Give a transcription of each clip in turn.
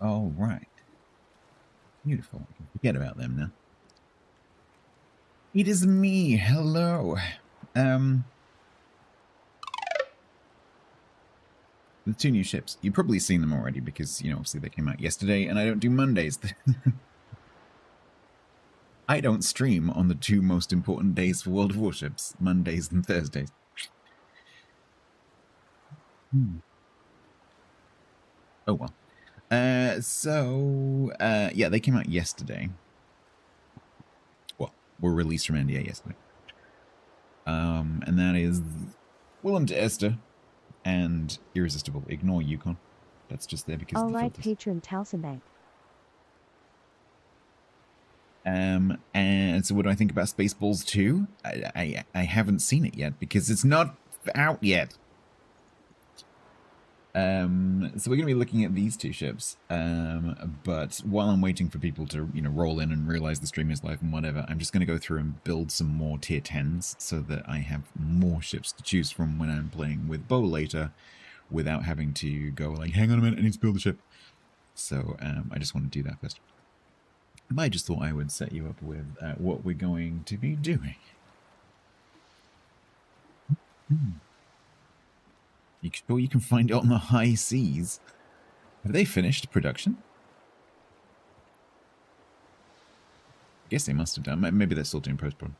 All right. Beautiful. I can forget about them now. It is me. Hello. The two new ships. You've probably seen them already because, obviously they came out yesterday and I don't do Mondays. I don't stream on the two most important days for World of Warships, Mondays and Thursdays. Oh, well. Yeah, they came out yesterday. Well, were released from NDA yesterday. And that is Willem to Eerste and Irresistible. Ignore Yukon. That's just there because all of the right, filters. patron Talsonbank. And so what do I think about Spaceballs 2? I haven't seen it yet because it's not out yet. So we're going to be looking at these two ships. But while I'm waiting for people to, roll in and realize the stream is live and whatever, I'm just going to go through and build some more tier 10s so that I have more ships to choose from when I'm playing with Bo later without having to go like, hang on a minute, I need to build a ship. So I just want to do that first. I just thought I would set you up with what we're going to be doing. You can find it on the high seas. Have they finished production? I guess they must have done. Maybe they're still doing post-prod.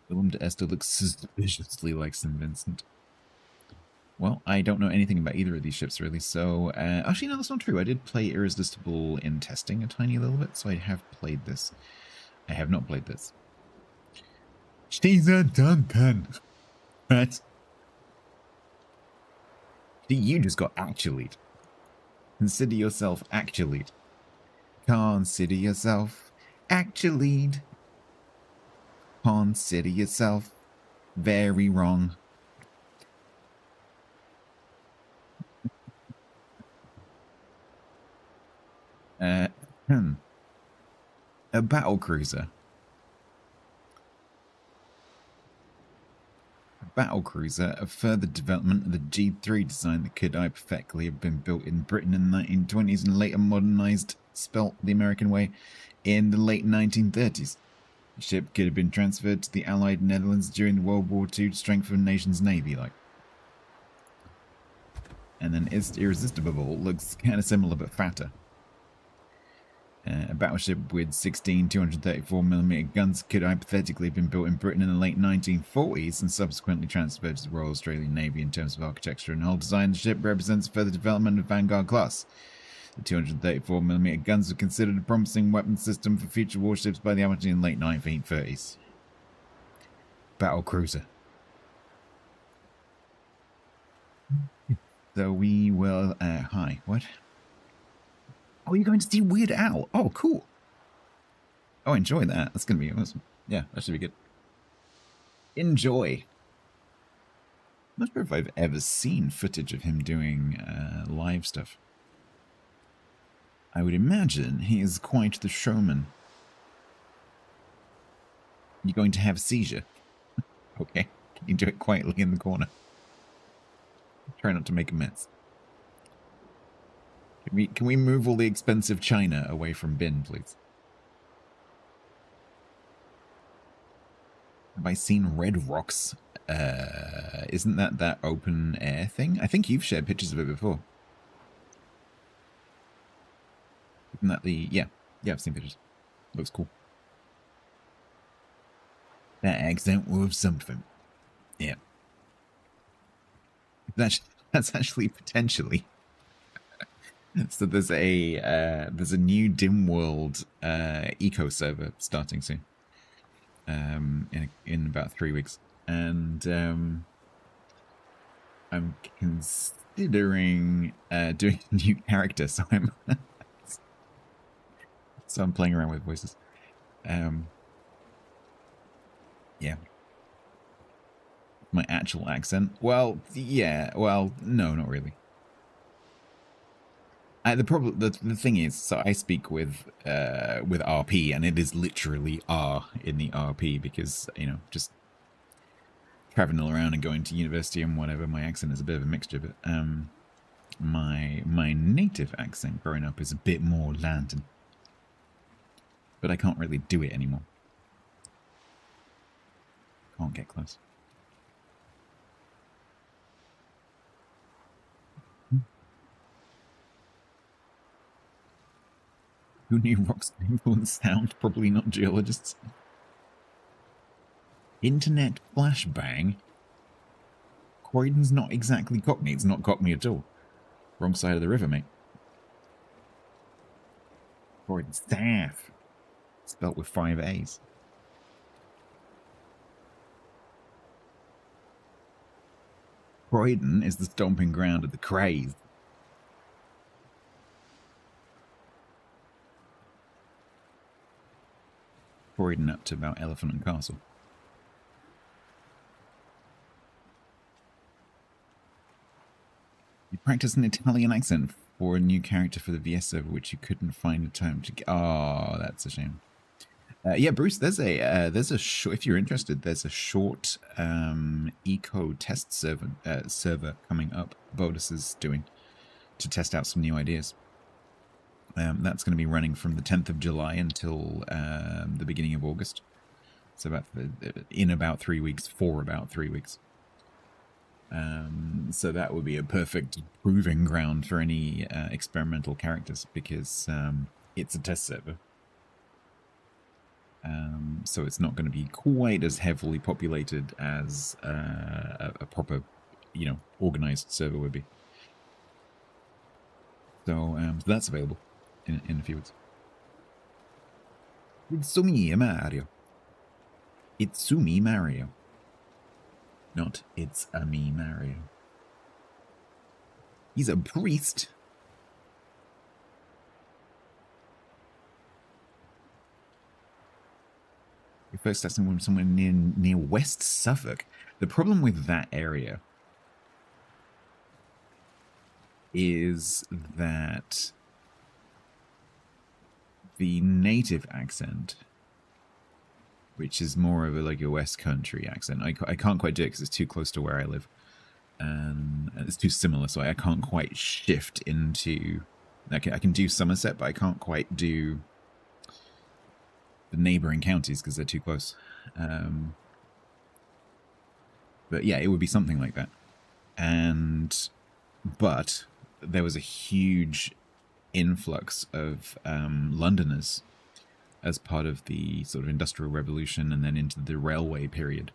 Willem de Eerste looks suspiciously like St. Vincent. Well, I don't know anything about either of these ships, really, so... actually, no, that's not true. I did play Irresistible in testing a tiny little bit, so I have played this. I have not played this. She's a Duncan! Right? You just got actually. Consider yourself actually. Consider yourself actually. Consider yourself very wrong. A battle cruiser. A battle cruiser, a further development of the G3 design that could hypothetically have been built in Britain in the 1920s and later modernized, spelt the American way, in the late 1930s. The ship could have been transferred to the Allied Netherlands during World War II to strengthen the nation's navy, like. And then Irresistible looks kind of similar but fatter. A battleship with 16 234mm guns could hypothetically have been built in Britain in the late 1940s and subsequently transferred to the Royal Australian Navy. In terms of architecture and hull design, the ship represents further development of Vanguard class. The 234mm guns were considered a promising weapon system for future warships by the Admiralty in the late 1930s. Battle cruiser. So we will... hi, what? Oh, you're going to see Weird Al. Oh, cool. Oh, enjoy that. That's going to be awesome. Yeah, that should be good. Enjoy. I'm not sure if I've ever seen footage of him doing live stuff. I would imagine he is quite the showman. You're going to have a seizure. Okay. Can you do it quietly in the corner? Try not to make a mess. Can we move all the expensive china away from bin, please? Have I seen Red Rocks? Isn't that open air thing? I think you've shared pictures of it before. Isn't that the... Yeah, I've seen pictures. Looks cool. That accent was something. Yeah. That's actually potentially... So there's a new Dim World eco server starting soon, in about 3 weeks, and I'm considering doing a new character. So I'm playing around with voices. Yeah. My actual accent? Well, yeah. Well, no, not really. The thing is, so I speak with RP, and it is literally R in the RP because, just traveling around and going to university and whatever, my accent is a bit of a mixture, but my native accent growing up is a bit more London. But I can't really do it anymore. Can't get close. Who knew rocks could influence sound? Probably not geologists. Internet flashbang? Croydon's not exactly Cockney. It's not Cockney at all. Wrong side of the river, mate. Croydon staff. Spelt with 5 A's. Croydon is the stomping ground of the crazed. Croydon up to about Elephant and Castle. You practice an Italian accent for a new character for the VS server, which you couldn't find a time to get. Oh, that's a shame. Yeah, Bruce, there's a short, if you're interested, there's a short eco test server coming up. Bodus is doing to test out some new ideas. That's going to be running from the 10th of July until the beginning of August. So in about 3 weeks, for about 3 weeks. So that would be a perfect proving ground for any experimental characters, because it's a test server. So it's not going to be quite as heavily populated as a proper, organized server would be. So that's available in a few weeks. It's me, Mario. It's me, Mario. Not it's a me, Mario. He's a priest. Your first lesson somewhere near West Suffolk. The problem with that area is that the native accent, which is more of a West Country accent, I can't quite do it because it's too close to where I live, and it's too similar, so I can't quite shift into. I can do Somerset, but I can't quite do the neighbouring counties because they're too close. But yeah, it would be something like that. But there was a huge influx of Londoners as part of the sort of Industrial Revolution and then into the railway period.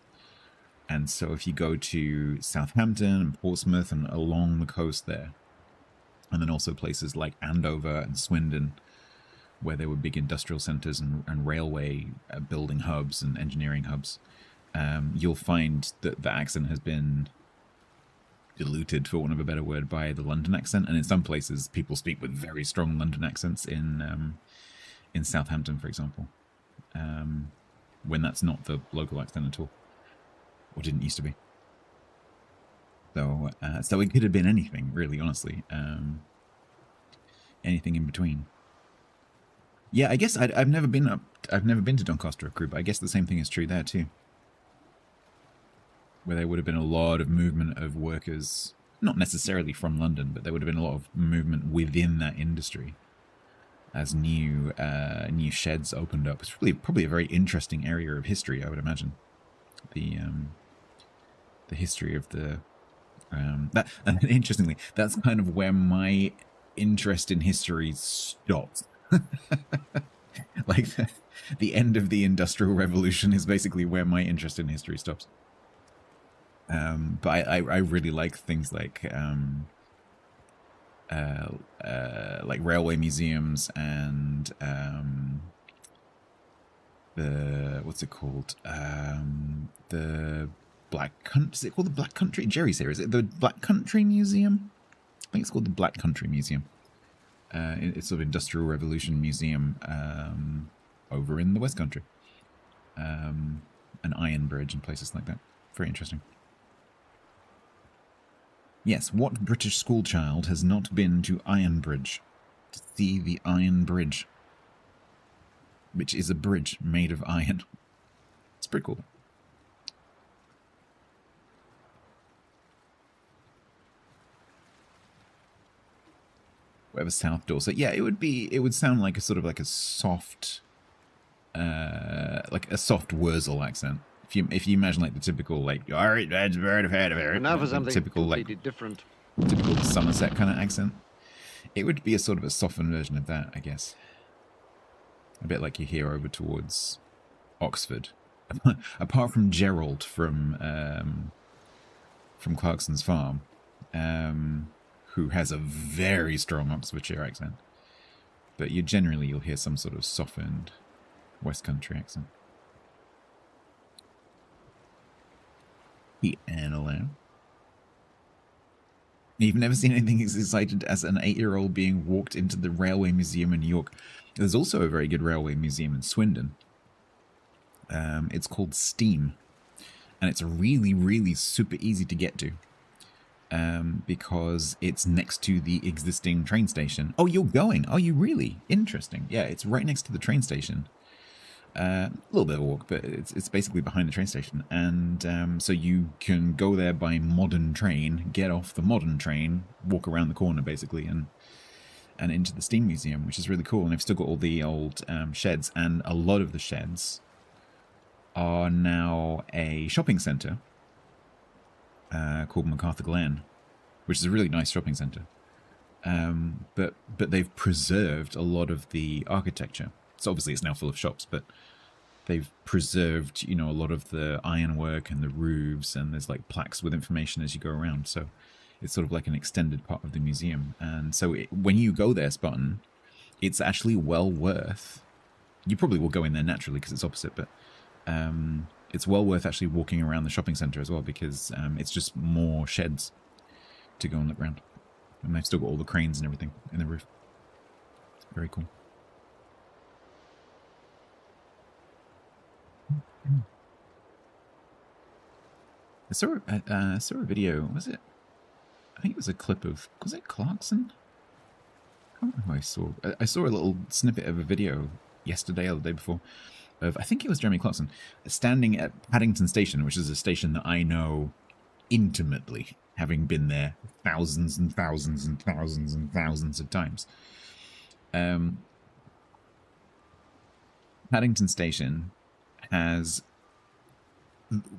And so if you go to Southampton and Portsmouth and along the coast there, and then also places like Andover and Swindon, where there were big industrial centres and railway building hubs and engineering hubs, you'll find that the accent has been diluted, for want of a better word, by the London accent. And in some places, people speak with very strong London accents in Southampton, for example, when that's not the local accent at all, or didn't used to be. So it could have been anything, really, honestly. Anything in between. Yeah, I guess I've never been to Doncaster Crew, but I guess the same thing is true there too, where there would have been a lot of movement of workers, not necessarily from London, but there would have been a lot of movement within that industry as new sheds opened up. It's probably a very interesting area of history, I would imagine. The history of the that, and interestingly, that's kind of where my interest in history stopped. Like the end of the Industrial Revolution is basically where my interest in history stops. But I really like things like railway museums and the what's it called? The Black Country. Is it called the Black Country? Jerry's here. Is it the Black Country Museum? I think it's called the Black Country Museum. It's sort of Industrial Revolution Museum over in the West Country. An Iron Bridge and places like that. Very interesting. Yes, what British schoolchild has not been to Iron Bridge to see the Iron Bridge, which is a bridge made of iron? It's pretty cool. whatever south door. So yeah, it would sound like a sort of like a soft, Wurzel accent. If you imagine like the typical like, all right, that's very Now for something typical completely different. typical Somerset kind of accent. It would be a sort of a softened version of that, I guess. A bit like you hear over towards Oxford. Apart from Gerald from Clarkson's Farm, who has a very strong Oxfordshire accent. But you'll hear some sort of softened West Country accent. The Analam. You've never seen anything as excited as an 8-year-old being walked into the Railway Museum in New York. There's also a very good railway museum in Swindon. It's called Steam. And it's really, really super easy to get to. Because it's next to the existing train station. Oh, you're going? Are you really? Interesting. Yeah, it's right next to the train station. A little bit of a walk, but it's basically behind the train station. And so you can go there by modern train, get off the modern train, walk around the corner basically, and into the Steam Museum, which is really cool. And they've still got all the old sheds, and a lot of the sheds are now a shopping centre called MacArthur Glen, which is a really nice shopping centre. But they've preserved a lot of the architecture. So obviously it's now full of shops, but they've preserved, a lot of the ironwork and the roofs, and there's like plaques with information as you go around. So it's sort of like an extended part of the museum. And so when you go there, Spartan, it's actually well worth. You probably will go in there naturally because it's opposite, but it's well worth actually walking around the shopping centre as well, because it's just more sheds to go and look around. And they've still got all the cranes and everything in the roof. Very cool. I saw a video. Was it? I think it was a clip of. Was it Clarkson? I can't remember who I saw. I saw a little snippet of a video yesterday or the day before of, I think it was Jeremy Clarkson, standing at Paddington Station, which is a station that I know intimately, having been there thousands and thousands and thousands and thousands of times. Paddington Station has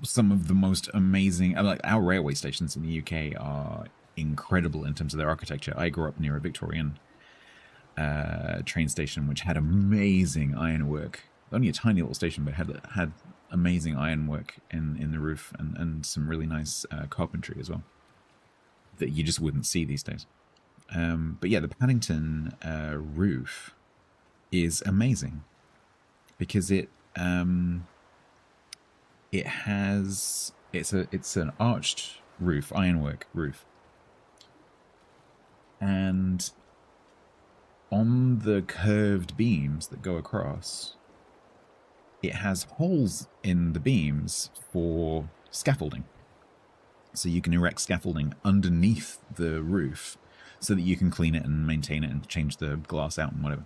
some of the most amazing, like our railway stations in the UK are incredible in terms of their architecture. I grew up near a Victorian train station which had amazing ironwork. Only a tiny little station, but had amazing ironwork in the roof, and some really nice carpentry as well that you just wouldn't see these days. But yeah, the Paddington roof is amazing because it's an arched roof, ironwork roof, and on the curved beams that go across, it has holes in the beams for scaffolding. So you can erect scaffolding underneath the roof so that you can clean it and maintain it and change the glass out and whatever.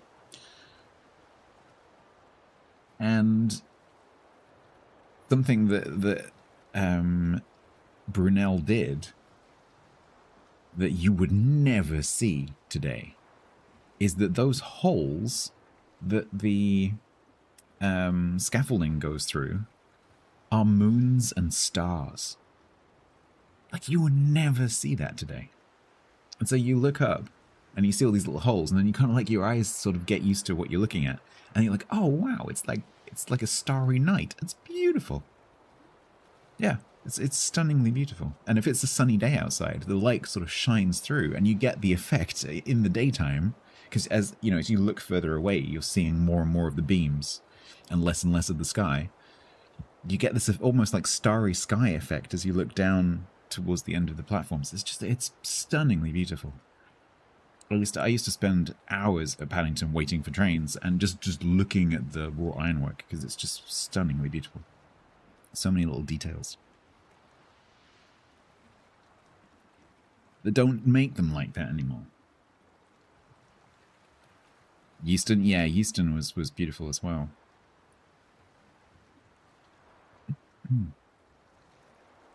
And something that Brunel did that you would never see today is that those holes that the scaffolding goes through are moons and stars. Like, you would never see that today. And so you look up and you see all these little holes, and then you kind of like your eyes sort of get used to what you're looking at, and you're like, oh wow, it's like a starry night. It's beautiful. Yeah, it's stunningly beautiful. And if it's a sunny day outside, the light sort of shines through, and you get the effect in the daytime, because as you look further away, you're seeing more and more of the beams and less of the sky. You get this almost like starry sky effect as you look down towards the end of the platforms. It's stunningly beautiful. I used to spend hours at Paddington waiting for trains and just looking at the raw ironwork, because it's just stunningly beautiful. So many little details. They don't make them like that anymore. Euston was beautiful as well.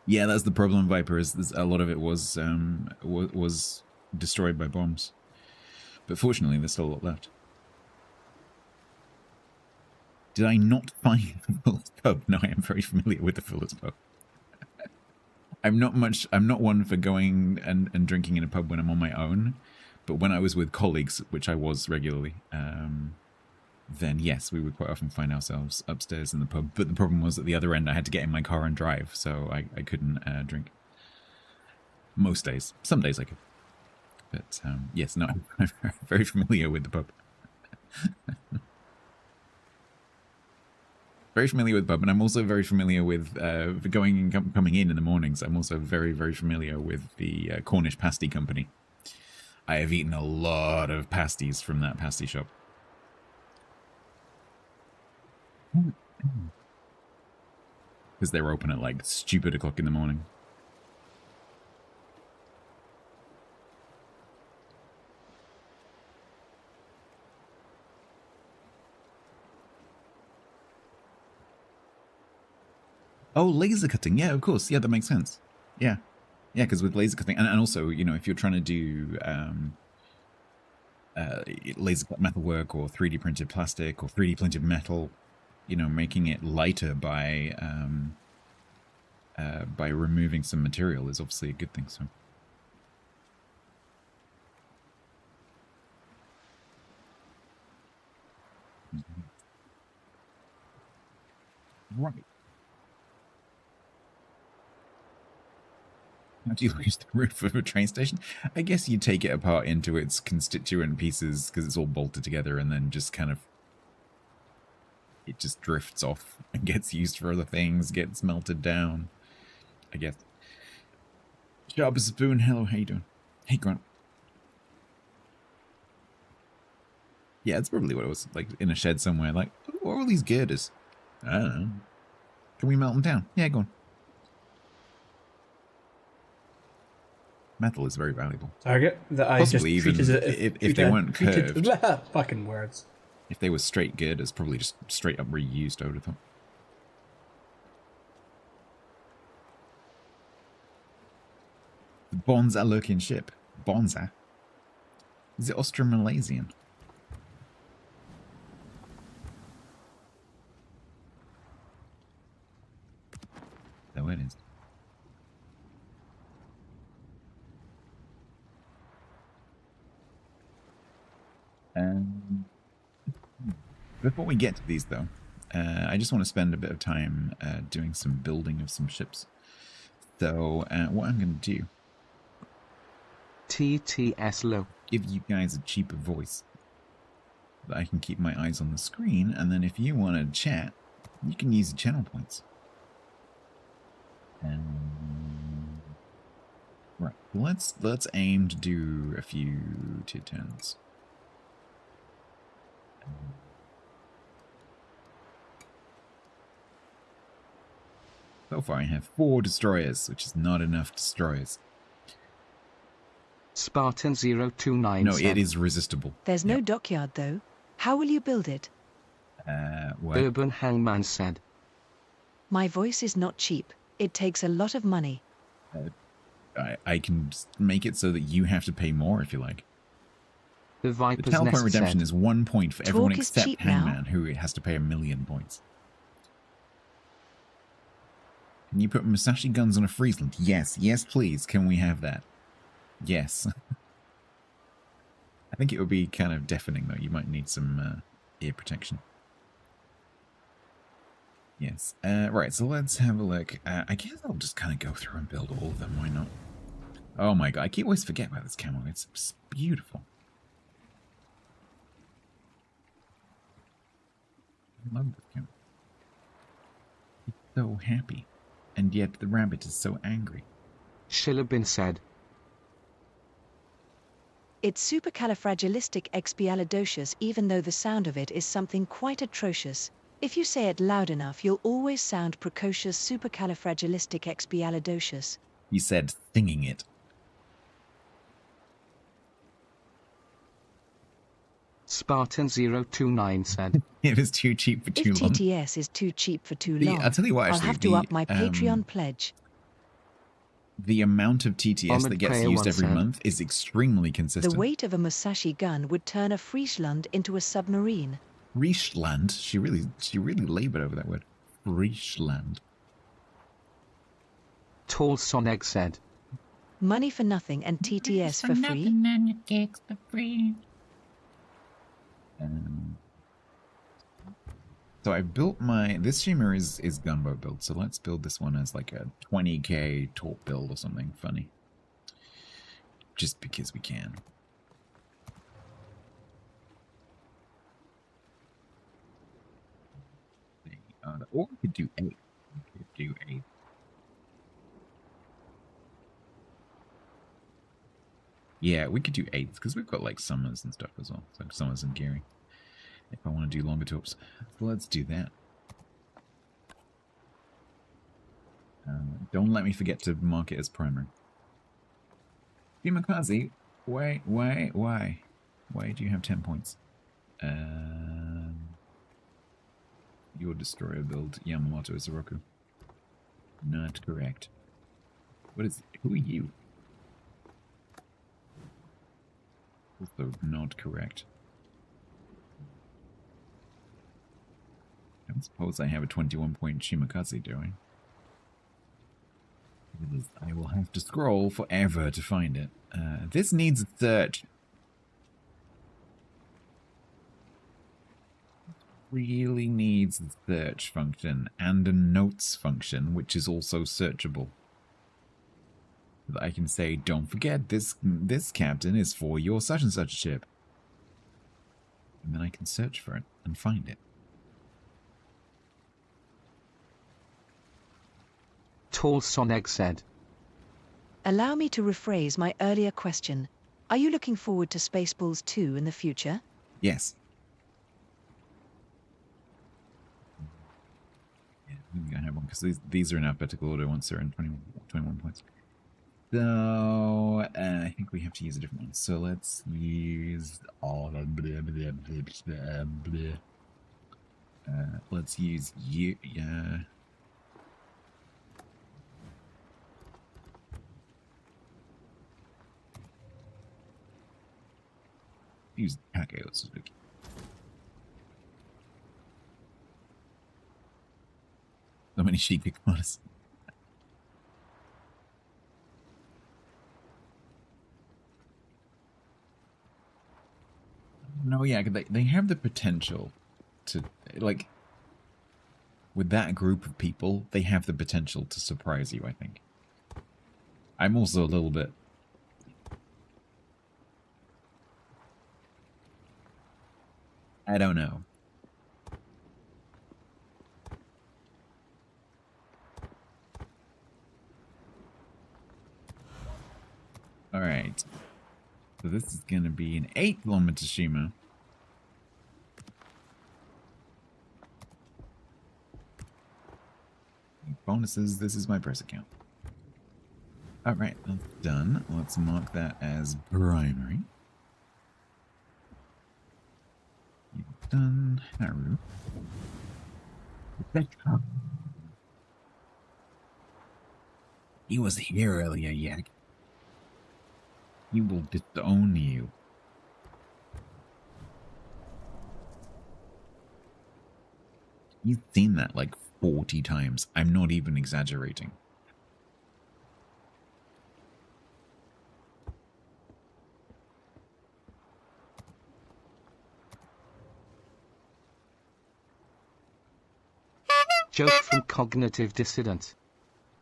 Yeah, that's the problem, Viper, is a lot of it was destroyed by bombs. But fortunately, there's still a lot left. Did I not find the Fuller's pub? No, I am very familiar with the Fuller's pub. I'm not one for going and drinking in a pub when I'm on my own, but when I was with colleagues, which I was regularly, then yes, we would quite often find ourselves upstairs in the pub. But the problem was at the other end, I had to get in my car and drive, so I couldn't drink. Most days. Some days I could. But yes, no, I'm very familiar with the pub. Very familiar with the pub, and I'm also very familiar with going and coming in the mornings. I'm also very, very familiar with the Cornish pasty company. I have eaten a lot of pasties from that pasty shop. Because they were open at like stupid o'clock in the morning. Oh, laser cutting. Yeah, of course. Yeah, that makes sense. Yeah. Yeah, because with laser cutting, and also, you know, if you're trying to do laser cut metalwork or 3D printed plastic or 3D printed metal, you know, making it lighter by removing some material is obviously a good thing. So. Right. How do you lose the roof of a train station? I guess you take it apart into its constituent pieces because it's all bolted together, and then just kind of it just drifts off and gets used for other things, gets melted down, I guess. Sharp as a spoon. Hello, how you doing? Hey, Grant. Yeah, it's probably what it was, like in a shed somewhere. Like, what are all these girders? I don't know. Can we melt them down? Yeah, go on. Metal is very valuable. Target that I possibly just even treated it, if they weren't curved. Fucking words. If they were straight girders, probably just straight up reused, I would have thought. The Bonza looking ship. Bonza? Is it Austro-Malaysian? Oh, it is. Before we get to these, though, I just want to spend a bit of time doing some building of some ships. So, what I'm going to do... TTS-low. Give you guys a cheaper voice. That I can keep my eyes on the screen, and then if you want to chat, you can use the channel points. Right, let's aim to do a few tier turns. So far I have 4 destroyers, which is not enough destroyers. Spartan 029. No, it is resistible. There's no dockyard though. How will you build it? What? Urban Hangman said. My voice is not cheap. It takes a lot of money. I can make it so that you have to pay more if you like. The Viper's The Teleport Nest Redemption said. is 1 point for everyone Talk is except cheap now. Hangman, who has to pay 1,000,000 points. Can you put Musashi guns on a Friesland? Yes, yes please. Can we have that? Yes. I think it would be kind of deafening though. You might need some ear protection. Yes. Right, so let's have a look. I guess I'll just kind of go through and build all of them. Why not? Oh my god, I keep always forget about this camo. It's beautiful. I love this camo. It's so happy. And yet the rabbit is so angry. Shillabin said. It's supercalifragilisticexpialidocious, even though the sound of it is something quite atrocious. If you say it loud enough, you'll always sound precocious supercalifragilisticexpialidocious. He said singing it. Spartan 029 said. It was too cheap for too If long. TTS is too cheap for too The- long, I'll tell you what, I'll actually, have to the, up my Patreon pledge. the amount of TTS that Ahmed gets Prayer used once every said, month is extremely The consistent. weight of a Musashi gun would turn a Friesland into a submarine. Friesland. She really labored over that word. Friesland. Tall Soneg said, Money for nothing and TTS for free. And your cakes for free. So I built this streamer is gunboat build, so let's build this one as like a 20k torp build or something funny. Just because we can. Or we could do 8. We could do 8. Yeah, we could do 8 because we've got like summers and stuff as well. So summers and gearing. If I want to do longer torps. So let's do that. Don't let me forget to mark it as primary. Yumakazi, why do you have 10 points? Your destroyer build Yamamoto is Oroku. Not correct. Who are you? Also not correct. I don't suppose I have a 21-point Shimakaze, do I? I will have to scroll forever to find it. This needs a search. Really needs a search function and a notes function, which is also searchable. So that I can say, don't forget this captain is for your such and such ship. And then I can search for it and find it. Tall Soneg said, Allow me to rephrase my earlier question. Are you looking forward to Spaceballs 2 in the future? Yes. Yeah, I think I have one because these are in alphabetical order once they're in 21 points. So I think we have to use a different one. So let's use all of let's use you. Yeah. Use Takeo Suzuki. So many Sheikah commands. No, yeah, they have the potential to, like, with that group of people, they have the potential to surprise you, I think. I'm also a little bit... I don't know. Alright. So this is going to be an 8-kilometer Shima. Bonuses, this is my press account. Alright, that's done. Let's mark that as primary. You've done Haru. He was here earlier, Yak. He will disown you. You've seen that like 40 times. I'm not even exaggerating. Joke from Cognitive Dissident.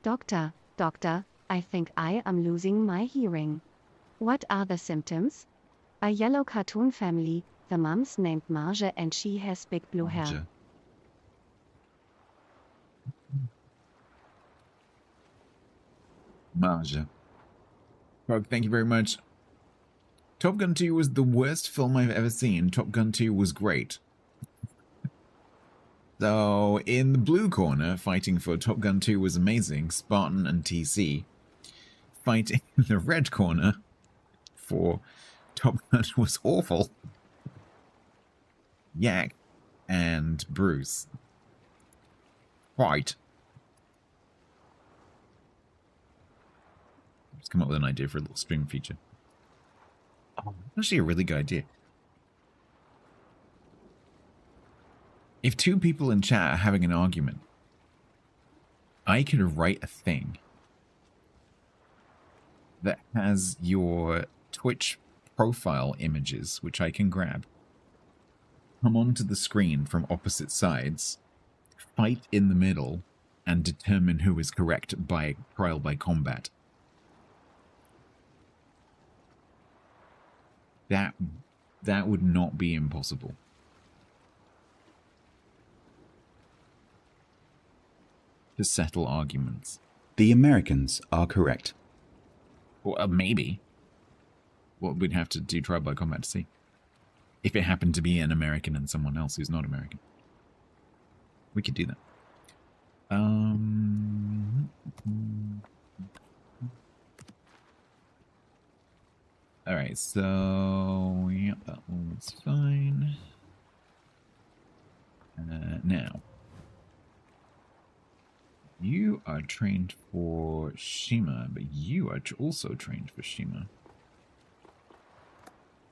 Doctor, I think I am losing my hearing. What are the symptoms? A yellow cartoon family, the mom's named Marge and she has big blue hair. Marge. Frog, thank you very much. Top Gun 2 was the worst film I've ever seen. Top Gun 2 was great. So, in the blue corner, fighting for Top Gun 2 was amazing. Spartan and TC. Fighting in the red corner for Top Gun was awful. Yak and Bruce. Right. Just come up with an idea for a little stream feature. Oh, actually a really good idea. If two people in chat are having an argument, I could write a thing that has your Twitch profile images, which I can grab, come onto the screen from opposite sides, fight in the middle, and determine who is correct by trial by combat. That would not be impossible. To settle arguments. The Americans are correct. Well, maybe. Well, we'd have to do trial by combat to see. If it happened to be an American and someone else who's not American. We could do that. Alright, so... yeah, that one's fine. Now. You are trained for Shima, but you are also trained for Shima.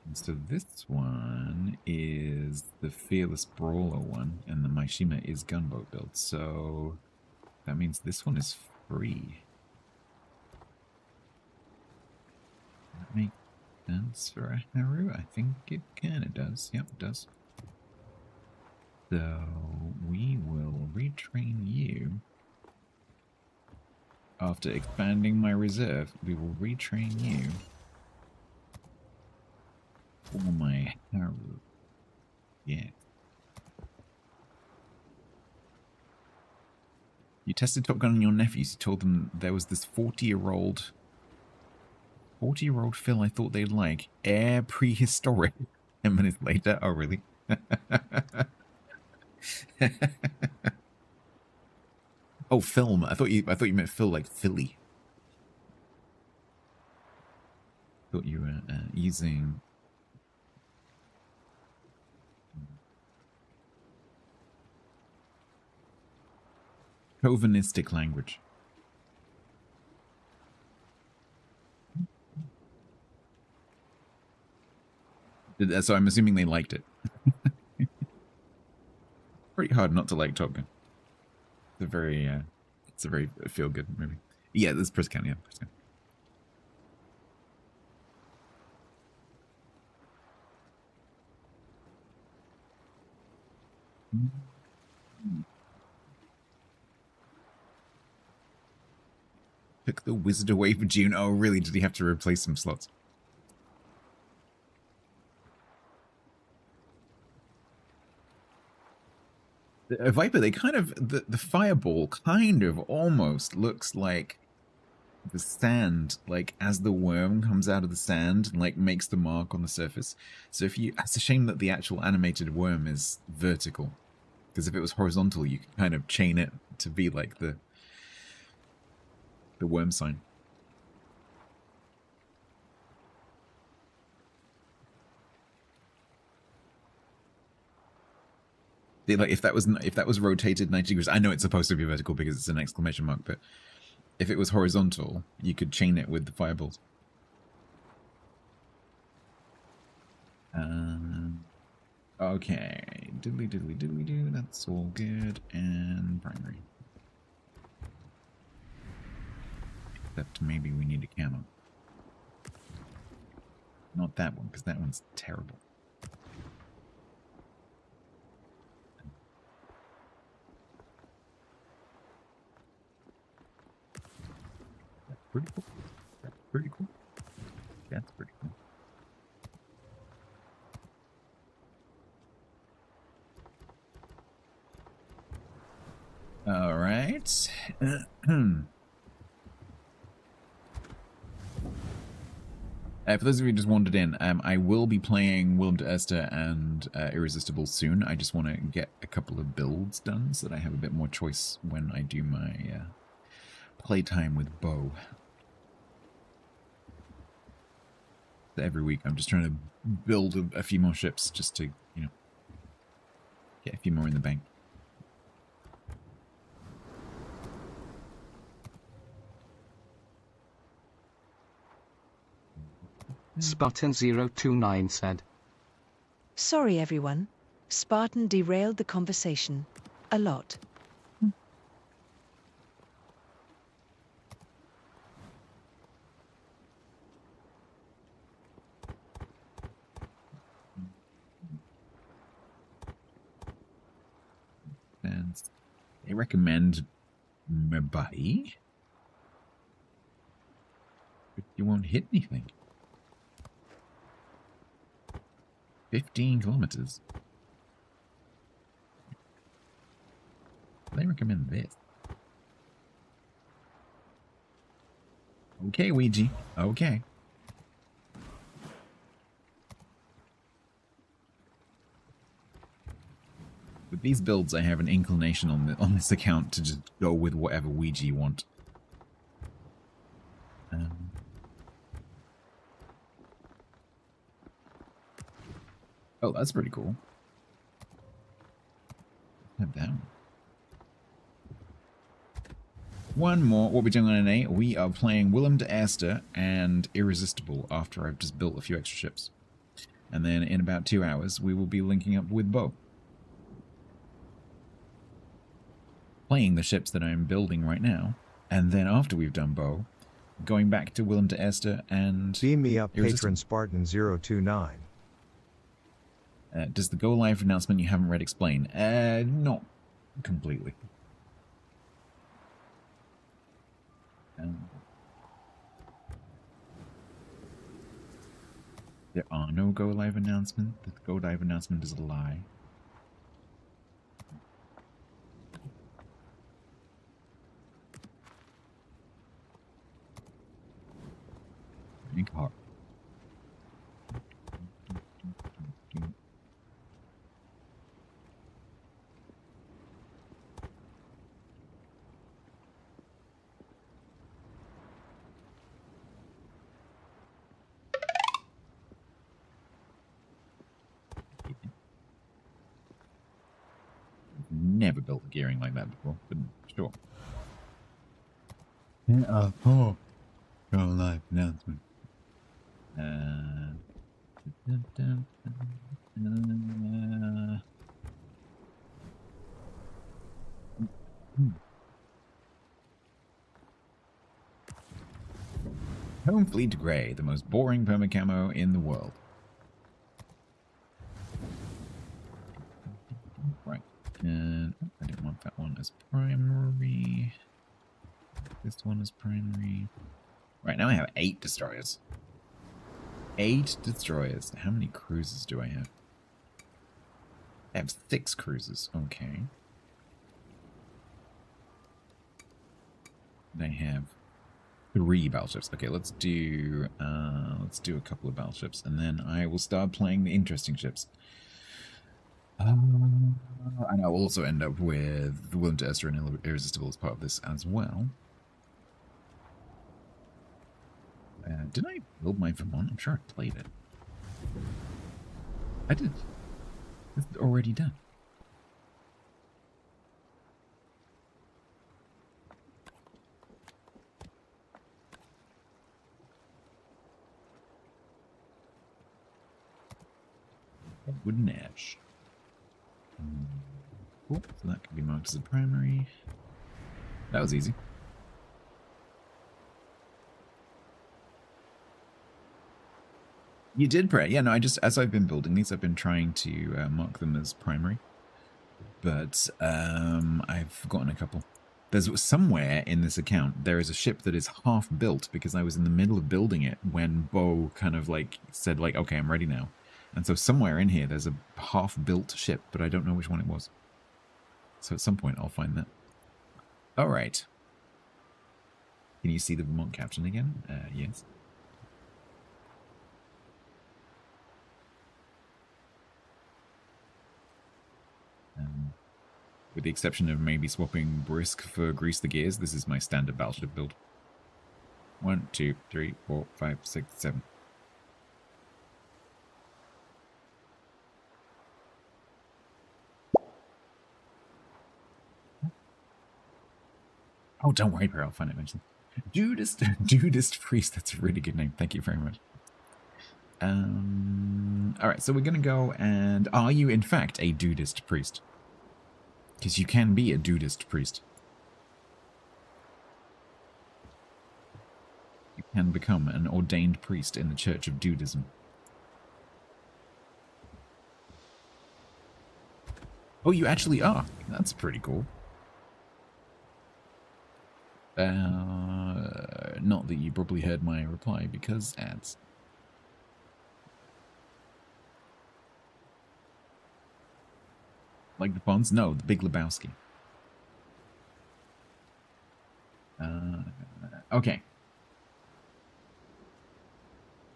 And so this one is the Fearless Brawler one, and the Maishima is Gunboat build, so that means this one is free. That makes sense for a Haru? I think it kinda does. Yep, it does. So we will retrain you. After expanding my reserve, we will retrain you for my Haru. Yeah. You tested Top Gun on your nephews. You told them there was this 40-year-old Phil I thought they'd like. Air prehistoric. 10 minutes later. Oh, really? Oh, film. I thought you meant Phil like Philly. Thought you were using chauvinistic language. So I'm assuming they liked it. Pretty hard not to like Top Gun. It's a very feel-good movie. Yeah, this is Priss County, yeah. Priss County. Took the wizard away for June. Oh, really? Did he have to replace some slots? The Viper, they kind of... The fireball kind of almost looks like the sand, like as the worm comes out of the sand and like makes the mark on the surface. So if you... It's a shame that the actual animated worm is vertical. Because if it was horizontal, you could kind of chain it to be like the worm sign. Like if that was rotated 90 degrees, I know it's supposed to be vertical because it's an exclamation mark, but if it was horizontal, you could chain it with the fireballs. Okay, diddly diddly diddly do. That's all good and primary. Except maybe we need a camo. Not that one, because that one's terrible. Pretty cool. That's pretty cool. That's pretty cool. All right. For those of you who just wandered in, I will be playing Willem to Eerste and Irresistible soon. I just want to get a couple of builds done so that I have a bit more choice when I do my playtime with Bo. So every week I'm just trying to build a few more ships just to, you know, get a few more in the bank. Spartan029 said. Sorry everyone. Spartan derailed the conversation. A lot. And they recommend Mumbai. But you won't hit anything. 15 kilometers. They recommend this. Okay, Ouija. Okay. With these builds, I have an inclination on this account to just go with whatever Ouija you want. Oh, that's pretty cool. Have that one. One more. What we're doing on an 8, we are playing Willem to Eerste and Irresistible after I've just built a few extra ships. And then in about 2 hours, we will be linking up with Bo. Playing the ships that I'm building right now. And then after we've done Bo, going back to Willem to Eerste and Beam me up, Irresistible. patron Spartan029. Does the go live announcement you haven't read explain? Not completely. There are no go live announcements. The go live announcement is a lie. Big heart. Never built a gearing like that before, but sure. Go live announcement. Home Fleet Grey, the most boring permacamo in the world. Right. And I didn't want that one as primary. This one is primary. Right, now I have 8 destroyers. 8 destroyers. How many cruisers do I have? I have 6 cruisers. Okay. I have 3 battleships. Okay, let's do a couple of battleships, and then I will start playing the interesting ships. And I'll also end up with the Willem to Eerste and Irresistible as part of this as well. Did I build my Vermont? I'm sure I played it. I did. It's already done. Wooden ash. Cool. So that can be marked as a primary. That was easy. You did pray. Yeah, no, as I've been building these, I've been trying to mark them as primary. But I've forgotten a couple. There's somewhere in this account, there is a ship that is half built because I was in the middle of building it when Bo kind of like said like, okay, I'm ready now. And so somewhere in here, there's a half-built ship, but I don't know which one it was. So at some point, I'll find that. All right. Can you see the Vermont caption again? Yes. With the exception of maybe swapping Brisk for Grease the Gears, this is my standard battleship build. 1, 2, 3, 4, 5, 6, 7. Oh, don't worry, Pearl. I'll find it eventually. Judist Priest. That's a really good name. Thank you very much. Alright, so we're going to go and... Are you, in fact, a dudist priest? Because you can be a dudist priest. You can become an ordained priest in the Church of Dudism. Oh, you actually are. That's pretty cool. Not that you probably heard my reply, because ads. Like the Fonz? No, the Big Lebowski. Okay.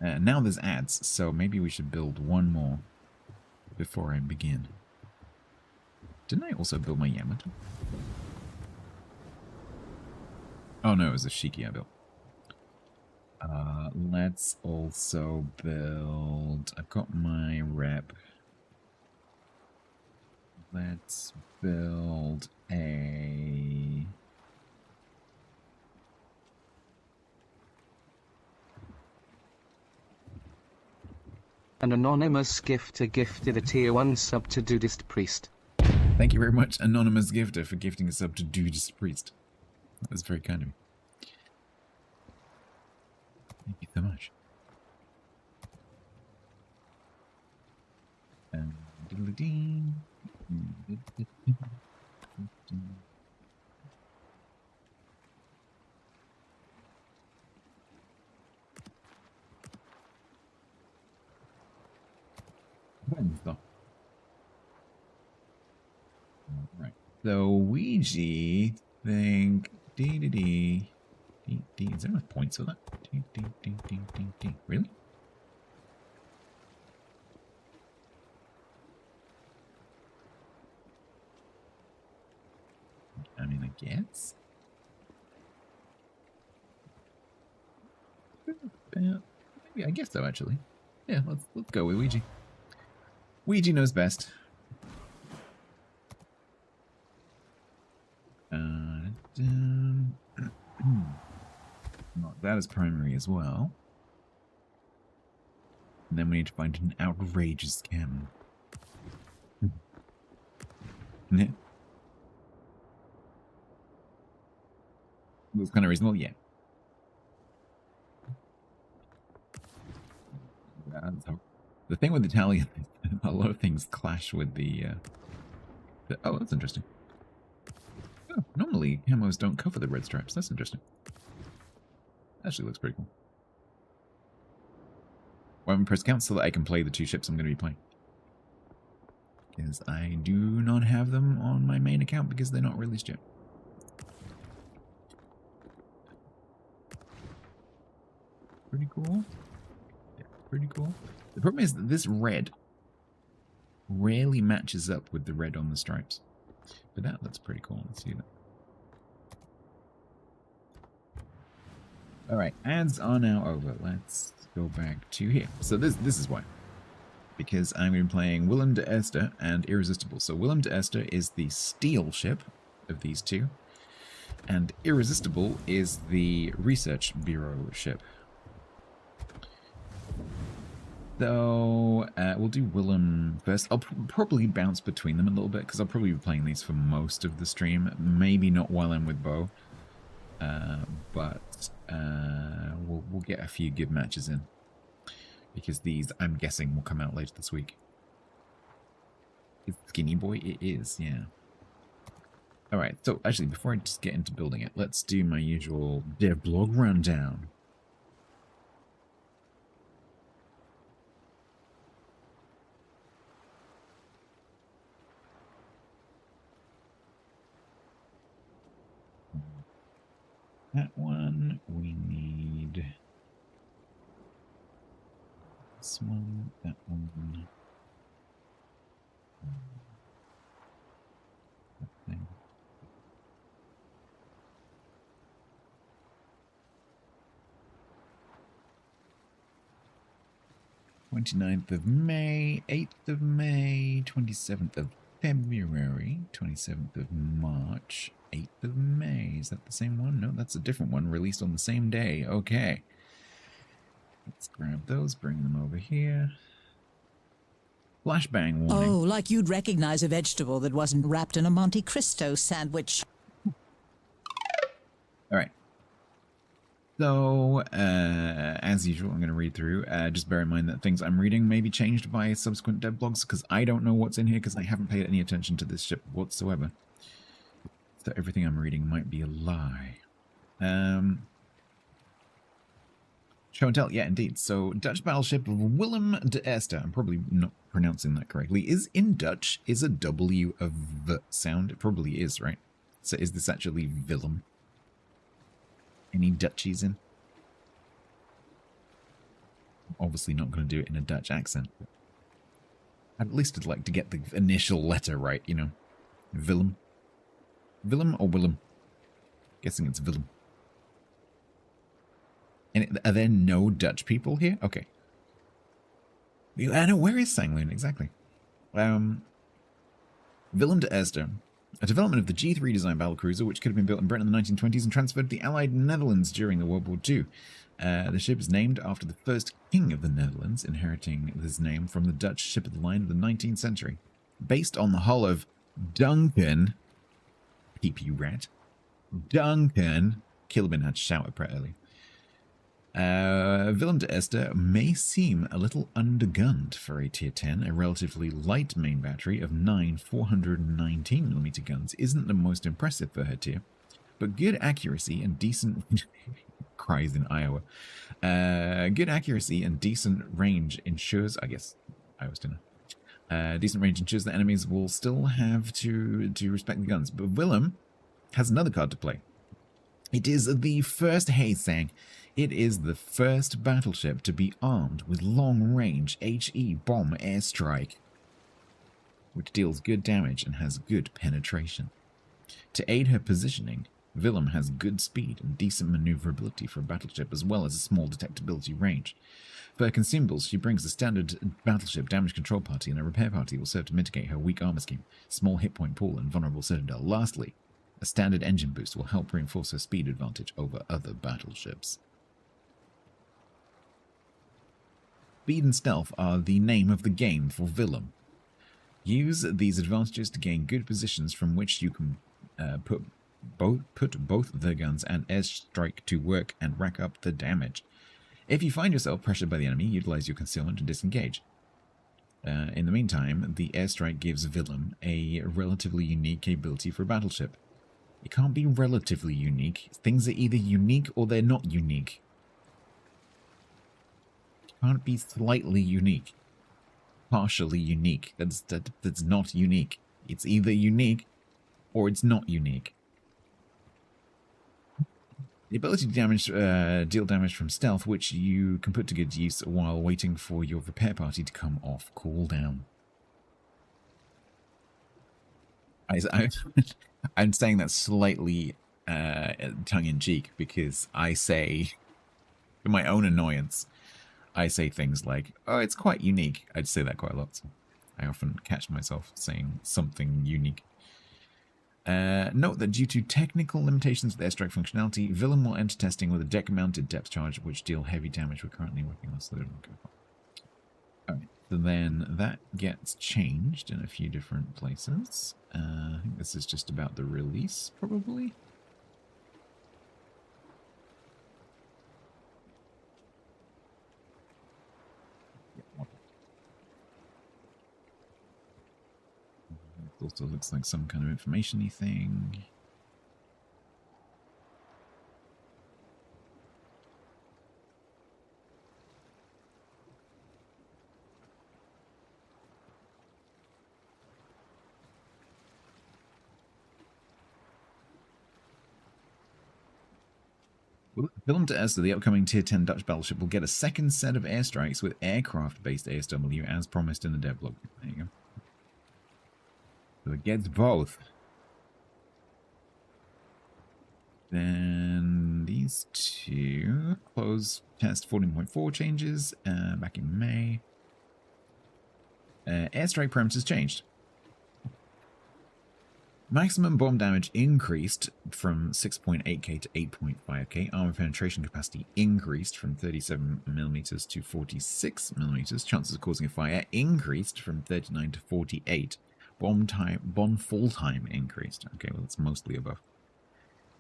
Now there's ads, so maybe we should build one more before I begin. Didn't I also build my Yamato? Oh no, it was a Shiki I built. Let's also build... I've got my rep. Let's build a... An anonymous gifter gifted a tier 1 sub to Dudist Priest. Thank you very much, anonymous gifter, for gifting a sub to Dudist Priest. That was very kind of you. Thank you so much. Right. So Ouija think D. Is there enough points for that? D. Really? I mean, I guess. Maybe I guess so. Actually, yeah. Let's go with Ouija. Ouija knows best. Mark that as primary as well. And then we need to find an outrageous cannon. Yeah. Looks kind of reasonable, yeah. The thing with Italian, a lot of things clash with the oh, that's interesting. Oh, normally camos don't cover the red stripes. That's interesting. Actually looks pretty cool. Weapon press count so that I can play the two ships I'm going to be playing. Because I do not have them on my main account because they're not released yet. Pretty cool. Yeah, pretty cool. The problem is that this red rarely matches up with the red on the stripes. But that looks pretty cool. Let's see that. Alright, ads are now over. Let's go back to here. So this is why. Because I'm going to be playing Willem de Eerste and Irresistible. So Willem de Eerste is the steel ship of these two. And Irresistible is the research bureau ship. So we'll do Willem first. I'll probably bounce between them a little bit because I'll probably be playing these for most of the stream. Maybe not while I'm with Bo, but we'll get a few good matches in because these, I'm guessing, will come out later this week. Is Skinny Boy? It is, yeah. All right. So actually, before I just get into building it, let's do my usual devlog rundown. That one, we need this one, that one, that thing. "29th of May, 8th of May, 27th of February, 27th of March, 8th of May. Is that the same one? No, that's a different one, released on the same day. Okay. Let's grab those, bring them over here. Flashbang warning. Oh, like you'd recognize a vegetable that wasn't wrapped in a Monte Cristo sandwich. All right. So, as usual, I'm going to read through. Just bear in mind that things I'm reading may be changed by subsequent dev blogs, because I don't know what's in here, because I haven't paid any attention to this ship whatsoever. So everything I'm reading might be a lie. Show and tell, yeah, indeed. So, Dutch battleship of Willem de Eerste, I'm probably not pronouncing that correctly, is in Dutch, is a W a V sound? It probably is, right? So is this actually Willem? Any Dutchies in? I'm obviously not going to do it in a Dutch accent. At least I'd like to get the initial letter right, you know. Willem. Willem or Willem? Guessing it's Willem. And are there no Dutch people here? Okay. I know, where is Sangloon? Exactly. Willem de Eerste. A development of the G3 design battlecruiser, which could have been built in Britain in the 1920s and transferred to the Allied Netherlands during the World War II. The ship is named after the first king of the Netherlands, inheriting this name from the Dutch ship of the line of the 19th century. Based on the hull of Duncan, PP rat, Duncan, Kilbin had to shout at Pratt early. Willem de Eerste may seem a little undergunned for a tier 10. A relatively light main battery of 9 419mm guns isn't the most impressive for her tier, but good accuracy and decent cries in Iowa. Good accuracy and decent range ensures, I guess, Iowa's dinner. Decent range ensures that enemies will still have to respect the guns. But Willem has another card to play. It is the first Haysang. It is the first battleship to be armed with long-range HE bomb airstrike, which deals good damage and has good penetration. To aid her positioning, Willem has good speed and decent maneuverability for a battleship, as well as a small detectability range. For her consumables, she brings a standard battleship damage control party, and a repair party will serve to mitigate her weak armor scheme, small hit point pool, and vulnerable citadel. Lastly, a standard engine boost will help reinforce her speed advantage over other battleships. Speed and stealth are the name of the game for Willem. Use these advantages to gain good positions from which you can put both the guns and airstrike to work and rack up the damage. If you find yourself pressured by the enemy, utilize your concealment to disengage. In the meantime, the airstrike gives Willem a relatively unique capability for a battleship. It can't be relatively unique. Things are either unique or they're not unique. Can't be slightly unique, partially unique. That's not unique. It's either unique or it's not unique. The ability to deal damage from stealth, which you can put to good use while waiting for your repair party to come off cooldown. I'm saying that slightly tongue-in-cheek because I say, for my own annoyance, I say things like, oh, it's quite unique. I'd say that quite a lot. So I often catch myself saying something unique. Note that due to technical limitations with airstrike functionality, Willem will enter testing with a deck-mounted depth charge, which deal heavy damage. We're currently working on, so they don't go far. Alright, so then that gets changed in a few different places. I think this is just about the release, probably. Also looks like some kind of information-y thing. Willem de Eerste, the upcoming Tier 10 Dutch battleship, will get a second set of airstrikes with aircraft-based ASW as promised in the devlog. There you go. So it gets both. Then these two close test 14.4 changes back in May. Airstrike parameters changed. Maximum bomb damage increased from 6.8k to 8.5k. Armor penetration capacity increased from 37mm to 46mm. Chances of causing a fire increased from 39 to 48. Bomb fall time increased. Okay, well, that's mostly above.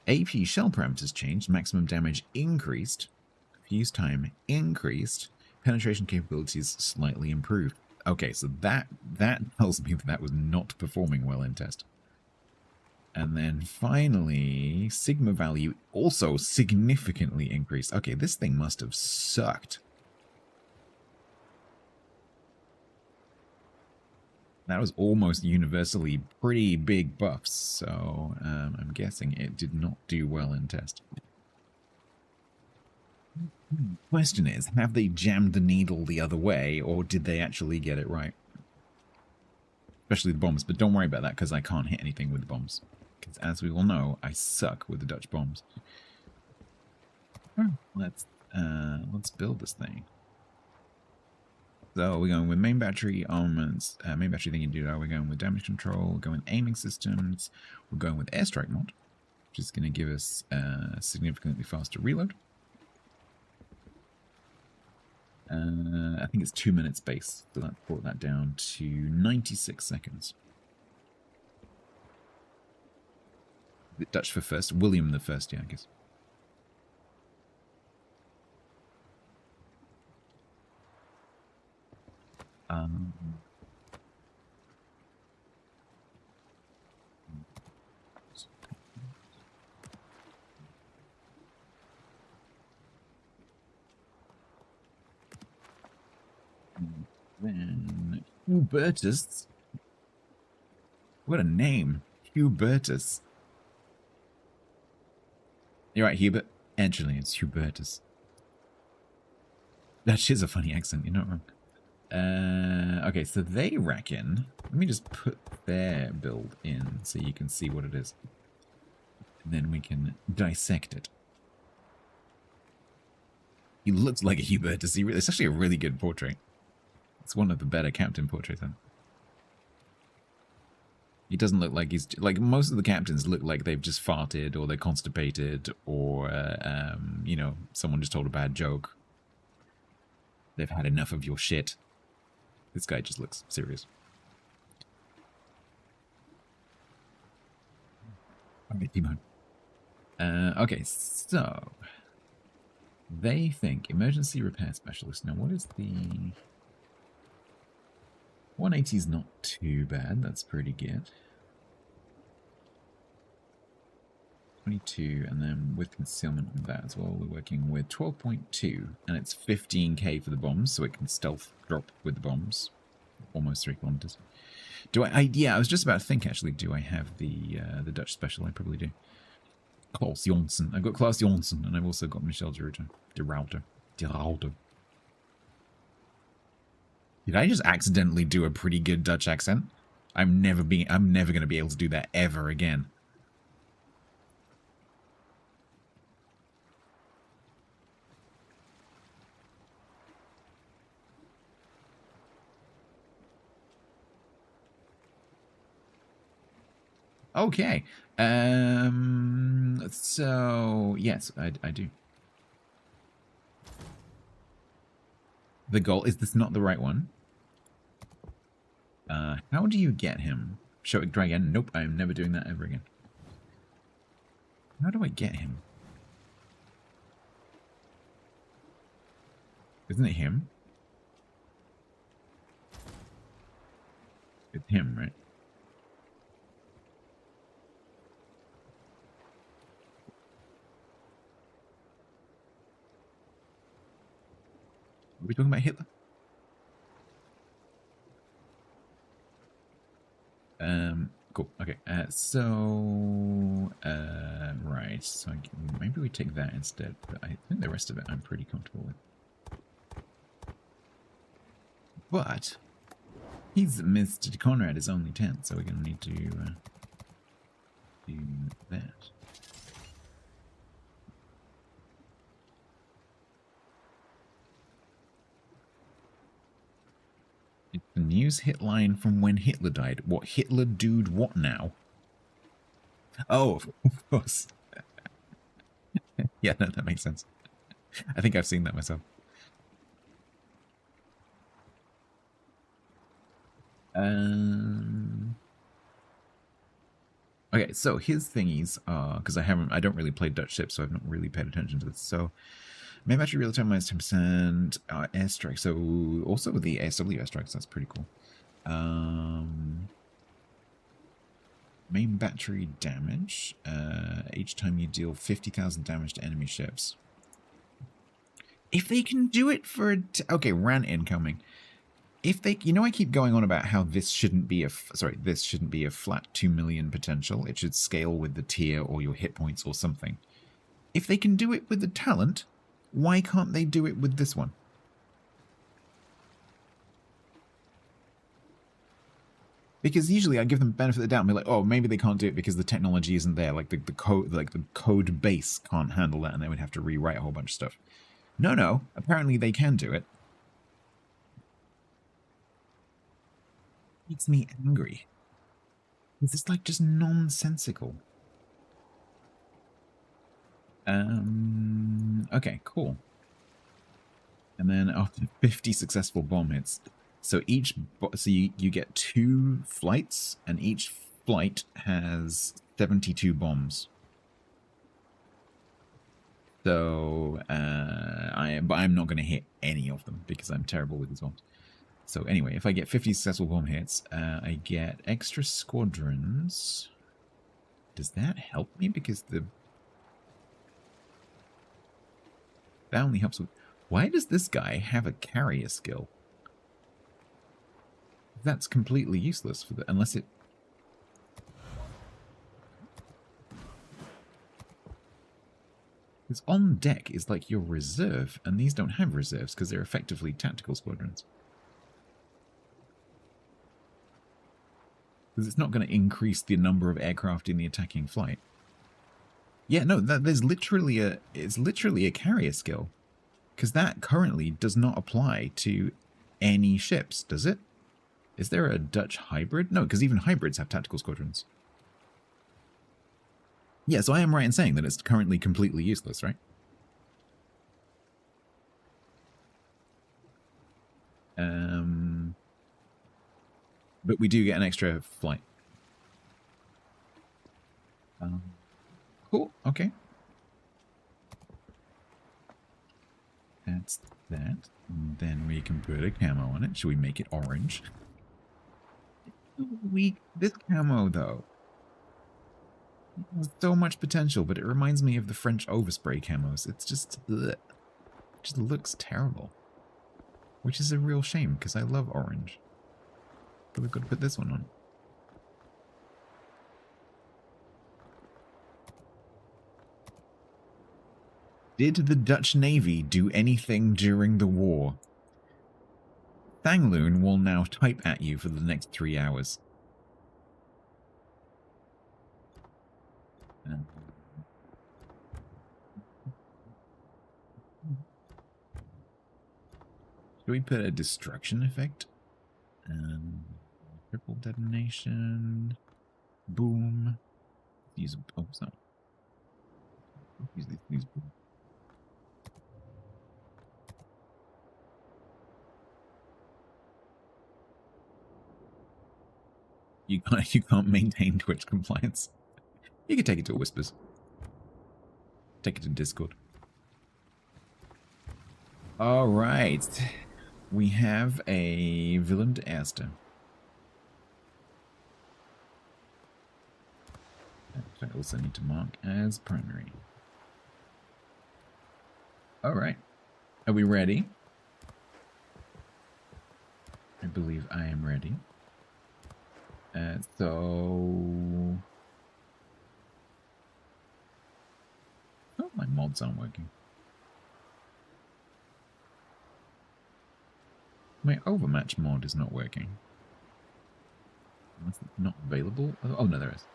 AP shell parameters changed. Maximum damage increased. Fuse time increased. Penetration capabilities slightly improved. Okay, so that tells me that was not performing well in test. And then finally, sigma value also significantly increased. Okay, this thing must have sucked. That was almost universally pretty big buffs, so I'm guessing it did not do well in test. Question is, have they jammed the needle the other way, or did they actually get it right? Especially the bombs, but don't worry about that because I can't hit anything with the bombs. Because as we all know, I suck with the Dutch bombs. Let's build this thing. So we're going with main battery armaments, main battery thing you do. We're going with damage control. We're going with aiming systems. We're going with airstrike mod, which is going to give us significantly faster reload. I think it's 2 minutes base, so that brought that down to 96 seconds. Dutch for first. Willem the first, yeah, I guess. Then Hubertus. What a name. Hubertus. You're right, Hubert. Actually, it's Hubertus. That is a funny accent, you're not wrong. Okay, so they reckon... Let me just put their build in so you can see what it is. And then we can dissect it. He looks like a Hubertus. It's actually a really good portrait. It's one of the better captain portraits, then. He doesn't look like he's... Like, most of the captains look like they've just farted, or they're constipated, or, you know, someone just told a bad joke. They've had enough of your shit. This guy just looks serious. Okay, so... They think emergency repair specialist. Now, what is the... 180 is not too bad. That's pretty good. 22, and then with concealment on that as well, we're working with 12.2, and it's 15k for the bombs, so it can stealth drop with the bombs. Almost 3 kilometers. Do I yeah, I was just about to think, actually, do I have the Dutch special? I probably do. Klaus Janssen. I've got Klaus Janssen, and I've also got Michel de Ruyter. Did I just accidentally do a pretty good Dutch accent? I'm never going to be able to do that ever again. Okay. So yes, I do. The goal, is this not the right one? How do you get him? Show it, try again. Nope, I'm never doing that ever again. How do I get him? Isn't it him? It's him, right? Are we talking about Hitler? Cool. Okay. Right. So maybe we take that instead. But I think the rest of it I'm pretty comfortable with. But Mr. Conrad is only 10, so we're going to need to do that. It's the news hit line from when Hitler died. What, Hitler dude what now? Oh, of course. Yeah, no, that makes sense. I think I've seen that myself. Okay, so his thingies are, because I don't really play Dutch ships, so I've not really paid attention to this. So main battery real time minus 10% airstrike. So also with the ASW airstrikes, that's pretty cool. Main battery damage. Each time you deal 50,000 damage to enemy ships. If they can do it for okay, rant incoming. If they, I keep going on about how this shouldn't be a flat 2 million potential. It should scale with the tier or your hit points or something. If they can do it with the talent, why can't they do it with this one? Because usually I give them benefit of the doubt and be like, oh, maybe they can't do it because the technology isn't there. Like the code base can't handle that, and they would have to rewrite a whole bunch of stuff. No, apparently they can do it. Makes me angry. It's like just nonsensical. Okay, cool. And then after 50 successful bomb hits, so you get 2 flights, and each flight has 72 bombs. So I'm not going to hit any of them because I'm terrible with these bombs. So anyway, if I get 50 successful bomb hits, I get extra squadrons. Does that help me? Because that only helps with... Why does this guy have a carrier skill? That's completely useless for the... Unless it... Because on deck is like your reserve, and these don't have reserves because they're effectively tactical squadrons. Because it's not going to increase the number of aircraft in the attacking flight. Yeah, no, there's literally it's literally a carrier skill. Because that currently does not apply to any ships, does it? Is there a Dutch hybrid? No, because even hybrids have tactical squadrons. Yeah, so I am right in saying that it's currently completely useless, right? But we do get an extra flight. Cool, okay. That's that. And then we can put a camo on it. Should we make it orange? This camo, though, has so much potential, but it reminds me of the French overspray camos. It's just... Ugh. It just looks terrible. Which is a real shame, because I love orange. But we've got to put this one on. Did the Dutch Navy do anything during the war? Thangloon will now type at you for the next 3 hours. Should we put a destruction effect? Triple detonation. Boom. Use a... Oh, sorry. Use these. You can't maintain Twitch compliance. You can take it to Whispers. Take it to Discord. All right. We have a Willem to Eerste. I also need to mark as primary. All right. Are we ready? I believe I am ready. So... Oh, my mods aren't working. My overmatch mod is not working. Unless it's not available. Oh, no, there is.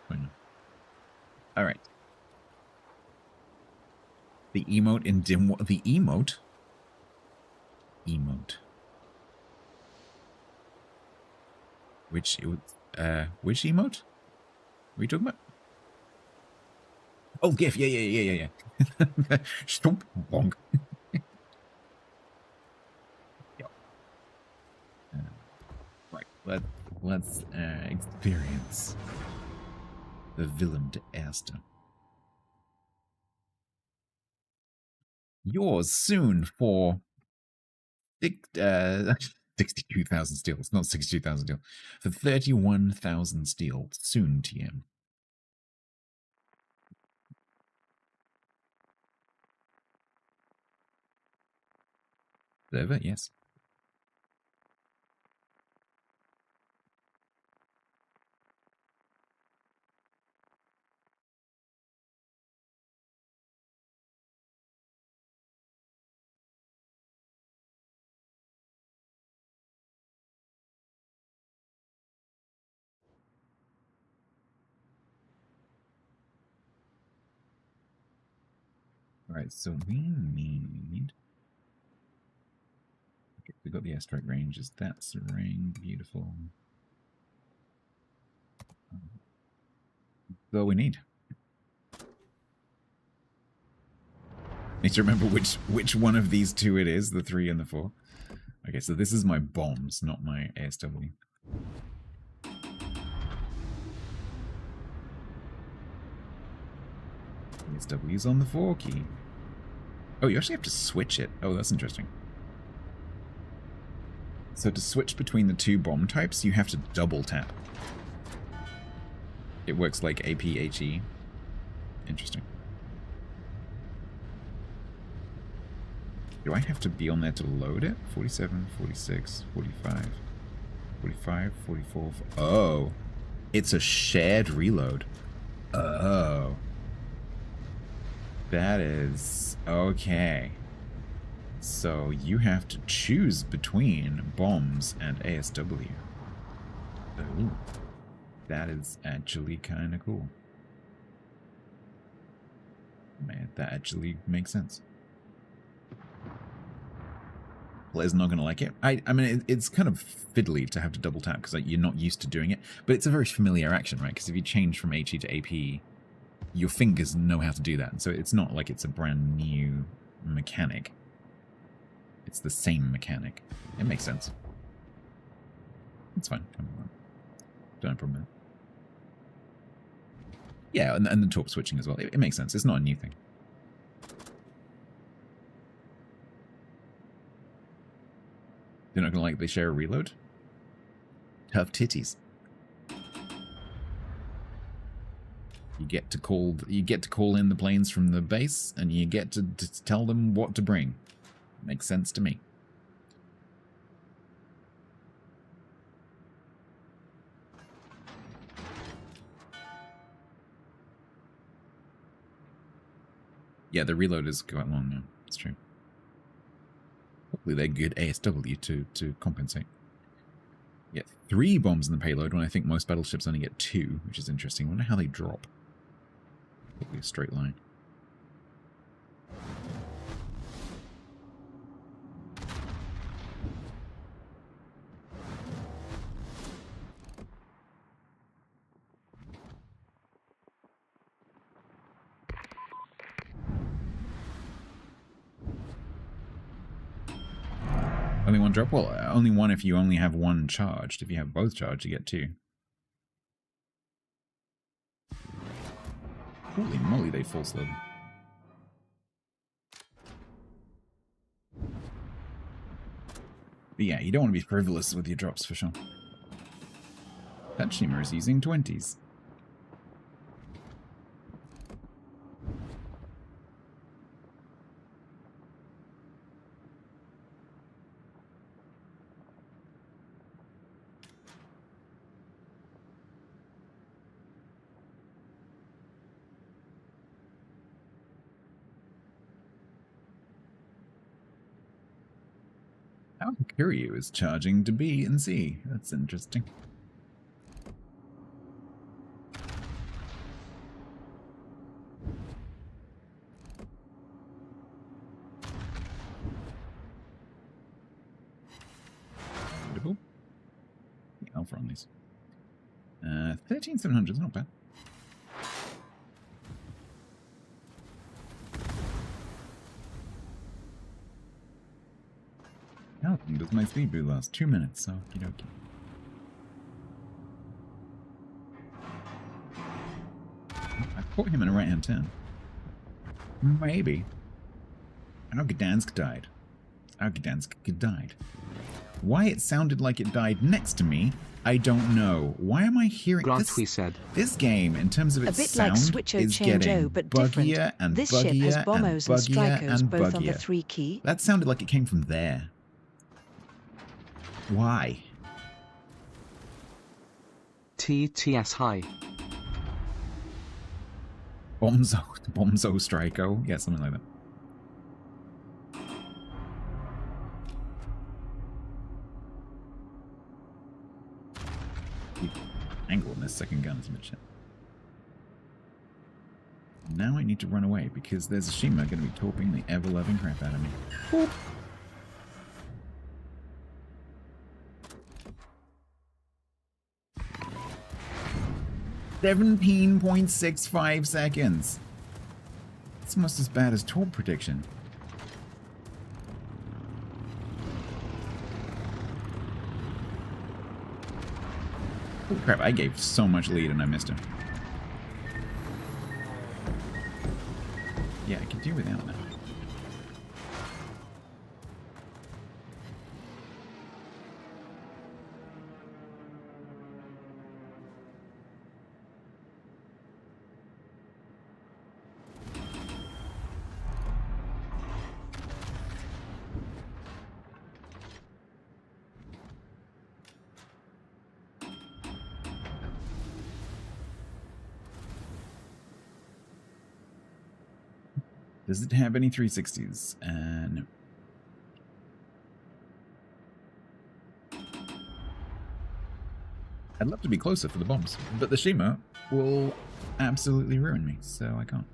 Alright. The emote in dim... The emote? Emote. Which emote? What are you talking about? Oh, GIF. Yeah. Stomp. Bonk. Yep. Right. Let's experience the Willem to Eerste. Yours soon for 62,000 steel. It's not 62,000 steel. For 31,000 steel. Soon, TM. Server, yes. Alright, so we need... Okay, we got the airstrike ranges. That's a ring. Beautiful. That's all we need. Need to remember which one of these two it is, the 3 and the 4. Okay, so this is my bombs, not my ASW. ASW's on the 4 key. Oh, you actually have to switch it. Oh, that's interesting. So to switch between the 2 bomb types, you have to double tap. It works like APHE. Interesting. Do I have to be on there to load it? 47, 46, 45, 45, 44. Oh, it's a shared reload. Oh. That is... okay. So you have to choose between bombs and ASW. Ooh. That is actually kind of cool. Man, that actually makes sense. Player's not going to like it. I mean, it's kind of fiddly to have to double tap because like, you're not used to doing it. But it's a very familiar action, right? Because if you change from HE to AP, your fingers know how to do that. And so it's not like it's a brand new mechanic. It's the same mechanic. It makes sense. It's fine. Don't have a problem with it. Yeah, and the torp switching as well. It makes sense. It's not a new thing. They're not going to like they share a reload? Tough titties. You get to call in the planes from the base, and you get to tell them what to bring. Makes sense to me. Yeah, the reload is quite long now. It's true. Hopefully they're good ASW to compensate. Yeah, 3 bombs in the payload when I think most battleships only get 2, which is interesting. I wonder how they drop. Probably a straight line. Only 1 drop? Well, only 1 if you only have 1 charged. If you have both charged, you get 2. Holy moly, they full slowed. But yeah, you don't want to be frivolous with your drops for sure. That shimmer is using 20s. How Kiryu is charging to B and C. That's interesting. Beautiful. The alpha on these. 13,700 is not bad. How long does my speed boost last? 2 minutes. Okie dokie. I caught him in a right-hand turn. Maybe. Gdansk died. Gdansk died. Why it sounded like it died next to me, I don't know. Why am I hearing Grant, we said. This game, in terms of A its bit sound, like Switcho is Change getting O, but buggier different. and This buggier ship has and bombos and buggier strikers and both on the buggier. 3 key. That sounded like it came from there. Why? TTS high. Bomzo Striko? Yeah, something like that. The angle on this second gun is a bit shit. Now I need to run away because there's a Shima going to be torping the ever-loving crap out of me. Boop. .65 seconds. It's almost as bad as torp prediction. Oh crap, I gave so much lead and I missed him. Yeah, I can do without that. Does it have any 360s? No. I'd love to be closer for the bombs, but the Shima will absolutely ruin me, so I can't.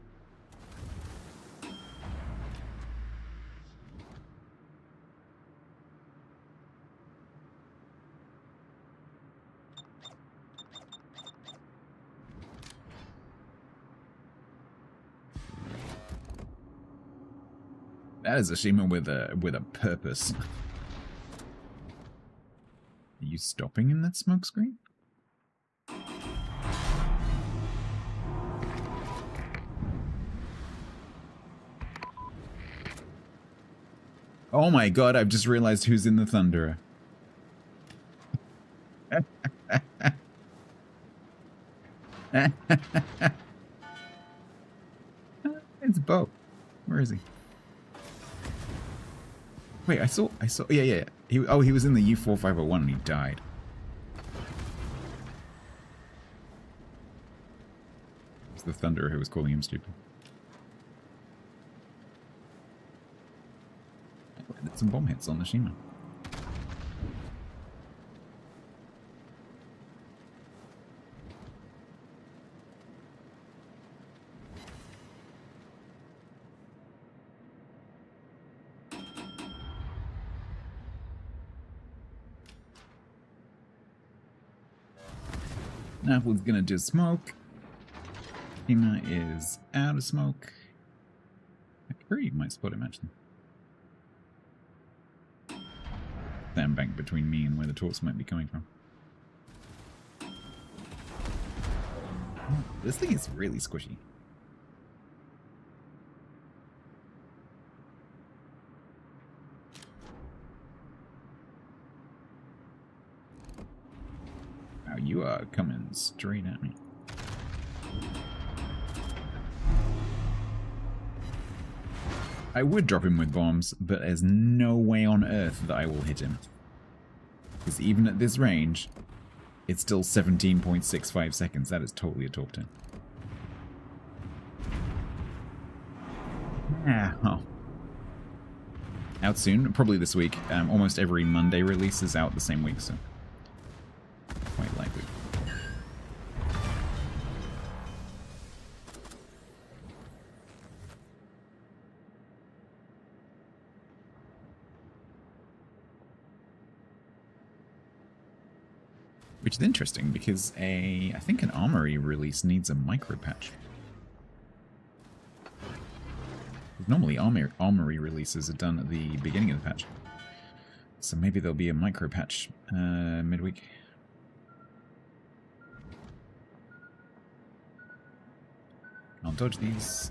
That is a Shima with a purpose. Are you stopping in that smoke screen? Oh my god, I've just realized who's in the Thunderer. It's Bo. Where is he? Wait, I saw, yeah. He was in the U4501 and he died. It's the Thunderer who was calling him stupid. I landed some bomb hits on the Shima. Apple's gonna do smoke. Shima is out of smoke. McCurry might spot him actually. Sandbank between me and where the torps might be coming from. Oh, this thing is really squishy. Wow, you are coming straight at me. I would drop him with bombs, but there's no way on earth that I will hit him. Because even at this range, it's still 17.65 seconds. That is totally a torp turn. Oh. Out soon, probably this week. Almost every Monday release is out the same week, so quite likely. Which is interesting because I think an Armory release needs a micro patch. Normally Armory releases are done at the beginning of the patch. So maybe there'll be a micro patch midweek. I'll dodge these.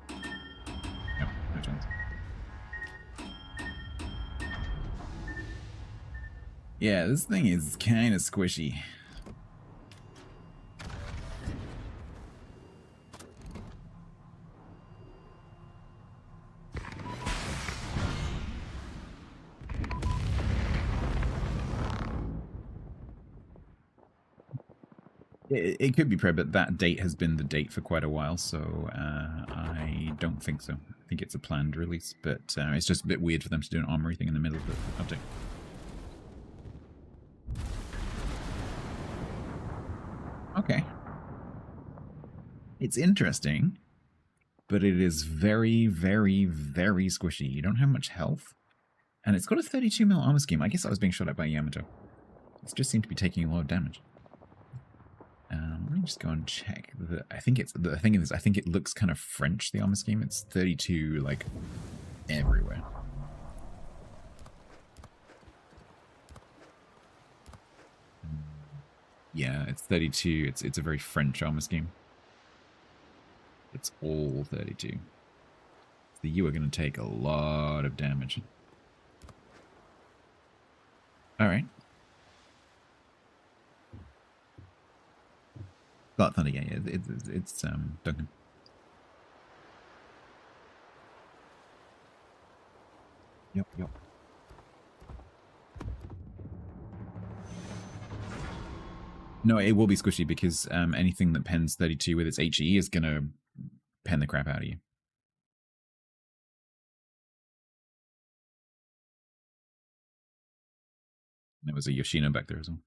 Nope, no chance. Yeah, this thing is kind of squishy. It could be pre, but that date has been the date for quite a while, so I don't think so. I think it's a planned release, but it's just a bit weird for them to do an armory thing in the middle of the update. Okay. It's interesting, but it is very, very, very squishy. You don't have much health, and it's got a 32 mil armor scheme. I guess I was being shot at by Yamato. It just seemed to be taking a lot of damage. Let me just go and check. I think the thing is, I think it looks kind of French, the armor scheme. It's 32 like everywhere. Yeah, it's 32. It's a very French armor scheme. It's all 32. So you are going to take a lot of damage. All right. But Thunder, yeah, it's Duncan. Yep. No, it will be squishy because anything that pens 32 with its HE is gonna pen the crap out of you. There was a Yoshino back there as well.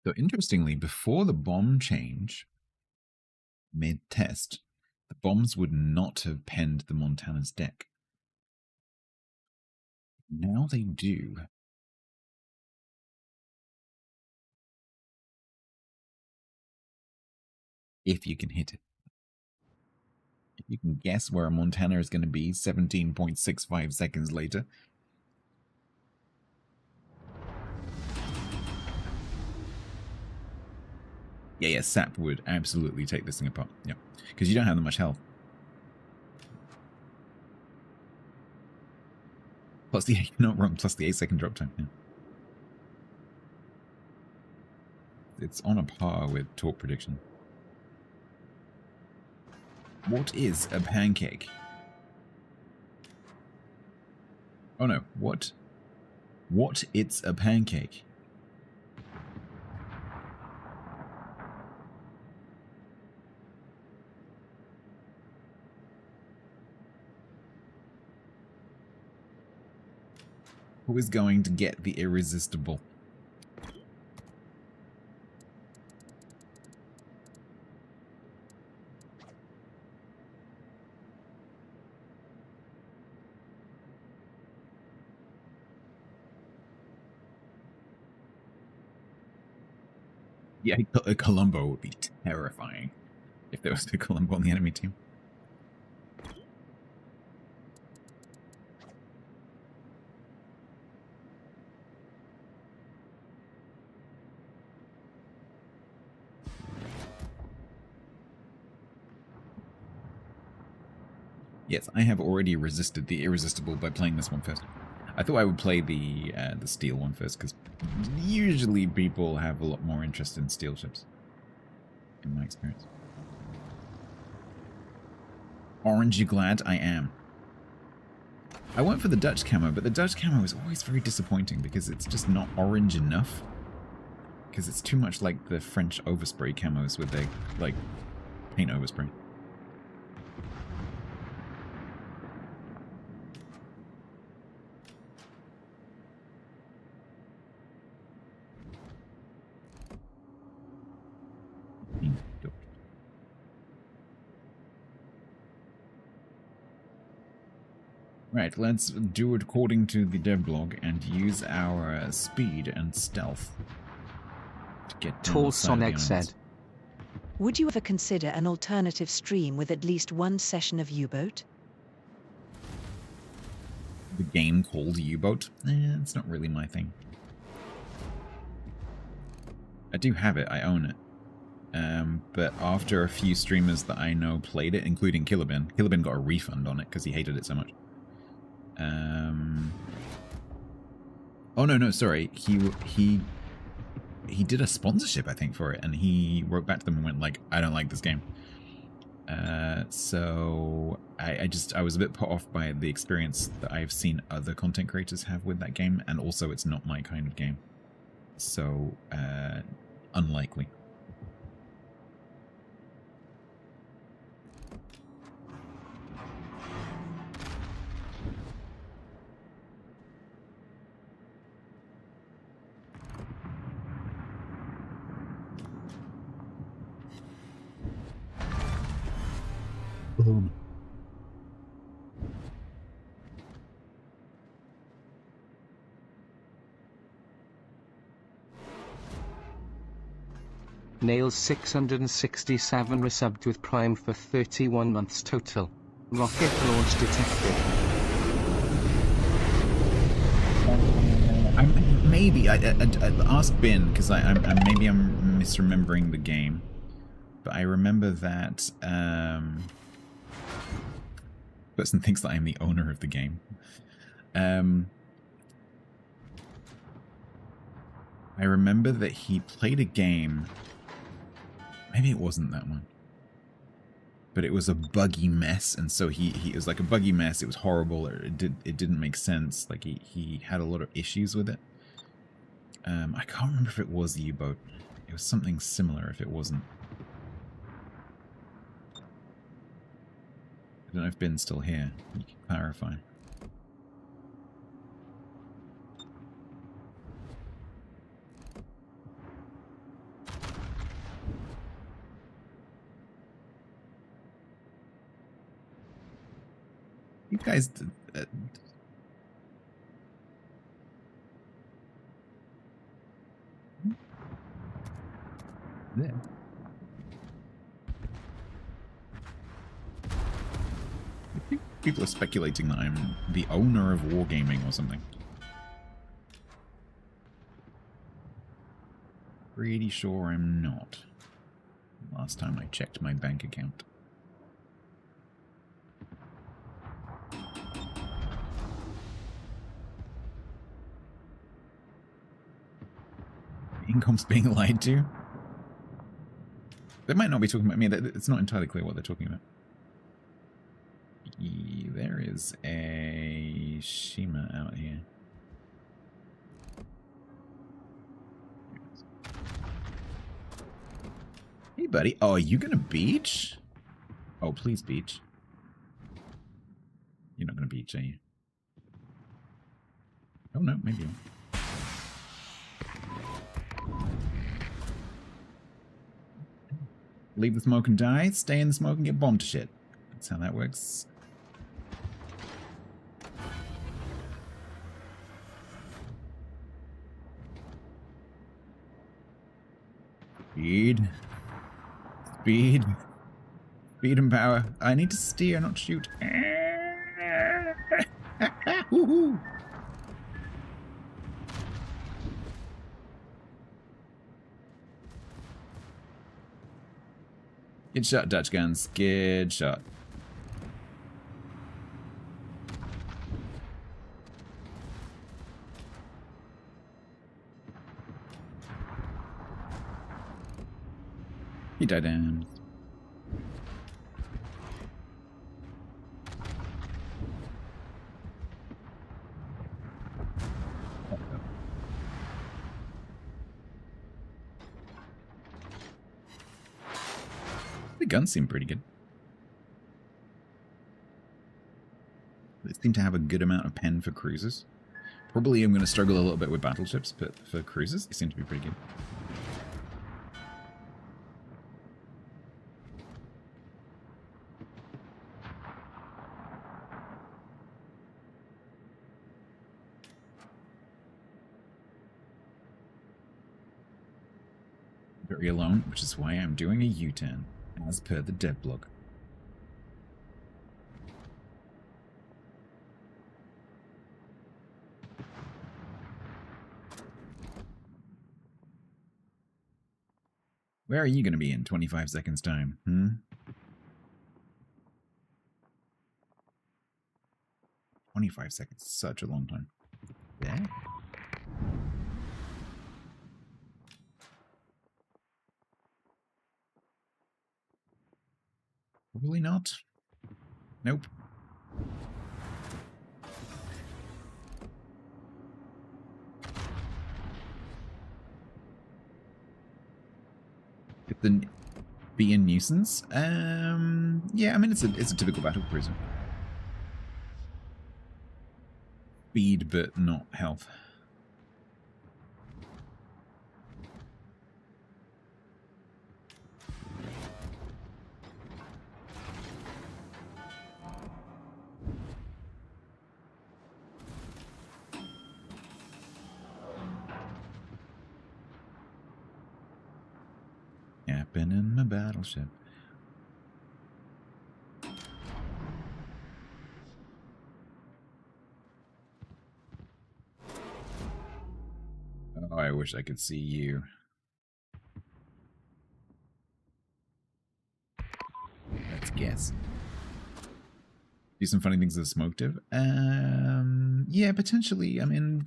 So interestingly, before the bomb change, mid-test, the bombs would not have penned the Montana's deck. Now they do. If you can hit it. If you can guess where a Montana is going to be 17.65 seconds later. Yeah, Sap would absolutely take this thing apart. Yeah, because you don't have that much health. Plus the, you're not wrong, plus the 8-second drop time. Yeah. It's on a par with torque prediction. What is a pancake? Oh no, what? What? It's a pancake. Who is going to get the Irresistible? Yeah, a Columbo would be terrifying if there was a Columbo on the enemy team. Yes, I have already resisted the Irresistible by playing this one first. I thought I would play the steel one first, because usually people have a lot more interest in steel ships, in my experience. Orange, you glad? I am. I went for the Dutch camo, but the Dutch camo is always very disappointing because it's just not orange enough. Because it's too much like the French overspray camos with their, like, paint overspray. Right, let's do it according to the devlog and use our speed and stealth to get down Tall the side of the Sonic said. islands. Would you ever consider an alternative stream with at least one session of U-boat? The game called U-boat? It's not really my thing. I do have it, I own it. But after a few streamers that I know played it, including Killerben got a refund on it because he hated it so much. Oh no, sorry. He did a sponsorship, I think, for it, and he wrote back to them and went like, I don't like this game. So I was a bit put off by the experience that I've seen other content creators have with that game, and also it's not my kind of game. So unlikely. Boom. Nails 667 resubbed with Prime for 31 months total. Rocket launch detected. Maybe I asked Ben because I'm misremembering the game, but I remember that person thinks that I'm the owner of the game. I remember that he played a game. Maybe it wasn't that one, but it was a buggy mess, and so it was like a buggy mess. It was horrible. It didn't make sense. Like he had a lot of issues with it. I can't remember if it was the U-boat. It was something similar. If it wasn't, I don't know if Ben's still here. You can clarify. You guys... there. People are speculating that I'm the owner of Wargaming or something. Pretty sure I'm not. Last time I checked my bank account. Income's being lied to? They might not be talking about me. It's not entirely clear what they're talking about. There is a Shima out here. Hey, buddy. Oh, are you gonna beach? Oh, please beach. You're not gonna beach, are you? Oh, no, maybe you are. Leave the smoke and die, stay in the smoke and get bombed to shit. That's how that works. Speed. Speed. Speed and power. I need to steer, not shoot. Woohoo! Good shot, Dutch guns. Good shot. He died down. The guns seem pretty good. They seem to have a good amount of pen for cruisers. Probably I'm going to struggle a little bit with battleships, but for cruisers, they seem to be pretty good. Very alone, which is why I'm doing a U-turn, as per the devlog. Where are you going to be in 25 seconds time, 25 seconds, such a long time. Yeah. Probably not. Nope. Could the be a nuisance? Yeah, I mean it's a typical battle cruiser. Speed, but not health. Yapping in my battleship. Oh, I wish I could see you. Let's guess. Do some funny things with smoke div? Yeah, potentially. I mean,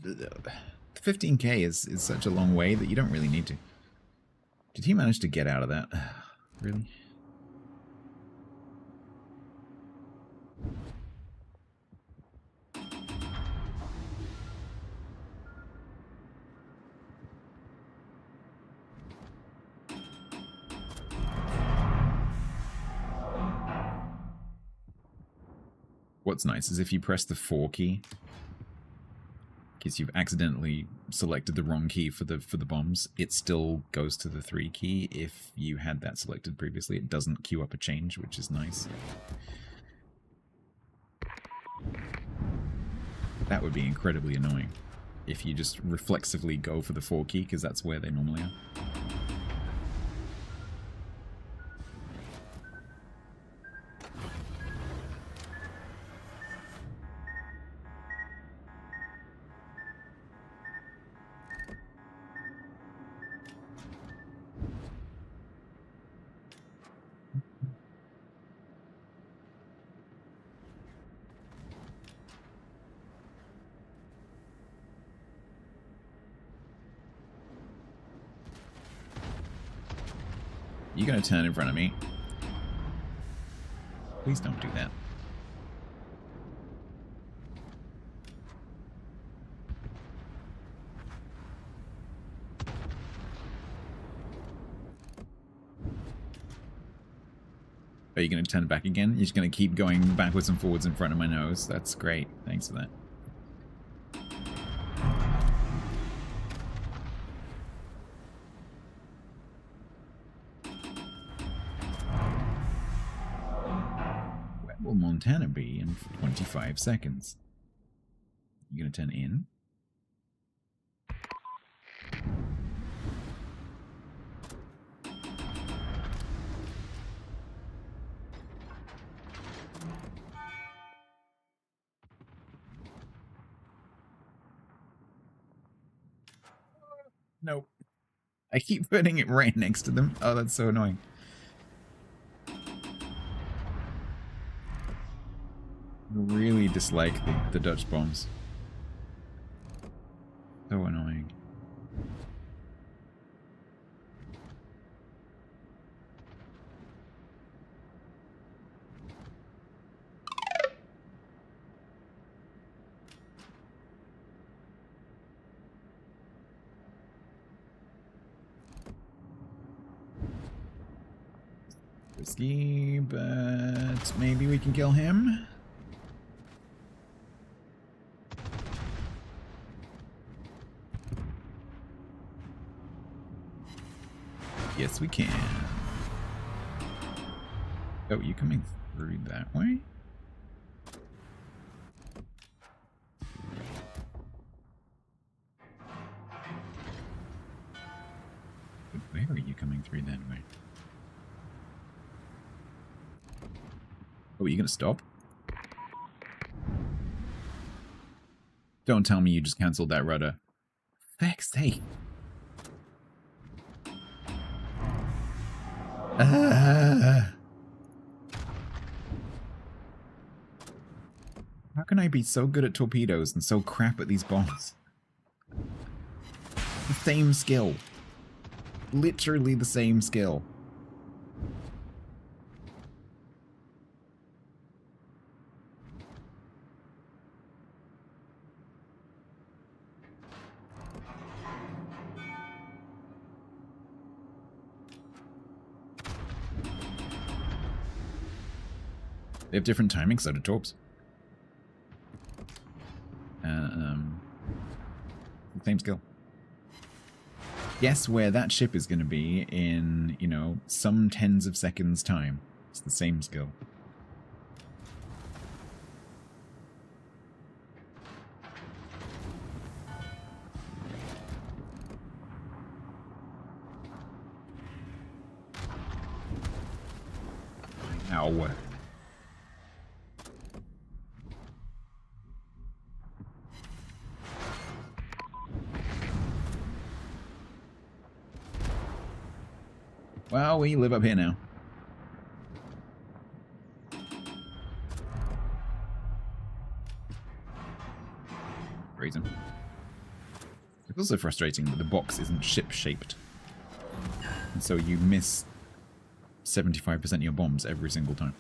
15k is such a long way that you don't really need to. Did he manage to get out of that? Really? What's nice is if you press the 4 key, because you've accidentally selected the wrong key for the bombs, it still goes to the 3 key if you had that selected previously. It doesn't queue up a change, which is nice. That would be incredibly annoying if you just reflexively go for the 4 key, because that's where they normally are. You gonna turn in front of me? Please don't do that. Are you gonna turn back again? You're just gonna keep going backwards and forwards in front of my nose. That's great. Thanks for that. Will Montana be in 25 seconds? You gonna turn in? Nope. I keep putting it right next to them. Oh, that's so annoying. Really dislike the Dutch bombs. So annoying. Risky, but maybe we can kill him. Yes, we can. Oh, you coming through that way? But where are you coming through that way? Oh, are you gonna stop? Don't tell me you just cancelled that rudder. Feck's sake. How can I be so good at torpedoes and so crap at these bombs? The same skill. Literally the same skill. They have different timings, so do torps. Same skill. Guess where that ship is going to be in, you know, some tens of seconds time. It's the same skill. Ow. Well, we live up here now. Reason. It's also frustrating that the box isn't ship-shaped. And so you miss 75% of your bombs every single time.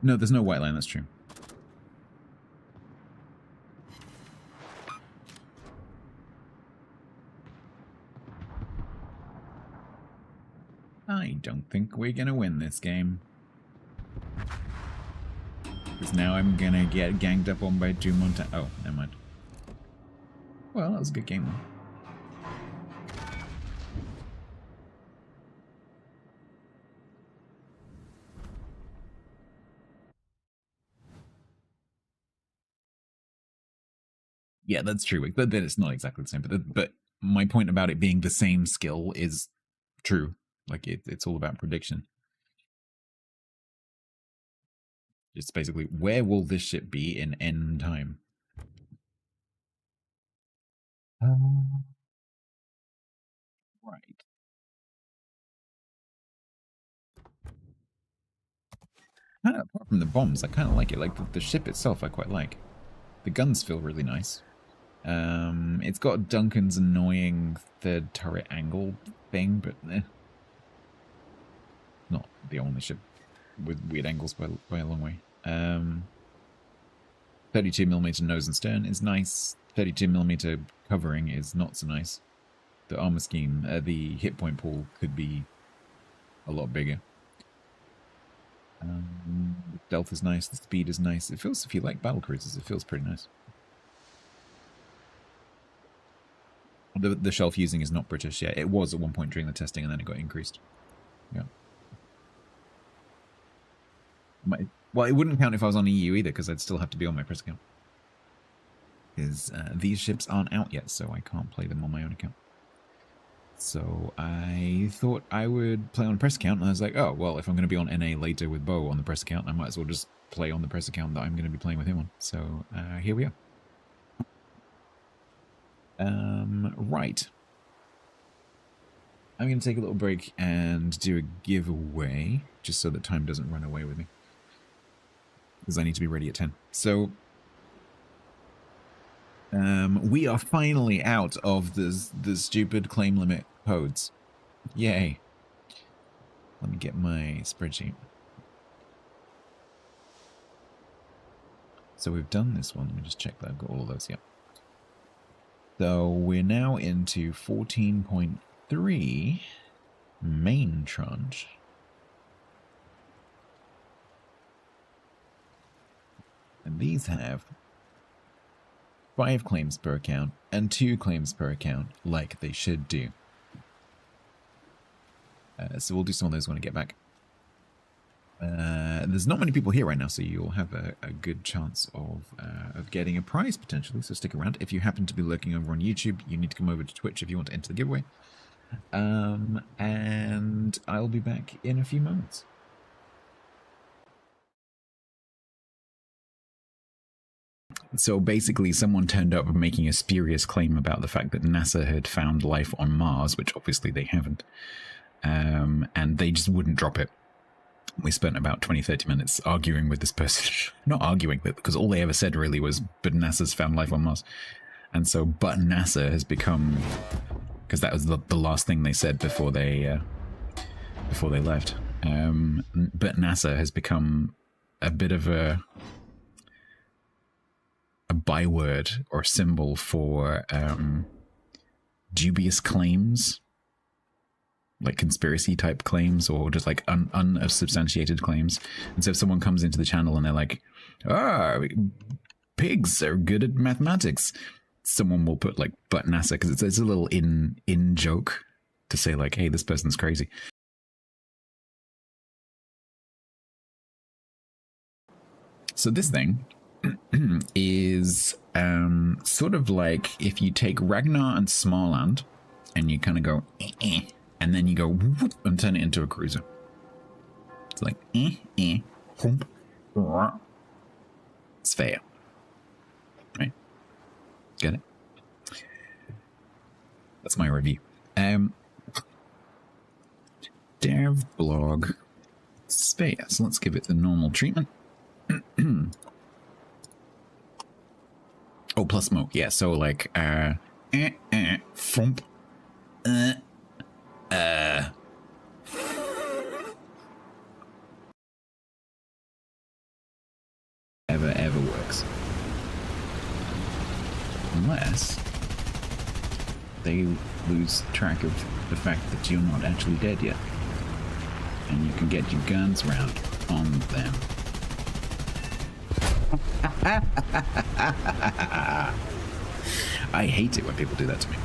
No, there's no white line, that's true. I don't think we're gonna win this game. Because now I'm gonna get ganged up on by 2 Monta- Oh, never mind. Well, that was a good game though. Yeah, that's true. But then it's not exactly the same. But my point about it being the same skill is true. Like, it's all about prediction. It's basically, where will this ship be in N time? Right. Kind of, apart from the bombs, I kind of like it. Like, the ship itself, I quite like. The guns feel really nice. It's got Duncan's annoying third turret angle thing, but not the only ship with weird angles by a long way. 32mm nose and stern is nice. 32mm covering is not so nice. The armor scheme, the hit point pool could be a lot bigger. The stealth is nice. The speed is nice. It feels, if you like battle cruisers, it feels pretty nice. The shell fusing is not British yet. It was at one point during the testing, and then it got increased. Yeah. Well, it wouldn't count if I was on EU either, because I'd still have to be on my press account. Because these ships aren't out yet, so I can't play them on my own account. So I thought I would play on a press account, and I was like, oh, well, if I'm going to be on NA later with Bo on the press account, I might as well just play on the press account that I'm going to be playing with him on. So here we are. Right. I'm going to take a little break and do a giveaway, just so that time doesn't run away with me. Because I need to be ready at 10. So, we are finally out of the stupid claim limit codes. Yay. Let me get my spreadsheet. So we've done this one. Let me just check that I've got all of those. Yep. So we're now into 14.3 main tranche. And these have 5 claims per account and 2 claims per account, like they should do. So we'll do some of those when I get back. There's not many people here right now, so you'll have a good chance of getting a prize potentially, so stick around. If you happen to be lurking over on YouTube, you need to come over to Twitch if you want to enter the giveaway. And I'll be back in a few moments. So basically someone turned up making a spurious claim about the fact that NASA had found life on Mars, which obviously they haven't. And they just wouldn't drop it. We spent about 20-30 minutes arguing with this person. Not arguing, but because all they ever said really was, but NASA's found life on Mars. And so, but NASA has become, because that was the last thing they said before they left. But NASA has become a bit of a byword or symbol for dubious claims, like conspiracy type claims, or just like unsubstantiated claims. And so if someone comes into the channel and they're like, pigs are good at mathematics, someone will put like, but NASA, because it's a little in joke to say like, hey, this person's crazy. So this thing is sort of like if you take Ragnar and Småland and you kind of go and then you go whoop, and turn it into a cruiser. It's like hump, it's fair, right? Get it? That's my review. Dev blog Sphere. So let's give it the normal treatment. Oh, plus smoke, yeah. So like, thump, ever works, unless they lose track of the fact that you're not actually dead yet, and you can get your guns round on them. I hate it when people do that to me.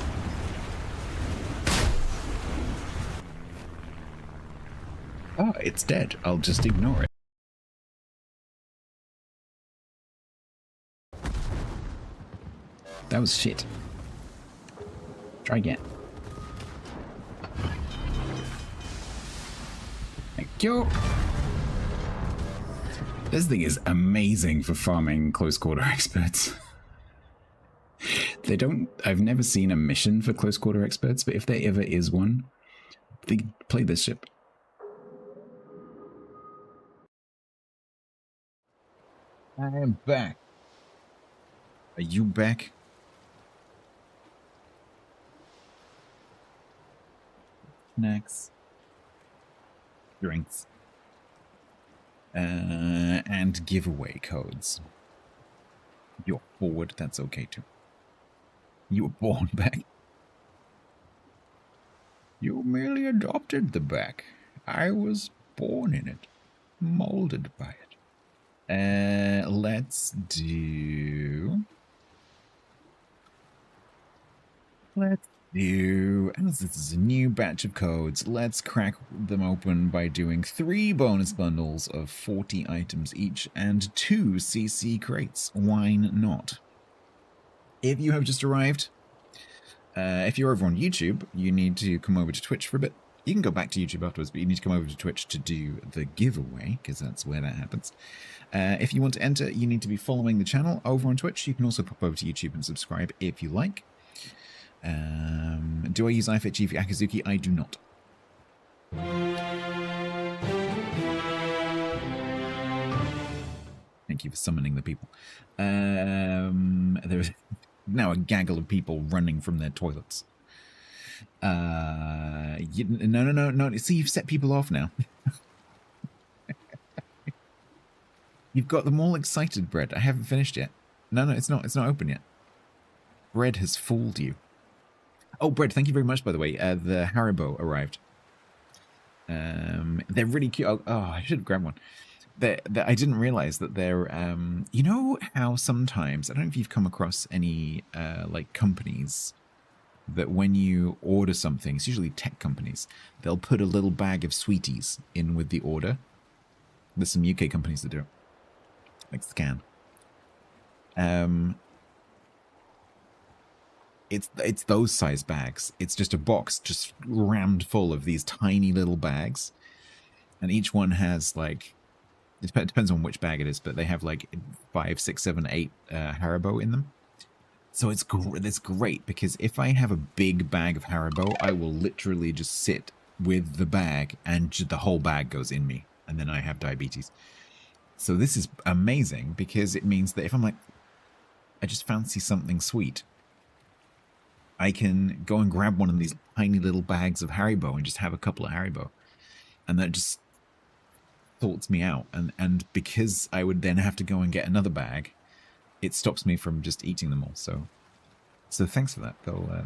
Oh, it's dead. I'll just ignore it. That was shit. Try again. Thank you. This thing is amazing for farming close quarter experts. They don't... I've never seen a mission for close quarter experts, but if there ever is one, they play this ship. I am back. Are you back? Snacks. Drinks. And giveaway codes. You're bored, that's okay too. You were born back. You merely adopted the back. I was born in it, molded by it. Let's do... as this is a new batch of codes, let's crack them open by doing 3 bonus bundles of 40 items each and 2 CC crates. Why not? If you have just arrived, if you're over on YouTube, you need to come over to Twitch for a bit. You can go back to YouTube afterwards, but you need to come over to Twitch to do the giveaway, because that's where that happens. If you want to enter, you need to be following the channel over on Twitch. You can also pop over to YouTube and subscribe if you like. Do I use iFit Chief Akazuki? I do not. Thank you for summoning the people. There's now a gaggle of people running from their toilets. No. See, you've set people off now. You've got them all excited, Bread. I haven't finished yet. No, it's not. It's not open yet. Bread has fooled you. Oh, Bread, thank you very much, by the way. The Haribo arrived. They're really cute. Oh, I should have grabbed one. I didn't realize that they're, you know how sometimes, I don't know if you've come across any, like, companies that when you order something, it's usually tech companies, they'll put a little bag of sweeties in with the order. There's some UK companies that do it. Like Scan. It's those size bags. It's just a box just rammed full of these tiny little bags. And each one has like, it depends on which bag it is, but they have like 5, 6, 7, 8 Haribo in them. So it's great because if I have a big bag of Haribo, I will literally just sit with the bag and the whole bag goes in me. And then I have diabetes. So this is amazing because it means that if I'm like, I just fancy something sweet, I can go and grab one of these tiny little bags of Haribo and just have a couple of Haribo. And that just sorts me out. And because I would then have to go and get another bag, it stops me from just eating them all. So thanks for that.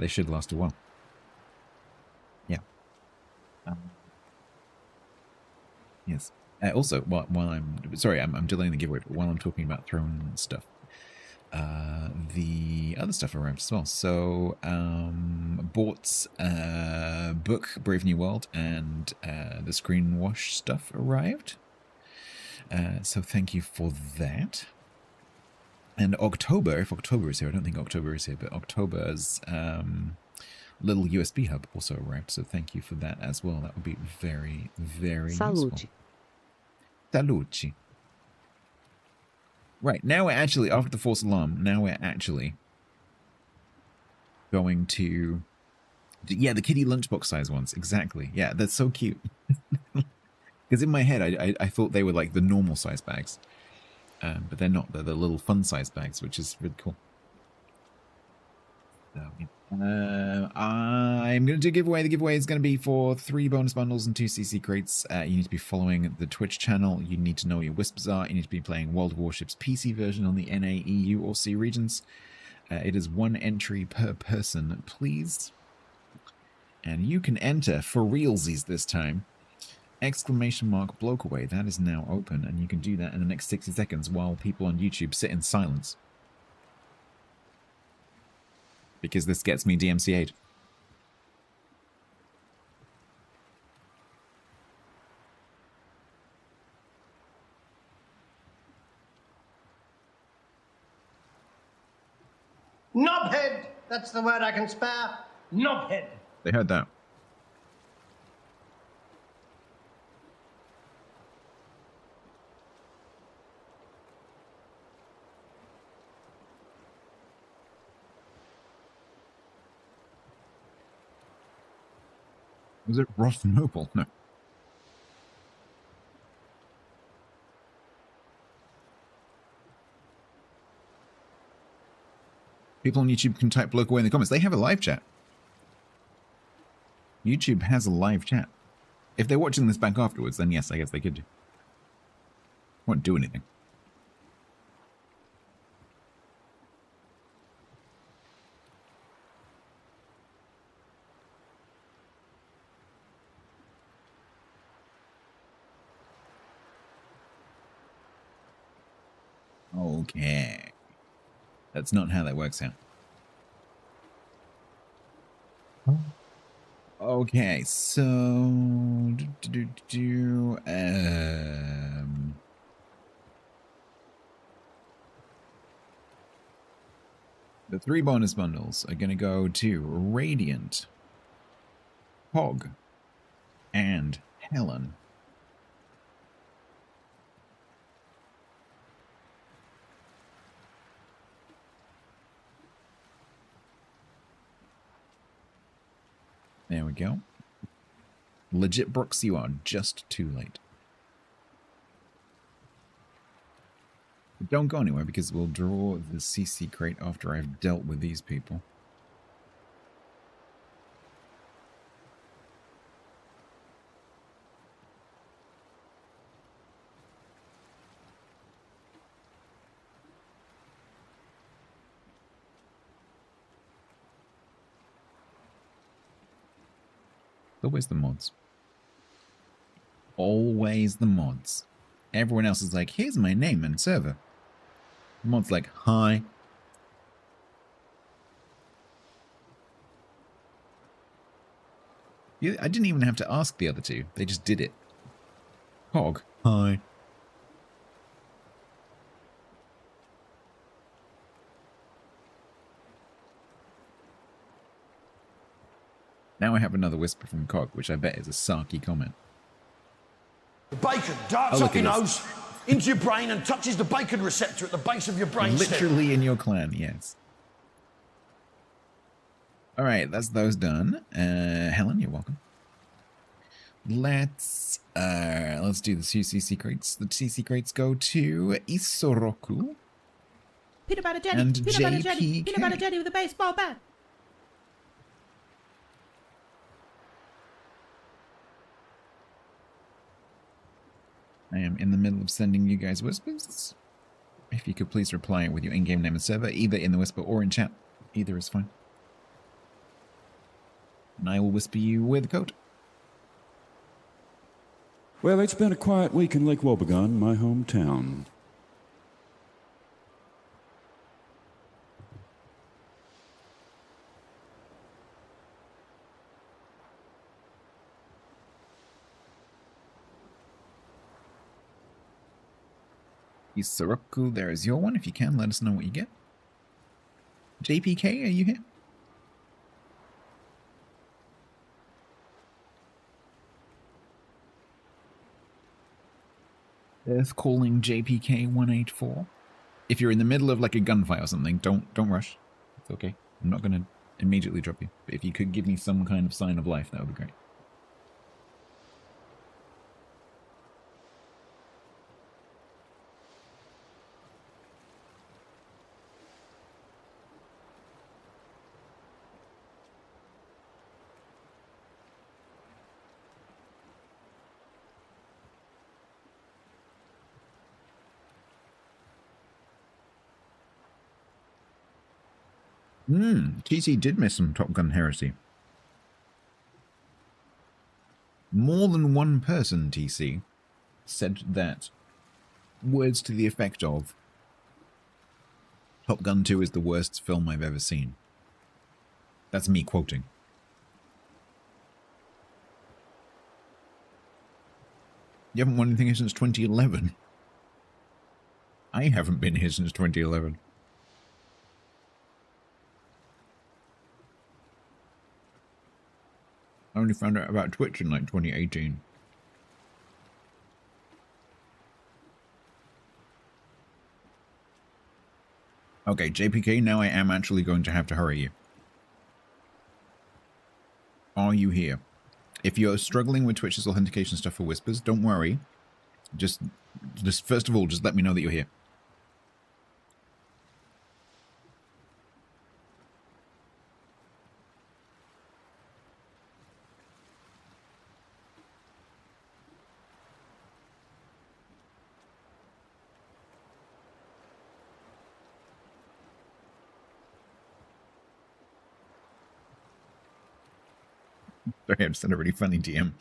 They should last a while. Yeah. Yes. Also, while I'm sorry, I'm delaying the giveaway, but while I'm talking about throne stuff, the other stuff arrived as well. So, Bort's book, Brave New World, and the Screen Wash stuff arrived. So thank you for that. And October, if October is here, I don't think October is here, but October's little USB hub also arrived. So thank you for that as well. That would be very, very useful. Salucci. Right, now we're actually, after the false alarm, now we're actually going to, yeah, the kitty lunchbox size ones, exactly. Yeah, that's so cute. Because in my head, I thought they were like the normal size bags. But they're not, they're the little fun size bags, which is really cool. So, I'm going to do a giveaway. The giveaway is going to be for 3 bonus bundles and 2 CC crates. You need to be following the Twitch channel. You need to know what your whispers are. You need to be playing World of Warships PC version on the NA, EU, or C regions. It is 1 entry per person, please. And you can enter for realsies this time. ! Bloke away. That is now open, and you can do that in the next 60 seconds while people on YouTube sit in silence. Because this gets me DMCA'd. Knobhead! That's the word I can spare. Knobhead. They heard that. Was it Roth Noble? No. People on YouTube can type bloke away in the comments. They have a live chat. YouTube has a live chat. If they're watching this back afterwards, then yes, I guess they could do. Won't do anything. Okay. That's not how that works out. Okay, so the 3 bonus bundles are gonna go to Radiant, Hog, and Helen. There we go. Legit Brooks, you are just too late. But don't go anywhere because we'll draw the CC crate after I've dealt with these people. Always the mods. Always the mods. Everyone else is like, here's my name and server. The mod's like, hi. I didn't even have to ask the other two. They just did it. Hog, hi. Now I have another whisper from Cog, which I bet is a sarky comment. The bacon darts Oh, up your nose, into your brain, and touches the bacon receptor at the base of your brain. Literally in your clan, yes. All right, that's those done. Helen, you're welcome. Let's do the two CC crates. The CC crates go to Isoroku Peanut butter jelly, and peanut butter jelly, JPK. peanut butter jelly with a baseball bat. I am in the middle of sending you guys whispers. If you could please reply with your in-game name and server, either in the whisper or in chat. Either is fine. And I will whisper you with the code. Well, it's been a quiet week in Lake Wobegon, my hometown. Isoroku, there is your one. If you can, let us know what you get. JPK, are you here? Earth calling JPK 184. If you're in the middle of like a gunfight or something, don't rush. It's okay. I'm not gonna immediately drop you. But if you could give me some kind of sign of life, that would be great. TC did miss some Top Gun heresy. More than one person, TC, said that words to the effect of Top Gun 2 is the worst film I've ever seen. That's me quoting. You haven't won anything here since 2011. I haven't been here since 2011. I only found out about Twitch in like 2018. Okay, JPK, now I am actually going to have to hurry you. Are you here? If you're struggling with Twitch's authentication stuff for Whispers, don't worry. Just first of all, just let me know that you're here. Sorry, I just had a really funny DM.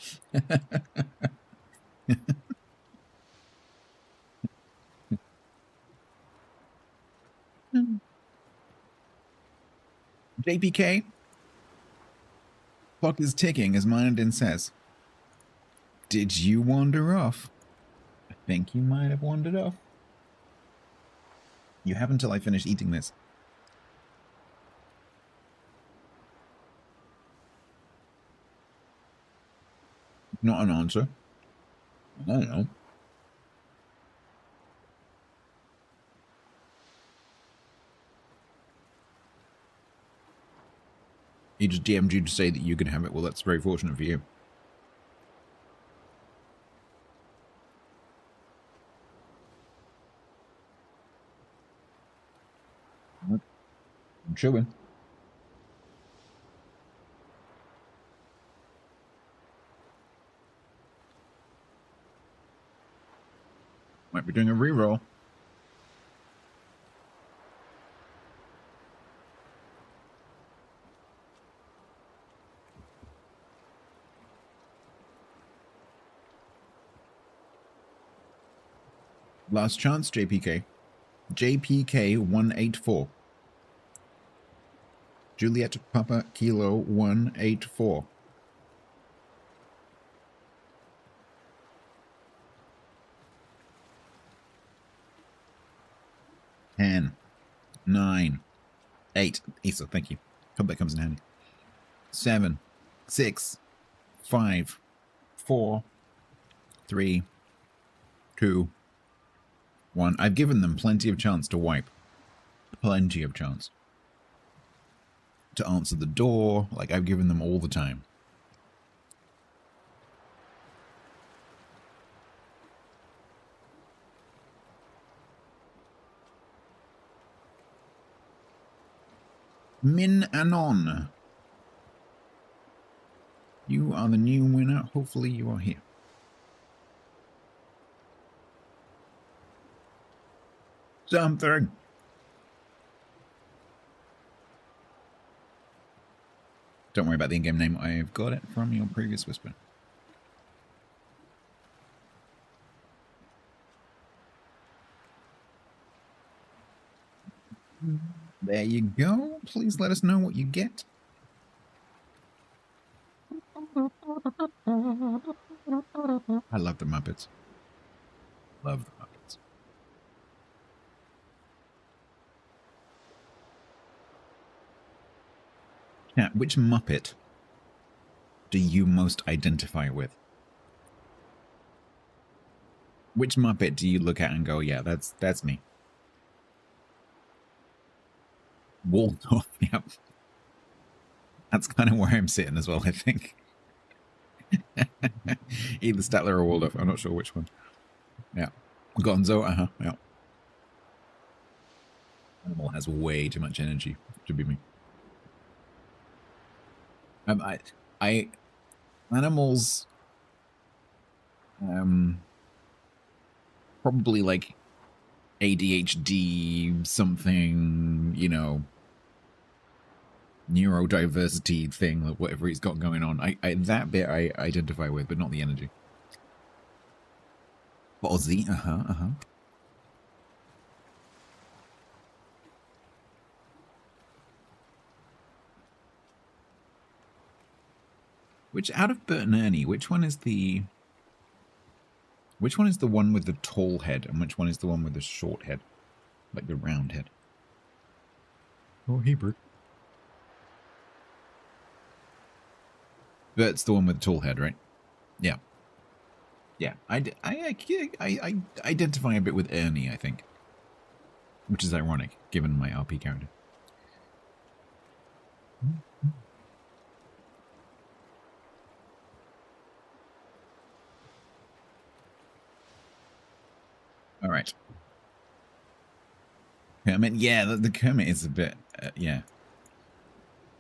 JPK? Clock is ticking, as Minodin says. Did you wander off? I think you might have wandered off. You have until I finish eating this. Not an answer. I don't know. He just DM'd you to say that you can have it. Well, that's very fortunate for you. I'm chewing. Might be doing a reroll. Last chance, JPK. JPK 184. Juliet Papa Kilo 184. 10, 9, 8. Issa, thank you. Hope that comes in handy. 7, 6, 5, 4, 3, 2, 1. I've given them plenty of chance to wipe. Plenty of chance. To answer the door. Like, I've given them all the time. Min Anon. You are the new winner. Hopefully you are here. Something. Don't worry about the in-game name. I've got it from your previous whisper. There you go. Please let us know what you get. I love the Muppets. Love the Muppets. Yeah, which Muppet do you most identify with? Which Muppet do you look at and go, yeah, that's me? Waldorf, yep. That's kind of where I'm sitting as well, I think. Either Statler or Waldorf, I'm not sure which one. Yeah. Gonzo, yeah. Animal has way too much energy to be me. Animals, probably like ADHD, something, you know, neurodiversity thing, or whatever he's got going on. That bit I identify with, but not the energy. Ozzy, Which, out of Bert and Ernie, which one is the one with the tall head, and which one is the one with the short head? Like the round head. Oh, hey, Bert. Bert's the one with the tall head, right? Yeah. Yeah, I identify a bit with Ernie, I think. Which is ironic, given my RP character. All right. Kermit, yeah, the Kermit is a bit, yeah.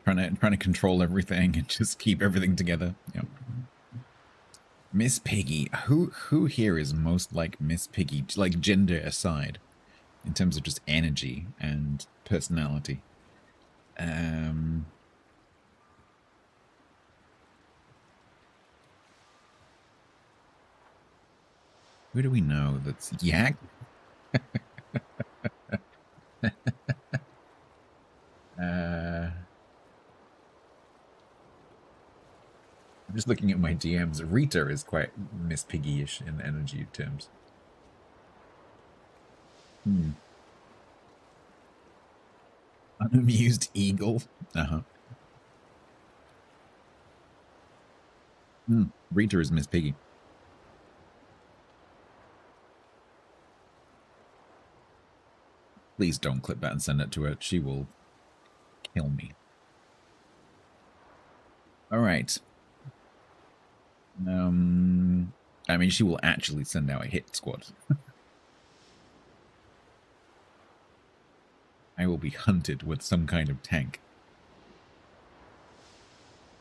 Trying to control everything and just keep everything together. Yep. Miss Piggy, who here is most like Miss Piggy, like gender aside, in terms of just energy and personality? Who do we know that's Yak? I'm just looking at my DMs. Rita is quite Miss Piggy-ish in energy terms. Unamused eagle. Rita is Miss Piggy. Please don't clip that and send it to her. She will kill me. All right. I mean, she will actually send out a hit squad. I will be hunted with some kind of tank.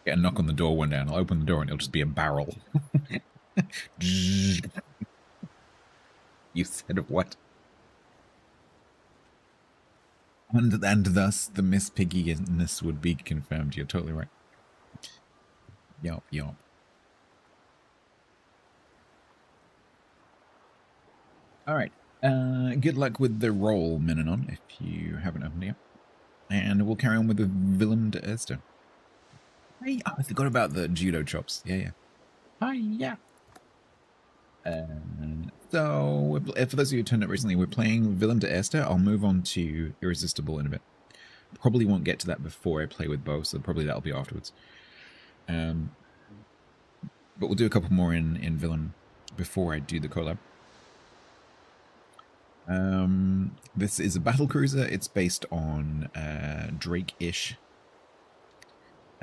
Get a knock on the door one day, and I'll open the door and it'll just be a barrel. You said what? And thus the Miss Piggy-ness would be confirmed. You're totally right. Yup. All right. Good luck with the roll, Minanon, if you haven't opened it yet. And we'll carry on with the Willem de Eerste. Hey, I forgot about the judo chops. Yeah. Hi, yeah. So, for those of you who turned up recently, we're playing Willem de Eerste. I'll move on to Irresistible in a bit. Probably won't get to that before I play with Bo, so probably that'll be afterwards. But we'll do a couple more in Willem before I do the collab. This is a battle cruiser. It's based on Drake-ish.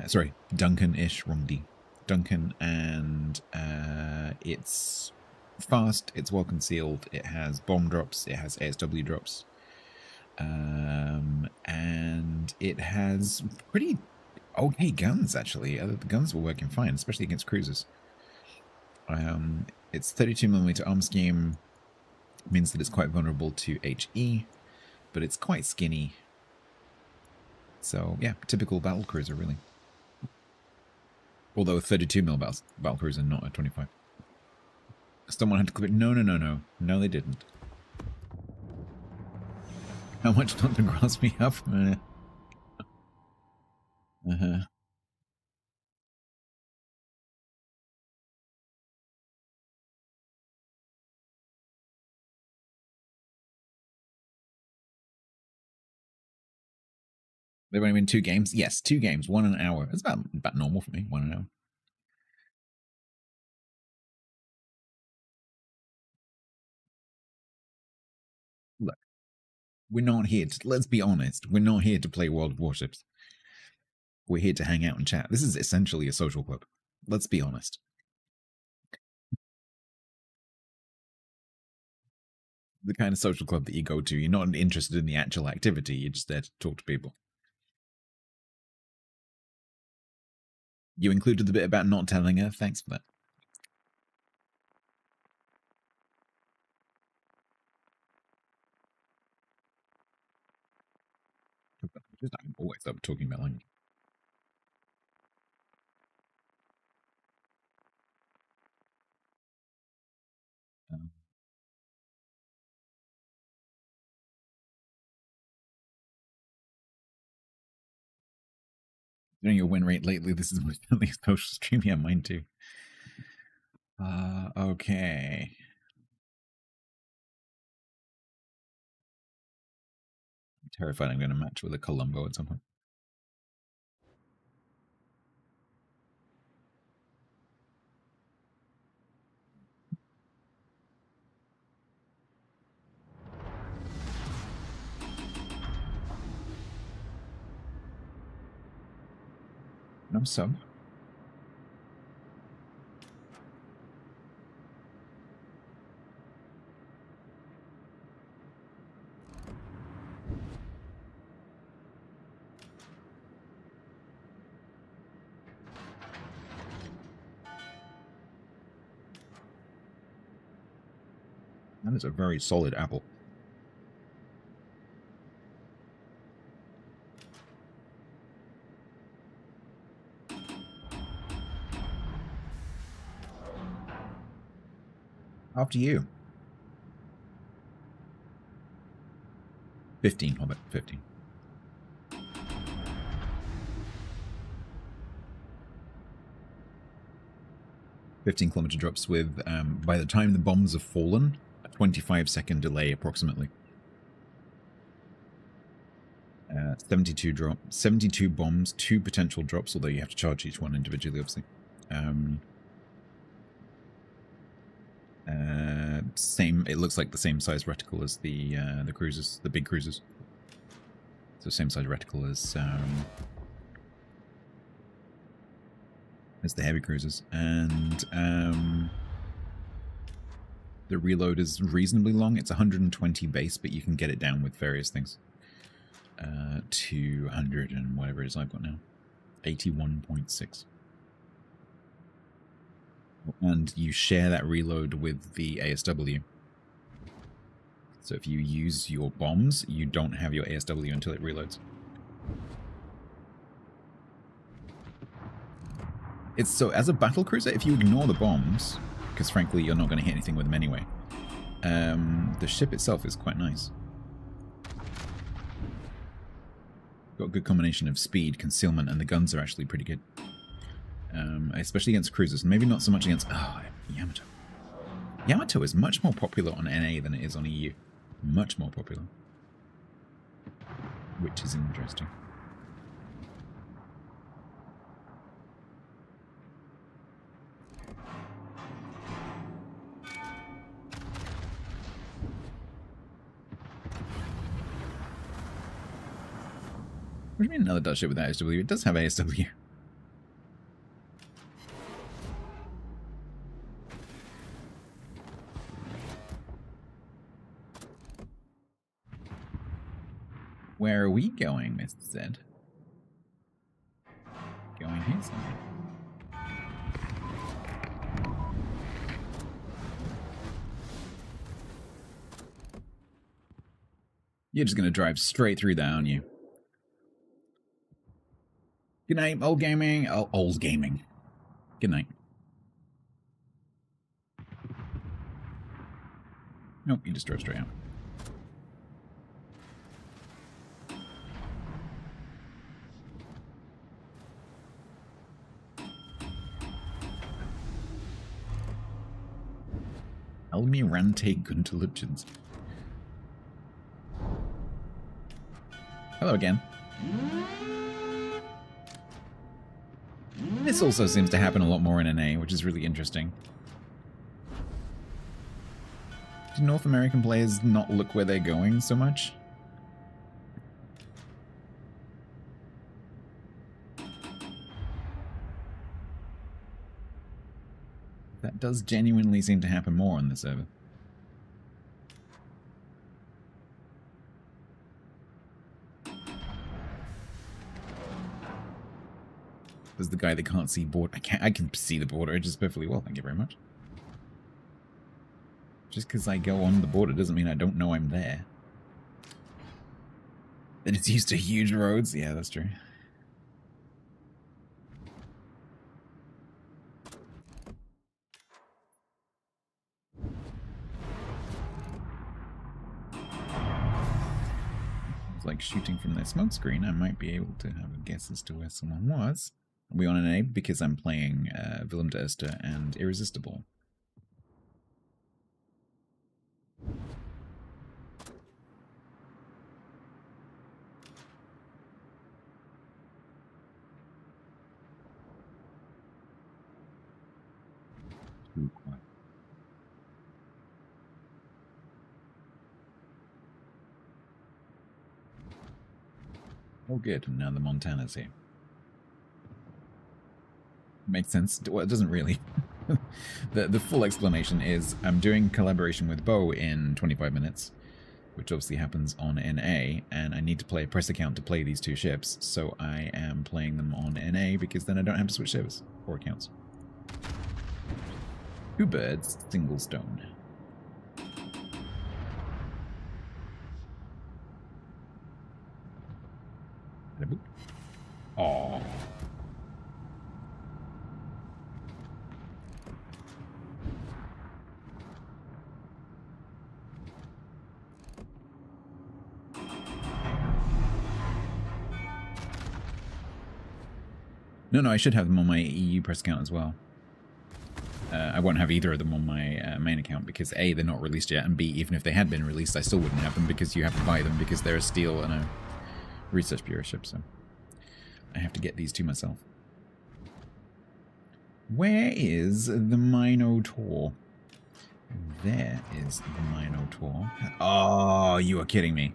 Sorry, Duncan-ish, wrong D. Duncan, and it's fast, it's well concealed, it has bomb drops, it has ASW drops, and it has pretty okay guns, actually. The guns were working fine, especially against cruisers. Its 32mm arm scheme means that it's quite vulnerable to HE, but it's quite skinny. So, yeah, typical battle cruiser, really. Although a 32mm battle cruiser, not a 25. Someone had to click. No, they didn't. How much not to grasp me up? They've only been 2 games? Yes, 2 games, 1 an hour. It's about normal for me, 1 an hour. Look, we're not here to, let's be honest, we're not here to play World of Warships. We're here to hang out and chat. This is essentially a social club. Let's be honest. The kind of social club that you go to, you're not interested in the actual activity, you're just there to talk to people. You included the bit about not telling her. Thanks for that. I'm always up talking about language. Doing your win rate lately, this is at least social stream. Yeah, mine too. Okay. I'm terrified I'm going to match with a Columbo at some point. No sub. That is a very solid apple. After you. 15, Hobbit, 15. .15 km drops with, by the time the bombs have fallen, a 25-second delay approximately. 72 bombs, 2 potential drops, although you have to charge each one individually, obviously. It looks like the same size reticle as the cruisers, the big cruisers. So same size reticle as the heavy cruisers, and the reload is reasonably long. It's 120 base, but you can get it down with various things. 200 and whatever it is I've got now. 81.6. And you share that reload with the ASW. So if you use your bombs, you don't have your ASW until it reloads. It's so, as a battle cruiser, if you ignore the bombs, because frankly you're not going to hit anything with them anyway, The ship itself is quite nice. Got a good combination of speed, concealment, and the guns are actually pretty good. Especially against cruisers. Maybe not so much against... Oh, Yamato. Yamato is much more popular on NA than it is on EU. Much more popular. Which is interesting. What do you mean another Dutch ship with ASW? It does have ASW. Where are we going, Mr. Z? Going here somewhere. You're just gonna drive straight through that, aren't you? Good night, old gaming. Oh, old gaming. Good night. Nope, you just drove straight out. Almirante Gunterlutgens. Hello again. This also seems to happen a lot more in NA, which is really interesting. Do North American players not look where they're going so much? That does genuinely seem to happen more on the server. There's the guy that can't see border. I can see the border just perfectly well, thank you very much. Just because I go on the border doesn't mean I don't know I'm there. That it's used to huge roads? Yeah, that's true. It's like shooting from their smoke screen. I might be able to have a guess as to where someone was. Are we on an A? Because I'm playing Willem, Eerste, and Irresistible. Too quiet. Oh good, now the Montana's here. Makes sense. Well, it doesn't really. The full explanation is I'm doing collaboration with Bo in 25 minutes, which obviously happens on NA, and I need to play a press account to play these two ships, so I am playing them on NA because then I don't have to switch servers or accounts. Two birds, single stone. Aww. No, I should have them on my EU press account as well. I won't have either of them on my main account because A, they're not released yet, and B, even if they had been released, I still wouldn't have them because you have to buy them because they're a Steel and a Research Bureau ship, so I have to get these two myself. Where is the Minotaur? There is the Minotaur. Oh, you are kidding me.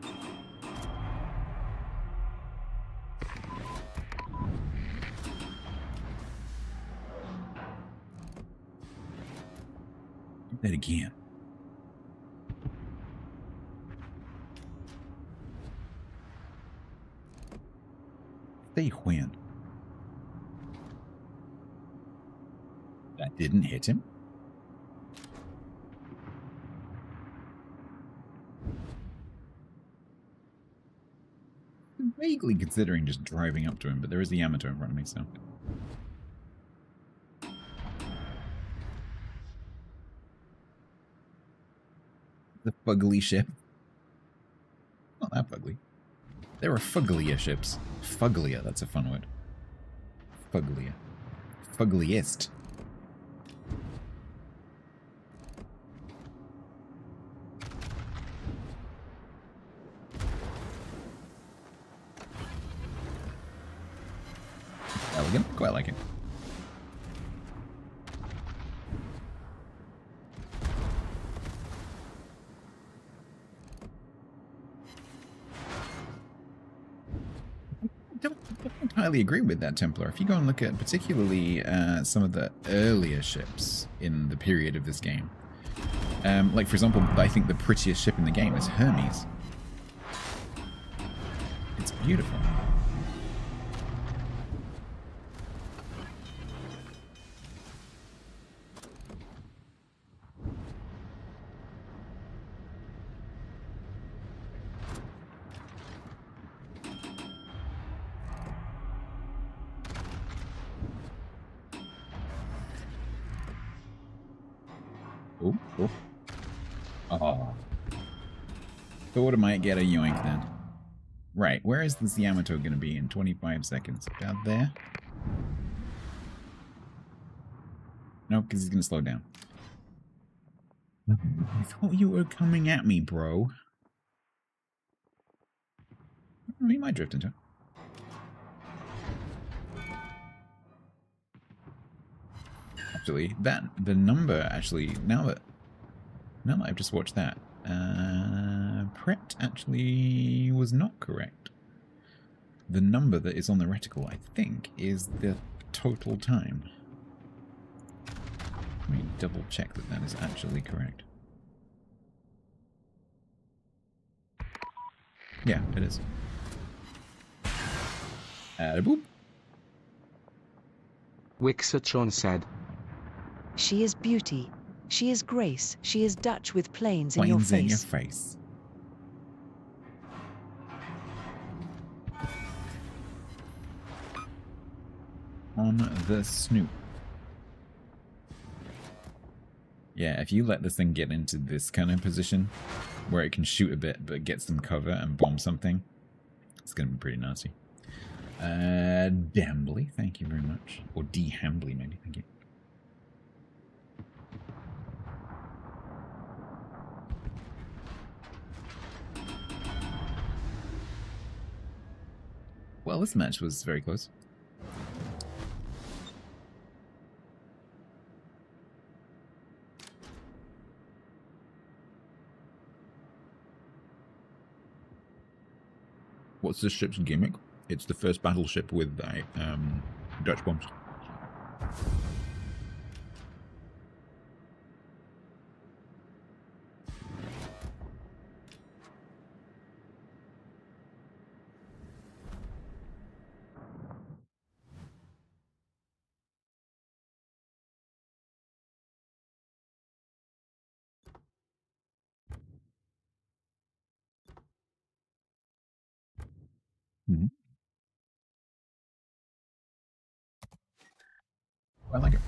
That again. Say when. That didn't hit him. I'm vaguely considering just driving up to him, but there is the Yamato in front of me, so. The fugly ship. Not that fugly. There are fuglier ships. Fuglier, that's a fun word. Fuglier. Fugliest. Elegant, quite like it. Don't entirely agree with that, Templar. If you go and look at particularly some of the earlier ships in the period of this game, like for example, I think the prettiest ship in the game is Hermes. It's beautiful. Oh, oh. Oh. Thought I might get a yoink then. Right, where is this Yamato going to be in 25 seconds? Down there? No, because he's going to slow down. I thought you were coming at me, bro. He might drift into it. Actually, the number actually, now that I've just watched that, prepped actually was not correct. The number that is on the reticle, I think, is the total time. Let me double check that is actually correct. Yeah, it is. Boop. Wixachon said, She is beauty. She is grace. She is Dutch with planes in your Planes in your face. face. On the snoop. Yeah, if you let this thing get into this kind of position, where it can shoot a bit but get some cover and bomb something, it's going to be pretty nasty. Dambly, thank you very much. Or D. Hambly, maybe, thank you. Well, this match was very close. What's this ship's gimmick? It's the first battleship with Dutch bombs. Mm-hmm. I like it.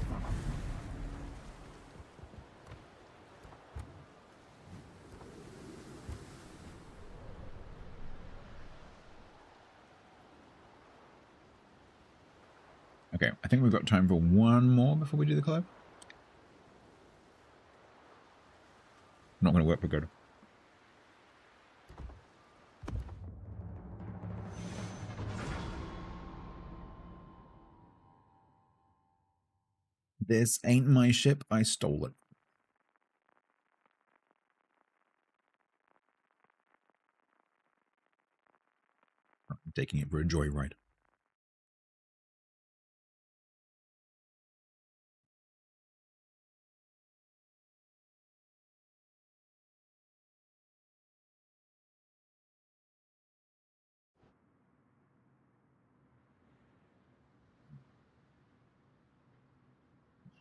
Okay, I think we've got time for one more before we do the collab. Not going to work, Pagoda. This ain't my ship, I stole it. I'm taking it for a joyride.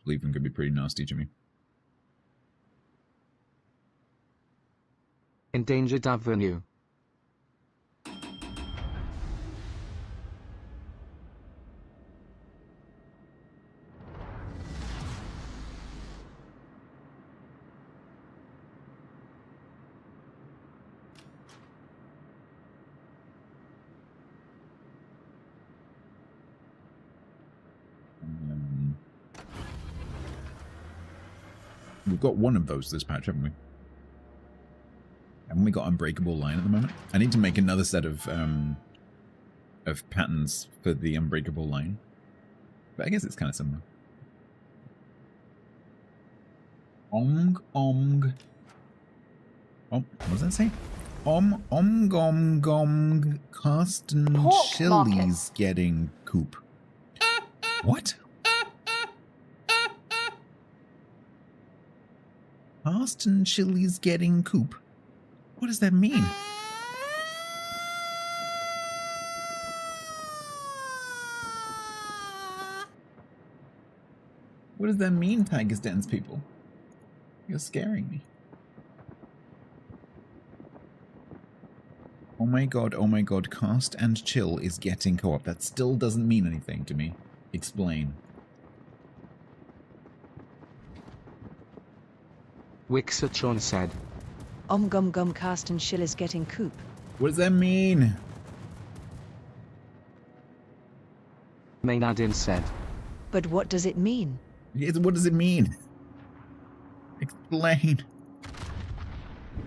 Leaving could be pretty nasty to me. Endangered Avenue. We've got one of those this patch, haven't we? Haven't we got Unbreakable Line at the moment? I need to make another set of patterns for the Unbreakable Line. But I guess it's kind of similar. Ong. Oh, what does that say? Gom, Carsten Chili's getting coop. What? Carsten Chili's getting coop. What does that mean? What does that mean, Tiger's Dens people? You're scaring me. Oh my god, Cast and Chill is getting co-op. That still doesn't mean anything to me. Explain. Wixachon said. Gum cast and Chill is getting coop. What does that mean? Maynardin said. But what does it mean? Yes, what does it mean? Explain.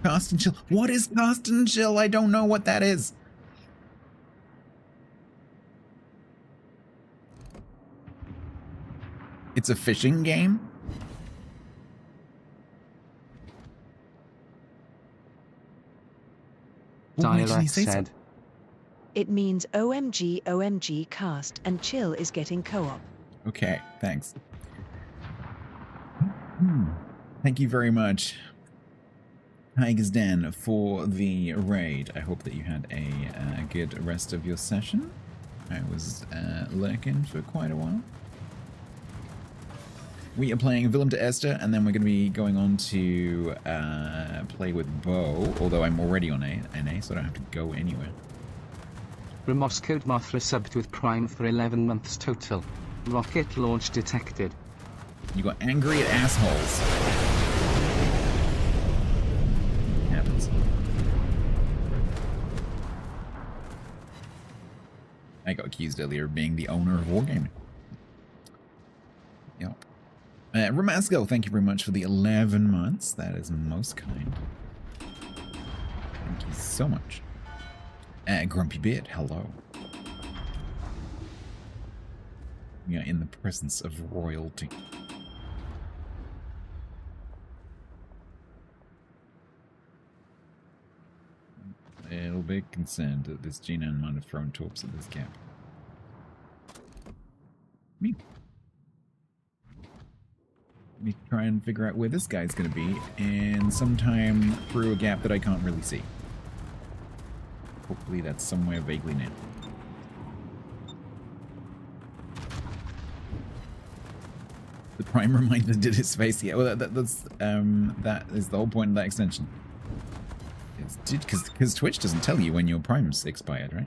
Cast and Chill. What is Cast and Chill? I don't know what that is. It's a fishing game? Dialect said. It means OMG cast and Chill is getting co-op. Okay, thanks. Thank you very much, Tiger's Den, for the raid. I hope that you had a good rest of your session. I was lurking for quite a while. We are playing Willem to Eerste, and then we're going to be going on to play with Bo, although I'm already on NA, so I don't have to go anywhere. Ramoscode Mothra subbed with Prime for 11 months total. Rocket launch detected. You got angry at assholes. Happens. I got accused earlier of being the owner of Wargaming. Yep. Ramasco, thank you very much for the 11 months. That is most kind. Thank you so much. Grumpy Beard, hello. We are in the presence of royalty. A little bit concerned that this Genon might have thrown torps at this gap. Me. Let me try and figure out where this guy's going to be, and sometime through a gap that I can't really see. Hopefully that's somewhere vaguely near. The Prime reminder did his face. Yeah, well, that is the whole point of that extension. Because Twitch doesn't tell you when your Prime's expired, right?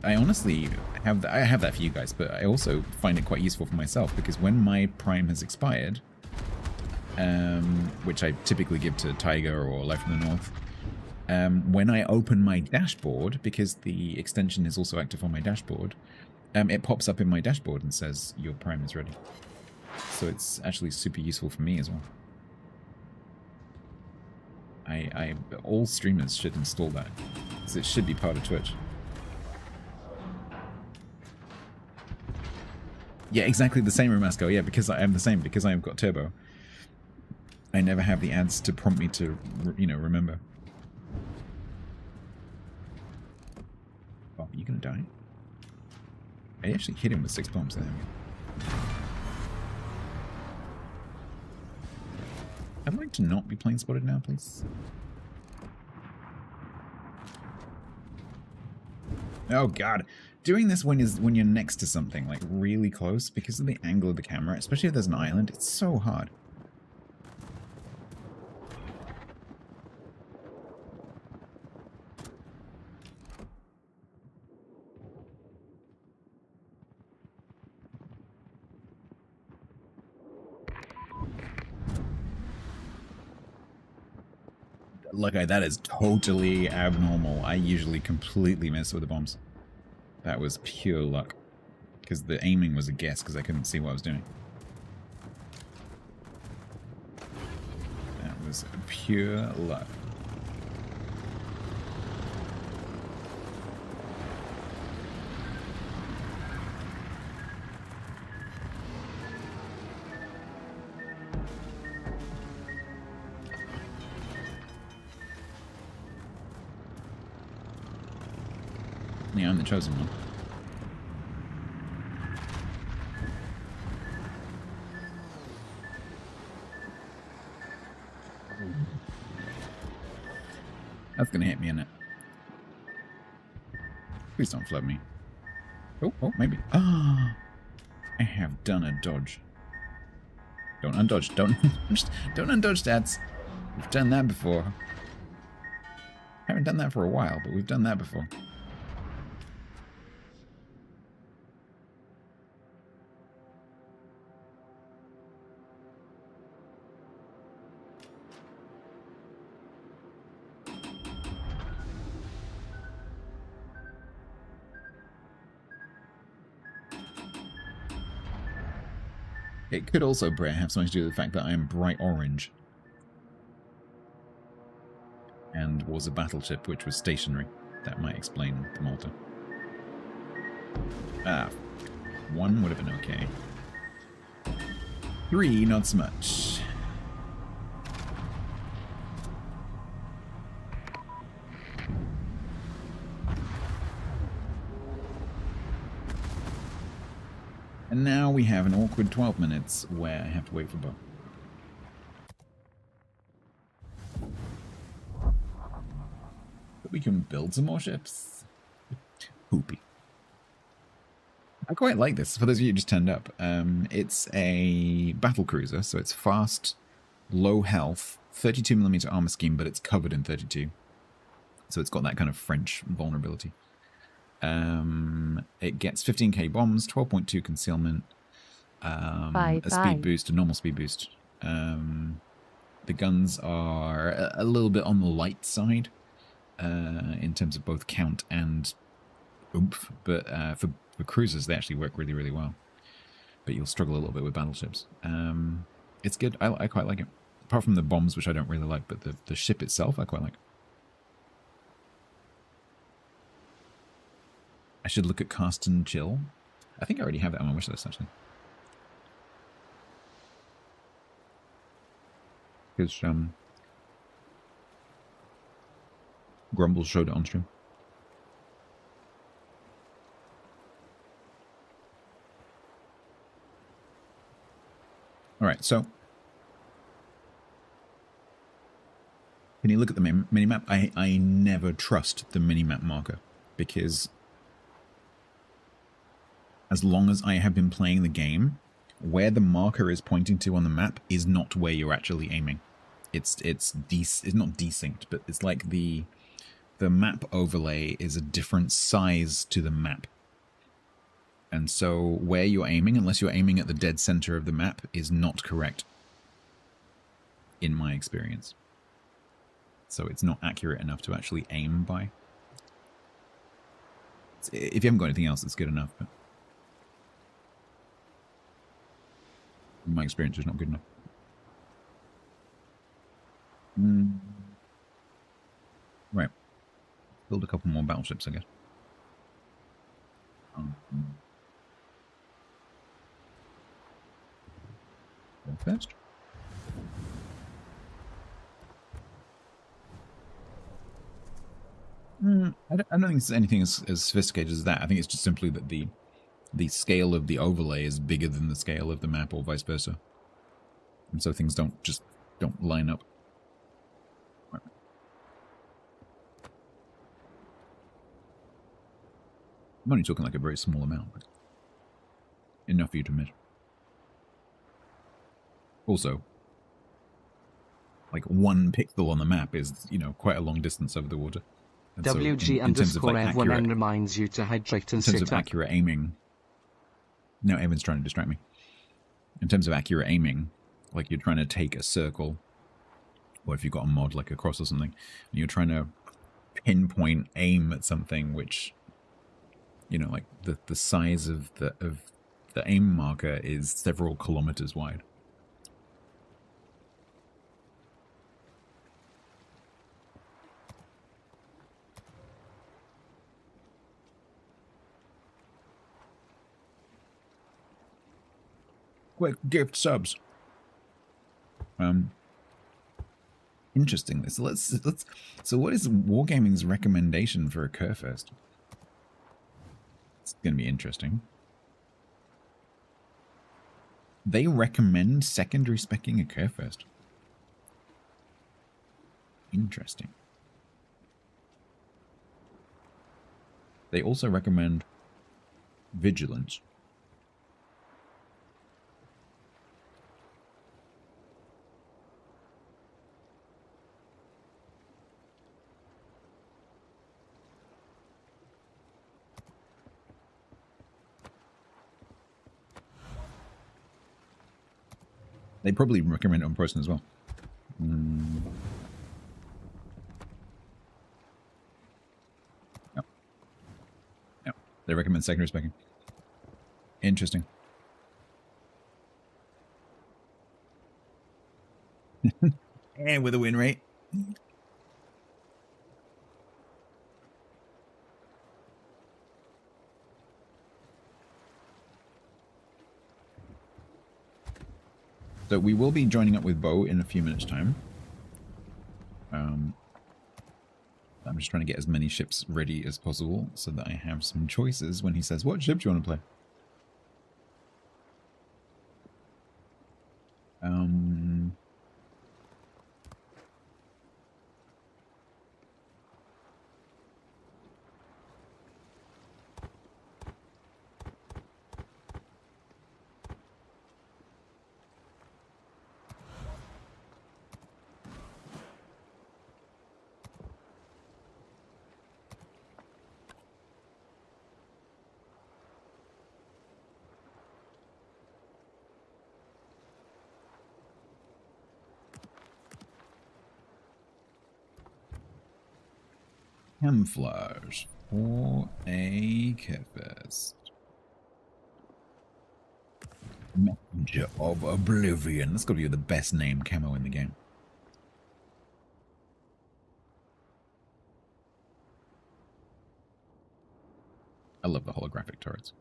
I honestly have I have that for you guys, but I also find it quite useful for myself, because when my Prime has expired, which I typically give to Tiger or Life from the North, when I open my dashboard, because the extension is also active on my dashboard, it pops up in my dashboard and says your Prime is ready. So it's actually super useful for me as well. All streamers should install that, because it should be part of Twitch. Yeah, exactly the same, Ramasco. Yeah, because I am the same, because I've got Turbo. I never have the ads to prompt me to, you know, remember. Oh, are you gonna die? I actually hit him with 6 bombs there. I'd like to not be plane spotted now, please. Oh god. Doing this when you're next to something, like really close, because of the angle of the camera, especially if there's an island, it's so hard. Look, that is totally abnormal. I usually completely miss with the bombs. That was pure luck. Because the aiming was a guess, because I couldn't see what I was doing. was pure luck. Yeah, I'm the chosen one. That's gonna hit me, isn't it? Please don't flood me. Oh, maybe. Ah, I have done a dodge. Don't undodge. Don't undodge, stats. We've done that before. Haven't done that for a while, but we've done that before. It could also, Bray, have something to do with the fact that I am bright orange. And was a battleship which was stationary. That might explain the Malta. Ah, 1 would have been okay. 3, not so much. And now we have an awkward 12 minutes where I have to wait for Bo. But we can build some more ships. Poopy. I quite like this. For those of you who just turned up, it's a battle cruiser, so it's fast, low health, 32mm armor scheme, but it's covered in 32. So it's got that kind of French vulnerability. It gets 15k bombs, 12.2 concealment, a speed boost, a normal speed boost. The guns are a little bit on the light side in terms of both count and oomph, but for cruisers they actually work really, really well. But you'll struggle a little bit with battleships. It's good. I quite like it. Apart from the bombs, which I don't really like, but the ship itself I quite like. I should look at Cast and Chill. I think I already have that on my wish list, actually. Because Grumble showed it on stream. Alright, so can you look at the minimap? I never trust the minimap marker, because as long as I have been playing the game, where the marker is pointing to on the map is not where you're actually aiming. It's not desynced, but it's like the map overlay is a different size to the map. And so where you're aiming, unless you're aiming at the dead center of the map, is not correct, in my experience. So it's not accurate enough to actually aim by. If you haven't got anything else, it's good enough, but in my experience, it's not good enough. Right. Build a couple more battleships, I guess. Go first. I don't think it's anything as sophisticated as that. I think it's just simply that the scale of the overlay is bigger than the scale of the map, or vice versa. And so things don't line up. Right. I'm only talking like a very small amount, but enough for you to measure. Also, like 1 pixel on the map is, quite a long distance over the water. And WG_F1N reminds you to hydrate and sit up. In terms of accurate aiming... No, Evan's trying to distract me. In terms of accurate aiming, like you're trying to take a circle, or if you've got a mod like a cross or something, and you're trying to pinpoint aim at something which, like the size of the aim marker is several kilometers wide. Quick gift subs. Interesting. So let's. So what is Wargaming's recommendation for a Kerfest? It's going to be interesting. They recommend secondary specking a Kerfest. Interesting. They also recommend vigilance. They probably recommend it on person as well. Yep. Yep. They recommend secondary specking. Interesting. And with a win rate. So we will be joining up with Bo in a few minutes' time. I'm just trying to get as many ships ready as possible so that I have some choices when he says, what ship do you want to play? Camouflage for a Kerfest. Messenger of Oblivion. That's got to be the best name camo in the game. I love the holographic turrets.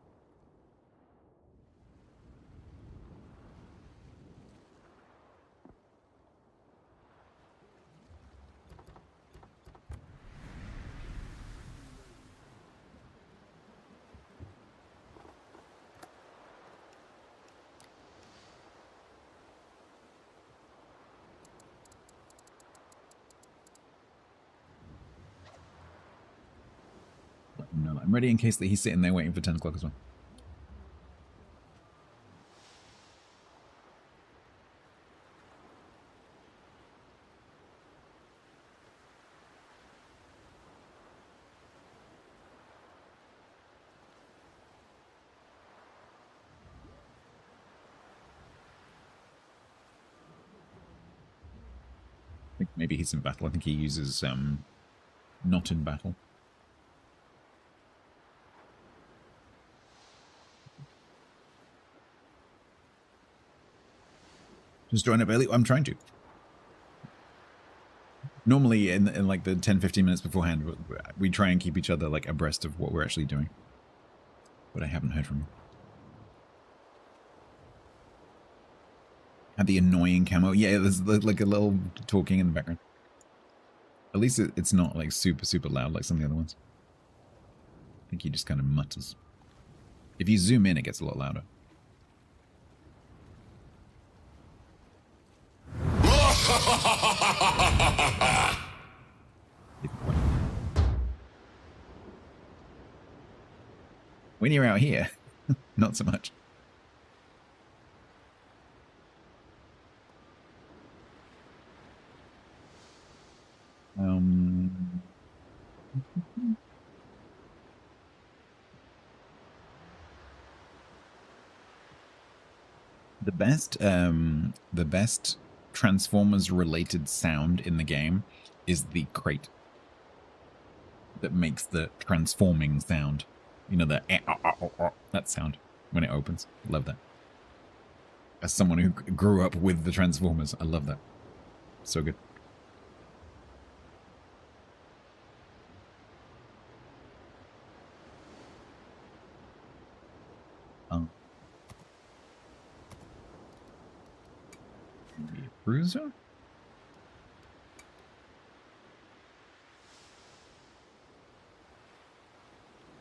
No, I'm ready in case that he's sitting there waiting for 10 o'clock as well. I think maybe he's in battle. I think he uses not in battle. Just join up early. I'm trying to. Normally, in like the 10-15 minutes beforehand, we try and keep each other like abreast of what we're actually doing. But I haven't heard from him. Had the annoying camo. Yeah, there's like a little talking in the background. At least it's not like super loud like some of the other ones. I think he just kind of mutters. If you zoom in, it gets a lot louder. When you're out here, not so much. The best Transformers related sound in the game is the crate that makes the transforming sound. You know, that sound when it opens. Love that. As someone who grew up with the Transformers, I love that. So good. cruiser?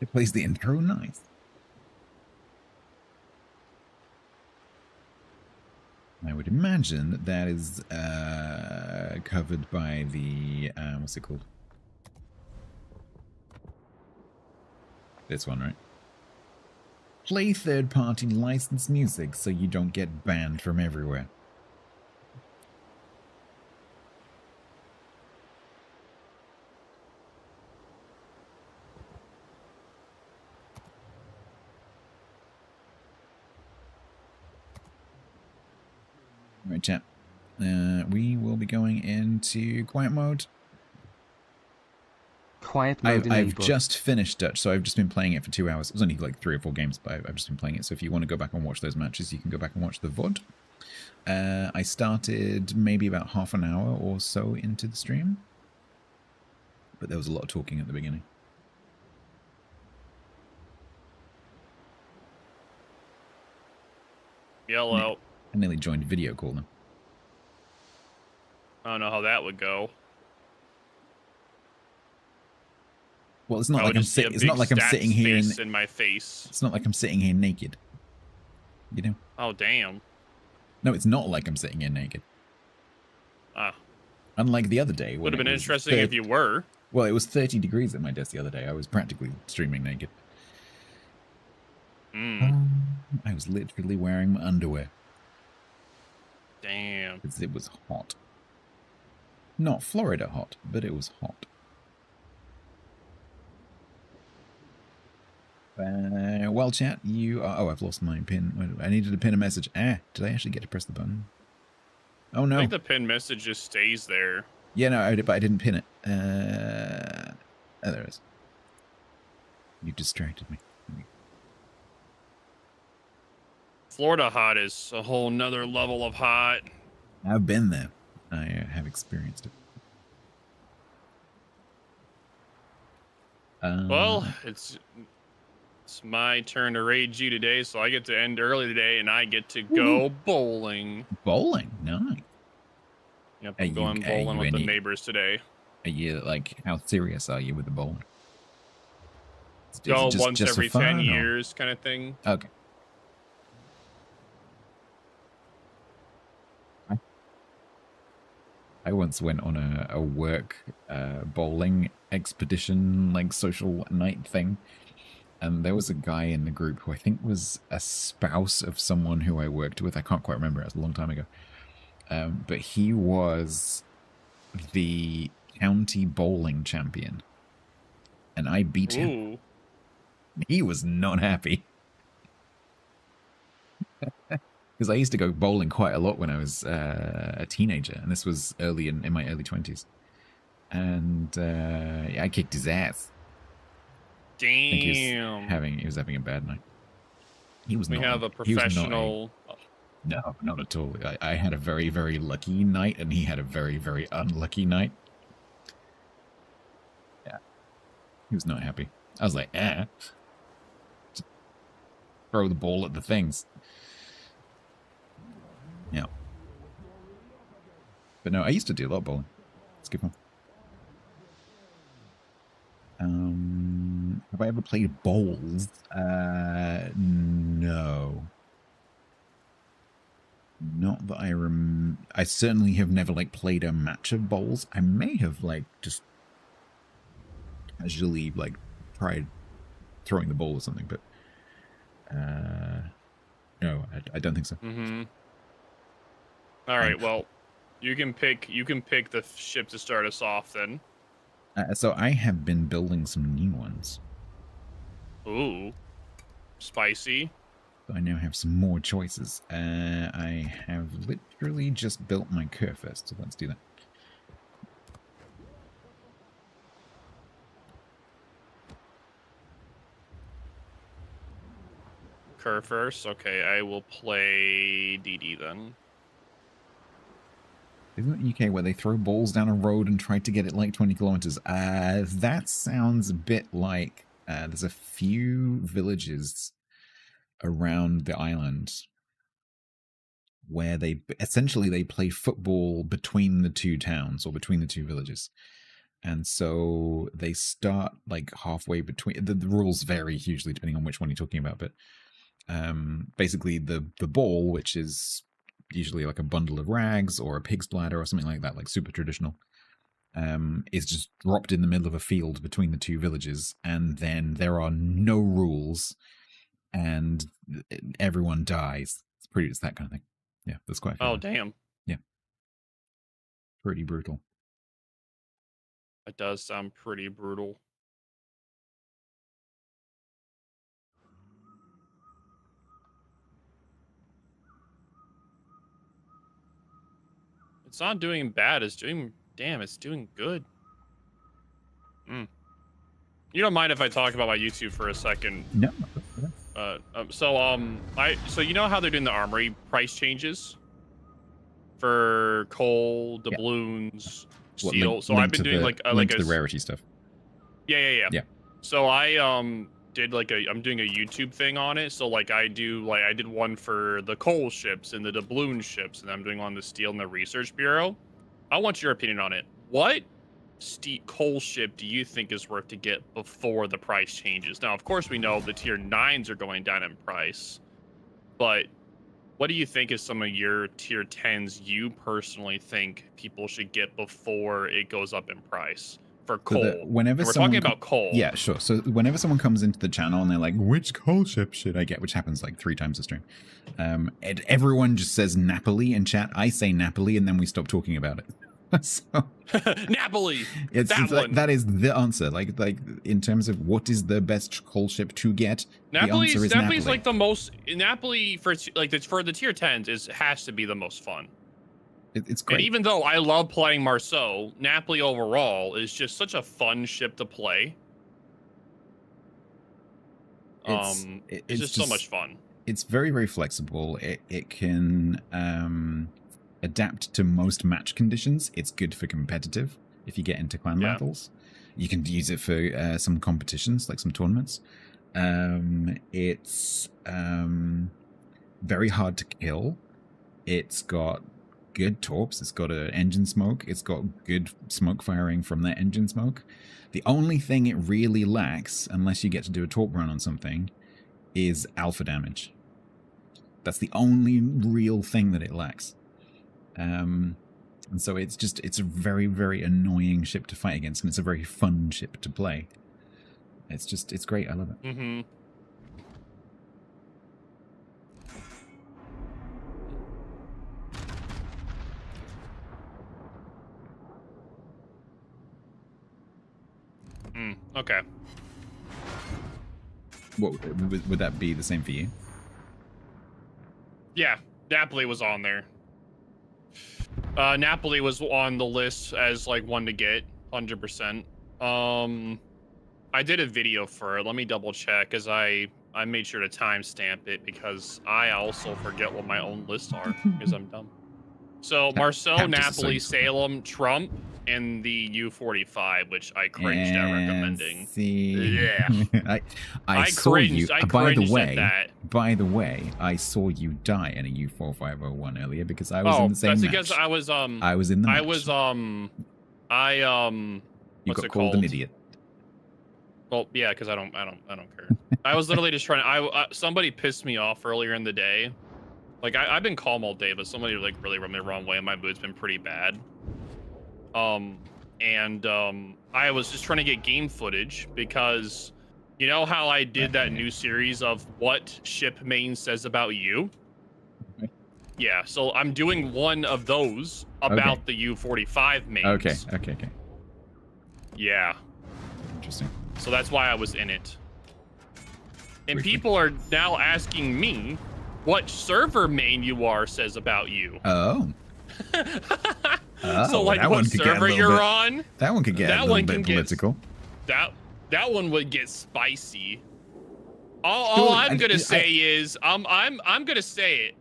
It plays the intro nice. I would imagine that that is covered by the, what's it called? This one, right? Play third-party licensed music so you don't get banned from everywhere. Right, chat. We will be going into quiet mode. Quiet mode I've enabled. just finished Dutch, so I've just been playing it for 2 hours. It was only like 3 or 4 games, but I've just been playing it. So if you want to go back and watch those matches, you can go back and watch the VOD. I started maybe about half an hour or so into the stream, but there was a lot of talking at the beginning. Yellow. I nearly joined video call them. I don't know how that would go. Well, it's not like I'm sitting. It's not like I'm sitting here in my face. It's not like I'm sitting here naked. You know? Oh damn. No, it's not like I'm sitting here naked. Ah. Unlike the other day. Would have been interesting if you were. Well, it was 30 degrees at my desk the other day. I was practically streaming naked. I was literally wearing my underwear. Damn. Because it was hot. Not Florida hot, but it was hot. Well, chat, you are... Oh, I've lost my pin. I needed to pin a message. Did I actually get to press the button? Oh, no. I think the pin message just stays there. Yeah, no, but I didn't pin it. Oh, there it is. You distracted me. Florida hot is a whole nother level of hot. I've been there. I have experienced it. Well, it's my turn to raid you today, so I get to end early today, and I get to go bowling. Bowling? Nice. Yep, I'm going bowling with the neighbors today. Are you, like, how serious are you with the bowling? Go once every 10 years kind of thing. Okay. I once went on a work bowling expedition, like social night thing. And there was a guy in the group who I think was a spouse of someone who I worked with. I can't quite remember. It was a long time ago. But he was the county bowling champion. And I beat him. He was not happy. Because I used to go bowling quite a lot when I was a teenager. And this was early in my early 20s. And I kicked his ass. Damn. He was having a bad night. He was we not. Have a professional. No, not at all. I had a very, very lucky night, and he had a very, very unlucky night. Yeah. He was not happy. I was like, just throw the ball at the things. Yeah. But no, I used to do a lot of bowling. It's good fun. Have I ever played bowls? No. Not that I I certainly have never, like, played a match of bowls. I may have, like, just casually, like, tried throwing the ball or something, but no, I don't think so. All right, well, you can pick the ship to start us off then. So I have been building some new ones. Ooh, spicy. So I now have some more choices. I have literally just built my Kerr first, so let's do that. Kerr first. Okay, I will play DD then. Isn't it UK where they throw balls down a road and try to get it like 20 kilometers? That sounds a bit like there's a few villages around the island where they essentially play football between the two towns or between the two villages. And so they start like halfway between. The rules vary hugely depending on which one you're talking about, but basically the ball, which is usually like a bundle of rags or a pig's bladder or something like that, like super traditional, is just dropped in the middle of a field between the two villages, and then there are no rules and everyone dies. It's that kind of thing. Yeah, that's quite fun. Oh, damn. Yeah. Pretty brutal. It does sound pretty brutal. It's not doing bad. It's doing... Damn, it's doing good. You don't mind if I talk about my YouTube for a second? No. So you know how they're doing the armory price changes for coal, doubloons, steel. So I've been doing like the rarity stuff. Yeah. So I'm doing a YouTube thing on it. So like I did one for the coal ships and the doubloon ships, and I'm doing one on the steel and the research bureau. I want your opinion on it. What coal ship do you think is worth to get before the price changes? Now, of course, we know the tier 9s are going down in price, but what do you think is some of your tier 10s you personally think people should get before it goes up in price for coal? So whenever we're talking about coal. Yeah, sure. So whenever someone comes into the channel and they're like, which coal ship should I get? Which happens like 3 times a stream. And everyone just says Napoli in chat. I say Napoli and then we stop talking about it. So Napoli. That is the answer. Like in terms of what is the best coal ship to get, the answer is Napoli's Napoli. like the most. Napoli for the tier 10s has to be the most fun. It's great. And even though I love playing Marceau, Napoli overall is just such a fun ship to play. It's just so much fun. It's very, very flexible. It can adapt to most match conditions. It's good for competitive if you get into clan battles. You can use it for some competitions, like some tournaments. It's very hard to kill. It's got good torps. It's got an engine smoke. It's got good smoke firing from that engine smoke. The only thing it really lacks, unless you get to do a torp run on something, is alpha damage. That's the only real thing that it lacks. And so it's a very, very annoying ship to fight against, and it's a very fun ship to play. It's great. I love it. Mm-hmm. Okay. What would that be the same for you? Yeah, Napoli was on there. Napoli was on the list as like one to get, 100%. I did a video for it. Let me double check, because I made sure to timestamp it because I also forget what my own lists are because I'm dumb. So Marceau, Napoli, Salem, Trump, and the U45, which I cringed at recommending. Yeah, I saw cringed. you. I by cringed the way, at that. by the way, I saw you die in a U4501 earlier because I was in the same match. That's because I was in the match. You what's got it called called? an idiot. Well, yeah, because I don't care. I was literally just trying. Somebody pissed me off earlier in the day. Like I've been calm all day, but somebody like really rubbed me the wrong way, and my mood's been pretty bad. I was just trying to get game footage because you know how I did that new series of what ship main says about you? Yeah, so I'm doing one of those about the U45 mains. Okay. Yeah. Interesting. So that's why I was in it. And people are now asking me what server main you are says about you. Oh. So like what server you're on? That one could get a little bit political. That one would get spicy. All I'm gonna say is I'm gonna say it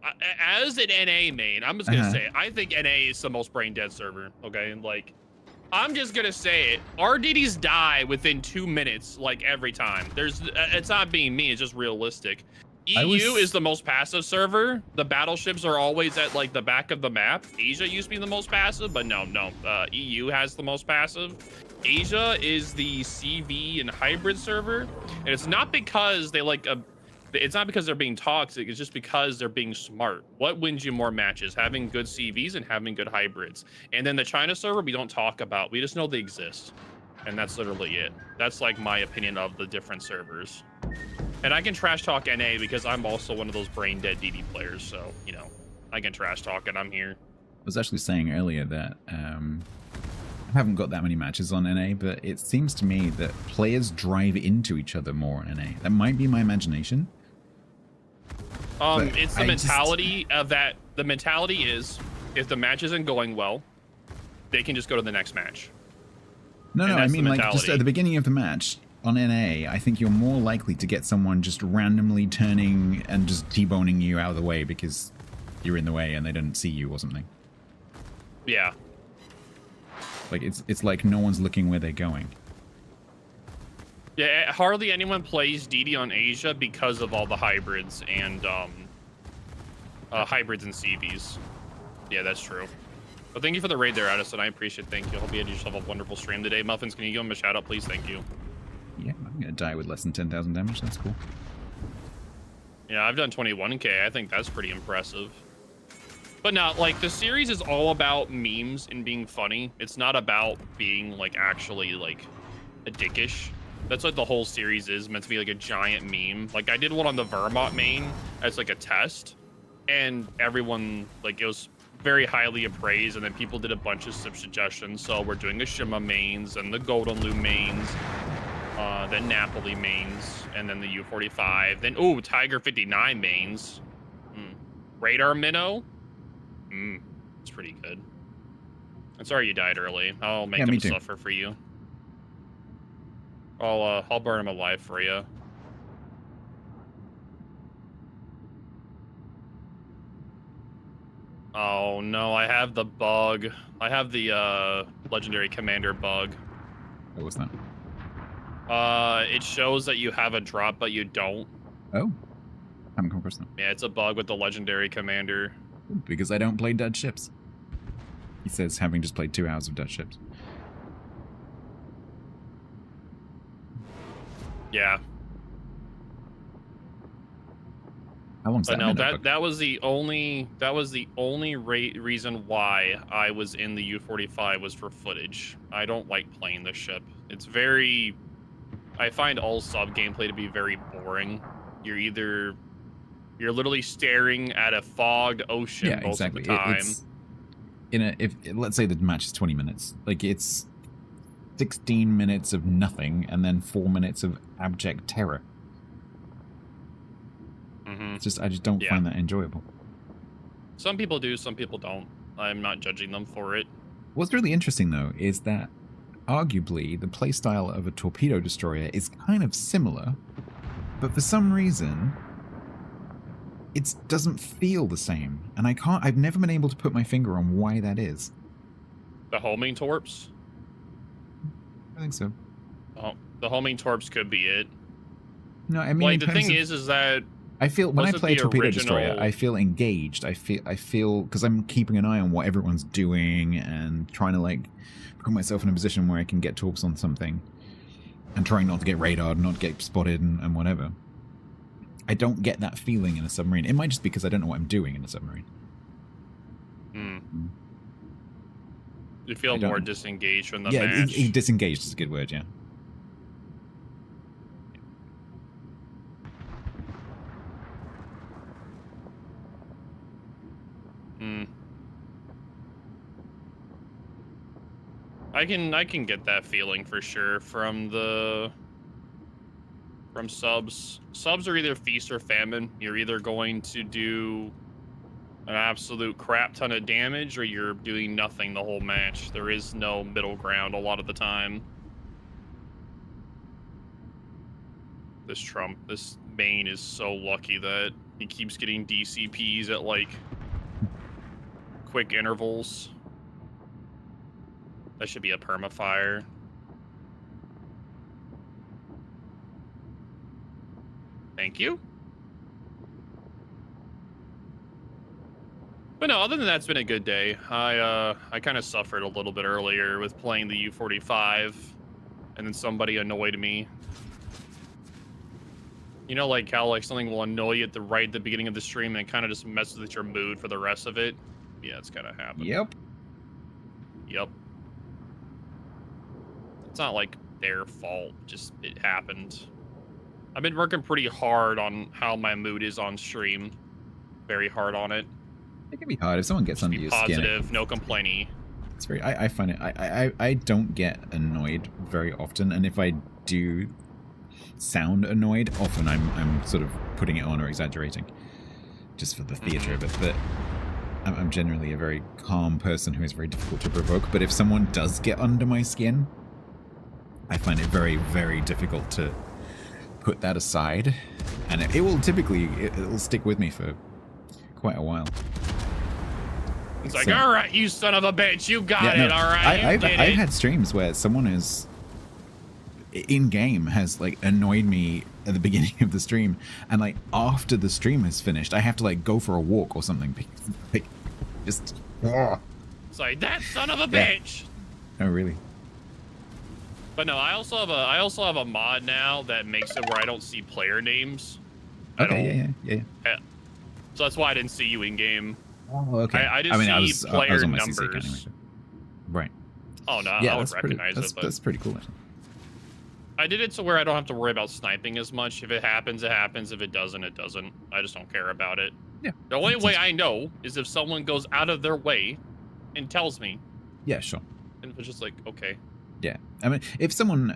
as an NA main. I'm just gonna say it. I think NA is the most brain dead server. Okay, and like I'm just gonna say it. RDDs die within 2 minutes, like every time. It's not being me. It's just realistic. EU is the most passive server. The battleships are always at like the back of the map. Asia used to be the most passive, but no. EU has the most passive. Asia is the CV and hybrid server, and it's not because they like it's not because they're being toxic. It's just because they're being smart. What wins you more matches? Having good CVs and having good hybrids. And then the China server we don't talk about. We just know they exist, and that's literally it. That's like my opinion of the different servers. And I can trash talk NA because I'm also one of those brain dead DD players. So, you know, I can trash talk and I'm here. I was actually saying earlier that I haven't got that many matches on NA, but it seems to me that players drive into each other more on NA. That might be my imagination. It's the mentality of that. The mentality is if the match isn't going well, they can just go to the next match. No, I mean like just at the beginning of the match, on NA, I think you're more likely to get someone just randomly turning and just T-boning you out of the way because you're in the way and they didn't see you or something. Yeah. Like it's like no one's looking where they're going. Yeah, hardly anyone plays DD on Asia because of all the hybrids and hybrids and CVs. Yeah, that's true. Well, thank you for the raid there, Addison. I appreciate it. Thank you. Hope you had yourself a wonderful stream today. Muffins, can you give him a shout out, please? Thank you. Yeah, I'm gonna die with less than 10,000 damage. That's cool. Yeah, I've done 21k. I think that's pretty impressive. But no, like the series is all about memes and being funny. It's not about being like actually like a dickish. That's what the whole series is meant to be, like a giant meme. Like I did one on the Vermont main as like a test, and everyone like it was very highly appraised, and then people did a bunch of suggestions. So we're doing the Shima mains and the Golden Lou mains. Then Napoli mains, and then the U45. Then, ooh, Tiger 59 mains. Radar Minnow. It's pretty good. I'm sorry you died early. I'll make him suffer for you. I'll burn him alive for you. Oh no, I have the bug. I have the legendary commander bug. What was that? It shows that you have a drop, but you don't. Oh. Haven't come across them. Yeah, it's a bug with the legendary commander. Because I don't play Dutch ships. He says, having just played 2 hours of Dutch ships. Yeah. How long's that? No, that was the only reason why I was in the U45 was for footage. I don't like playing the ship. It's very. I find all sub gameplay to be very boring. You're literally staring at a fogged ocean most of the time. Let's say the match is 20 minutes. Like it's 16 minutes of nothing and then 4 minutes of abject terror. It's just I just don't find that enjoyable. Some people do, some people don't. I'm not judging them for it. What's really interesting though is that arguably the playstyle of a torpedo destroyer is kind of similar, but for some reason it doesn't feel the same, and I've never been able to put my finger on why that is. The homing torps? I think so. Oh, the homing torps could be it. No, I mean, like the thing is that I feel when I play a torpedo destroyer, I feel engaged. I feel because I'm keeping an eye on what everyone's doing and trying to like put myself in a position where I can get torps on something, and trying not to get radared, not to get spotted, and whatever. I don't get that feeling in a submarine. It might just be because I don't know what I'm doing in a submarine. You feel more disengaged from the match. Yeah, disengaged is a good word, yeah. I can get that feeling for sure from subs. Subs are either feast or famine. You're either going to do an absolute crap ton of damage or you're doing nothing the whole match. There is no middle ground a lot of the time. This main is so lucky that he keeps getting DCPs at like quick intervals. That should be a permafire. Thank you. But no, other than that, it's been a good day. I kind of suffered a little bit earlier with playing the U-45, and then somebody annoyed me. You know, like how like something will annoy you at the beginning of the stream and kind of just messes with your mood for the rest of it. Yeah, it's kind of happened. Yep. Yep. It's not like their fault, just it happened. I've been working pretty hard on how my mood is on stream. Very hard on it. It can be hard if someone gets under your skin. Positive, no complaining. It's very. I find it. I don't get annoyed very often, and if I do sound annoyed, often I'm sort of putting it on or exaggerating, just for the theater of it. But I'm generally a very calm person who is very difficult to provoke. But if someone does get under my skin, I find it very, very difficult to put that aside, and it will typically it'll stick with me for quite a while. It's like, all right, you son of a bitch, you got it, all right. I've had streams where someone is in game has like annoyed me at the beginning of the stream, and like after the stream has finished, I have to like go for a walk or something. Just. It's like that son of a bitch. Oh really? But no, I also have a mod now that makes it where I don't see player names. Okay, yeah. So that's why I didn't see you in game. Oh, okay. I just see player I was on my numbers. CC anyway, so. Right. Oh no, Yeah, I would recognize it. But that's pretty cool. Actually. I did it to where I don't have to worry about sniping as much. If it happens, it happens. If it doesn't, it doesn't. I just don't care about it. Yeah. The only way I know is if someone goes out of their way and tells me. Yeah, sure. And it's just like, okay. Yeah. I mean, if someone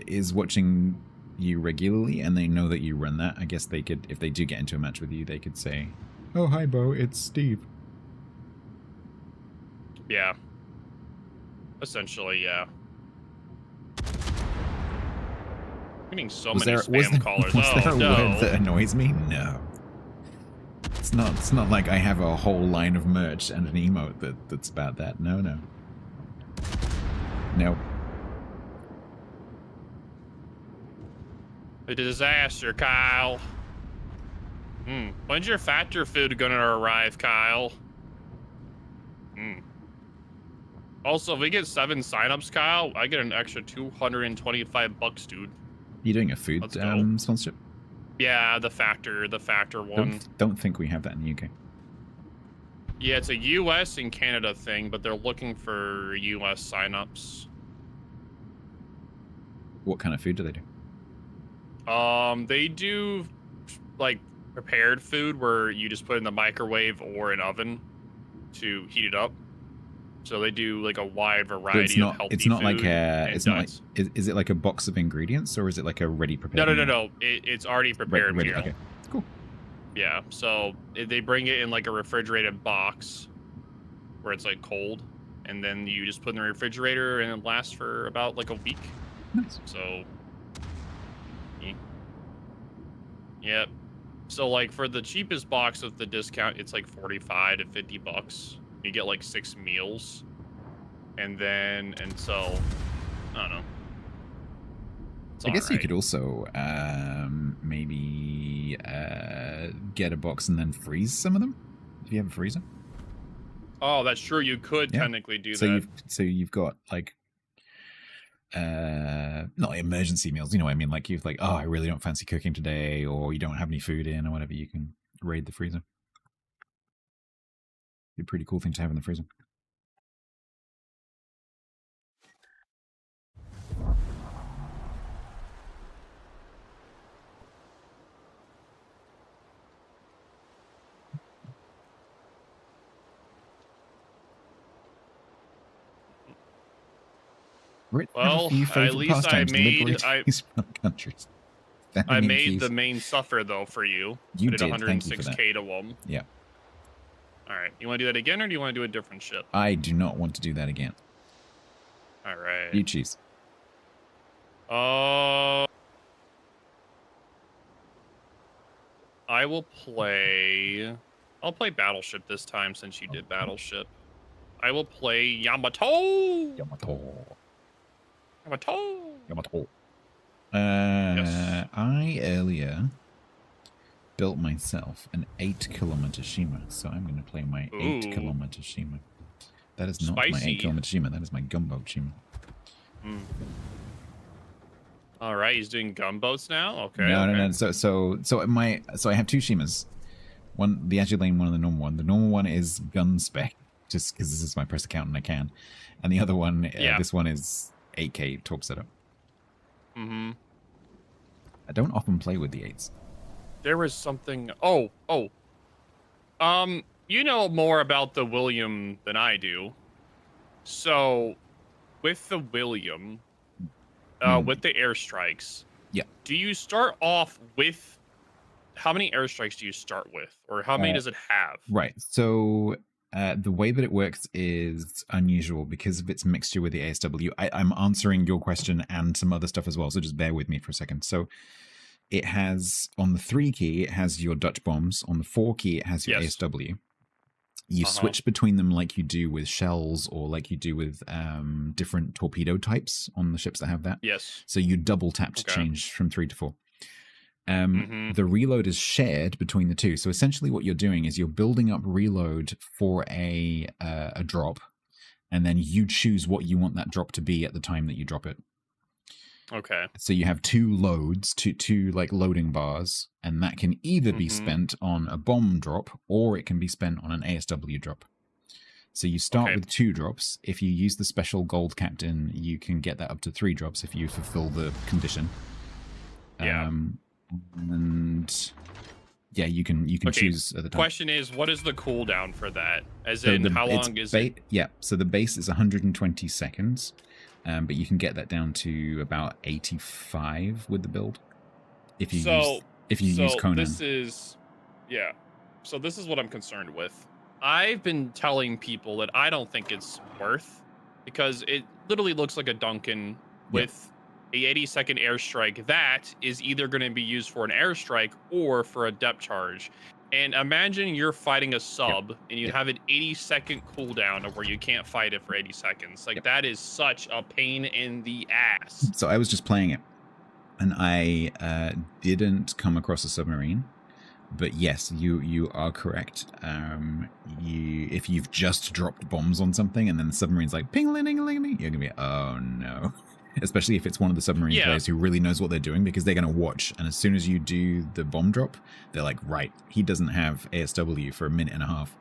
is watching you regularly and they know that you run that, I guess they could, if they do get into a match with you, they could say, "Oh, hi, Bo, it's Steve." Yeah. Essentially, yeah. I'm getting so many spam callers. Was there a no. word that annoys me? No. It's not like I have a whole line of merch and an emote that's about that. No. No. A disaster, Kyle. When's your factor food gonna arrive, Kyle? Also, if we get 7 signups, Kyle, I get an extra $225, dude. You doing a food sponsorship? Yeah, the factor one. Don't think we have that in the UK. Yeah, it's a US and Canada thing, but they're looking for US signups. What kind of food do they do? They do like prepared food where you just put it in the microwave or an oven to heat it up. So they do like a wide variety of healthy food. It's not like is it like a box of ingredients or is it like a ready prepared? No. It's already prepared meal. Okay, cool. Yeah, so they bring it in like a refrigerated box where it's like cold, and then you just put it in the refrigerator and it lasts for about like a week. Nice. So, yep. So like for the cheapest box with the discount, it's like $45 to $50. You get like 6 meals, and so I don't know. I guess you could also maybe get a box and then freeze some of them if you have a freezer. Oh, that's true. You could technically do that. You've got like not emergency meals. You know what I mean? Like you've like, oh, I really don't fancy cooking today, or you don't have any food in, or whatever. You can raid the freezer. Be a pretty cool thing to have in the freezer. Well, at least I made the main suffer though for you. You did 106k to them. Yeah. All right. You want to do that again, or do you want to do a different ship? I do not want to do that again. All right. You choose. I will play. I'll play Battleship this time since you did Battleship. I will play Yamato. Yes. I earlier built myself an 8-kilometer Shima, so I'm going to play my 8-kilometer Shima. That is not my 8-kilometer Shima. That is my gunboat Shima. All right, he's doing gunboats now. Okay. No. So I have 2 Shimas. One, the Agilane one, and the normal one. The normal one is gun spec, just because this is my press account and I can. And the other one, this one is 8K torp setup. I don't often play with the 8s. There was something. You know more about the William than I do. So, with the William, with the airstrikes, do you start off with? How many airstrikes do you start with, or how many does it have? Right. So the way that it works is unusual because of its mixture with the ASW. I'm answering your question and some other stuff as well, so just bear with me for a second. So it has, on the 3 key, it has your Dutch bombs. On the 4 key, it has your ASW. You switch between them like you do with shells or like you do with different torpedo types on the ships that have that. Yes. So you double tap to change from 3 to 4. The reload is shared between the 2. So essentially what you're doing is you're building up reload for a drop, and then you choose what you want that drop to be at the time that you drop it. Okay. So you have 2 loads, two like loading bars, and that can either be spent on a bomb drop or it can be spent on an ASW drop. So you start with 2 drops. If you use the special gold captain, you can get that up to 3 drops if you fulfill the condition. And you can choose at the time. Question is, what is the cooldown for that? As in, how long is it? Yeah, so the base is 120 seconds, but you can get that down to about 85 with the build. If you use Conan. So this is what I'm concerned with. I've been telling people that I don't think it's worth, because it literally looks like a Duncan with a 80-second airstrike that is either going to be used for an airstrike or for a depth charge. And imagine you're fighting a sub and you have an 80-second cooldown of where you can't fight it for 80 seconds. Like, that is such a pain in the ass. So I was just playing it, and I didn't come across a submarine. But yes, you are correct. If you've just dropped bombs on something and then the submarine's like ping-ling-ling-ling, you're going to be, oh no. Especially if it's one of the submarine players who really knows what they're doing, because they're going to watch. And as soon as you do the bomb drop, they're like, right, he doesn't have ASW for a minute and a half.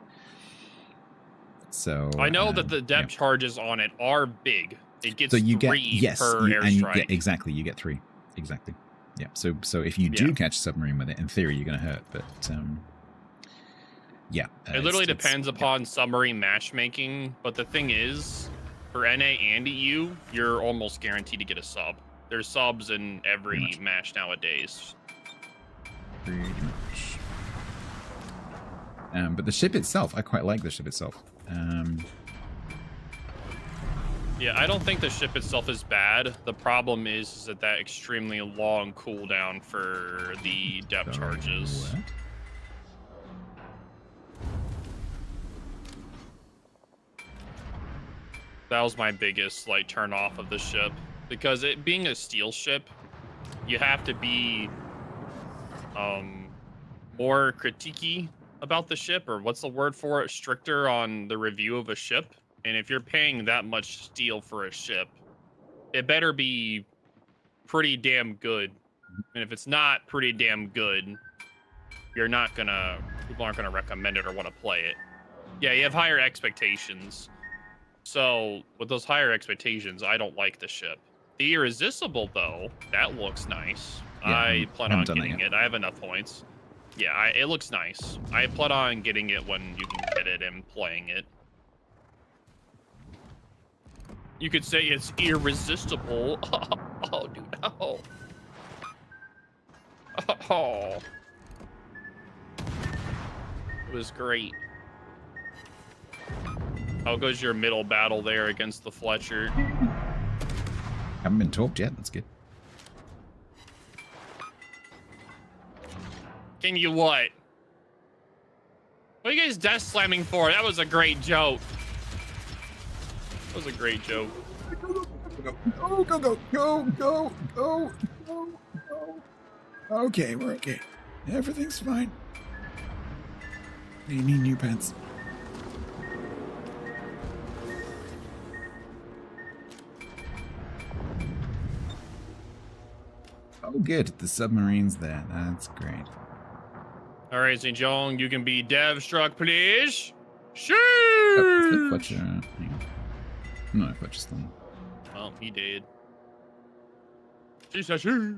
So I know that the depth charges on it are big. It gets so you 3 per airstrike. And you get 3. Exactly. Yeah. So if you do catch a submarine with it, in theory, you're going to hurt. But it literally depends upon submarine matchmaking. But the thing is, for NA and EU, you're almost guaranteed to get a sub. There's subs in every match nowadays. Pretty much. But the ship itself, I quite like the ship itself. Yeah, I don't think the ship itself is bad. The problem is that extremely long cooldown for the depth charges. What? That was my biggest turn off of the ship, because it being a steel ship, you have to be more critiquey about the ship, or what's the word for it, stricter on the review of a ship. And if you're paying that much steel for a ship, it better be pretty damn good. And if it's not pretty damn good, people aren't gonna recommend it or want to play it. Yeah, you have higher expectations. So with those higher expectations, I don't like the ship. The Irresistible, though, that looks nice. Yeah, I plan on getting it. I have enough points. Yeah, it looks nice. I plan on getting it when you can get it and playing it. You could say it's irresistible. Oh, dude, no. Oh. It was great. How goes your middle battle there against the Fletcher? Haven't been torped yet. That's good. Can you what? What are you guys death slamming for? That was a great joke. That was a great joke. Go. Okay, we're okay. Everything's fine. You need new pants. Oh, good. The submarine's there. That's great. All right, St. John, you can be dev struck, please. Shoot! Oh, Fletcher. Hang on. No, Fletcher's still. Well, he did. She said shoot.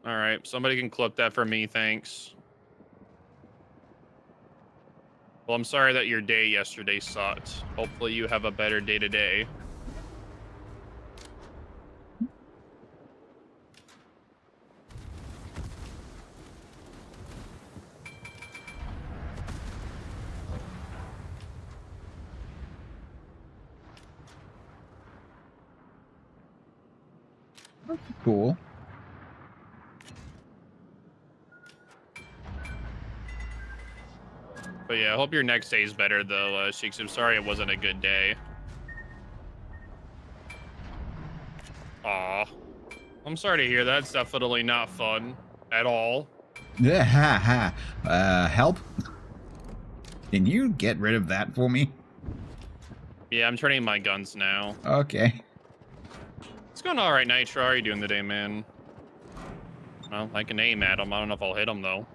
All right, somebody can clip that for me, thanks. Well, I'm sorry that your day yesterday sucked. Hopefully you have a better day today. Cool. But yeah, I hope your next day is better, though, Sheiks. I'm sorry it wasn't a good day. Aw. I'm sorry to hear that. It's definitely not fun at all. Yeah, ha ha. Help? Can you get rid of that for me? Yeah, I'm turning my guns now. Okay. It's going all right, Nitro. How are you doing today, man? Well, I can aim at him. I don't know if I'll hit him, though.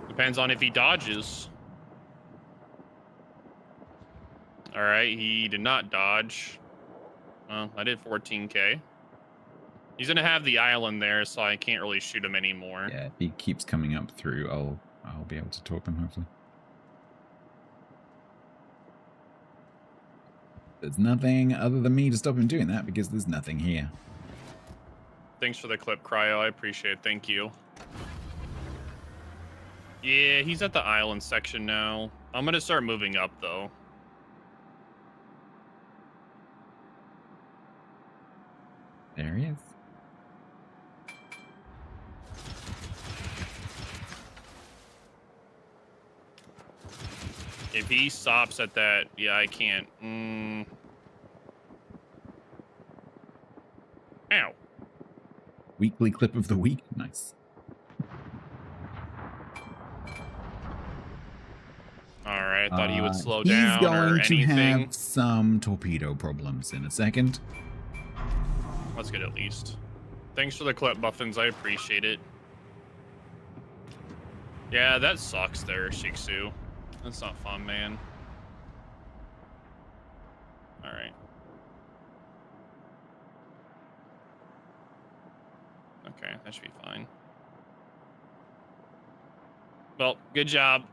Depends on if he dodges. All right, he did not dodge. Well, I did 14K. He's gonna have the island there, so I can't really shoot him anymore. Yeah, if he keeps coming up through, I'll be able to torp him, hopefully. There's nothing other than me to stop him doing that, because there's nothing here. Thanks for the clip, Cryo. I appreciate it. Thank you. Yeah, he's at the island section now. I'm gonna start moving up, though. There he is. If he stops at that, yeah, I can't. Ow. Weekly clip of the week. Nice. Alright, I thought he would slow down He's or going to anything. have some torpedo problems in a second. That's good, at least. Thanks for the clip, Muffins. I appreciate it. Yeah, that sucks there, Shiksu. That's not fun, man. Alright. Okay, that should be fine. Well, good job.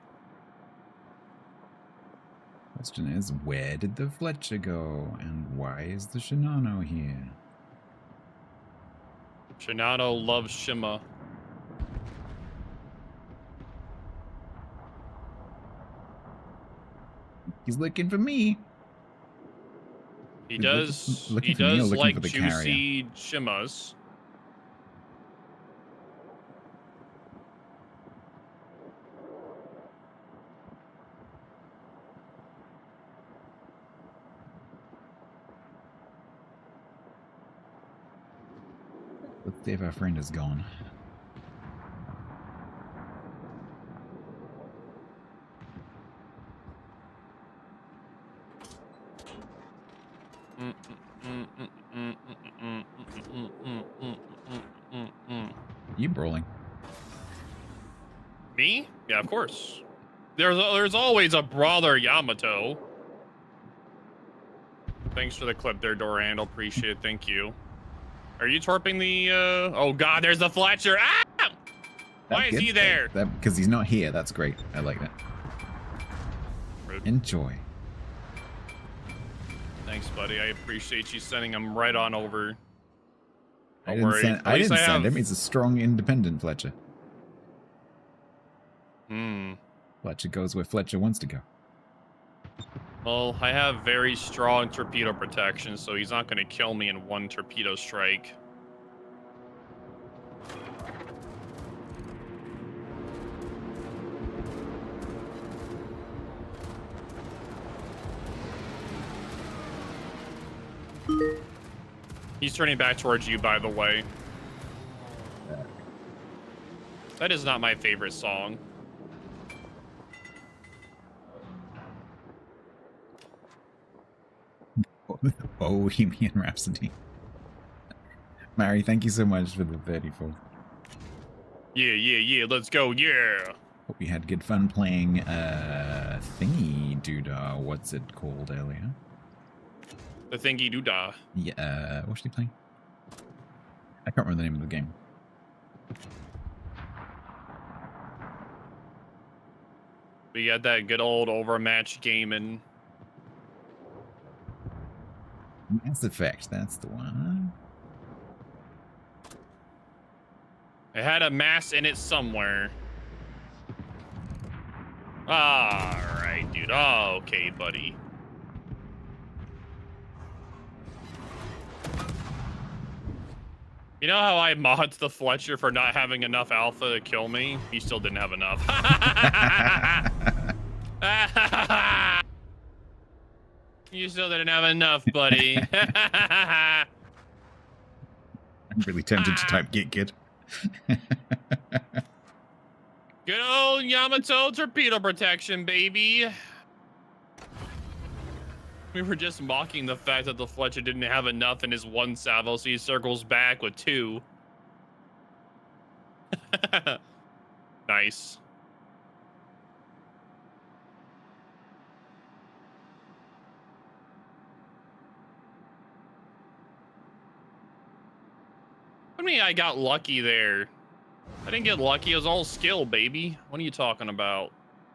Question is, where did the Fletcher go? And why is the Shinano here? Shinano loves Shima. He's looking for me. He does. Looking He for me or does looking like for the juicy Shimas. Let's see if our friend is gone. You brawling? Me? Yeah, of course. There's always a brawler, Yamato. Thanks for the clip there, Doran. Appreciate it. Thank you. Are you torping the, Oh, God, there's the Fletcher. Ah! Why is he there? Because he's not here. That's great. I like that. Rude. Enjoy. Thanks, buddy. I appreciate you sending him right on over. I Don't didn't worry. send, At I least didn't send have- him. He's a strong, independent Fletcher. Hmm. Fletcher goes where Fletcher wants to go. Well, I have very strong torpedo protection, so he's not going to kill me in one torpedo strike. He's turning back towards you, by the way. That is not my favorite song. Bohemian Rhapsody. Mary, thank you so much for the 34. Yeah, let's go, yeah. Hope you had good fun playing Thingy Doodah. What's it called earlier? The Thingy Doodah. Yeah, what's she playing? I can't remember the name of the game. We got that good old overmatch gaming. Mass Effect, that's the one. It had a mass in it somewhere. Alright, dude. Oh, okay, buddy. You know how I modded the Fletcher for not having enough alpha to kill me? He still didn't have enough. You still didn't have enough, buddy. I'm really tempted to type Git Kid. Good old Yamato torpedo protection, baby. We were just mocking the fact that the Fletcher didn't have enough in his one salvo, so he circles back with 2. Nice. I mean, I got lucky there. I didn't get lucky. It was all skill, baby. What are you talking about?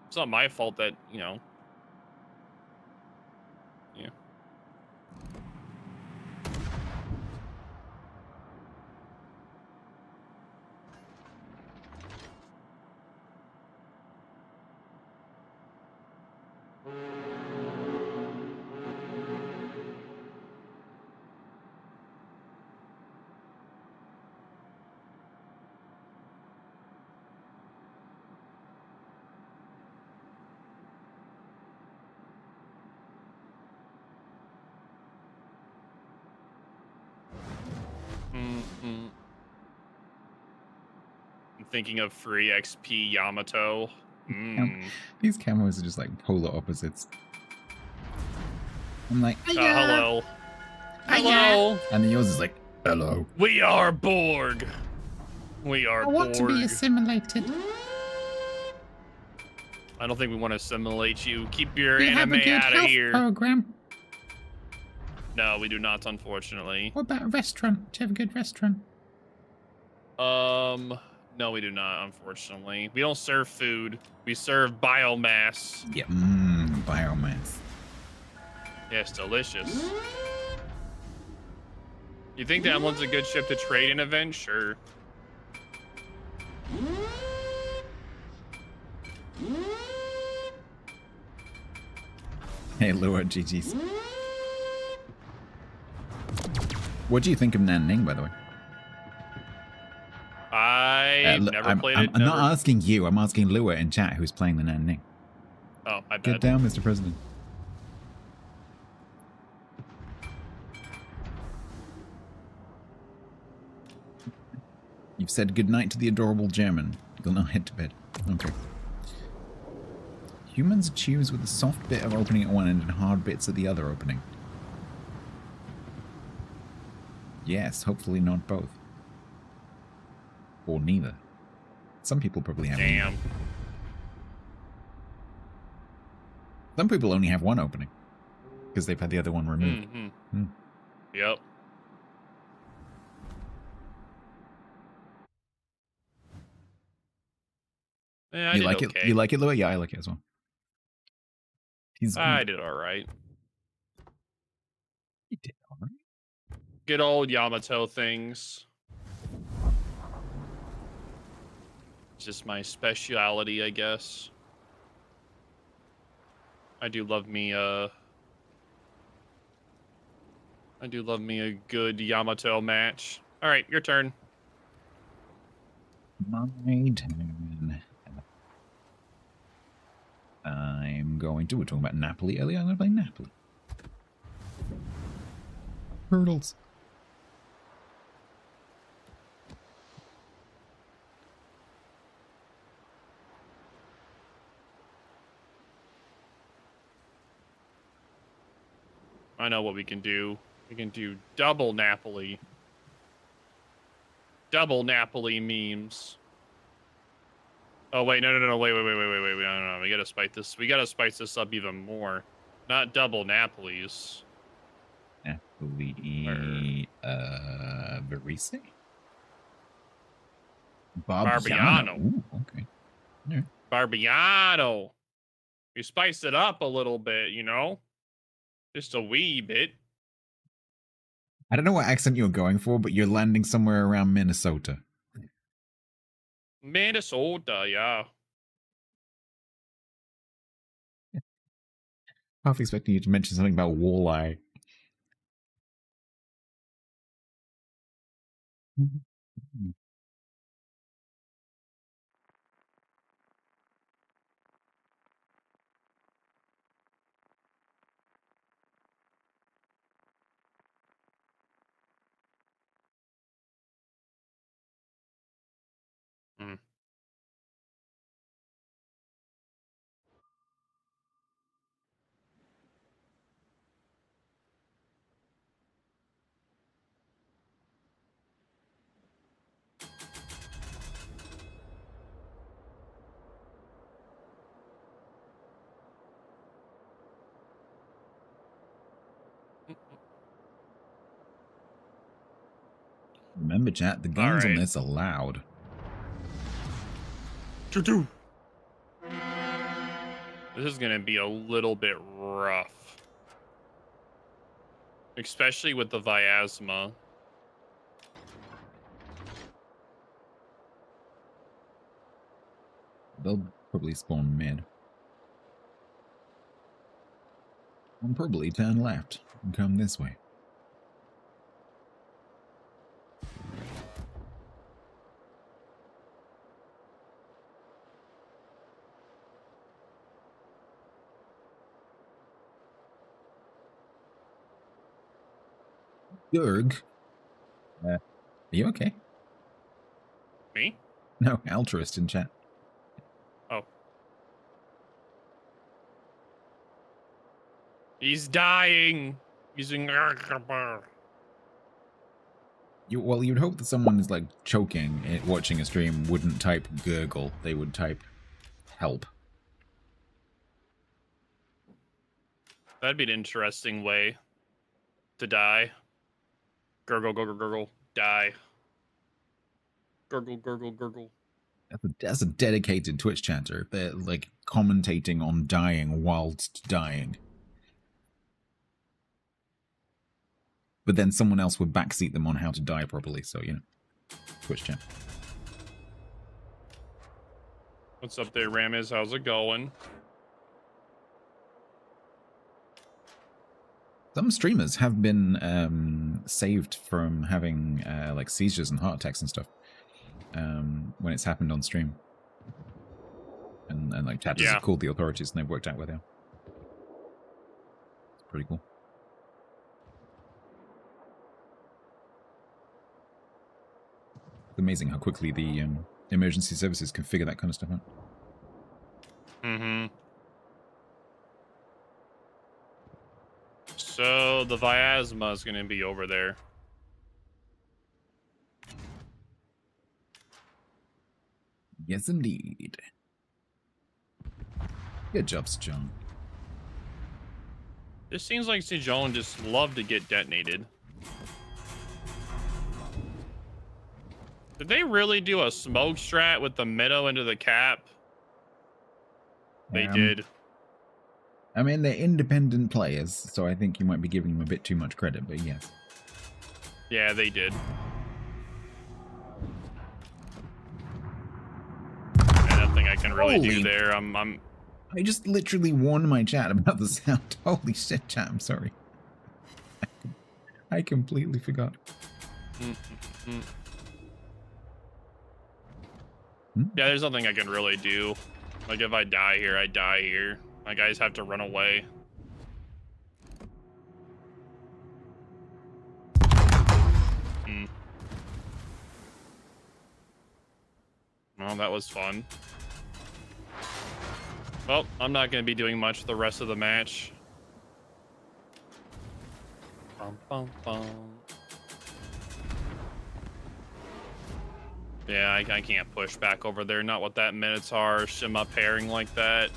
It's not my fault that, you know. Yeah. I'm thinking of free XP Yamato. These camos are just like polar opposites. I'm like, hello. Hello. And then yours is like, hello. We are Borg. We are Borg. I want to be assimilated. I don't think we want to assimilate you. Keep your We have anime a good out of health here. program. No, we do not, unfortunately. What about a restaurant? Do you have a good restaurant? No, we do not, unfortunately. We don't serve food. We serve biomass. Yeah, biomass. Yes, delicious. You think that one's a good ship to trade in event? Sure. Hey, Lua, GG's. What do you think of Nanning, by the way? I never played it. I'm not asking you. I'm asking Lua in chat, who's playing the Nanning. Oh, I bet. Get down, Mr. President. You've said goodnight to the adorable German. You'll now head to bed. Okay. Humans choose with a soft bit of opening at one end and hard bits at the other opening. Yes, hopefully not both. Or neither. Some people probably have Damn. neither. Some people only have one opening. Because they've had the other one removed. Yep. Yeah, You like okay. it? You like it, Lua? Yeah, I like it as well. I did all right. He did all right. Good old Yamato things. Just my speciality, I guess. I do love me a good Yamato match. All right, your turn. My turn. I'm going to. We're talking about Napoli earlier. I'm going to play Napoli. Hurdles. I know what we can do. We can do double Napoli. Double Napoli memes. Oh wait, no, wait. No. We gotta spice this. We gotta spice this up even more. Not double Napolis. Napoli. Varese? Barbiano. Ooh, okay. Yeah. Barbiano. We spice it up a little bit, you know? Just a wee bit. I don't know what accent you're going for, but you're landing somewhere around Minnesota. Minnesota, yeah. Half expecting you to mention something about walleye. Mm. Remember, chat, the guns on this are loud. Choo-choo. This is gonna be a little bit rough. Especially with the Viasma. They'll probably spawn mid. And probably turn left and come this way. Jurg, are you okay? Me? No, altruist in chat. Oh. He's dying. He's in. Well, you'd hope that someone is like choking watching a stream wouldn't type gurgle. They would type help. That'd be an interesting way to die. Gurgle, gurgle, gurgle, die. Gurgle, gurgle, gurgle. That's a dedicated Twitch chatter. They're like commentating on dying whilst dying. But then someone else would backseat them on how to die properly, so, you know. Twitch chat. What's up there, Ramiz? How's it going? Some streamers have been saved from having like seizures and heart attacks and stuff when it's happened on stream. And like chatters have called the authorities and they've worked out where they are. It's pretty cool. It's amazing how quickly the emergency services can figure that kind of stuff out. Mm-hmm. So the Viasma is going to be over there. Yes, indeed. Good job, John. This seems like Sejong just loved to get detonated. Did they really do a smoke strat with the Meadow into the cap? They did. I mean, they're independent players, so I think you might be giving them a bit too much credit, but yes. Yeah, they did. And nothing I can really do there. I just literally warned my chat about the sound. Holy shit, chat, I'm sorry. I completely forgot. Yeah, there's nothing I can really do. Like, if I die here, I die here. My guys have to run away. Well, that was fun. Well, I'm not going to be doing much the rest of the match. Bum, bum, bum. Yeah, I can't push back over there. Not with that Minotaur Shima pairing like that.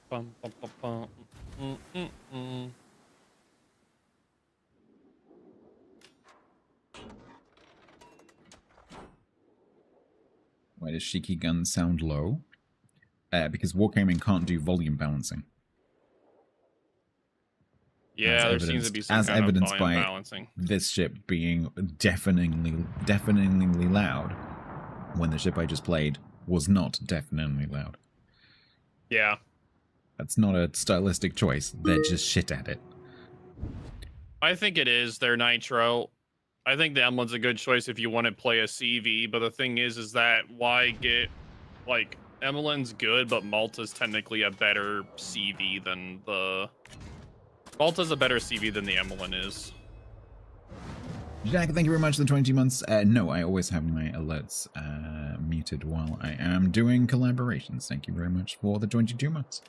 Bum, bum, bum, bum. Why does Shiki Gun sound low? Because Wargaming can't do volume balancing. Yeah, there seems to be some kind of volume by balancing. This ship being deafeningly loud, when the ship I just played was not deafeningly loud. Yeah. That's not a stylistic choice. They're just shit at it. I think it is their Nitro. I think the Emblem's a good choice if you want to play a CV, but the thing is that why get, like, Emblem's good, but Malta's technically a better CV than the... Malta's a better CV than the Emblem is. Jack, thank you very much for the 22 months. No, I always have my alerts muted while I am doing collaborations. Thank you very much for the 22 months.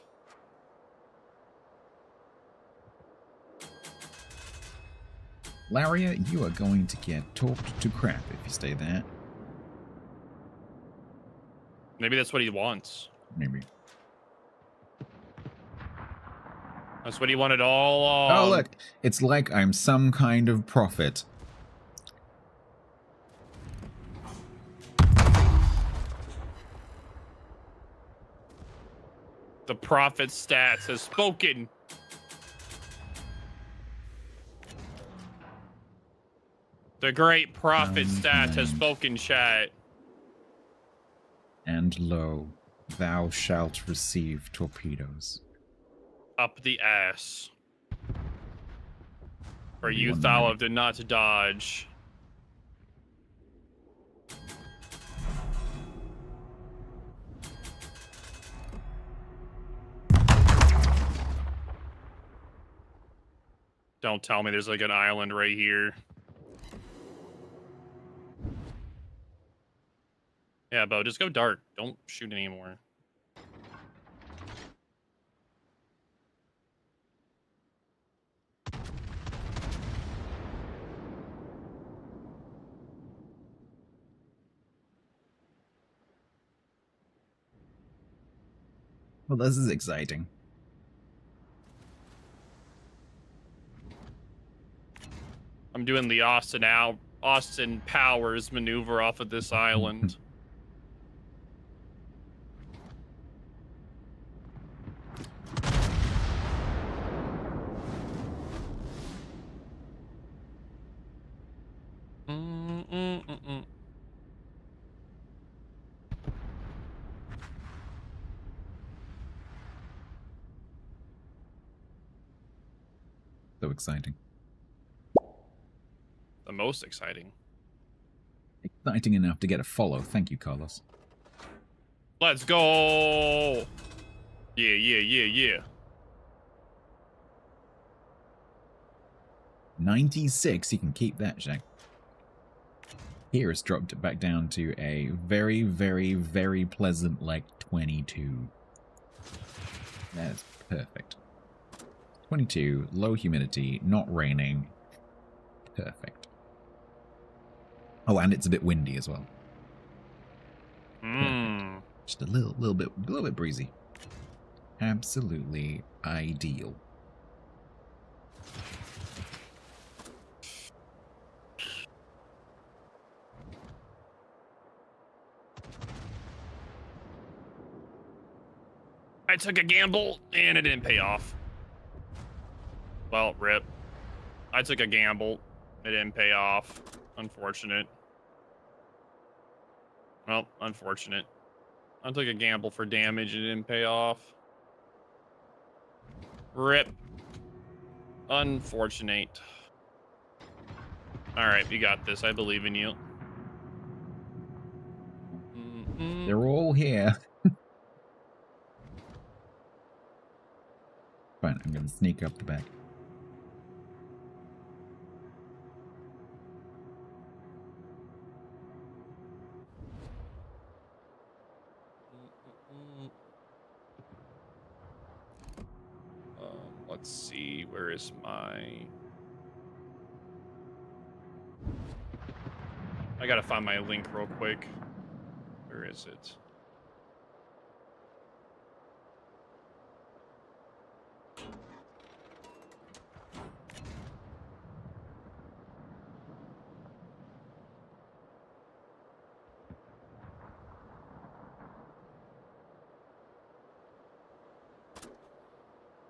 Laria, you are going to get talked to crap if you stay there. Maybe that's what he wants. Maybe. That's what he wanted all along. Oh, look. It's like I'm some kind of prophet. The prophet stats has spoken. The great prophet stat has spoken, chat. And lo, thou shalt receive torpedoes. Up the ass. For you thou did not dodge. Don't tell me there's like an island right here. Yeah, Bo, just go dark. Don't shoot anymore. Well, this is exciting. I'm doing the Austin Powers maneuver off of this island. So exciting. The most exciting. Exciting enough to get a follow. Thank you, Carlos. Let's go! Yeah. 96, you can keep that, Jack. Here it's dropped it back down to a very, very, very pleasant, like, 22. That's perfect. 22, low humidity, not raining. Perfect. Oh, and it's a bit windy as well. Just a little bit breezy. Absolutely ideal. I took a gamble and it didn't pay off. Well, rip. I took a gamble. It didn't pay off. Unfortunate. Well, unfortunate. I took a gamble for damage and it didn't pay off. Rip. Unfortunate. Alright, you got this. I believe in you. They're all here. Fine, I'm gonna sneak up the back. Let's see, where is my... I gotta find my link real quick. Where is it?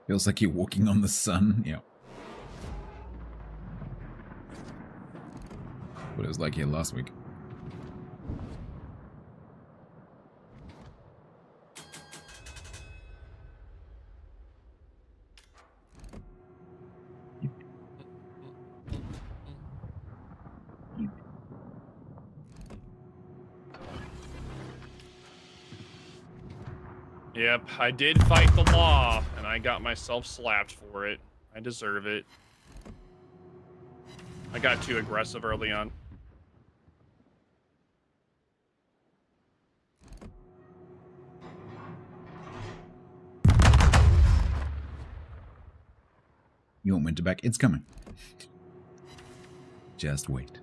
Feels like you're walking on the sun. Yeah. What it was like here last week. Yep, I did fight the law, and I got myself slapped for it. I deserve it. I got too aggressive early on. You want winter back? It's coming. Just wait.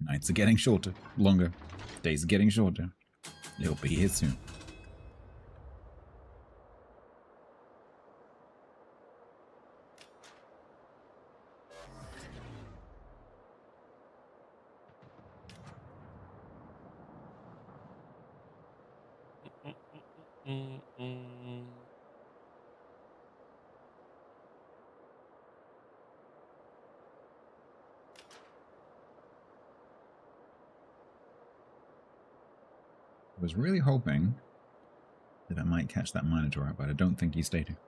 Nights are getting shorter, longer. Days are getting shorter. It'll be here soon. I was really hoping that I might catch that Minotaur out, but I don't think he stayed here.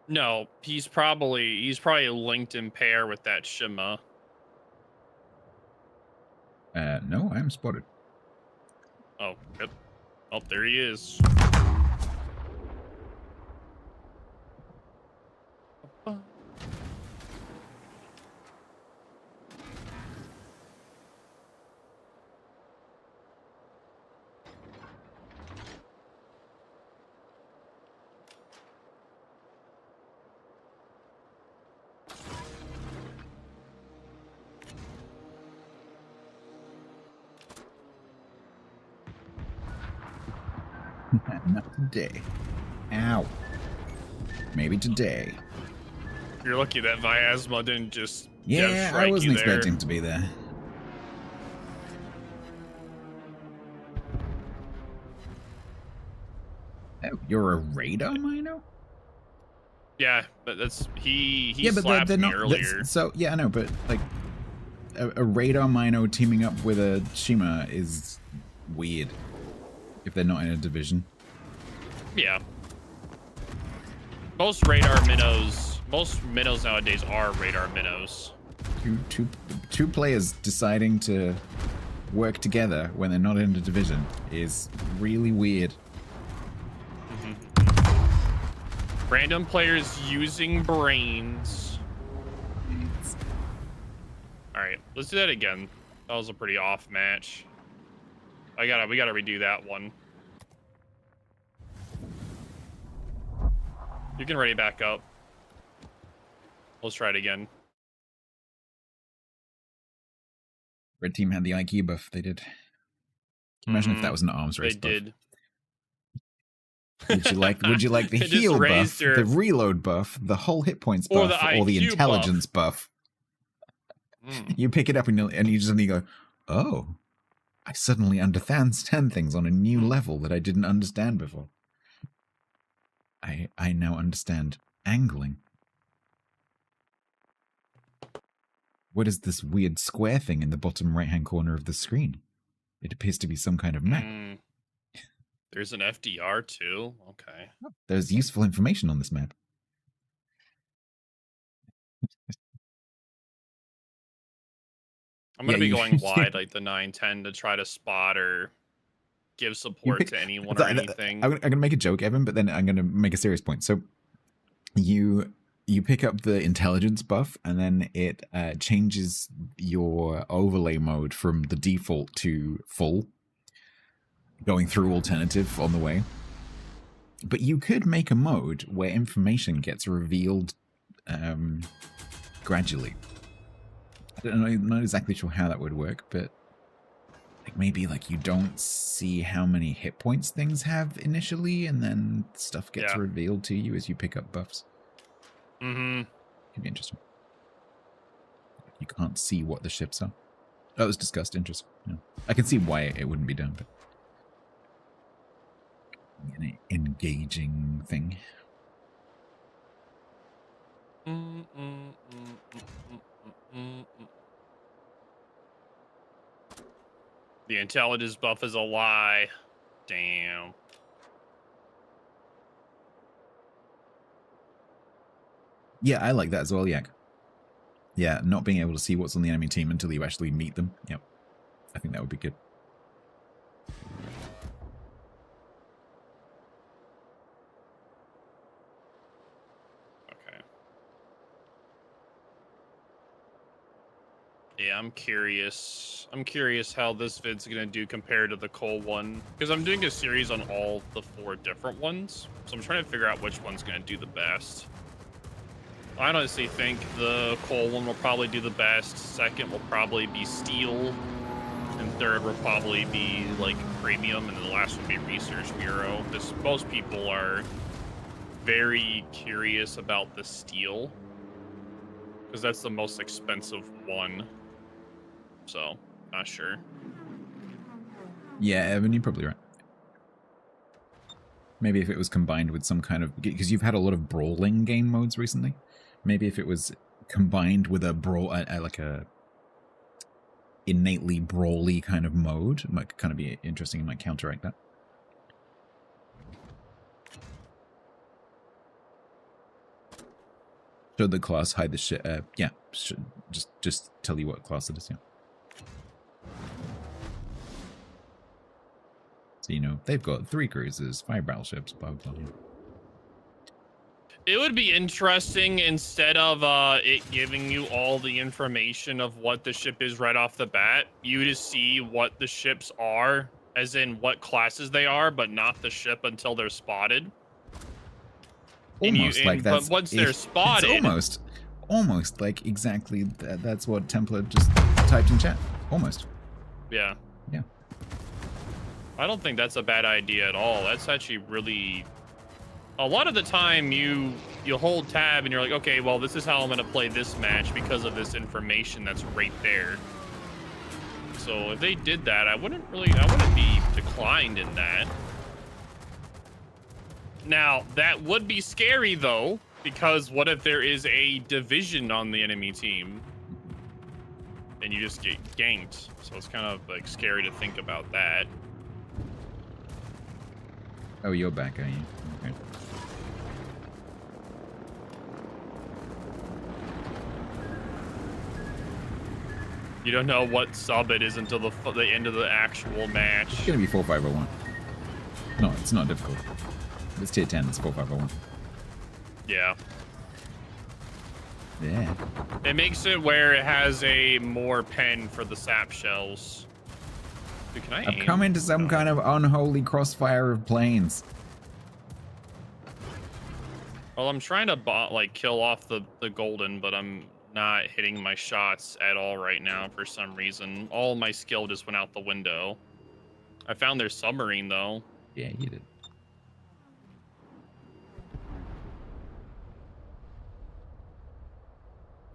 No, he's probably linked in pair with that Shima. No, I am spotted. Oh, yep. Oh, there he is. Not today. Ow. Maybe today. You're lucky that Viasma didn't just Yeah, I wasn't expecting to be there. Oh, you're a radar mino? Yeah, but that's he yeah, but slapped they're me not, earlier. So yeah, I know, but like a radar mino teaming up with a Shima is weird if they're not in a division. Yeah. Most minnows nowadays are radar minnows. Two players deciding to work together when they're not in a division is really weird. Random players using brains. Alright, let's do that again. That was a pretty off match. We gotta redo that one. You can ready back up. Let's try it again. Red team had the IQ buff. They did. Imagine if that was an arms race buff. They did. Would you like the heal buff, the reload buff, the whole hit points buff, or the intelligence buff? You pick it up and you just suddenly go, oh, I suddenly understand things on a new level that I didn't understand before. I now understand angling. What is this weird square thing in the bottom right-hand corner of the screen? It appears to be some kind of map. There's an FDR too. Okay. There's useful information on this map. I'm gonna be going wide like the 910 to try to spot or give support to anyone or anything. I'm gonna make a joke, Evan, but then I'm gonna make a serious point. So you pick up the intelligence buff, and then it changes your overlay mode from the default to full. going through alternative on the way. But you could make a mode where information gets revealed gradually. I don't know, I'm not exactly sure how that would work, but like maybe like you don't see how many hit points things have initially, and then stuff gets revealed to you as you pick up buffs. Mm-hmm. Could be interesting. You can't see what the ships are. That was discussed. Interesting. Yeah. I can see why it wouldn't be done, but an engaging thing. The intelligence buff is a lie. Damn. Yeah, I like that as well, Yak. Yeah, not being able to see what's on the enemy team until you actually meet them. Yep. I think that would be good. Okay. Yeah, I'm curious. I'm curious how this vid's gonna do compared to the Cole one. Because I'm doing a series on all the 4 different ones. So I'm trying to figure out which one's gonna do the best. I honestly think the Cole one will probably do the best. Second will probably be Steel. And third will probably be like Premium. And then the last will be Research Bureau. Because most people are very curious about the Steel. Because that's the most expensive one. So, not sure. Yeah, Evan, you're probably right. Maybe if it was combined with some kind of... Because you've had a lot of brawling game modes recently. Maybe if it was combined with a brawl, like a innately brawly kind of mode, it might kind of be interesting. It might counteract that. Show the class, hide the shit. Yeah, just tell you what class it is. Yeah. So you know they've got 3 cruisers, 5 battleships, blah blah blah. It would be interesting instead of it giving you all the information of what the ship is right off the bat, you to see what the ships are, as in what classes they are, but not the ship until they're spotted. Almost like that's... But once they're spotted... It's almost like exactly that's what Templar just typed in chat. Almost. Yeah. Yeah. I don't think that's a bad idea at all. That's actually really... A lot of the time you hold tab and you're like, okay, well, this is how I'm going to play this match because of this information that's right there. So if they did that, I wouldn't be declined in that. Now, that would be scary though, because what if there is a division on the enemy team and you just get ganked? So it's kind of like scary to think about that. Oh, you're back, are you? Okay. You don't know what sub it is until the end of the actual match. It's gonna be 4501. No, it's not difficult. It's tier 10. It's 4501. Yeah. Yeah. It makes it where it has a more pen for the sap shells. Dude, can I I've come into some kind of unholy crossfire of planes. Well, I'm trying to kill off the golden, but I'm not hitting my shots at all right now for some reason. All my skill just went out the window. I found their submarine though. Yeah, you did.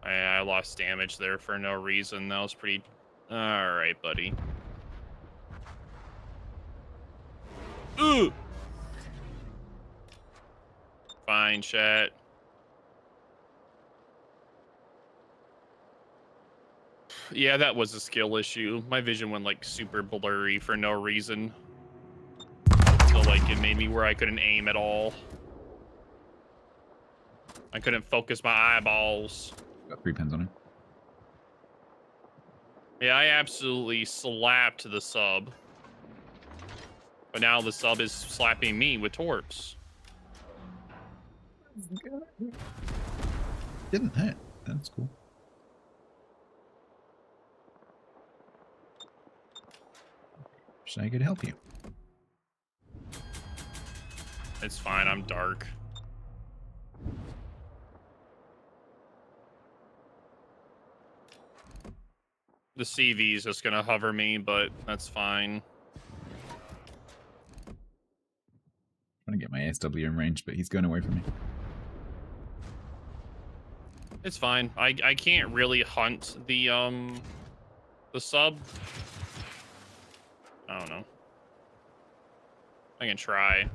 I lost damage there for no reason. That was pretty... Alright, buddy. Ooh! Fine, chat. Yeah, that was a skill issue. My vision went like super blurry for no reason. So like it made me where I couldn't aim at all. I couldn't focus my eyeballs. Got 3 pens on him. Yeah, I absolutely slapped the sub. But now the sub is slapping me with torps. Didn't hit. That's cool. Wish I could help you. It's fine, I'm dark. The CV is just gonna hover me, but that's fine. Trying to get my SW in range, but he's going away from me. It's fine. I can't really hunt the sub. I don't know. I can try.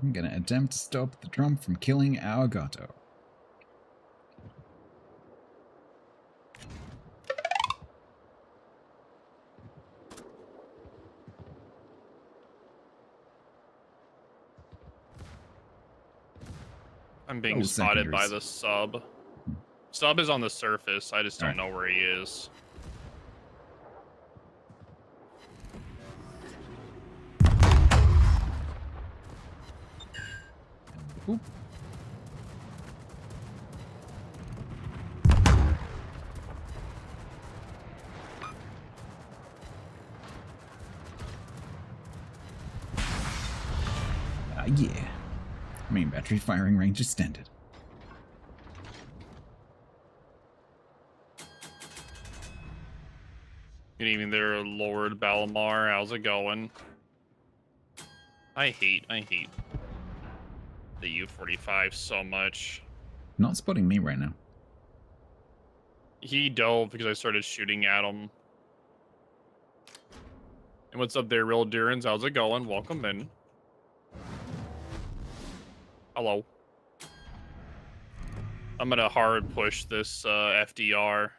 I'm gonna attempt to stop the drum from killing our Gato. I'm being spotted by the sub. Sub is on the surface. I just don't know where he is. Oop. Yeah. Main battery firing range extended. Good evening there, Lord Balamar. How's it going? I hate the U-45 so much. Not spotting me right now. He dove because I started shooting at him. And what's up there, Real Durans? How's it going? Welcome in. Hello. I'm gonna hard push this FDR.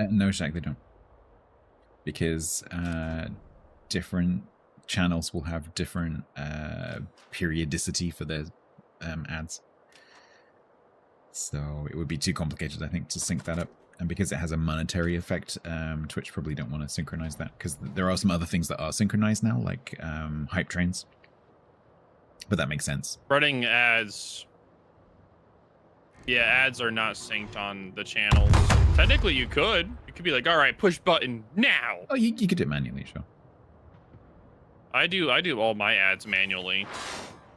No, Shaq, they don't. Because different channels will have different periodicity for their ads. So it would be too complicated, I think, to sync that up. And because it has a monetary effect, Twitch probably don't want to synchronize that. Because there are some other things that are synchronized now, like hype trains. But that makes sense. Running ads. Yeah, ads are not synced on the channels. Technically, you could. You could be like, all right, push button now. Oh, you could do it manually, sure. I do all my ads manually.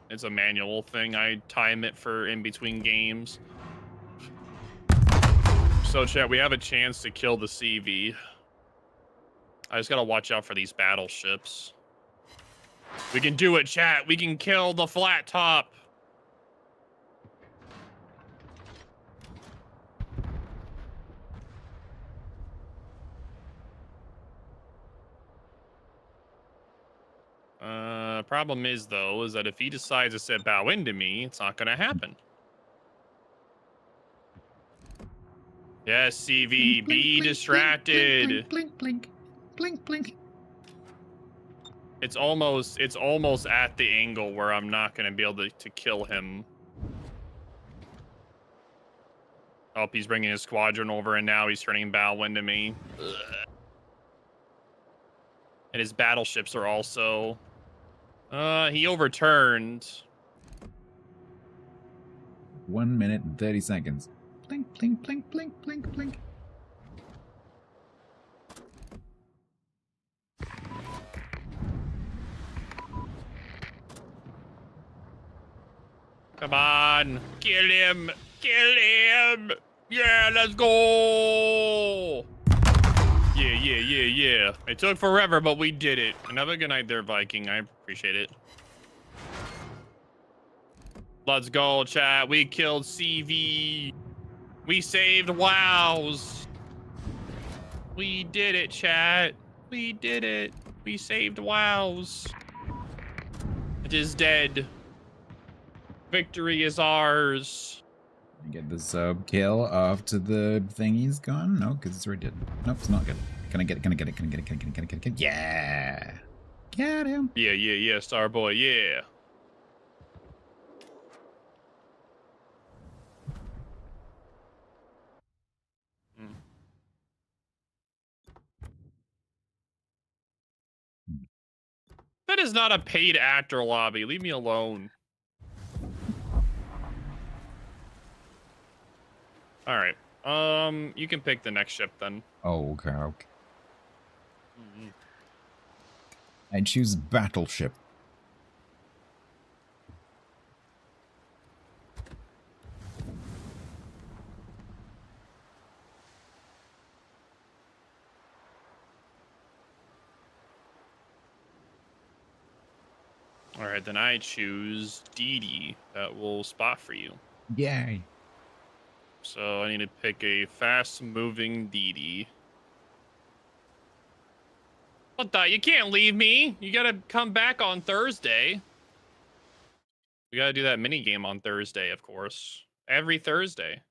It's a manual thing. I time it for in between games. So, chat, we have a chance to kill the CV. I just gotta watch out for these battleships. We can do it, chat. We can kill the flat top. Problem is, though, is that if he decides to set bow into me, it's not gonna happen. Yes, CV, Blink, be blink, distracted. Blink, blink, blink, blink, blink. It's almost at the angle where I'm not gonna be able to kill him. Oh, he's bringing his squadron over, and now he's turning bow into me. Ugh. And his battleships are also... he overturned. 1 minute and 30 seconds. Blink, blink, blink, blink, blink, blink. Come on, kill him, kill him. Yeah, let's go. Yeah. It took forever, but we did it. Another good night there, Viking. I appreciate it. Let's go, chat. We killed CV. We saved wows. We did it, chat. We did it. We saved WoWs. It is dead. Victory is ours. Get the sub kill after the thingy's gone? No, because it's already dead. Nope, it's not good. Can I get it? Can I get it? Can I get it? Can I get it? Can I get it? Can I get it? Yeah! Get him! Yeah, Starboy, yeah. That is not a paid actor lobby. Leave me alone. All right. You can pick the next ship then. Oh, okay. I choose battleship. All right, then I choose Dee. That will spot for you. Yay. So I need to pick a fast-moving Dee. What the? You can't leave me. You gotta come back on Thursday. We gotta do that mini game on Thursday, of course. Every Thursday.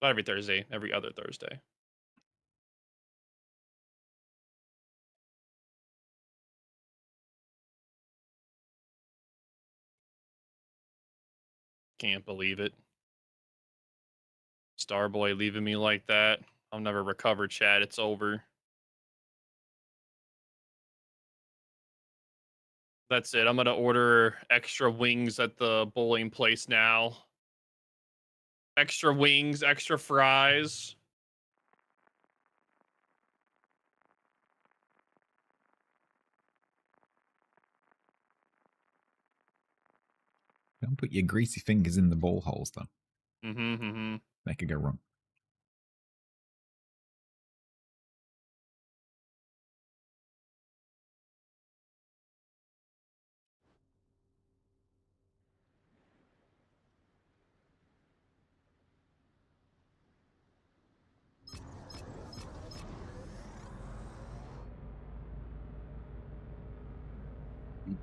Not every Thursday. Every other Thursday. Can't believe it. Starboy leaving me like that. I'll never recover, chat. It's over. That's it. I'm going to order extra wings at the bowling place now. Extra wings, extra fries. Don't put your greasy fingers in the ball holes, though. That could go wrong.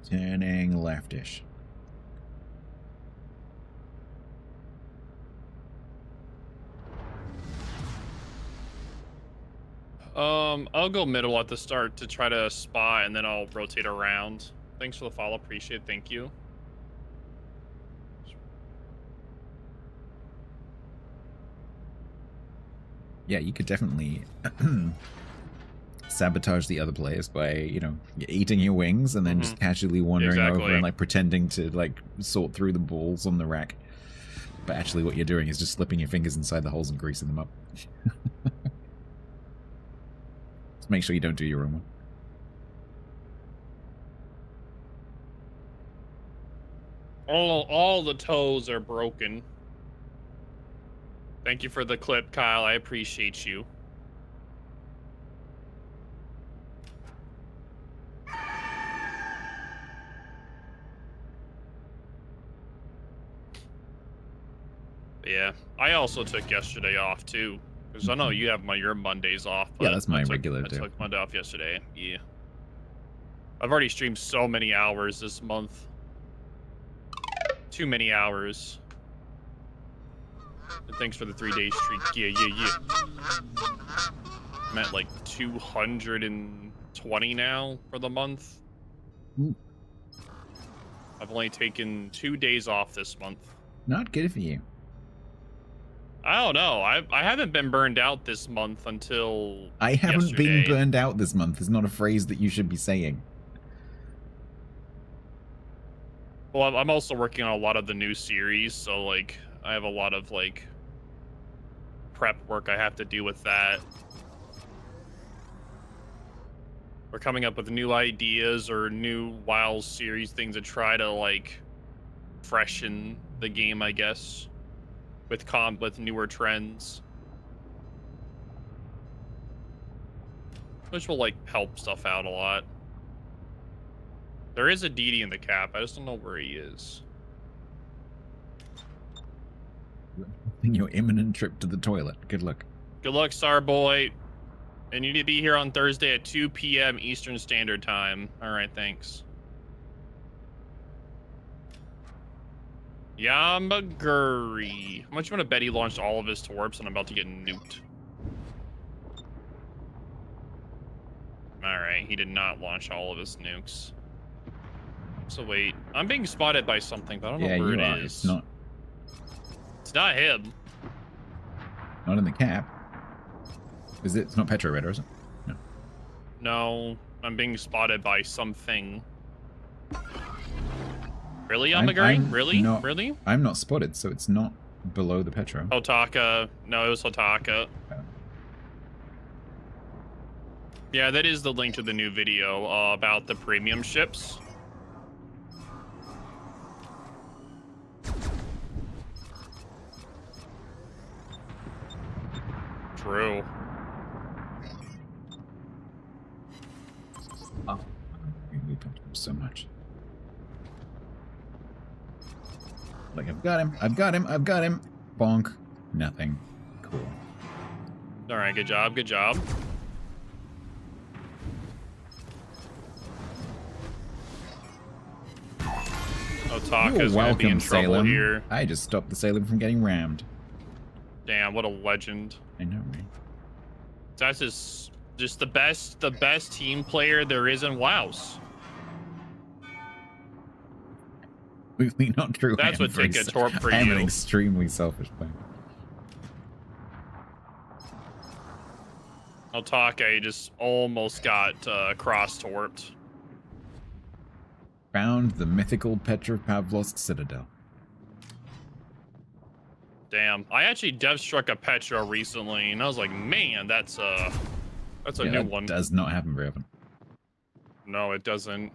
Turning leftish. I'll go middle at the start to try to spot, and then I'll rotate around. Thanks for the follow. Appreciate it. Thank you. Yeah, you could definitely sabotage the other players by, you know, eating your wings and then just casually wandering over and like pretending to like sort through the balls on the rack. But actually what you're doing is just slipping your fingers inside the holes and greasing them up. Just make sure you don't do your own one. All the toes are broken. Thank you for the clip, Kyle. I appreciate you. Yeah, I also took yesterday off too, because I know you have your Mondays off. Yeah, that's my regular day. I took Monday off yesterday. Yeah, I've already streamed so many hours this month. Too many hours. And thanks for the 3-day streak. Yeah. I'm at like 220 now for the month. Ooh. I've only taken 2 days off this month. Not good for you. I don't know. I haven't been burned out this month until I haven't yesterday. been burned out this month is not a phrase that you should be saying. Well, I'm also working on a lot of the new series, so like I have a lot of like prep work I have to do with that. We're coming up with new ideas or new WoW series things to try to like freshen the game, I guess, with newer trends, which will like help stuff out a lot. There is a DD in the cap. I just don't know where he is. In your imminent trip to the toilet. Good luck. Good luck, Starboy. I need to be here on Thursday at 2 p.m. Eastern Standard Time. All right, thanks. Yamaguri. How much you want to bet he launched all of his torps and I'm about to get nuked? All right, he did not launch all of his nukes. So wait, I'm being spotted by something, but I don't know where it is. It's not. It's not him. Not in the cap. Is it? It's not Petro Radar, is it? No. No, I'm being spotted by something. Really, Yamaguri? Really? Really? I'm not spotted, so it's not below the Petro. Hotaka. No, it was Hotaka. Oh. Yeah, that is the link to the new video about the premium ships. True. Oh, we pumped him so much. Like, I've got him, I've got him, I've got him. Bonk. Nothing. Cool. All right, good job, good job. Otaka's gonna be in trouble Salem. here. I just stopped the Salem from getting rammed. Damn, what a legend. I know, right? That's just the best team player there is in WoWs. Completely not true. That's what take a torp for I am you. an extremely selfish player. Otaka just almost got cross-torped. Found the mythical Petropavlovsk Citadel. Damn, I actually dev struck a Petra recently, and I was like, man, that's a new one. Does not happen very often. No, it doesn't.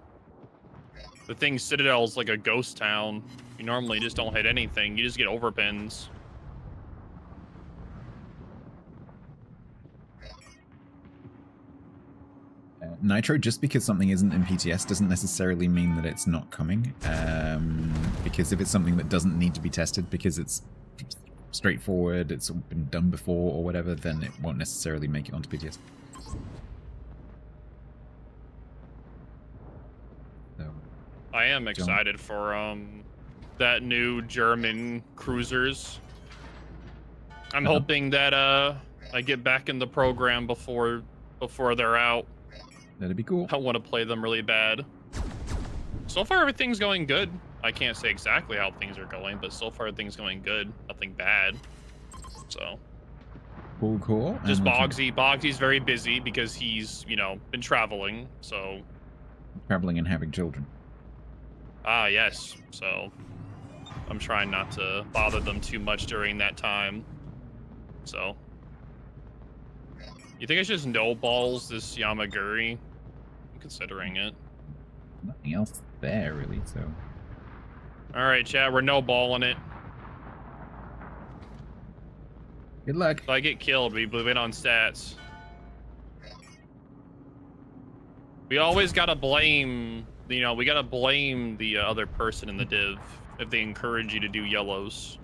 The thing Citadel's like a ghost town. You normally just don't hit anything. You just get overpins. Nitro, just because something isn't in PTS doesn't necessarily mean that it's not coming. Because if it's something that doesn't need to be tested because it's straightforward, it's been done before or whatever, then it won't necessarily make it onto PTS. So, I am excited for that new German cruisers. I'm hoping that I get back in the program before they're out. That'd be cool. I want to play them really bad. So far, everything's going good. I can't say exactly how things are going, but so far, everything's going good. Nothing bad. So. Cool. Just Bogsy. Bogsy's very busy because he's, been traveling, so. Traveling and having children. Ah, yes. So, I'm trying not to bother them too much during that time. So. You think I should just no-balls this Yamaguri? I'm considering it. Nothing else there, really, so... Alright, chat, we're no-balling it. Good luck. If I get killed, we win on stats. We always gotta blame... we gotta blame the other person in the div if they encourage you to do yellows.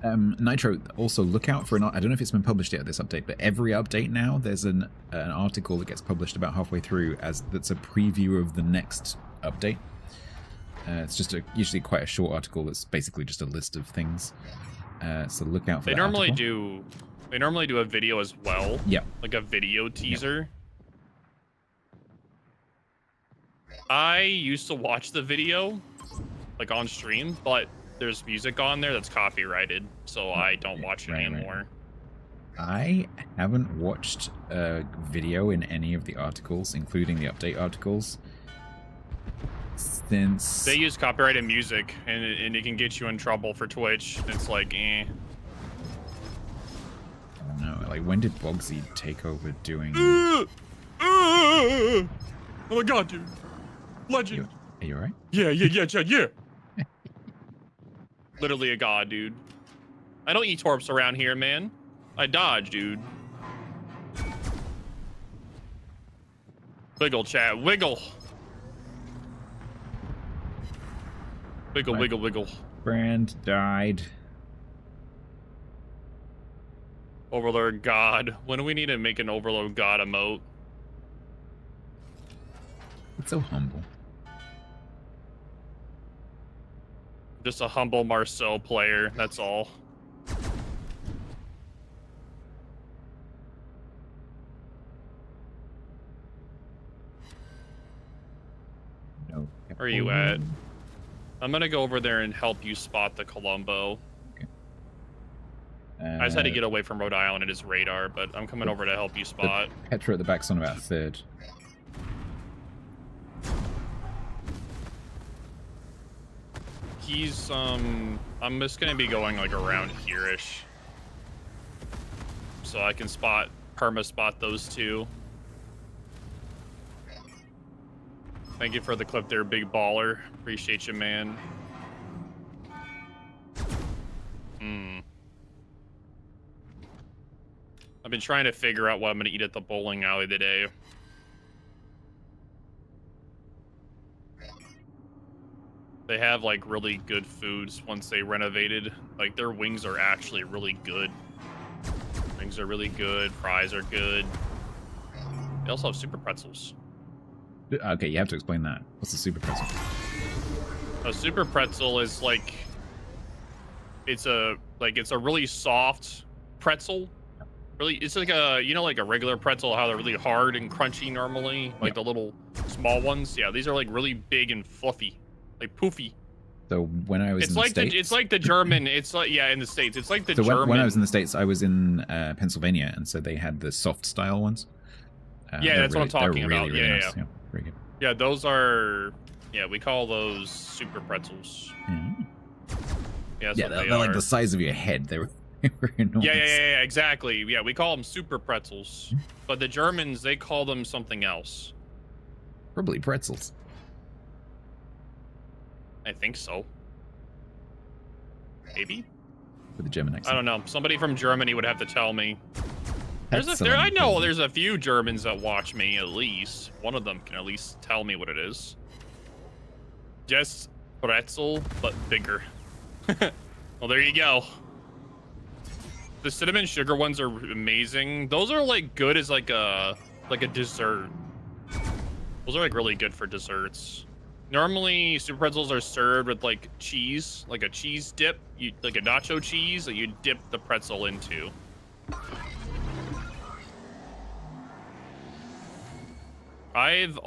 Nitro, also look out for I don't know if it's been published yet, this update, but every update now there's an article that gets published about halfway through that's a preview of the next update. It's just usually quite a short article that's basically just a list of things. So look out for that article. They normally do a video as well. Yeah. Like a video teaser. Yeah. I used to watch the video like on stream, but there's music on there that's copyrighted, so I don't watch it anymore. I haven't watched a video in any of the articles, including the update articles, since... They use copyrighted music, and it can get you in trouble for Twitch. It's like, eh. I don't know, like, when did Bogsy take over doing... Oh my god, dude. Legend. Are you alright? Yeah, Chad, yeah. Literally a god, dude. I don't eat torps around here, man. I dodge, dude. Wiggle, chat. Wiggle. Wiggle. Brand died. Overlord God. When do we need to make an Overlord God emote? It's so humble. Just a humble Marceau player, that's all. No. Where are you at? I'm gonna go over there and help you spot the Colombo. Okay. I just had to get away from Rhode Island and his radar, but I'm coming over to help you spot. Petra at the back's on about a third. He's, I'm just gonna be going, like, around here-ish. So I can perma-spot those two. Thank you for the clip there, big baller. Appreciate you, man. I've been trying to figure out what I'm gonna eat at the bowling alley today. They have like really good foods once they renovated. Like their wings are actually really good. Wings are really good. Fries are good. They also have super pretzels. Okay, you have to explain that. What's a super pretzel? A super pretzel is like it's a really soft pretzel. Really, it's like a like a regular pretzel, how they're really hard and crunchy normally, like the little small ones. Yeah, these are like really big and fluffy. Like poofy. So when I was in the States... it's like the German, it's like, yeah, in the States. It's like the German... So when I was in the States, I was in Pennsylvania, and so they had the soft style ones. Yeah, that's what I'm talking about. Really nice. Yeah, very good. Yeah, those are... Yeah, we call those super pretzels. Mm. Yeah, they're like the size of your head. They were enormous. Yeah, exactly. Yeah, we call them super pretzels. But the Germans, they call them something else. Probably pretzels. I think so. Maybe? With the German accent. I don't know. Somebody from Germany would have to tell me. I know there's a few Germans that watch me, at least. One of them can at least tell me what it is. Just pretzel, but bigger. Well, there you go. The cinnamon sugar ones are amazing. Those are like good as like a dessert. Those are like really good for desserts. Normally, super pretzels are served with like cheese, like a cheese dip, like a nacho cheese that you dip the pretzel into. I've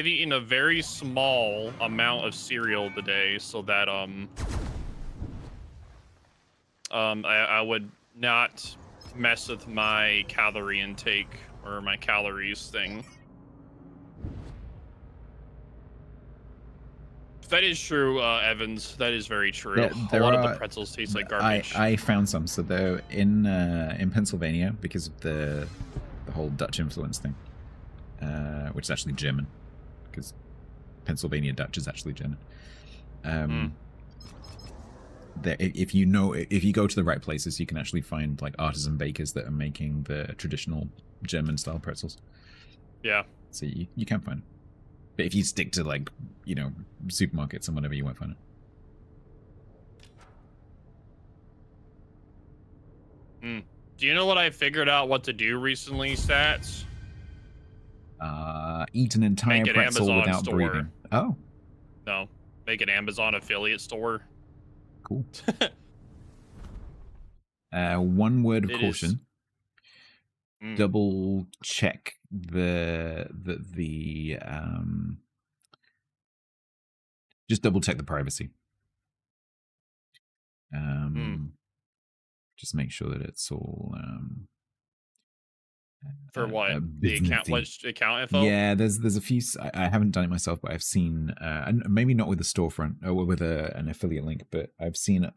eaten a very small amount of cereal today, so that I would not mess with my calorie intake or my calories thing. That is true, Evans. That is very true. Yeah, a lot of the pretzels taste like garbage. I found some. So though in Pennsylvania, because of the whole Dutch influence thing, which is actually German, because Pennsylvania Dutch is actually German. If you go to the right places, you can actually find like artisan bakers that are making the traditional German style pretzels. Yeah. So you can find them. But if you stick to like, supermarkets and whatever, you won't find it. Do you know what I figured out what to do recently, Stats? Eat an entire pretzel Amazon without store. breathing. Oh. No. Make an Amazon affiliate store. Cool. One word of caution. Double check just double check the privacy. Just make sure that it's all for what the account info. Yeah, there's a few. I haven't done it myself, but I've seen, and maybe not with the storefront or with an affiliate link, but I've seen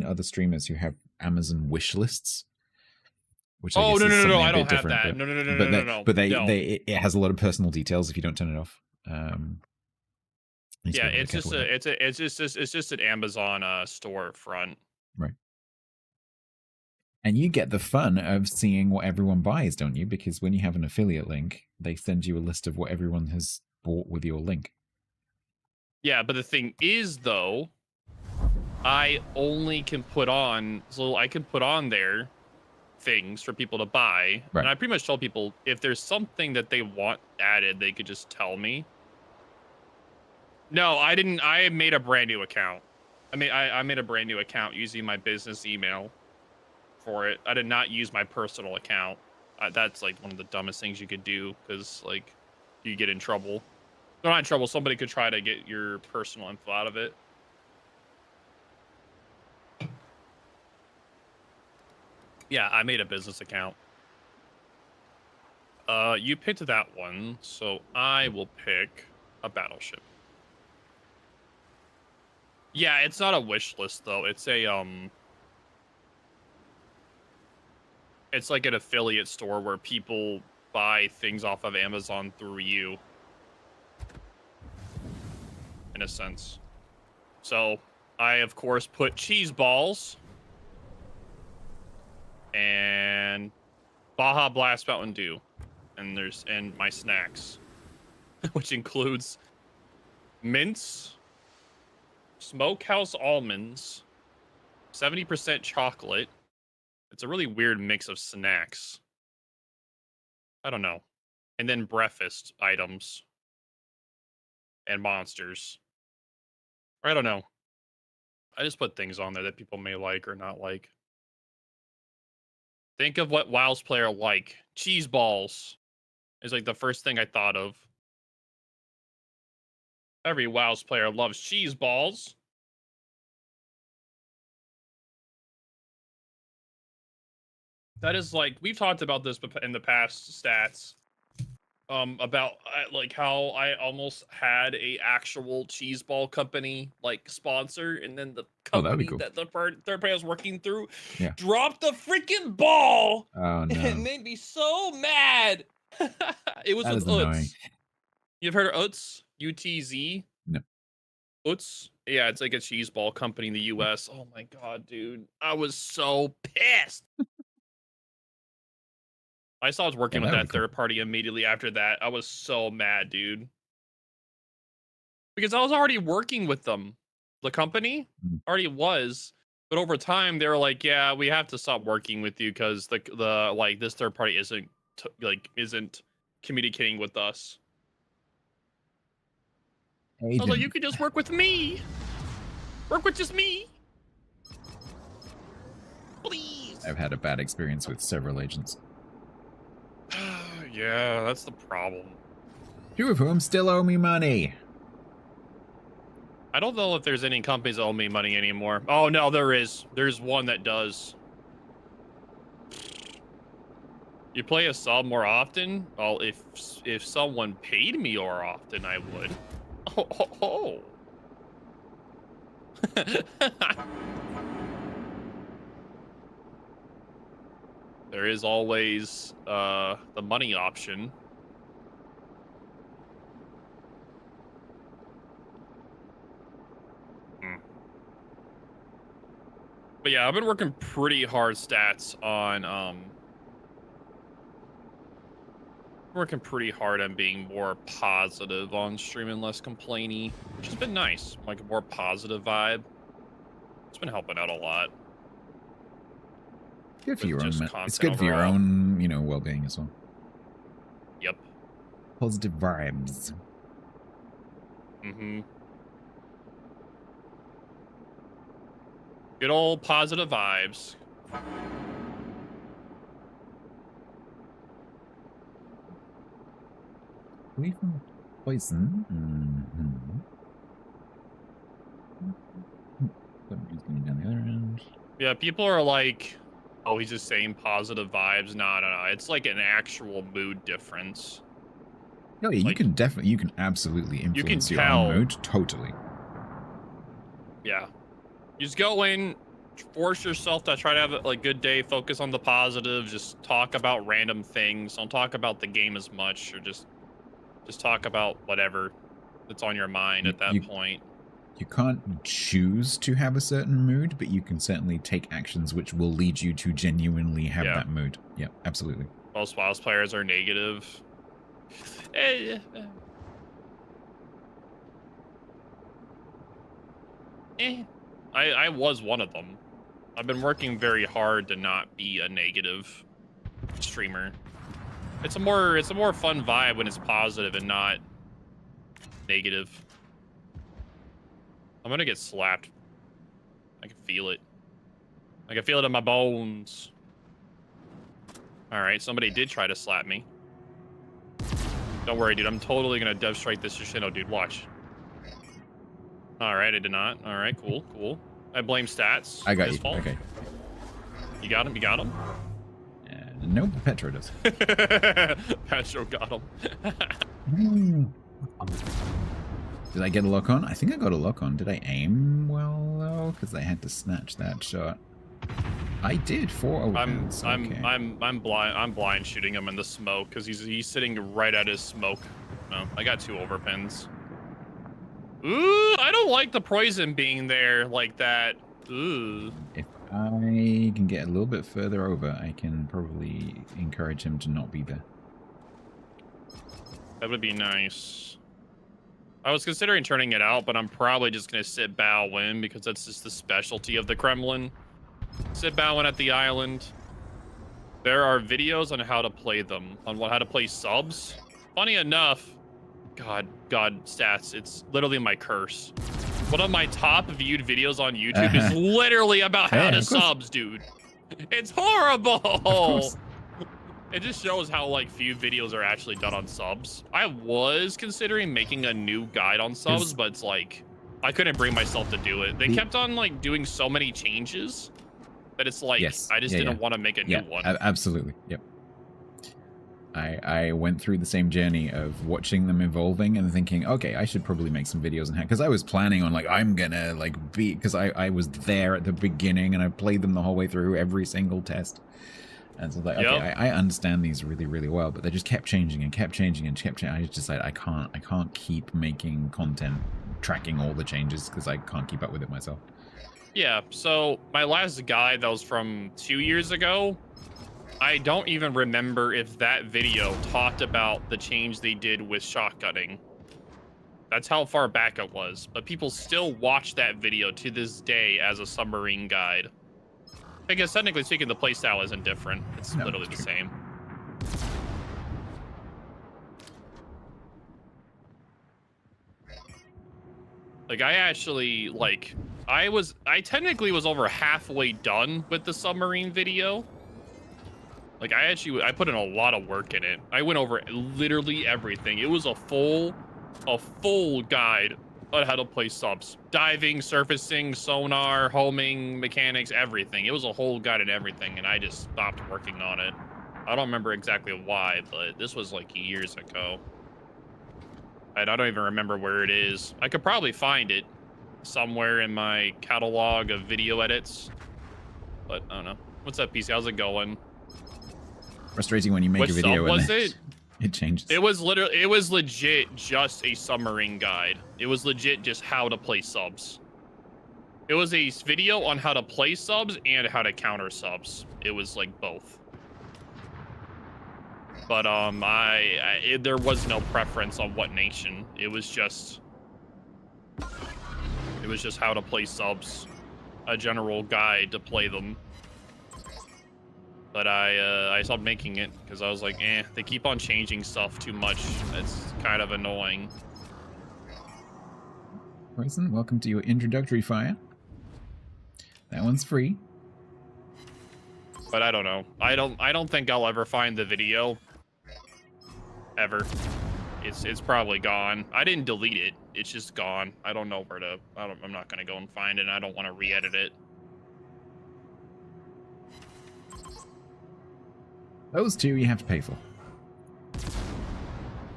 other streamers who have Amazon wish lists. Which no, I don't have that. No. But it has a lot of personal details if you don't turn it off. Yeah, it's just an Amazon storefront. Right. And you get the fun of seeing what everyone buys, don't you? Because when you have an affiliate link, they send you a list of what everyone has bought with your link. Yeah, but the thing is, though, I only can put on there things for people to buy. Right. And I pretty much told people if there's something that they want added, they could just tell me. No, I didn't. I made a brand new account. I made a brand new account using my business email for it. I did not use my personal account. That's like one of the dumbest things you could do because like you get in trouble. They're not in trouble. Somebody could try to get your personal info out of it. Yeah, I made a business account. You picked that one, so I will pick a battleship. Yeah, it's not a wish list though. It's a it's like an affiliate store where people buy things off of Amazon through you. In a sense. So, I of course put cheese balls and Baja Blast Mountain Dew. And my snacks, which includes mints, smokehouse almonds, 70% chocolate. It's a really weird mix of snacks. I don't know. And then breakfast items and monsters. I don't know. I just put things on there that people may like or not like. Think of what WoW's player like. Cheese balls is like the first thing I thought of. Every WoW's player loves cheese balls. That is like, we've talked about this in the past stats. About like how I almost had a actual cheese ball company like sponsor, and then the company that the third party I was working through dropped the freaking ball. Oh no! It made me so mad. It was with Utz. You've heard of Utz? UTZ? No. Utz? Yeah, it's like a cheese ball company in the US. Oh my god, dude. I was so pissed. I stopped working with that third party immediately after that. I was so mad, dude. Because I was already working with them. The company already was. But over time, they were like, yeah, we have to stop working with you because the like this third party isn't communicating with us. I was like, you could just work with me. Work with just me. Please. I've had a bad experience with several agents. Yeah, that's the problem. Two of whom still owe me money. I don't know if there's any companies that owe me money anymore. Oh, no, there is. There's one that does. You play a sub more often? Well, if someone paid me more often, I would. Oh. There is always the money option. But yeah, I've been working pretty hard stats on working pretty hard on being more positive on stream and less complainy, which has been nice. Like a more positive vibe. It's been helping out a lot. Good for your own, it's good for your own, well-being as well. Yep. Positive vibes. Mm-hmm. Good old positive vibes. Away from poison. Somebody's going down the other end. Yeah, people are like, oh, he's just saying positive vibes. No. It's like an actual mood difference. No, yeah, like, you can absolutely influence your own mood. Totally. Yeah. You just go in, force yourself to try to have a good day, focus on the positives, just talk about random things. Don't talk about the game as much, or just talk about whatever that's on your mind at that point. You can't choose to have a certain mood, but you can certainly take actions which will lead you to genuinely have that mood. Yeah, absolutely. Most WoW players are negative. I was one of them. I've been working very hard to not be a negative streamer. It's a more fun vibe when it's positive and not negative. I'm gonna get slapped. I can feel it. I can feel it in my bones. All right, somebody did try to slap me. Don't worry, dude. I'm totally gonna dev strike this Shino, dude. Watch. All right, I did not. All right, cool, cool. I blame stats. I got His you. fault. Okay. You got him. You got him. Nope, Petro does. Petro got Did him. I get a lock on? I think I got a lock on. Did I aim well though? Because I had to snatch that shot. I did 4 opens. I'm blind shooting him in the smoke because he's sitting right at his smoke. No, I got 2 overpins. Ooh, I don't like the poison being there like that. Ooh. If I can get a little bit further over, I can probably encourage him to not be there. That would be nice. I was considering turning it out, but I'm probably just gonna sit bow in because that's just the specialty of the Kremlin. Sit bowing at the island. There are videos on how to play them, on how to play subs. Funny enough, God, stats, it's literally my curse. One of my top viewed videos on YouTube is literally about how to subs, dude. It's horrible. It just shows how like few videos are actually done on subs. I was considering making a new guide on subs, but it's like I couldn't bring myself to do it. They kept on like doing so many changes that it's like I just didn't want to make a new one. Absolutely. Yep. I went through the same journey of watching them evolving and thinking, okay, I should probably make some videos on how, because I was planning on like I'm gonna like be, because I was there at the beginning and I played them the whole way through every single test. And so like, okay, I understand these really, really well, but they just kept changing and kept changing and kept changing. I just decided I can't keep making content tracking all the changes because I can't keep up with it myself. Yeah, so my last guide that was from 2 years ago, I don't even remember if that video talked about the change they did with shotgunning. That's how far back it was, but people still watch that video to this day as a submarine guide. Because technically speaking, the playstyle isn't different. It's literally the same. Like I actually like, I technically was over halfway done with the submarine video. Like I put in a lot of work in it. I went over literally everything. It was a full guide on how to play subs. Diving, surfacing, sonar, homing, mechanics, everything. It was a whole guide and everything, and I just stopped working on it. I don't remember exactly why, but this was like years ago. And I don't even remember where it is. I could probably find it somewhere in my catalog of video edits, but I don't know. What's up, PC? How's it going? Frustrating when you make a video and it changes. It was legit just a submarine guide. It was legit just how to play subs. It was a video on how to play subs and how to counter subs. It was like both. But there was no preference on what nation. It was just how to play subs, a general guide to play them. But I stopped making it because I was like, they keep on changing stuff too much. It's kind of annoying. Poison, welcome to your introductory fire. That one's free. But I don't know. I don't think I'll ever find the video. Ever. It's probably gone. I didn't delete it. It's just gone. I don't know where to. I'm not gonna go and find it. And I don't want to re-edit it. Those two you have to pay for.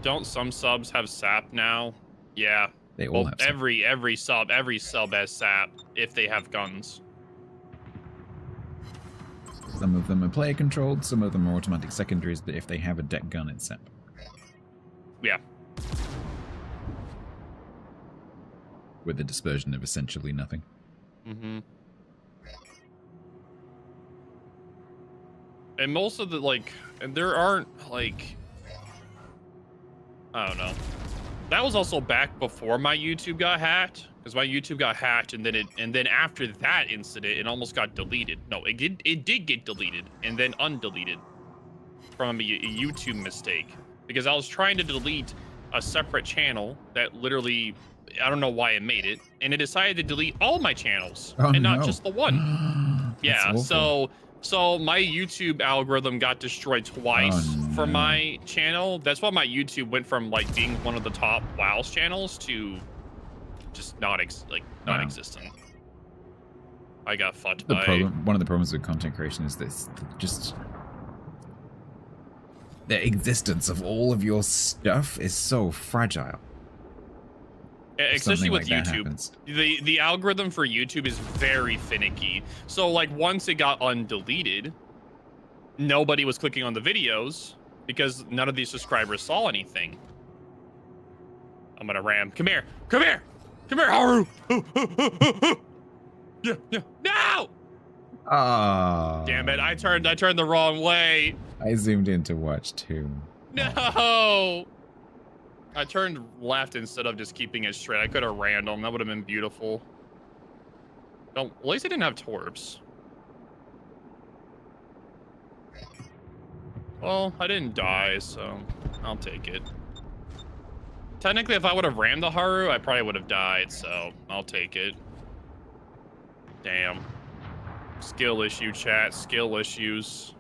Don't some subs have SAP now? Yeah. They all have SAP. Every sub has SAP if they have guns. Some of them are player controlled, some of them are automatic secondaries, but if they have a deck gun, it's SAP. Yeah. With the dispersion of essentially nothing. Mm-hmm. And most of the, like, and there aren't, like, I don't know. That was also back before my YouTube got hacked, because my YouTube got hacked, and then after that incident, it almost got deleted. No, it did get deleted and then undeleted from a YouTube mistake, because I was trying to delete a separate channel that literally, I don't know why it made it, and it decided to delete all my channels and not just the one. Yeah, awful. so my YouTube algorithm got destroyed twice for my channel. That's why my YouTube went from like being one of the top WoW's channels to just non-existent. I got fucked by. One of the problems with content creation is this: just the existence of all of your stuff is so fragile. Especially with like YouTube, the algorithm for YouTube is very finicky. So like once it got undeleted, nobody was clicking on the videos because none of these subscribers saw anything. I'm gonna ram. Come here, Haru. Yeah. No! Ah. Damn it! I turned the wrong way. I zoomed in to watch too. No! I turned left instead of just keeping it straight. I could have ran them. That would have been beautiful. No, at least I didn't have torps. Well, I didn't die, so I'll take it. Technically, if I would have rammed the Haru, I probably would have died, so I'll take it. Damn. Skill issue, chat. Skill issues.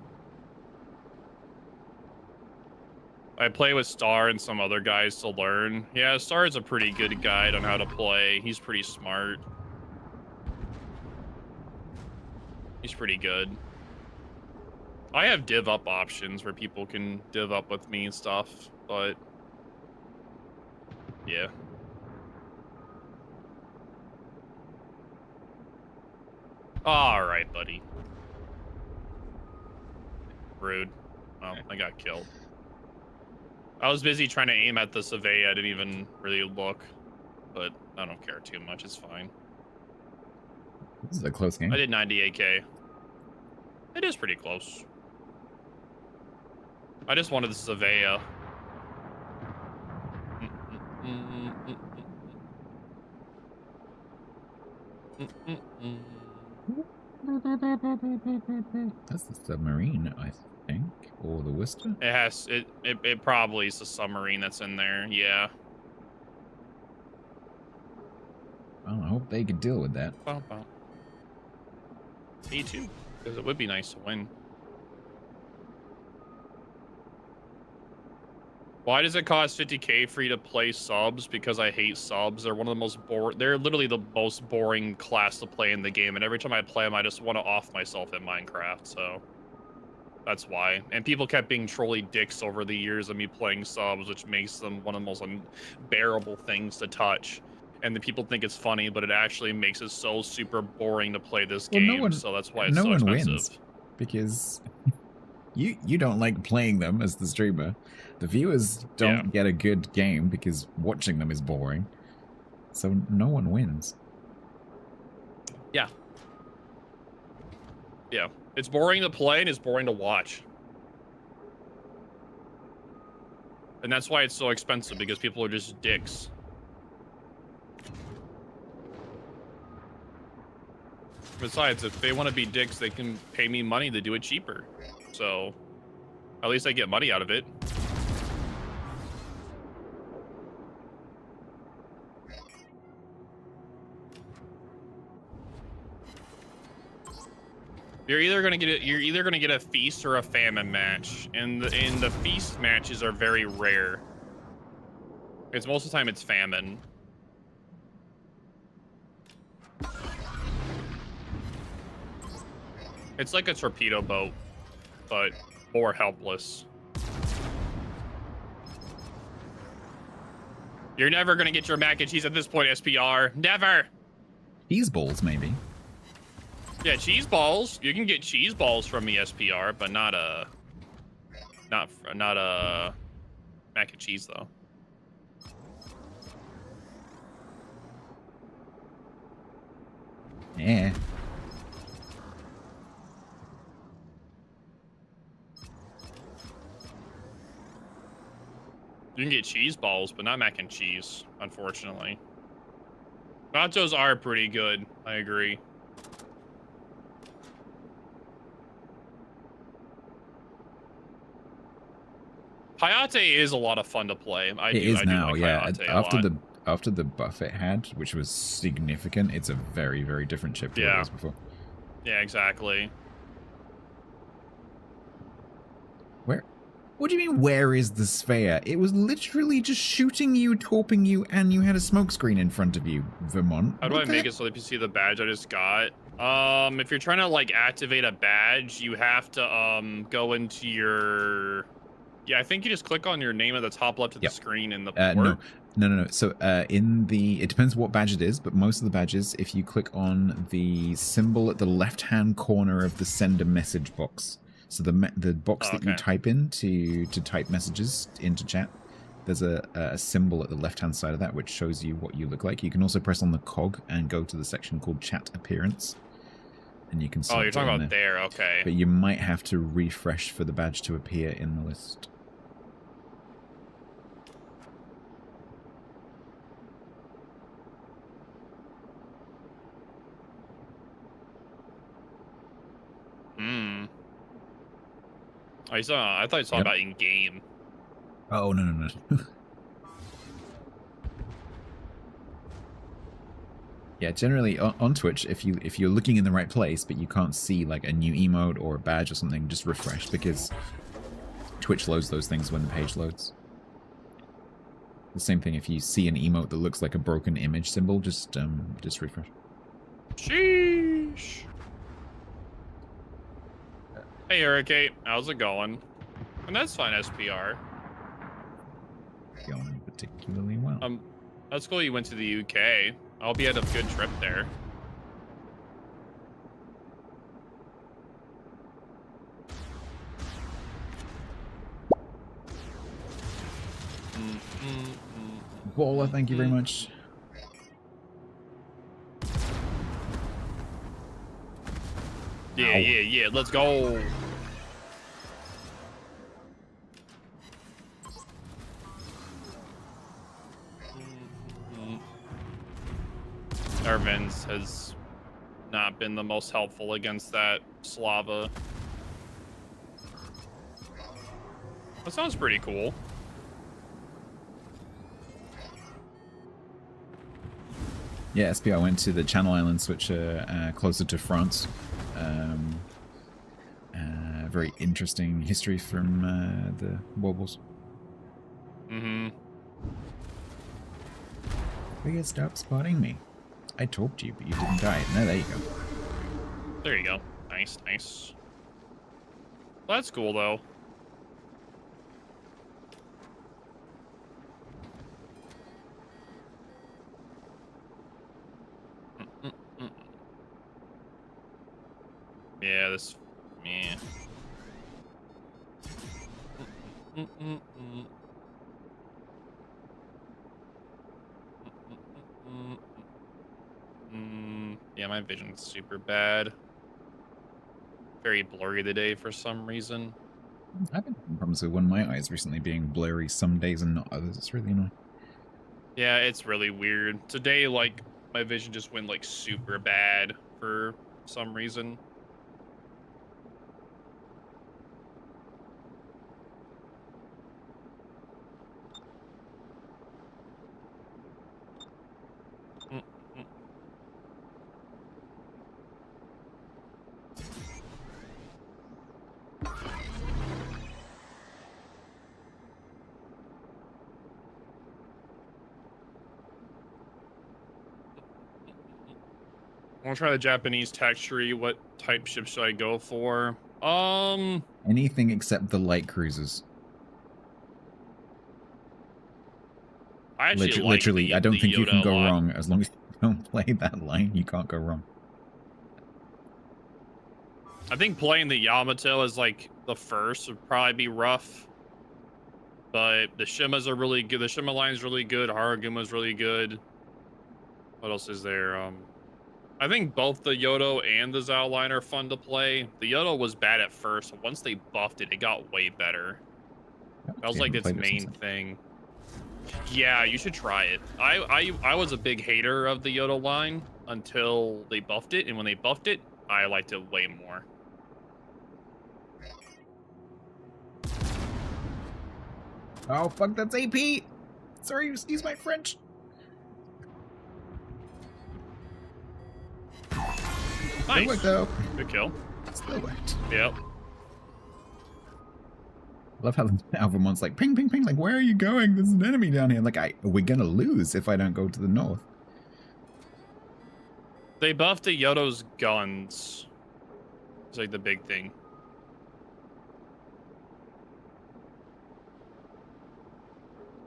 I play with Star and some other guys to learn. Yeah, Star is a pretty good guide on how to play. He's pretty smart. He's pretty good. I have div up options where people can div up with me and stuff, but yeah. All right, buddy. Rude. Well, I got killed. I was busy trying to aim at the survey. I didn't even really look, but I don't care too much. It's fine. This is a close game. I did 98k. It is pretty close. I just wanted the surveyor. That's the submarine, I think, or the Worcester. It probably is the submarine that's in there. Yeah. Well, I hope they could deal with that. Me too, because it would be nice to win. Why does it cost 50k free to play subs? Because I hate subs. They're one of the most boring. They're literally the most boring class to play in the game. And every time I play them, I just want to off myself in Minecraft. So that's why. And people kept being trolly dicks over the years of me playing subs, which makes them one of the most unbearable things to touch. And the people think it's funny, but it actually makes it so super boring to play this game. So that's why it's so expensive. Wins because you don't like playing them as the streamer. The viewers don't get a good game because watching them is boring. So no one wins. Yeah. Yeah. It's boring to play and it's boring to watch. And that's why it's so expensive, because people are just dicks. Besides, if they want to be dicks, they can pay me money to do it cheaper. So at least I get money out of it. You're either gonna get a feast or a famine match, and the feast matches are very rare. Because most of the time it's famine. It's like a torpedo boat, but more helpless. You're never gonna get your mac and cheese at this point, SPR. Never. Cheese balls, maybe. Yeah, cheese balls. You can get cheese balls from me, SPR, but not a mac and cheese though. Yeah. You can get cheese balls, but not mac and cheese, unfortunately. Nachos are pretty good. I agree. Hayate is a lot of fun to play. I do like Hayate After the buff it had, which was significant, it's a very, very different chip to what it was before. Yeah, exactly. Where? What do you mean, where is the sphere? It was literally just shooting you, torping you, and you had a smoke screen in front of you, Vermont. How do I make it so that you see the badge I just got? If you're trying to, like, activate a badge, you have to, go into your... Yeah, I think you just click on your name at the top left of the screen in the port. No. So, it depends what badge it is, but most of the badges, if you click on the symbol at the left-hand corner of the sender message box, so the box that you type in to type messages into chat, there's a symbol at the left-hand side of that which shows you what you look like. You can also press on the cog and go to the section called Chat Appearance, and you can. Oh, you're talking about there, okay. But you might have to refresh for the badge to appear in the list. Oh, I thought you saw about in game. Oh no. Yeah, generally on Twitch, if you're looking in the right place but you can't see like a new emote or a badge or something, just refresh, because Twitch loads those things when the page loads. The same thing if you see an emote that looks like a broken image symbol, just refresh. Sheesh. Hey, Hurricane, how's it going? And that's fine, SPR. Going particularly well. That's cool you went to the UK. I hope you had a good trip there. Baller, thank you very much. Yeah, let's go. Irvins has not been the most helpful against that Slava. That sounds pretty cool. Yeah, SPR went to the Channel Islands, which are closer to France. Very interesting history from the Wobbles. Mm-hmm. Will you stop spotting me? I talked to you, but you didn't die. No, there you go. There you go. Nice, nice. Well, that's cool, though. Yeah, this... Yeah. Yeah, my vision's super bad. Very blurry today for some reason. I've been having problems with one of my eyes recently being blurry some days and not others. It's really annoying. Yeah, it's really weird. Today, like, my vision just went, like, super bad for some reason. I want to try the Japanese tax tree. What type ship should I go for? Anything except the light cruisers. I actually literally, I don't think you can go lot. wrong as long as you don't play that line. You can't go wrong. I think playing the Yamato as like the first would probably be rough, but the Shimas are really good. The Shima line's really good. Haraguma's really good. What else is there? I think both the Yodo and the Zao line are fun to play. The Yodo was bad at first, once they buffed it, it got way better. That was like its main thing. Yeah, you should try it. I was a big hater of the Yoda line until they buffed it, and when they buffed it, I liked it way more. Oh fuck, that's AP. Sorry, excuse my French. Nice. Still worked though. Good kill. Still worked. Yep. Love how the Alphamon's like ping ping ping, like where are you going? There's an enemy down here. Like we're gonna lose if I don't go to the north. They buffed the Yoda's guns. It's like the big thing.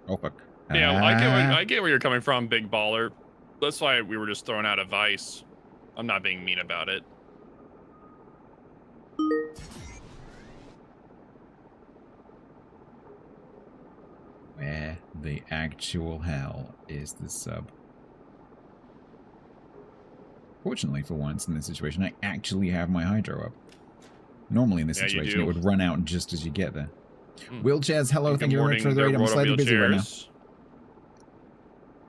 Oh fuck. Yeah, I get where you're coming from, big baller. That's why we were just throwing out advice. I'm not being mean about it. Where the actual hell is the sub? Fortunately, for once in this situation, I actually have my hydro up. Normally in this situation, it would run out just as you get there. Wheelchairs, hello, thank you very much for the raid. I'm slightly busy right now.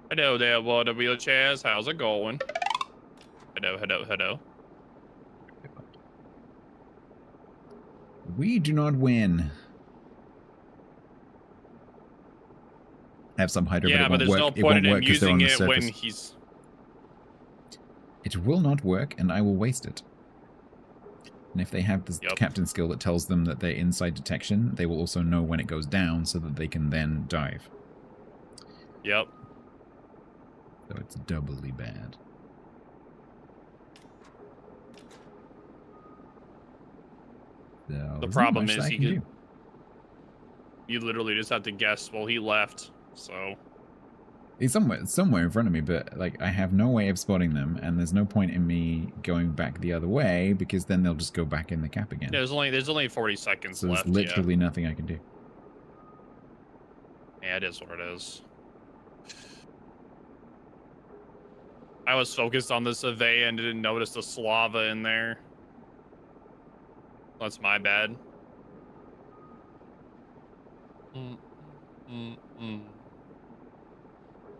Hello there, water wheelchairs. How's it going? Hello. We do not win. I have some hydro, yeah, but it there's won't no work. point in him Because they're on using the it surface. when he's... It will not work, and I will waste it. And if they have the captain skill that tells them that they're inside detection, they will also know when it goes down so that they can then dive. Yep. So it's doubly bad. So The problem is you literally just have to guess. Well, he left, so... He's somewhere in front of me, but like I have no way of spotting them, and there's no point in me going back the other way because then they'll just go back in the cap again. Yeah, there's only 40 seconds so left. There's literally nothing I can do. Yeah, it is what it is. I was focused on the Survey and didn't notice the Slava in there. That's my bad.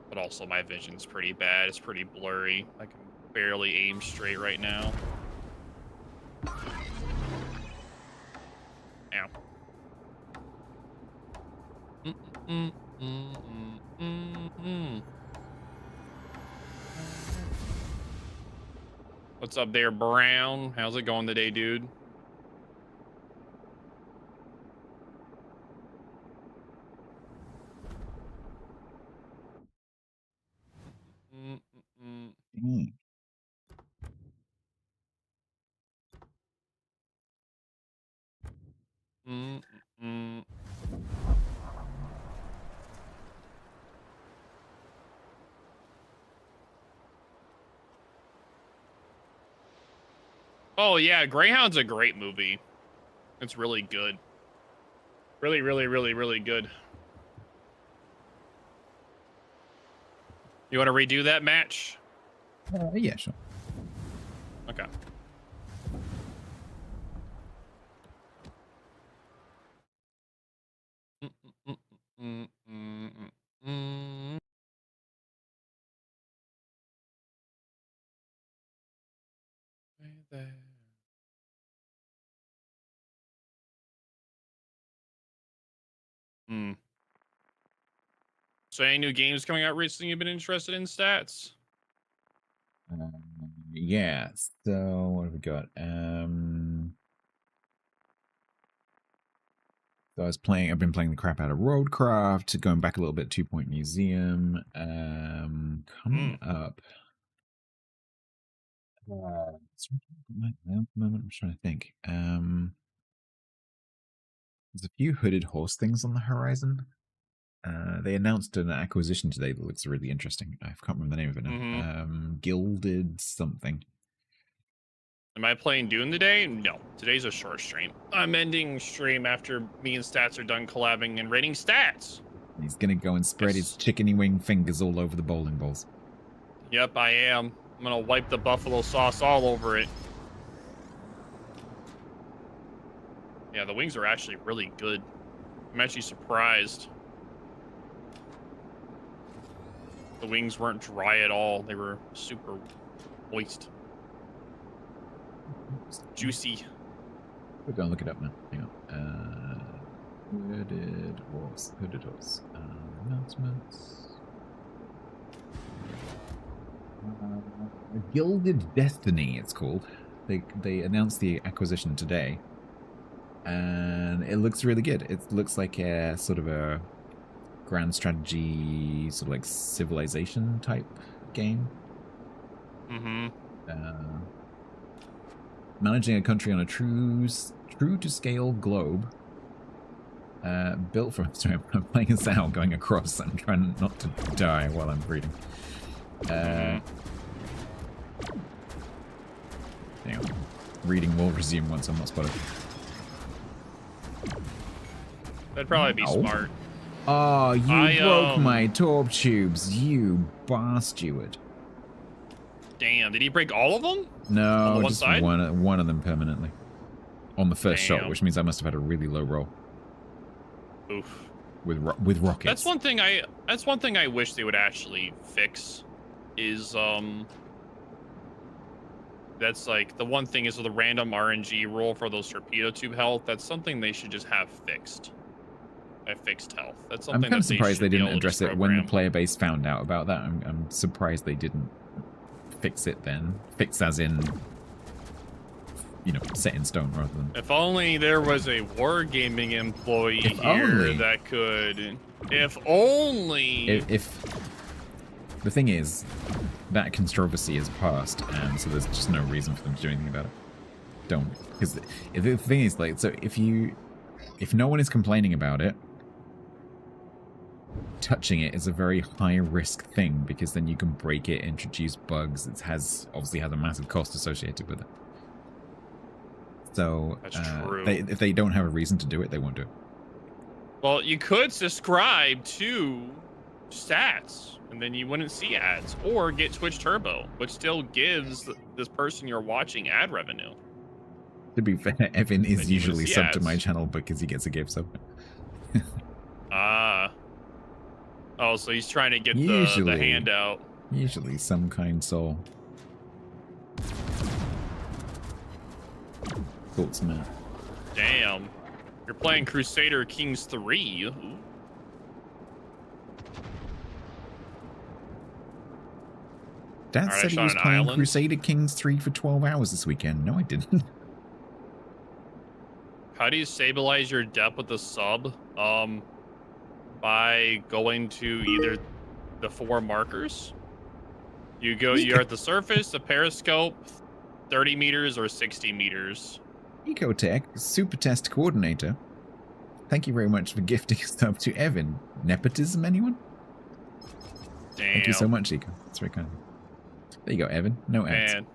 But also my vision's pretty bad. It's pretty blurry. I can barely aim straight right now. Ow. What's up there, Brown? How's it going today, dude? Oh yeah, Greyhound's a great movie. It's really good. Really, really, really, really good. You want to redo that match? Yeah, sure. Okay. There. So any new games coming out recently you've been interested in, Stats? Yeah, so what have we got? So I've been playing the crap out of Roadcraft, going back a little bit, 2 Point Museum. Coming up. I'm trying to think. There's a few hooded horse things on the horizon. They announced an acquisition today that looks really interesting. I can't remember the name of it now. Gilded something. Am I playing Dune today? No. Today's a short stream. I'm ending stream after me and Stats are done collabing and rating Stats. He's gonna go and spread his chickeny wing fingers all over the bowling balls. Yep, I am. I'm gonna wipe the buffalo sauce all over it. Yeah, the wings are actually really good. I'm actually surprised. The wings weren't dry at all. They were super moist. Juicy. We're going to look it up now. Hang on. Hooded horse. Hooded horse. Announcements. Gilded Destiny, it's called. They announced the acquisition today. And it looks really good. It looks like a sort of a grand strategy, sort of like civilization type game. Mm-hmm. Managing a country on a true to scale globe. Built from... Sorry, I'm playing as Sal going across. I'm trying not to die while I'm reading. Hang on. Reading will resume once I'm not spotted. That'd probably be smart. Oh, you broke my torp tubes, you bar-steward. Damn, did he break all of them? No, one just side? one of them permanently. On the first shot, Damn. which means I must have had a really low roll. Oof. With rockets. That's one thing I wish they would actually fix. Is that's like the one thing is with the random RNG rule for those torpedo tube health. That's something they should just have fixed. Fixed health. That's something I'm kind of surprised they didn't address it when the program. player base found out about that. I'm surprised they didn't fix it then. Fix as in, you know, set in stone rather than... If only there was a wargaming employee If here only. that could... If only... If the thing is, that controversy is past, and so there's just no reason for them to do anything about it. Don't. Because the thing is, like, so if no one is complaining about it, touching it is a very high-risk thing, because then you can break it, introduce bugs. It obviously has a massive cost associated with it. So, That's true. if they don't have a reason to do it, they won't do it. Well, you could subscribe to Stats, and then you wouldn't see ads. Or get Twitch Turbo, which still gives this person you're watching ad revenue. To be fair, Evan is Then you usually wouldn't see subbed to my ads. channel because he gets a gift sub. Ah. Oh, so he's trying to get the Usually. handout. Usually some kind soul. Thoughts, man. Damn. You're playing Crusader Kings 3. Ooh. Dad Alright, I said he shot was an playing island. Crusader Kings 3 for 12 hours this weekend. No, I didn't. How do you stabilize your depth with the sub? By going to either the 4 markers. You're at the surface, the periscope, 30 meters or 60 meters. Ecotech, Super Test Coordinator. Thank you very much for gifting a sub to Evan. Nepotism, anyone? Damn. Thank you so much, Eco. That's very kind of you. There you go, Evan. No ads. Man.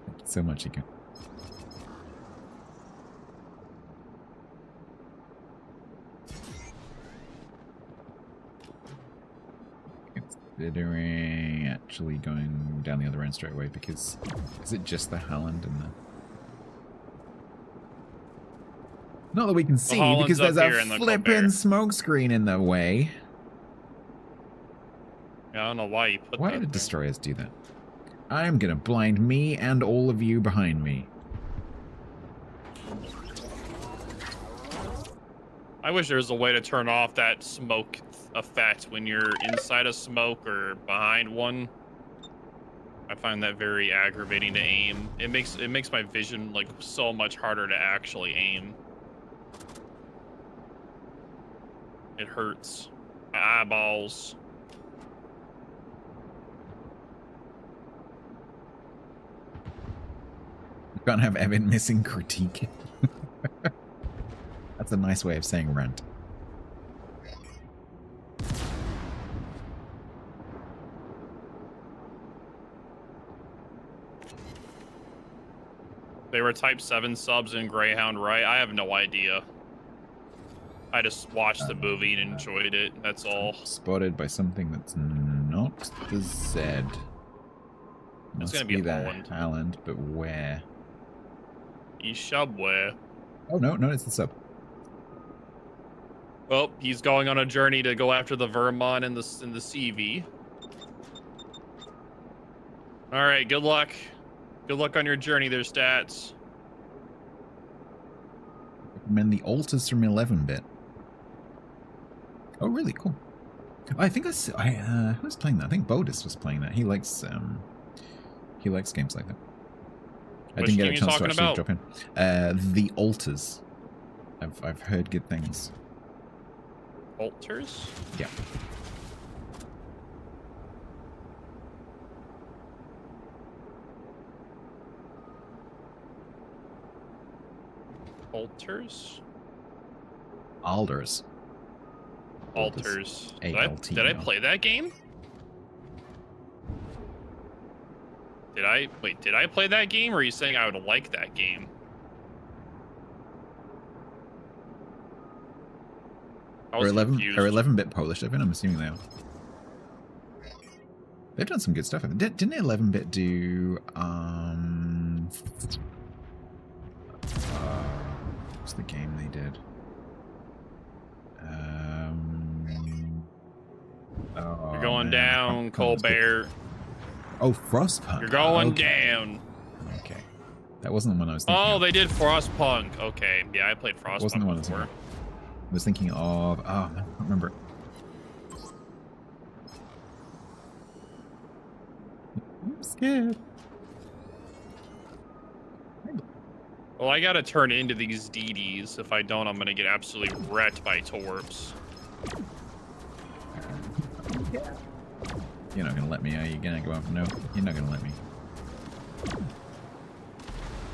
Thank you so much, Eco. Considering actually going down the other end straight away, because is it just the Haaland and the... Not that we can see, Haaland's because there's up here a in the flippin' Colbert. smoke screen in the way. Yeah, I don't know why you put Why that did there. destroyers do that? I'm gonna blind me and all of you behind me. I wish there was a way to turn off that smoke effect when you're inside a smoke or behind one. I find that very aggravating to aim. It makes my vision like so much harder to actually aim. It hurts. My eyeballs. You can't have Evan missing critique. That's a nice way of saying rant. They were Type 7 subs in Greyhound, right? I have no idea. I just watched the movie and enjoyed it. That's all. Spotted by something that's not the Z. Must gonna be the Holland. Haaland, but where? Ishabwe. Oh, no, it's the sub. Well, he's going on a journey to go after the Vermont and the CV. All right, good luck. Good luck on your journey there, Stats. Recommend the altars from 11-bit. Oh, really cool. I think who was playing that? I think Bodis was playing that. He likes games like that. I didn't get a chance to actually drop in. The altars. I've heard good things. Altars? Yeah. Altars? Alders. Altars. Did I play that game? Did I play that game, or are you saying I would like that game? Or 11-bit Polish, I'm assuming they are. They've done some good stuff. Didn't 11-bit do what's the game they did? You're going down, Colbert. Oh, Frostpunk. You're going down. Okay. That wasn't the one I was thinking of. They did Frostpunk. Okay. Yeah, I played Frostpunk Wasn't the one before. I was thinking of... Oh, I don't remember. I'm scared. Well, I gotta turn into these DDs. If I don't, I'm gonna get absolutely wrecked by Torps. You're not gonna let me, are you? Gonna go up? No, you're not gonna let me.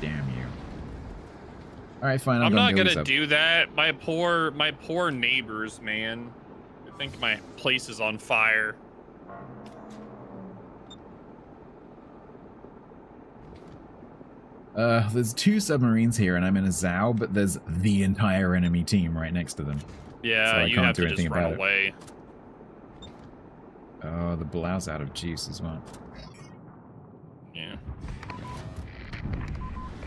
Damn you. Alright, fine, I'm not gonna do that. My poor neighbors, man. I think my place is on fire. There's 2 submarines here, and I'm in a Zao, but there's the entire enemy team right next to them. Yeah, so I you can't have do to anything just run about away. Oh, the Blau's out of juice as well. Yeah.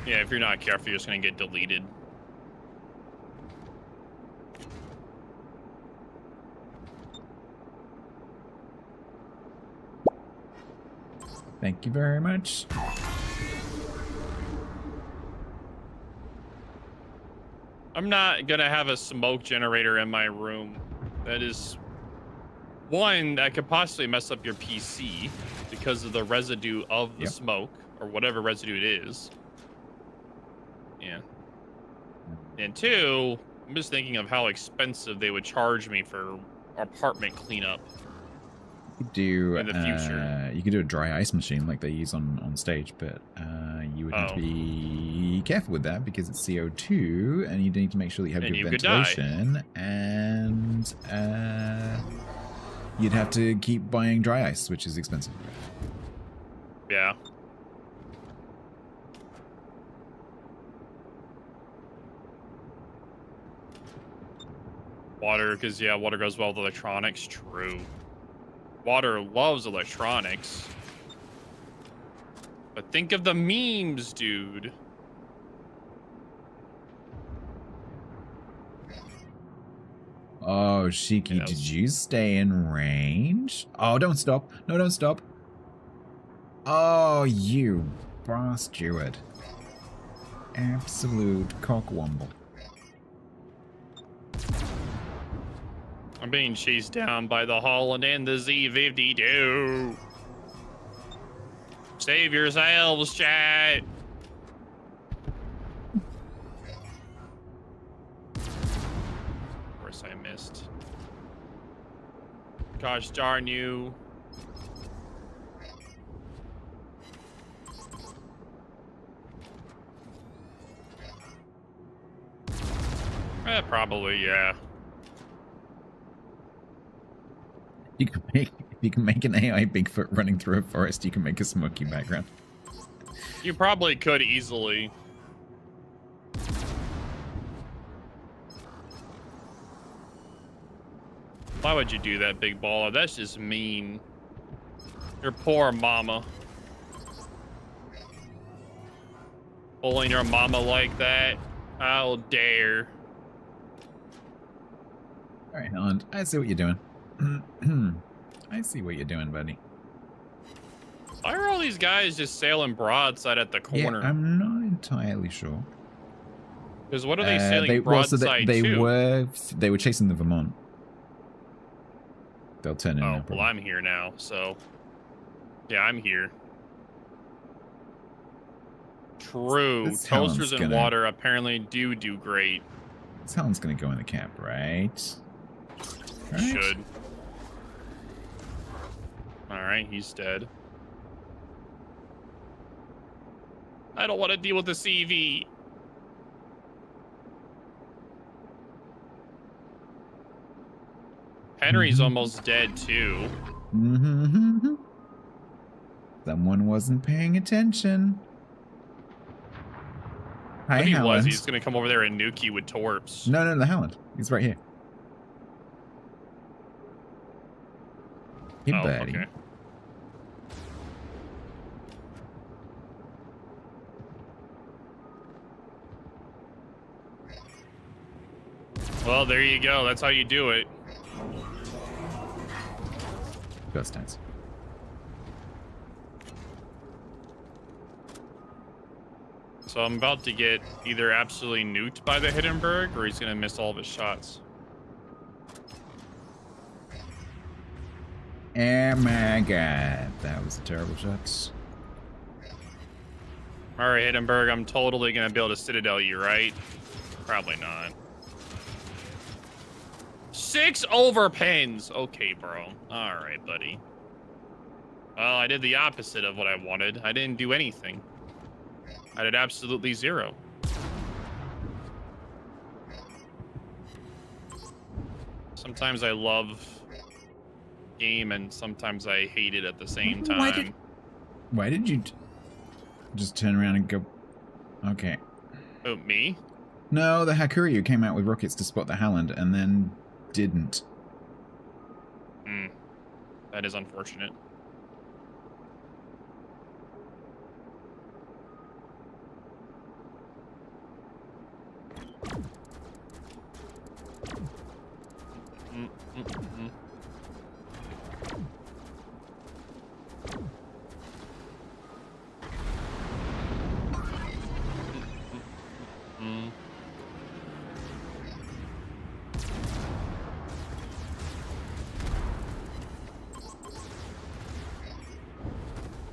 Yeah, if you're not careful, you're just gonna get deleted. Thank you very much. I'm not gonna have a smoke generator in my room. That is one that could possibly mess up your PC because of the residue of the smoke, or whatever residue it is. Yeah. And 2, I'm just thinking of how expensive they would charge me for apartment cleanup. You could do in the future. You could do a dry ice machine like they use on stage, but you would have to be careful with that because it's CO2, and you need to make sure that you have good ventilation, and you'd have to keep buying dry ice, which is expensive. Yeah. Water, because water goes well with electronics. True. Water loves electronics. But think of the memes, dude. Oh, Shiki, did you stay in range? Oh, don't stop. No, don't stop. Oh, you bastard. Absolute cockwomble. I'm being chased down by the Holland and the Z-52. Save yourselves, chat. Of course I missed. Gosh darn you. Probably, yeah. You can make an AI Bigfoot running through a forest. You can make a smoky background. You probably could easily. Why would you do that, big baller? That's just mean. Your poor mama. Bullying your mama like that. How dare. All right, Holland. I see what you're doing. I see what you're doing, buddy. Why are all these guys just sailing broadside at the corner? Yeah, I'm not entirely sure. Because what are they sailing broadside to? They were chasing the Vermont. They'll turn in. Oh, well, I'm here now, so yeah, I'm here. True. Toasters and water apparently do great. This Helen's gonna go in the cap, right? Should. Alright, he's dead. I don't want to deal with the CV. Henry's almost dead, too. Someone wasn't paying attention. Hi, if he Helen. was, he's going to come over there and nuke you with torps. No, the Howland. He's right here. Hey, buddy. Okay. Well, there you go. That's how you do it. Ghost times. So I'm about to get either absolutely nuked by the Hindenburg, or he's going to miss all of his shots. Oh my god. That was a terrible shot. Alright, Hindenburg, I'm totally going to be able to Citadel you, right? Probably not. 6 overpins. Okay, bro. Alright, buddy. Well, I did the opposite of what I wanted. I didn't do anything. I did absolutely 0. Sometimes I love game and sometimes I hate it at the same time. Why did you just turn around and go? Okay. Oh, me? No, the Hakuryu came out with rockets to spot the Howland and then didn't. That is unfortunate.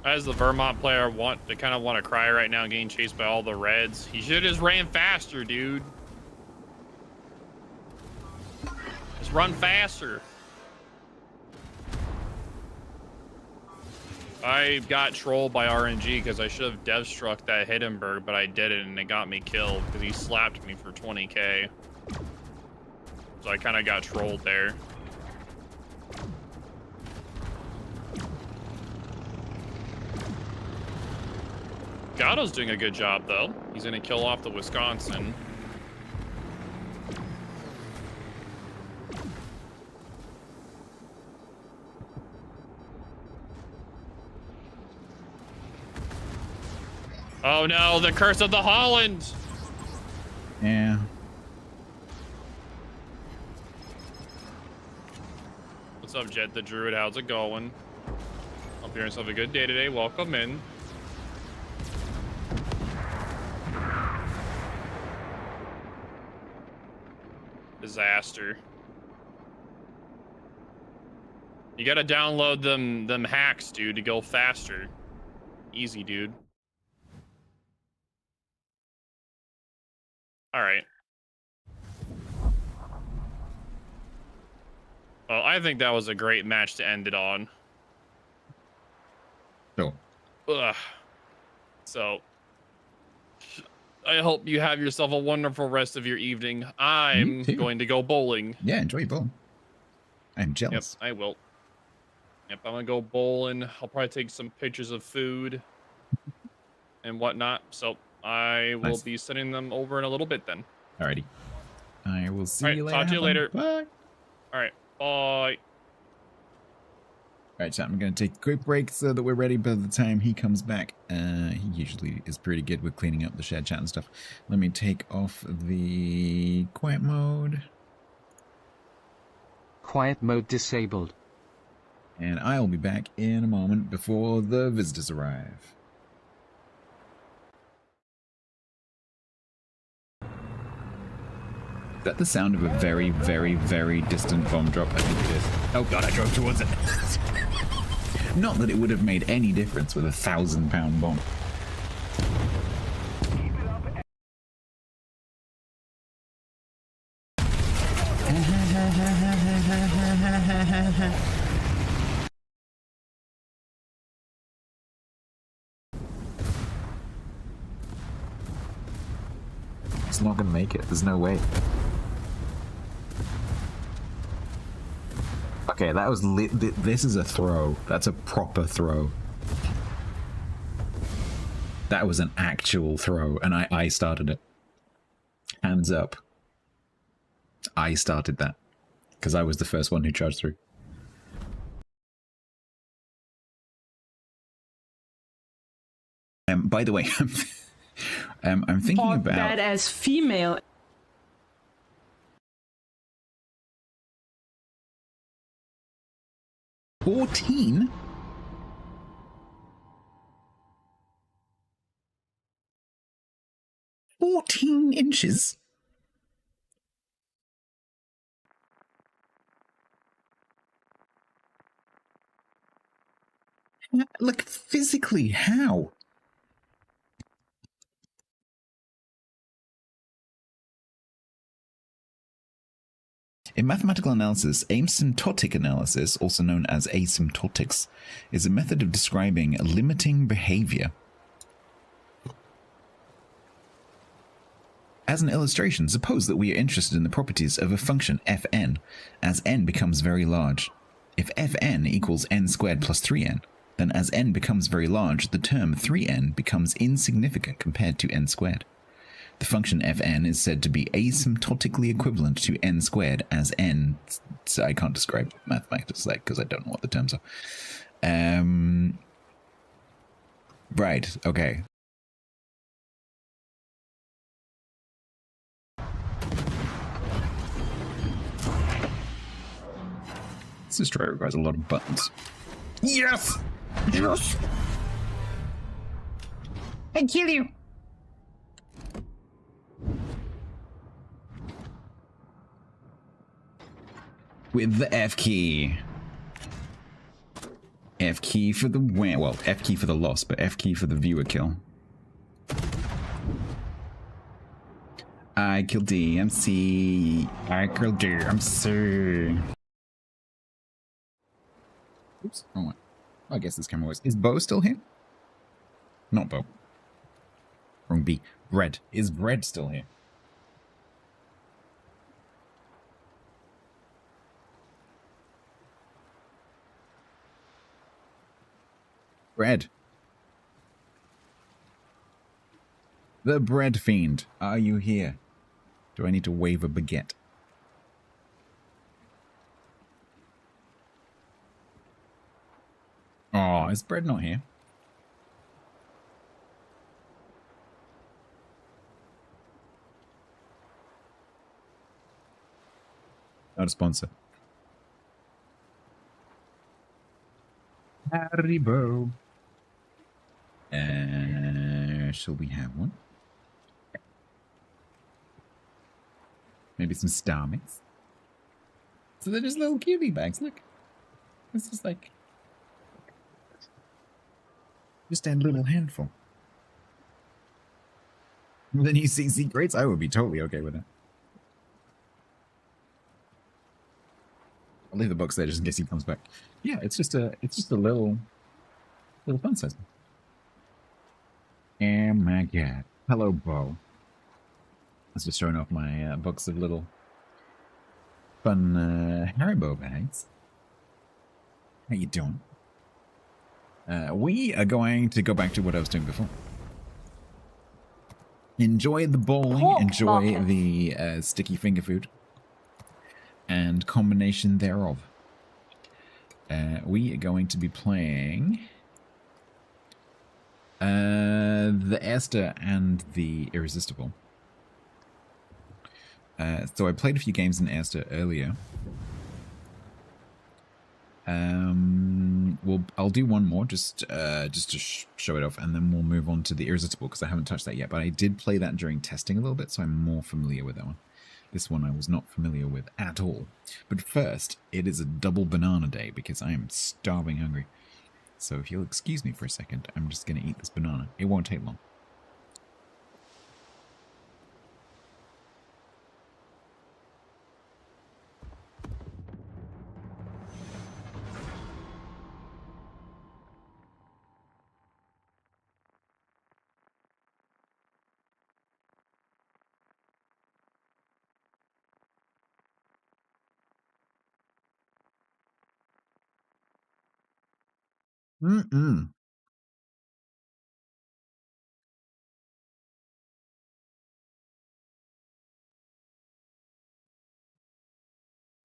As the Vermont player, I kind of want to cry right now, getting chased by all the Reds. He should have just ran faster, dude. Just run faster. I got trolled by RNG because I should have dev struck that Hindenburg, but I didn't, and it got me killed because he slapped me for 20k. So I kind of got trolled there. Gatto's doing a good job, though. He's going to kill off the Wisconsin. Oh no, the curse of the Holland! Yeah. What's up, Jet the Druid? How's it going? Hope you're having a good day today. Welcome in. Disaster. You gotta download them hacks, dude, to go faster. Easy, dude. All right. Well, I think that was a great match to end it on. Cool. Ugh. So, I hope you have yourself a wonderful rest of your evening. I'm going to go bowling. Yeah, enjoy your bowling. I'm jealous. Yep, I will. Yep, I'm gonna go bowling. I'll probably take some pictures of food and whatnot. So I will be sending them over in a little bit then. Alrighty. I will see you later. Talk to you later. Bye. All right. Bye. Right, chat, I'm going to take a quick break so that we're ready by the time he comes back. He usually is pretty good with cleaning up the shared chat and stuff. Let me take off the quiet mode. Quiet mode disabled. And I'll be back in a moment before the visitors arrive. Is that the sound of a very, very, very distant bomb drop? I think it is. Oh god, I drove towards it. Not that it would have made any difference with a 1,000-pound bomb. It's not gonna make it. There's no way. Okay, that was this is a throw. That's a proper throw. That was an actual throw, and I started it. Hands up. I started that. Because I was the first one who charged through. By the way, I'm thinking about... that as female. 14? $14 Like, physically, how? In mathematical analysis, asymptotic analysis, also known as asymptotics, is a method of describing limiting behavior. As an illustration, suppose that we are interested in the properties of a function fn as n becomes very large. If fn equals n squared plus 3n, then as n becomes very large, the term 3n becomes insignificant compared to n squared. The function fn is said to be asymptotically equivalent to n squared as n... So I can't describe mathematics like because I don't know what the terms are. Right, okay. This destroyer requires a lot of buttons. Yes! Yes! I kill you! With the F key. F key for the win. Well, F key for the loss, but F key for the viewer kill. I killed DMC. I killed DMC. Oops, wrong one. I guess this camera was. Is Bo still here? Not Bo. Wrong B. Bread. Is Bread still here? Bread. The Bread Fiend. Are you here? Do I need to wave a baguette? Oh, is Bread not here? Not a sponsor. Haribo. Shall we have one? Maybe some Star Mix. So they're just little cutie bags, look. It's just like... just a little handful. The new CC crates, I would be totally okay with it. I'll leave the box there just in case he comes back. Yeah, it's just a little fun size. Oh my god. Hello, Bo. I was just showing off my box of little fun Haribo bags. How you doing? We are going to go back to what I was doing before. Enjoy the bowling, enjoy the sticky finger food, and combination thereof. we are going to be playing the Eerste and the Irresistible. So I played a few games in Eerste earlier. I'll do one more just to show it off, and then we'll move on to the Irresistible because I haven't touched that yet. But I did play that during testing a little bit, so I'm more familiar with that one. This one I was not familiar with at all. But first, it is a double banana day because I am starving hungry. So if you'll excuse me for a second, I'm just going to eat this banana. It won't take long.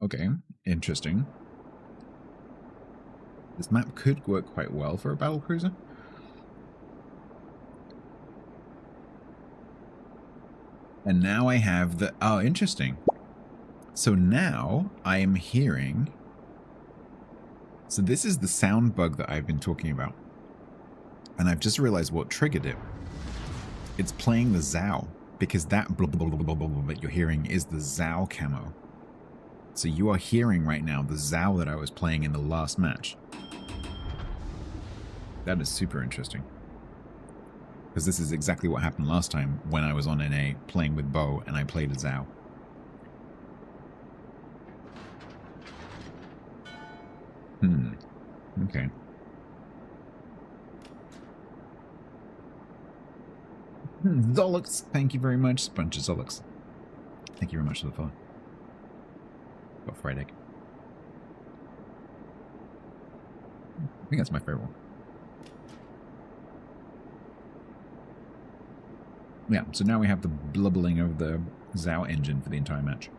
Okay, interesting. This map could work quite well for a battlecruiser. And now I have the... Oh, interesting. So now I am hearing... So this is the sound bug that I've been talking about. And I've just realized what triggered it. It's playing the Zao. Because that blah, blah, blah, blah, blah, blah that you're hearing is the Zao camo. So you are hearing right now the Zao that I was playing in the last match. That is super interesting. Because this is exactly what happened last time when I was on NA playing with Bo and I played a Zao. Okay. Zolix, thank you very much. Bunch of Zolix. Thank you very much for the follow. Got fried egg. I think that's my favorite one. Yeah, so now we have the blubbling of the Zao engine for the entire match.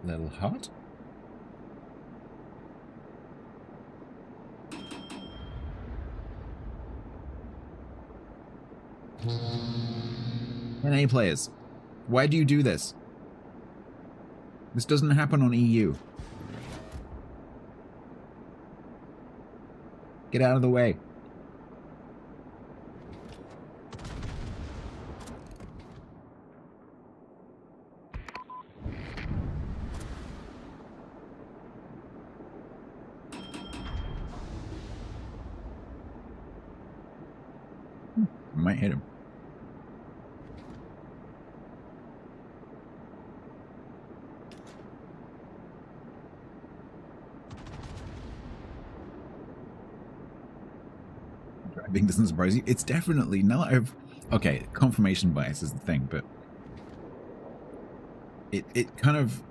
Little hot? NA players, why do you do this? This doesn't happen on EU. Get out of the way. Might hit him. Driving doesn't surprise you. It's definitely not. Okay, confirmation bias is the thing, but it kind of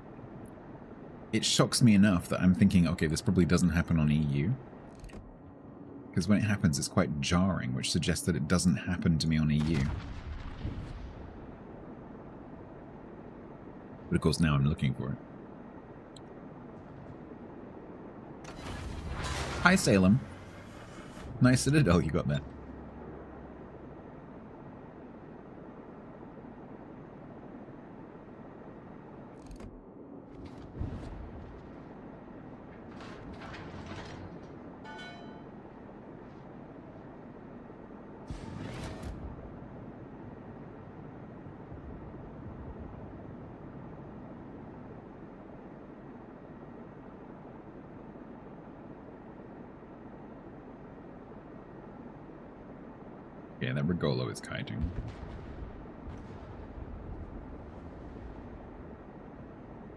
shocks me enough that I'm thinking, okay, this probably doesn't happen on EU. Because when it happens, it's quite jarring, which suggests that it doesn't happen to me on EU. But of course, now I'm looking for it. Hi, Salem. Nice Citadel you got there. Yeah, that Regolo is kiting.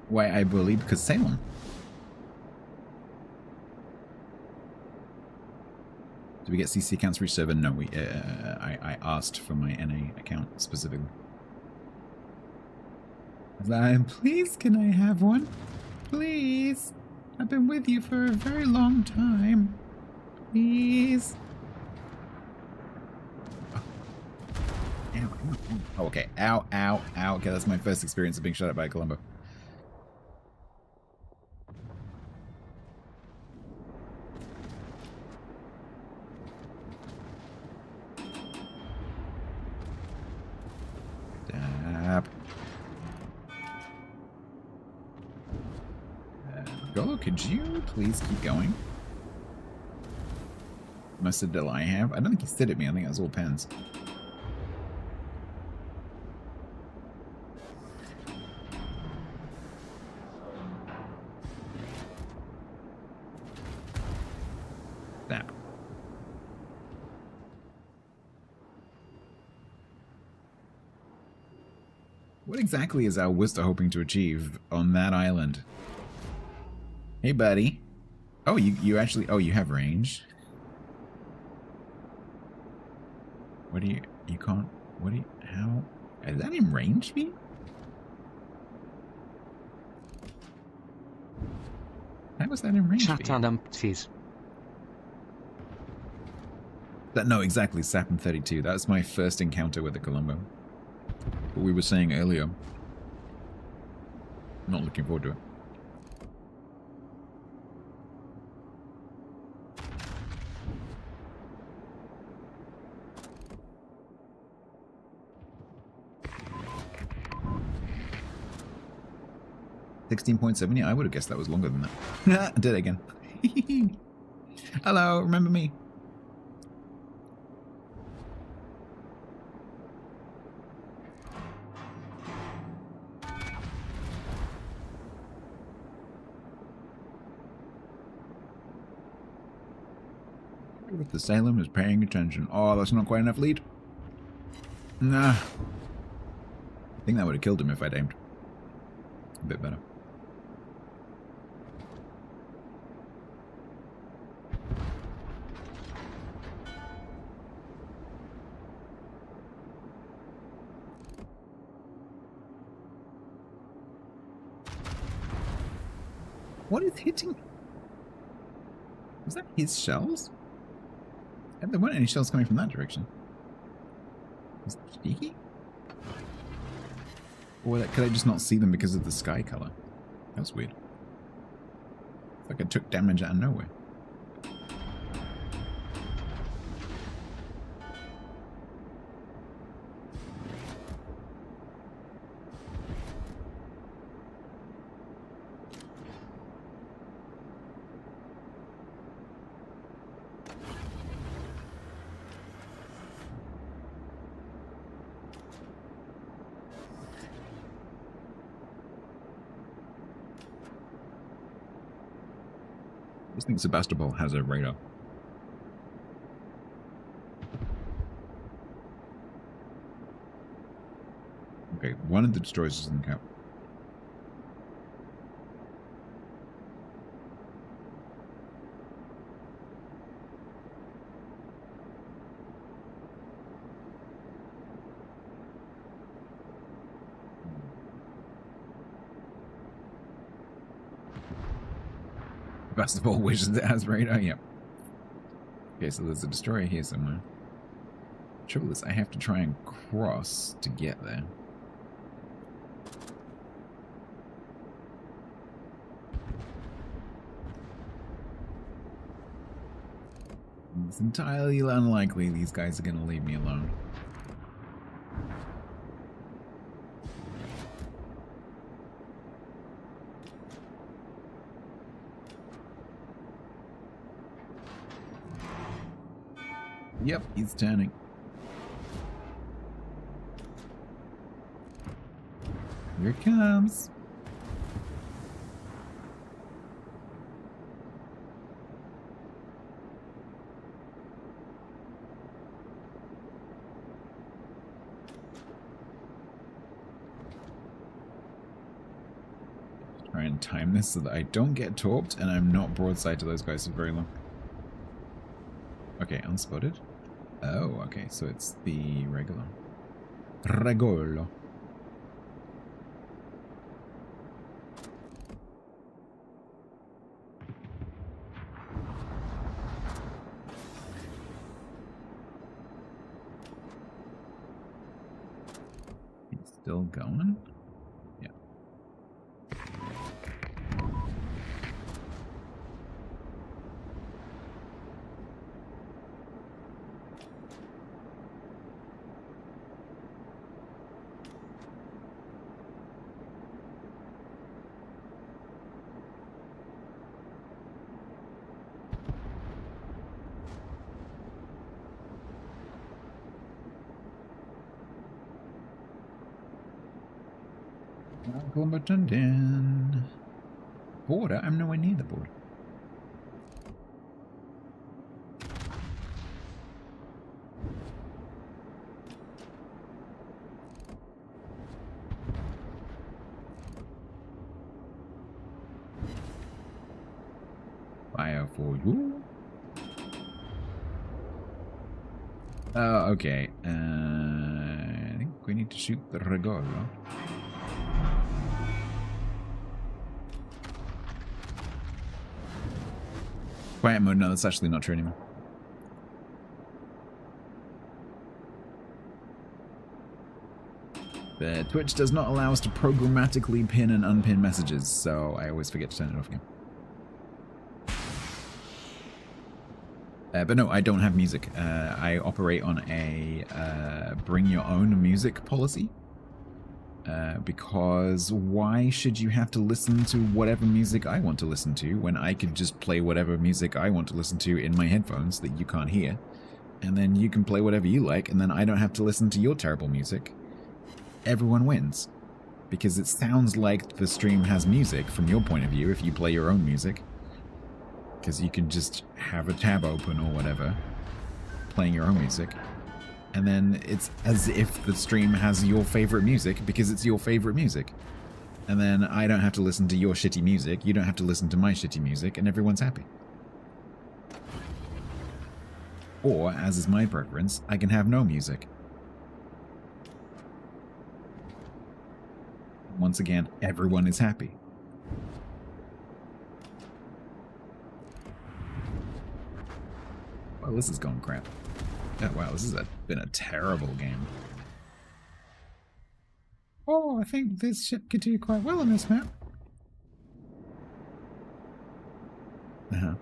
Why I believe because Salem. Do we get CC accounts for each server? No, I asked for my NA account specifically. Please, can I have one? Please. I've been with you for a very long time. Please. Ow, ow, ow. Oh, okay. Ow, ow, ow. Okay, that's my first experience of being shot at by a Columbo. Dab. Golo, could you please keep going? Must have I have. I don't think he stood at me. I think that was all pens. Snap. What exactly is our Worcester hoping to achieve on that island? Hey, buddy. Oh, you actually... Oh, you have range. What do you... You can't... What do you... How... Is that in range for you? How was that in range for you? Chat and umpties. That, no, exactly. Sapin 32. That was my first encounter with the Columbo. What we were saying earlier. Not looking forward to it. $16.7. Yeah, I would have guessed that was longer than that. I did it again. Hello, remember me? If the Salem is paying attention. Oh, that's not quite enough lead. Nah. I think that would have killed him if I'd aimed a bit better. What is hitting? Was that his shells? And there weren't any shells coming from that direction. Is it cheeky? Or could I just not see them because of the sky color? That's weird. It's like I took damage out of nowhere. I think Sebastopol has a radar. Okay, one of the destroyers is in the cap. Sebastopol wishes it has radar. Yep. Okay, so there's a destroyer here somewhere. Trouble is, I have to try and cross to get there. It's entirely unlikely these guys are going to leave me alone. Yep, he's turning. Here it comes. Try and time this so that I don't get torped and I'm not broadside to those guys for very long. Okay, unspotted. Oh, okay, so it's the regular. Regolo. Still going? Yeah. Colombo turned in. Border? I'm nowhere near the border. Fire for you. Oh, okay. I think we need to shoot the Regolo. Quiet mode, no, that's actually not true anymore. But Twitch does not allow us to programmatically pin and unpin messages, so I always forget to turn it off again. But no, I don't have music. I operate on a bring your own music policy. Because why should you have to listen to whatever music I want to listen to when I could just play whatever music I want to listen to in my headphones that you can't hear, and then you can play whatever you like, and then I don't have to listen to your terrible music. Everyone wins. Because it sounds like the stream has music from your point of view if you play your own music. Because you can just have a tab open or whatever, playing your own music. And then it's as if the stream has your favorite music because it's your favorite music. And then I don't have to listen to your shitty music, you don't have to listen to my shitty music, and everyone's happy. Or, as is my preference, I can have no music. Once again, everyone is happy. Well, this is going crap. Oh, wow, this has been a terrible game. Oh, I think this ship could do quite well on this map. Uh-huh.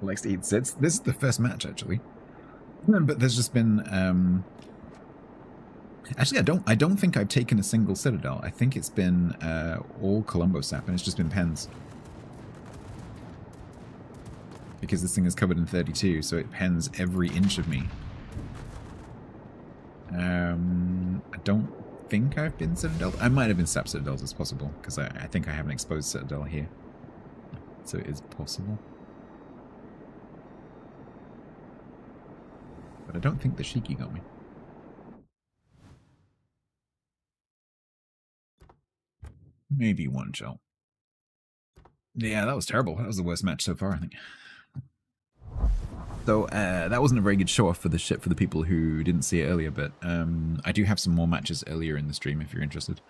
Likes to eat sits. This is the first match, actually. But there's just been actually I don't think I've taken a single Citadel. I think it's been all Colombo sap, and it's just been pens. Because this thing is covered in 32, so it pens every inch of me. I don't think I've been Citadel. I might have been sap Citadels, it's possible, because I think I have an exposed Citadel here. So it is possible. But I don't think the Shiki got me. Maybe one shell. Yeah, that was terrible. That was the worst match so far, I think. So, that wasn't a very good show-off for the ship for the people who didn't see it earlier, but I do have some more matches earlier in the stream if you're interested.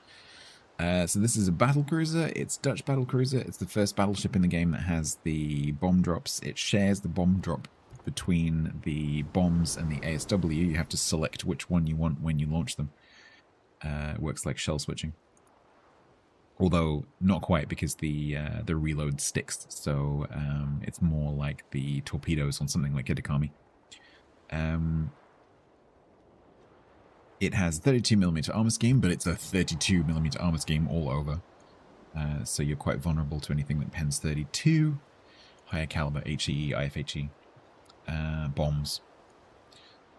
So this is a battle cruiser. It's Dutch battle cruiser. It's the first battleship in the game that has the bomb drops. It shares the bomb drop between the bombs and the ASW. You have to select which one you want when you launch them. It works like shell switching. Although, not quite, because the reload sticks, so it's more like the torpedoes on something like Kitakami. It has 32mm armor scheme, but it's a 32mm armor scheme all over. So you're quite vulnerable to anything that pens 32. Higher caliber HE, IFHE. Bombs.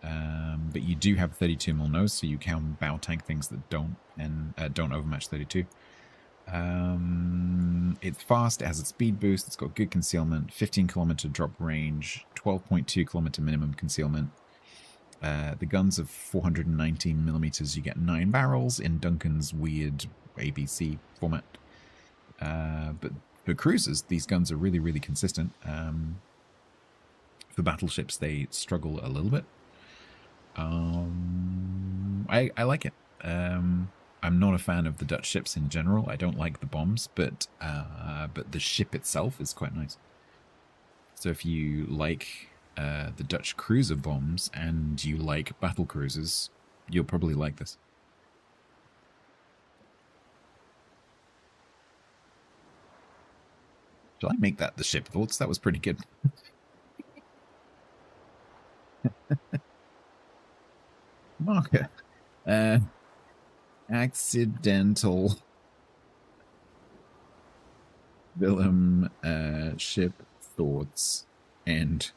But you do have 32mm nose, so you can bow tank things that don't overmatch 32. It's fast, it has a speed boost, it's got good concealment, 15km drop range, 12.2km minimum concealment. The guns of 419mm, you get 9 barrels. In Duncan's weird ABC format. But for cruisers, these guns are really, really consistent. For battleships, they struggle a little bit. I like it. I'm not a fan of the Dutch ships in general. I don't like the bombs, but the ship itself is quite nice. So if you like the Dutch cruiser bombs and you like battle cruisers, you'll probably like this. Shall I make that the ship thoughts? That was pretty good. Marker. Accidental Willem ship thoughts. And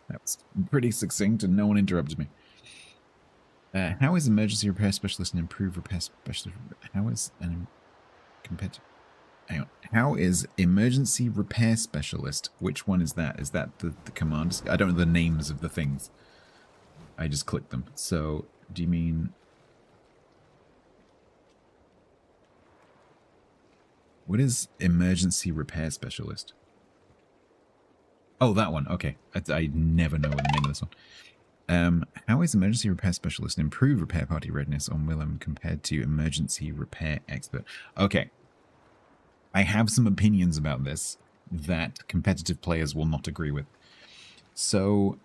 that was pretty succinct and no one interrupted me. How is emergency repair specialist and improved repair specialist? How is compared to... Hang on. How is emergency repair specialist? Which one is that? Is that the command? I don't know the names of the things. I just clicked them. So, do you mean... What is emergency repair specialist? Oh, that one. Okay. I never know the name of this one. How is emergency repair specialist improve repair party readiness on Willem compared to emergency repair expert? Okay. I have some opinions about this that competitive players will not agree with. So,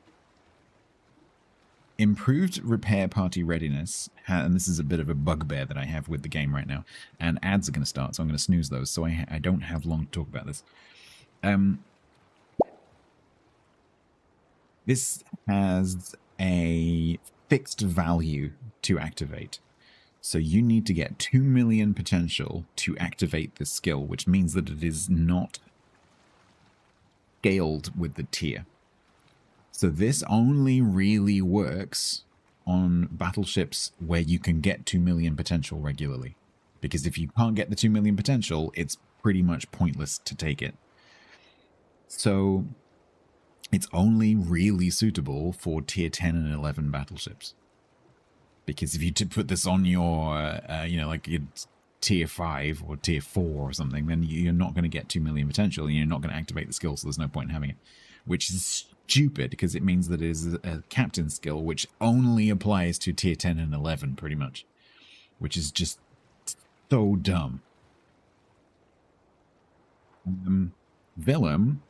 improved repair party readiness, and this is a bit of a bugbear that I have with the game right now, and ads are going to start, so I'm going to snooze those, so I don't have long to talk about this. This has a fixed value to activate. So you need to get 2 million potential to activate this skill, which means that it is not scaled with the tier. So this only really works on battleships where you can get 2 million potential regularly. Because if you can't get the 2 million potential, it's pretty much pointless to take it. So it's only really suitable for tier 10 and 11 battleships. Because if you put this on your, like your tier 5 or tier 4 or something, then you're not going to get 2 million potential and you're not going to activate the skill, so there's no point in having it. Which is stupid, because it means that it is a captain skill which only applies to tier 10 and 11, pretty much. Which is just so dumb. Willem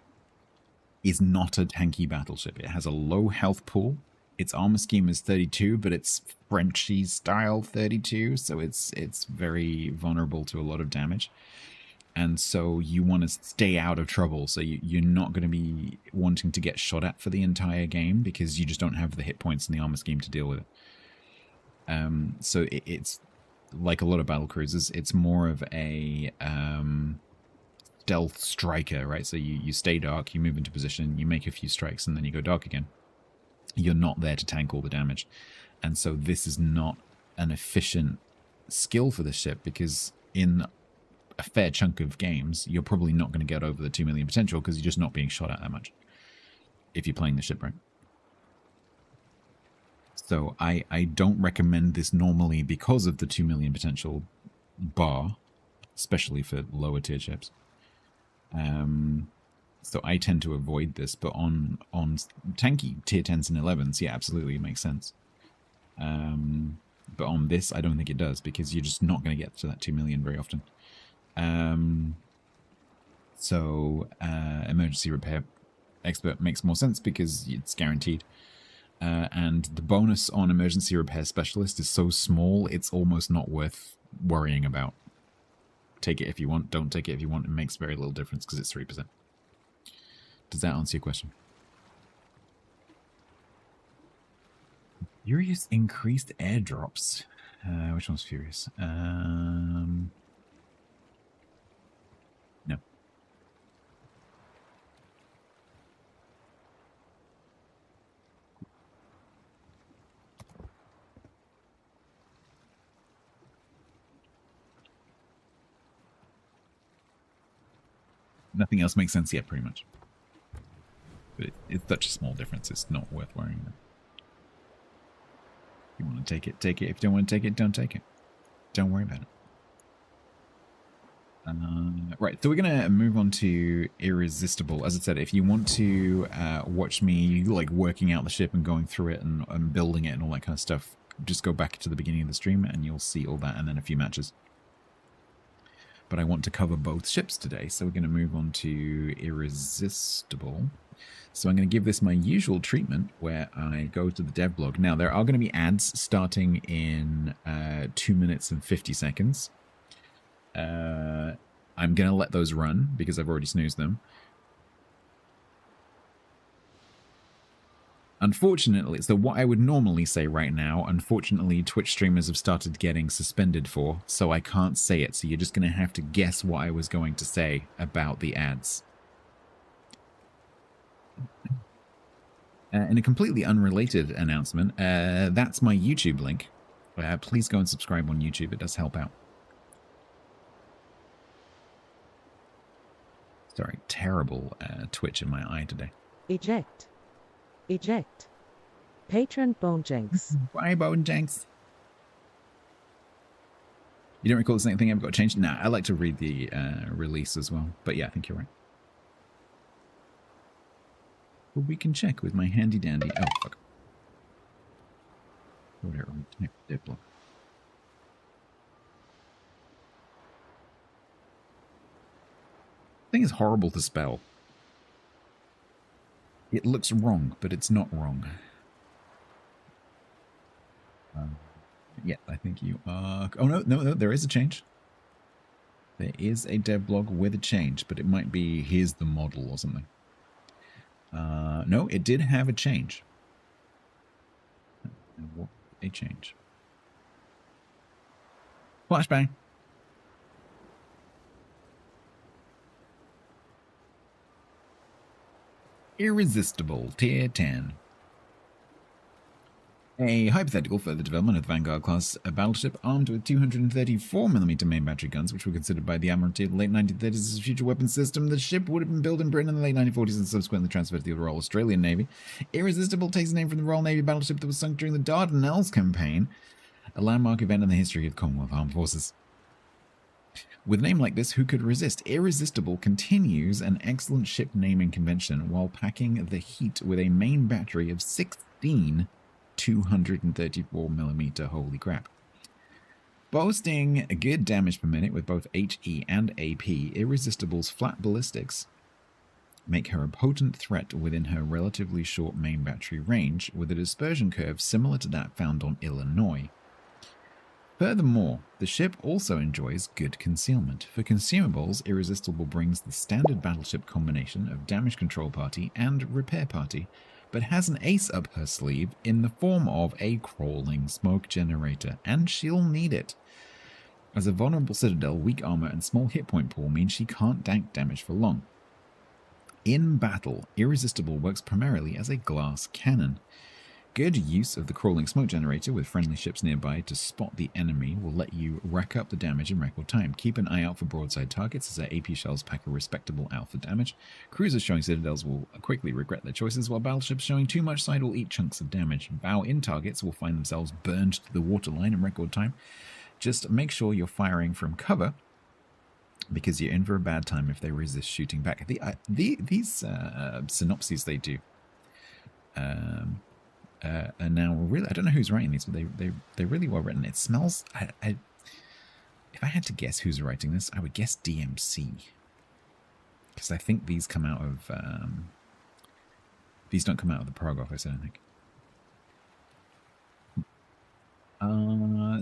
is not a tanky battleship. It has a low health pool. Its armor scheme is 32, but it's Frenchy style 32, so it's very vulnerable to a lot of damage. And so you want to stay out of trouble, so you're not going to be wanting to get shot at for the entire game, because you just don't have the hit points in the armor scheme to deal with it. So it's like a lot of battle cruisers, it's more of a stealth striker, right? So you stay dark, you move into position, you make a few strikes, and then you go dark again. You're not there to tank all the damage. And so this is not an efficient skill for the ship, because in a fair chunk of games, you're probably not going to get over the 2 million potential because you're just not being shot at that much if you're playing the ship right. So I don't recommend this normally because of the 2 million potential bar, especially for lower tier ships. So I tend to avoid this, but on tanky tier 10s and 11s, yeah, absolutely, it makes sense. But on this, I don't think it does, because you're just not going to get to that 2 million very often. So emergency repair expert makes more sense because it's guaranteed. And the bonus on emergency repair specialist is so small, it's almost not worth worrying about. Take it if you want, don't take it if you want. It makes very little difference because it's 3%. Does that answer your question? Furious increased airdrops. Which one's Furious? No. Nothing else makes sense yet, pretty much. But it's such a small difference, it's not worth worrying about. If you want to take it, take it. If you don't want to take it, don't take it. Don't worry about it. Right, so we're going to move on to Irresistible. As I said, if you want to watch me like working out the ship and going through it and building it and all that kind of stuff, just go back to the beginning of the stream and you'll see all that and then a few matches. But I want to cover both ships today, so we're going to move on to Irresistible. So I'm going to give this my usual treatment where I go to the dev blog. Now, there are going to be ads starting in 2 minutes and 50 seconds. I'm going to let those run because I've already snoozed them. Unfortunately, so what I would normally say right now, unfortunately, Twitch streamers have started getting suspended for, so I can't say it. So you're just going to have to guess what I was going to say about the ads. In a completely unrelated announcement, that's my YouTube link. Please go and subscribe on YouTube. It does help out. Sorry, terrible twitch in my eye today. Eject. Eject. Patron Bonejanks. Why Bonejanks? You don't recall the same thing ever got changed? Nah, I like to read the release as well. But yeah, I think you're right. Well, we can check with my handy dandy. Oh, fuck. Whatever. Diplo. Thing is horrible to spell. It looks wrong, but it's not wrong. Yeah, I think you are... Oh, no, there is a change. There is a dev blog with a change, but it might be here's the model or something. No, it did have a change. A change. Flashbang. Irresistible, Tier 10. A hypothetical further development of the Vanguard class battleship armed with 234mm main battery guns, which were considered by the Admiralty of the late 1930s as a future weapons system. The ship would have been built in Britain in the late 1940s and subsequently transferred to the Royal Australian Navy. Irresistible takes its name from the Royal Navy battleship that was sunk during the Dardanelles campaign, a landmark event in the history of the Commonwealth Armed Forces. With a name like this, who could resist? Irresistible continues an excellent ship naming convention while packing the heat with a main battery of 16 234mm, holy crap. Boasting a good damage per minute with both HE and AP, Irresistible's flat ballistics make her a potent threat within her relatively short main battery range, with a dispersion curve similar to that found on Illinois. Furthermore, the ship also enjoys good concealment. For consumables, Irresistible brings the standard battleship combination of damage control party and repair party, but has an ace up her sleeve in the form of a crawling smoke generator, and she'll need it. As a vulnerable citadel, weak armor and small hit point pool mean she can't tank damage for long. In battle, Irresistible works primarily as a glass cannon. Good use of the crawling smoke generator with friendly ships nearby to spot the enemy will let you rack up the damage in record time. Keep an eye out for broadside targets as their AP shells pack a respectable alpha damage. Cruisers showing citadels will quickly regret their choices, while battleships showing too much side will eat chunks of damage. Bow-in targets will find themselves burned to the waterline in record time. Just make sure you're firing from cover, because you're in for a bad time if they resist shooting back. These synopses they do are now really, I don't know who's writing these, but they're really well written. It smells, if I had to guess who's writing this, I would guess DMC, because I think these come out of these don't come out of the prog office, I don't think.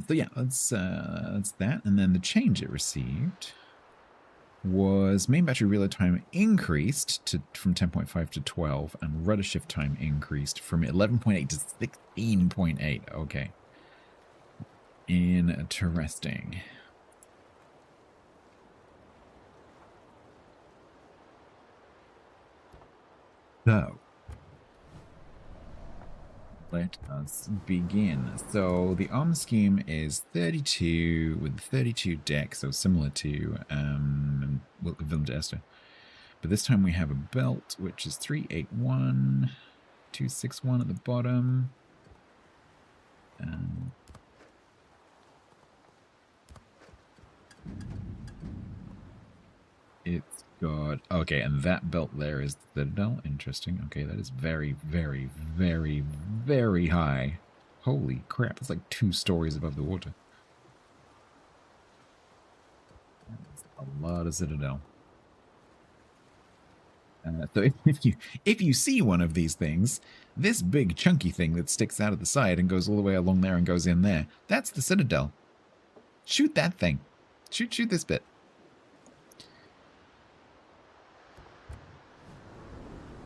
So yeah, that's that, and then the change it received was main battery reload time increased from 10.5 to 12, and rudder shift time increased from 11.8 to 16.8. Okay. Interesting. So, let us begin. So the armor scheme is 32 with 32 deck, so similar to Willem to Eerste. But this time we have a belt, which is 381, 261 at the bottom. It's got... Okay, and that belt there is the Citadel. Interesting. Okay, that is very, very, very, very high. Holy crap, it's like 2 stories above the water. That's a lot of Citadel. So if you see one of these things, this big chunky thing that sticks out of the side and goes all the way along there and goes in there, that's the Citadel. Shoot that thing. Shoot this bit.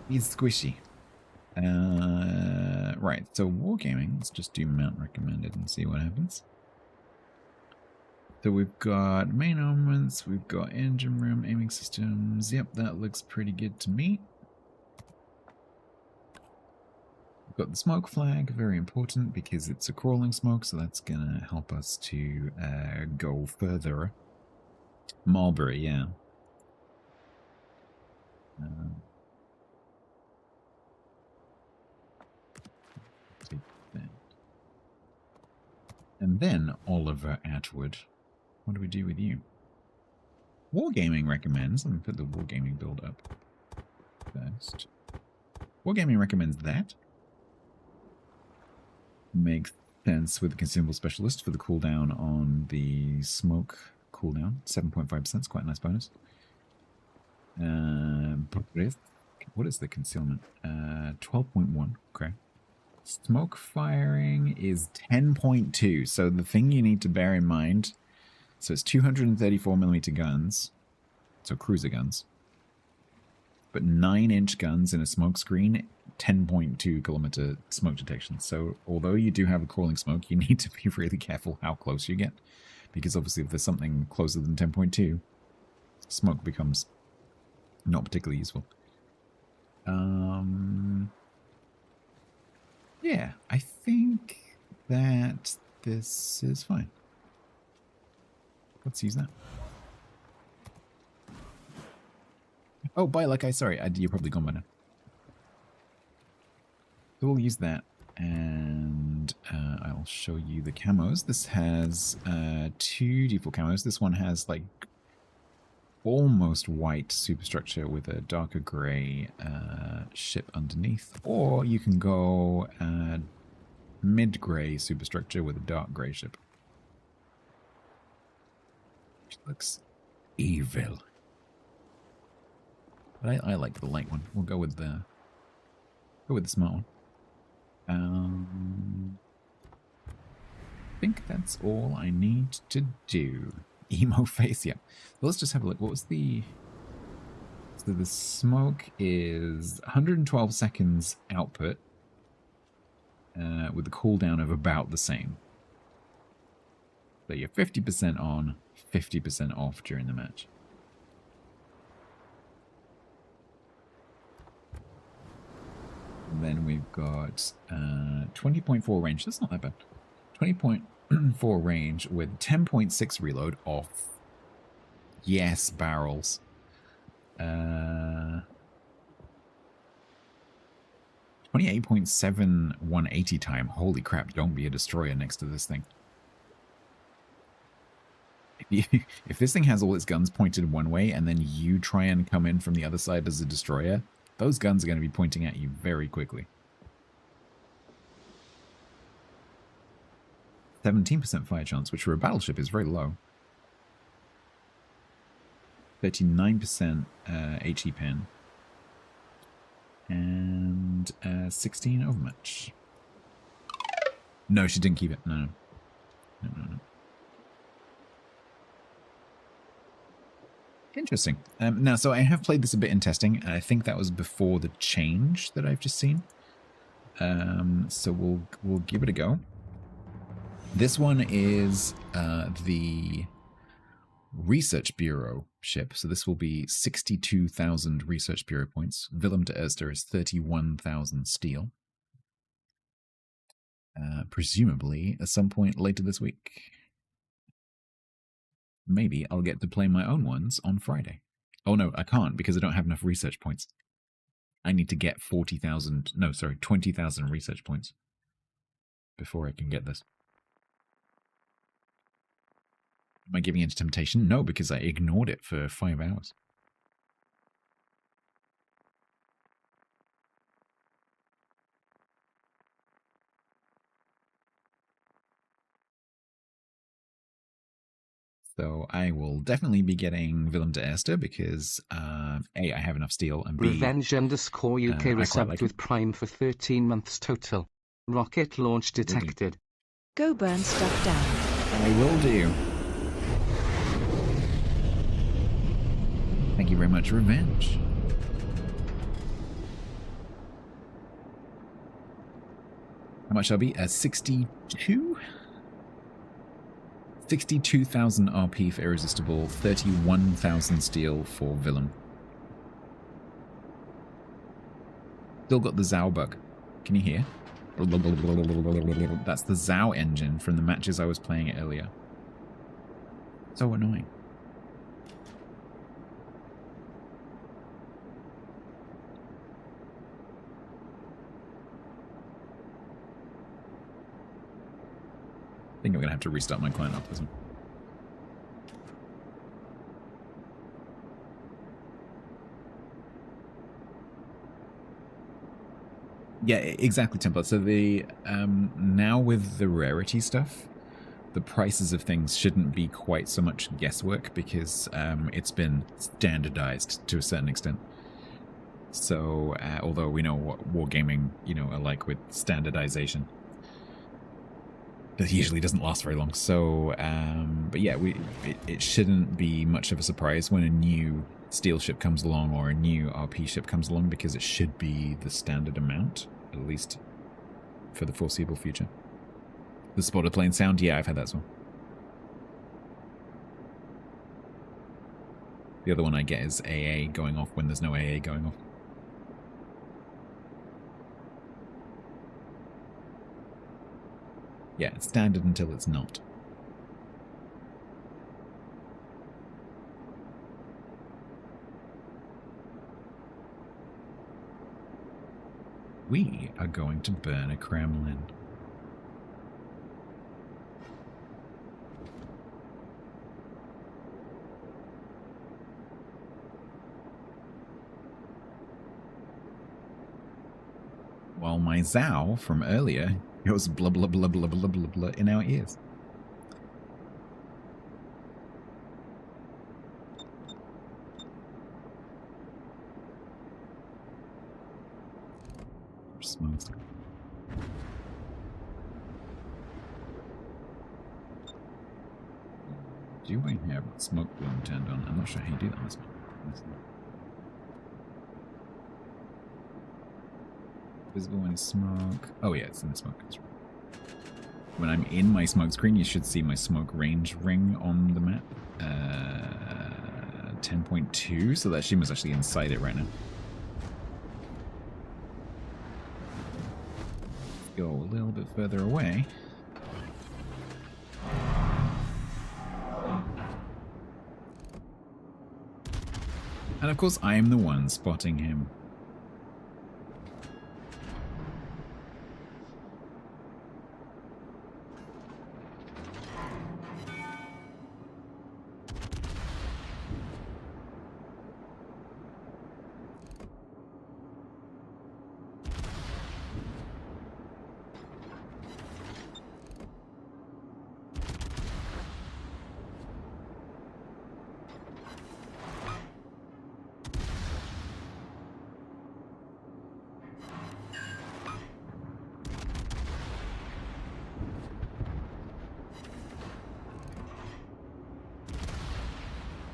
He's squishy. Right, so wargaming. Let's just do mount recommended and see what happens. So we've got main armaments, we've got engine room, aiming systems. Yep, that looks pretty good to me. We've got the smoke flag, very important because it's a crawling smoke, so that's going to help us to go further. Mulberry, yeah. Take that. And then Oliver Atwood. What do we do with you? Wargaming recommends... Let me put the Wargaming build up first. Wargaming recommends that. Makes sense with the consumable specialist for the cooldown on the smoke cooldown. 7.5%, is quite a nice bonus. What is the concealment? 12.1, okay. Smoke firing is 10.2. So the thing you need to bear in mind... So it's 234mm guns, so cruiser guns, but 9-inch guns in a smoke screen, 10.2 kilometer smoke detection. So although you do have a crawling smoke, you need to be really careful how close you get, because obviously if there's something closer than 10.2, smoke becomes not particularly useful. Yeah, I think that this is fine. Let's use that. Oh, by luck, sorry, you're probably gone by now. So we'll use that, and I'll show you the camos. This has 2 default camos. This one has like almost white superstructure with a darker grey ship underneath, or you can go mid-grey superstructure with a dark grey ship. Looks evil. But I like the light one. We'll go with the smart one. I think that's all I need to do. Emo face, yeah. Well, let's just have a look. What was the... So the smoke is 112 seconds output with the cooldown of about the same. So you're 50% on, 50% off during the match. And then we've got 20.4 range. That's not that bad. 20.4 range with 10.6 reload off. Yes, barrels. 28.7 180 time. Holy crap, don't be a destroyer next to this thing. If this thing has all its guns pointed one way and then you try and come in from the other side as a destroyer, those guns are going to be pointing at you very quickly. 17% fire chance, which for a battleship is very low. 39% HE pen. And 16 overmatch. No, she didn't keep it. No. Interesting. Now, so I have played this a bit in testing, and I think that was before the change that I've just seen. So we'll give it a go. This one is the Research Bureau ship, so this will be 62,000 Research Bureau points. Willem to Eerste is 31,000 steel. Presumably at some point later this week. Maybe I'll get to play my own ones on Friday. Oh no, I can't because I don't have enough research points. I need to get 20,000 research points before I can get this. Am I giving in to temptation? No, because I ignored it for 5 hours. So I will definitely be getting Willem to Eerste because A, I have enough steel, and B, Revenge _UK resubbed like with Prime for 13 months total. Rocket launch detected. Go burn stuff down. I will do. Thank you very much, Revenge. How much I'll be? 62? 62,000 RP for Irresistible, 31,000 steel for Willem. Still got the Zao bug. Can you hear? That's the Zao engine from the matches I was playing earlier. So annoying. I think I'm going to have to restart my client after this one. Yeah, exactly, Templar. So the now with the rarity stuff, the prices of things shouldn't be quite so much guesswork because it's been standardized to a certain extent. So although we know what wargaming, are like with standardization, that usually doesn't last very long. So, but yeah, it shouldn't be much of a surprise when a new steel ship comes along or a new RP ship comes along because it should be the standard amount, at least for the foreseeable future. The spotter plane sound, yeah, I've had that as well. The other one I get is AA going off when there's no AA going off. Yeah, it's standard until it's not. We are going to burn a Kremlin. While my Zao from earlier goes blah blah blah blah blah blah blah in our ears. Smokes. Do I have smoke bloom turned on? I'm not sure how you do that on this one. Visible when smoke. Oh yeah, it's in the smoke. When I'm in my smoke screen, you should see my smoke range ring on the map. 10.2, so that Shima's actually inside it right now. Let's go a little bit further away. And of course, I am the one spotting him.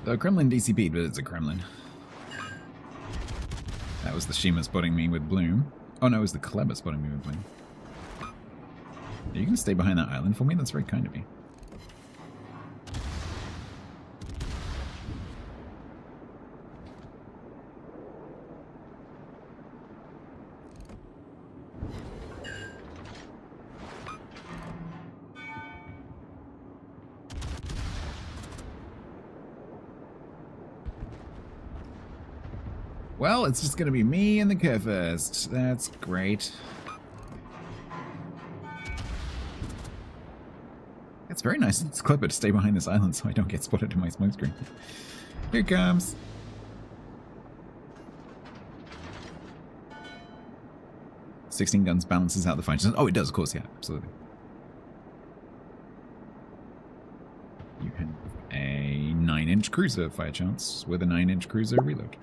The Kremlin DCP'd, but it's a Kremlin. That was the Shima spotting me with Bloom. Oh no, it was the Kleber spotting me with Bloom. Are you going to stay behind that island for me? That's very kind of you. Well, it's just going to be me and the Kurfürst. That's great. It's very nice. It's clever to stay behind this island so I don't get spotted in my smoke screen. Here it comes. "16 guns balances out the fight." Oh, it does, of course, yeah, absolutely. You have a cruiser fire chance with a 9-inch cruiser reload.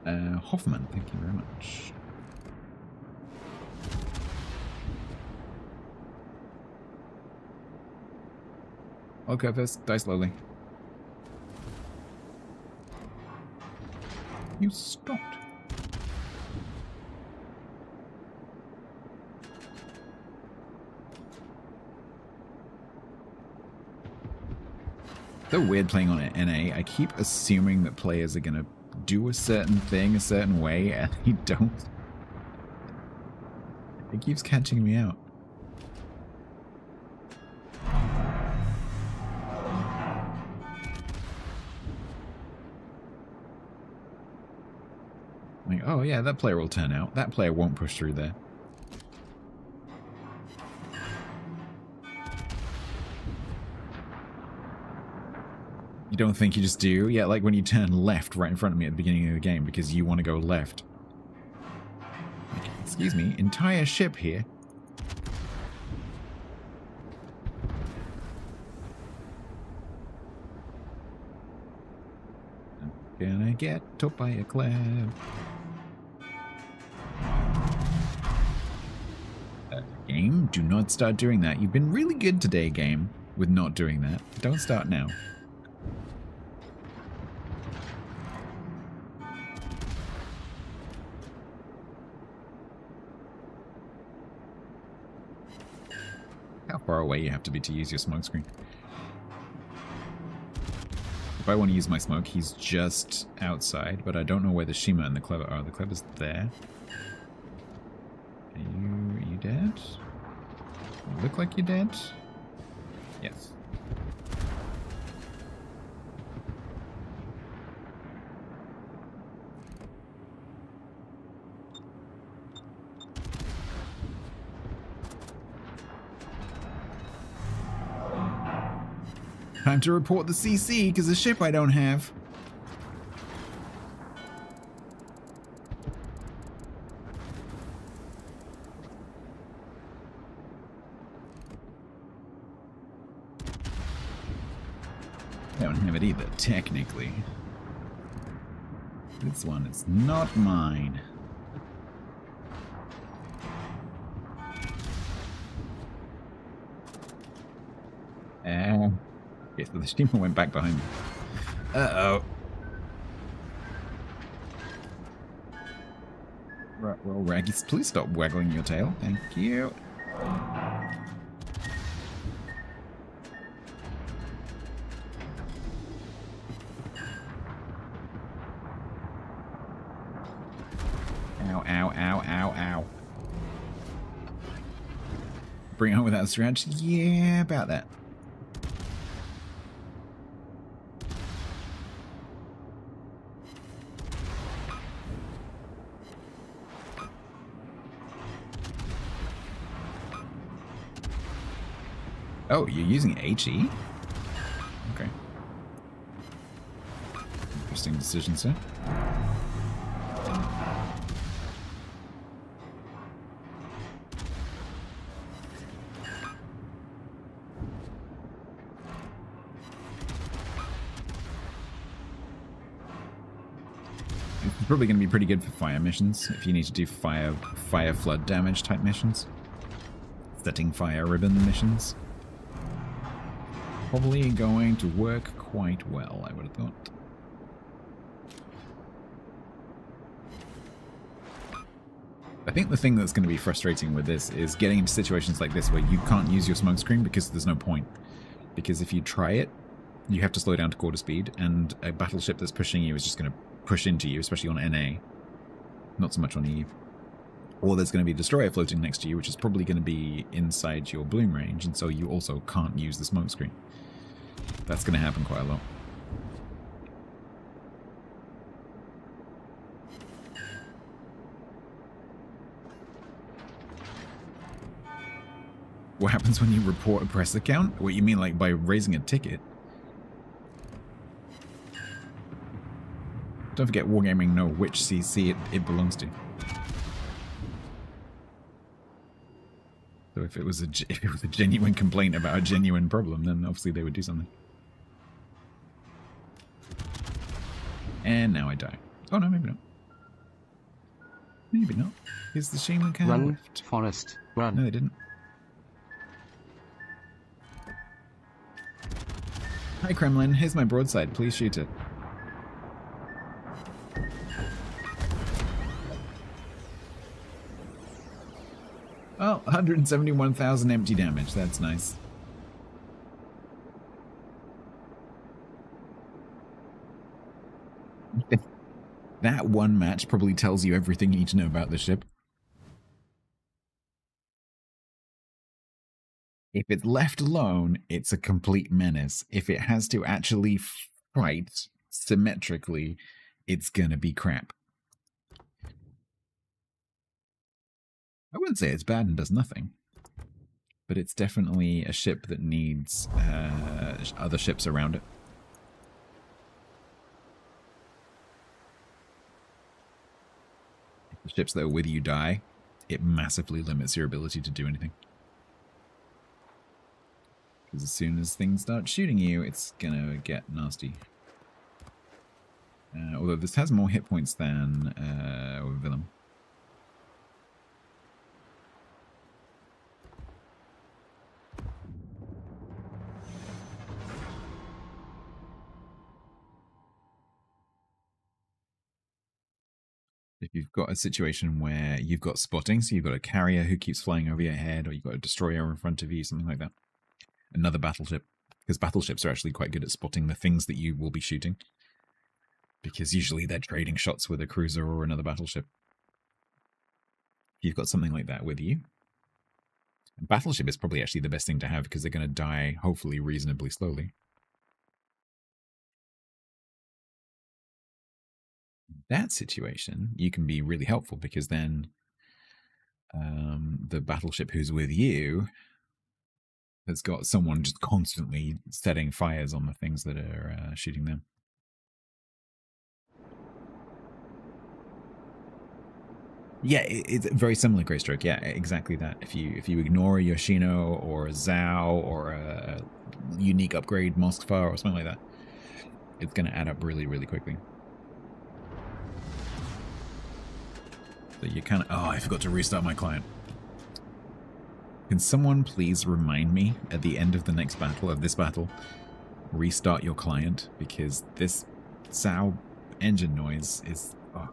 Hoffman, thank you very much. I'll go first. Die slowly. You stopped. So weird playing on NA. I keep assuming that players are gonna do a certain thing a certain way, and they don't. It keeps catching me out. Like, oh yeah, that player will turn out. That player won't push through there. You don't think, you just do? Yeah, like when you turn left right in front of me at the beginning of the game because you want to go left. Like, excuse me, entire ship here. I'm gonna get topped by a cloud. Game, do not start doing that. You've been really good today, game, with not doing that. Don't start now. How far away you have to be to use your smoke screen? If I want to use my smoke, he's just outside, but I don't know where the Shima and the Clever are. The Clever's there. Are you dead? You look like you're dead? Yes. Time to report the CC, because the ship I don't have. I don't have it either, technically. This one is not mine. Okay, so the steamer went back behind me. Uh-oh. Right, well, Raggy, please stop waggling your tail. Thank you. Ow, ow, ow, ow, ow. Bring it on without a stretch? Yeah, about that. Oh, you're using HE? Okay. Interesting decision, sir. It's probably going to be pretty good for fire missions, if you need to do fire flood damage type missions. Setting fire ribbon missions. Probably going to work quite well, I would have thought. I think the thing that's going to be frustrating with this is getting into situations like this where you can't use your smoke screen because there's no point. Because if you try it, you have to slow down to quarter speed, and a battleship that's pushing you is just going to push into you, especially on NA. Not so much on EU. Or there's going to be a destroyer floating next to you, which is probably going to be inside your bloom range, and so you also can't use the smoke screen. That's going to happen quite a lot. What happens when you report a press account? What you mean, like by raising a ticket? Don't forget Wargaming know which CC it belongs to. So if it was a genuine complaint about a genuine problem, then obviously they would do something. And now I die. Oh no, maybe not. Maybe not. Is the Shaman cannon Run, left? Forest, run. No, they didn't. Hi Kremlin, here's my broadside. Please shoot it. Oh, 171,000 empty damage. That's nice. That one match probably tells you everything you need to know about the ship. If it's left alone, it's a complete menace. If it has to actually fight symmetrically, it's gonna be crap. I wouldn't say it's bad and does nothing, but it's definitely a ship that needs other ships around it. If the ships that are with you die, it massively limits your ability to do anything. Because as soon as things start shooting you, it's gonna get nasty. Although this has more hit points than Willem. If you've got a situation where you've got spotting, so you've got a carrier who keeps flying over your head, or you've got a destroyer in front of you, something like that. Another battleship, because battleships are actually quite good at spotting the things that you will be shooting, because usually they're trading shots with a cruiser or another battleship. If you've got something like that with you, a battleship is probably actually the best thing to have, because they're going to die, hopefully, reasonably slowly. In that situation, you can be really helpful, because then the battleship who's with you has got someone just constantly setting fires on the things that are shooting them. Yeah, it's very similar, Greystroke. Yeah, exactly that. If you ignore a Yoshino or a Zhao or a unique upgrade Moskva or something like that, it's going to add up really, really quickly. So you kind of... Oh, I forgot to restart my client. Can someone please remind me at the end of the next battle, of this battle, restart your client? Because this Zhao engine noise is... Oh.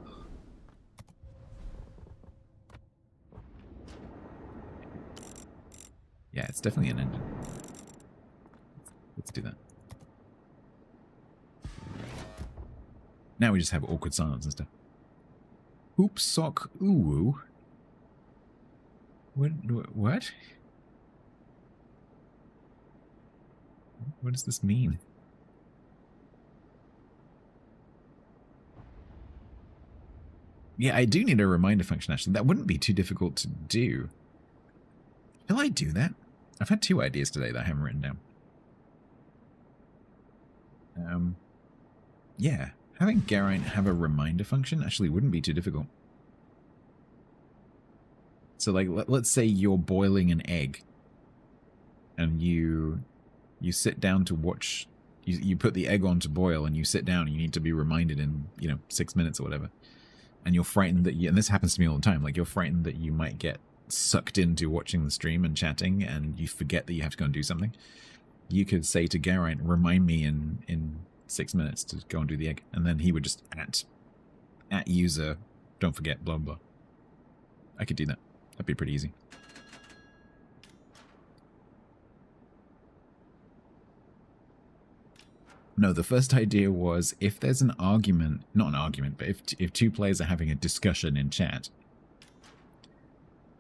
Yeah, it's definitely an engine. Let's do that. Now we just have awkward silence and stuff. Hoop sock ooh. What? What does this mean? Yeah, I do need a reminder function, actually. That wouldn't be too difficult to do. Will I do that? I've had 2 ideas today that I haven't written down. Yeah, having Geraint have a reminder function actually wouldn't be too difficult. So, like, let's say you're boiling an egg, and you sit down to watch. You put the egg on to boil, and you sit down, and you need to be reminded in 6 minutes or whatever. And you're frightened that and this happens to me all the time. Like, you're frightened that you might get sucked into watching the stream and chatting, and you forget that you have to go and do something. You could say to Geraint, remind me in 6 minutes to go and do the egg, and then he would just at user, don't forget, blah blah. I could do that. That'd be pretty easy. No, the first idea was, if there's an argument, not an argument, but if 2 players are having a discussion in chat,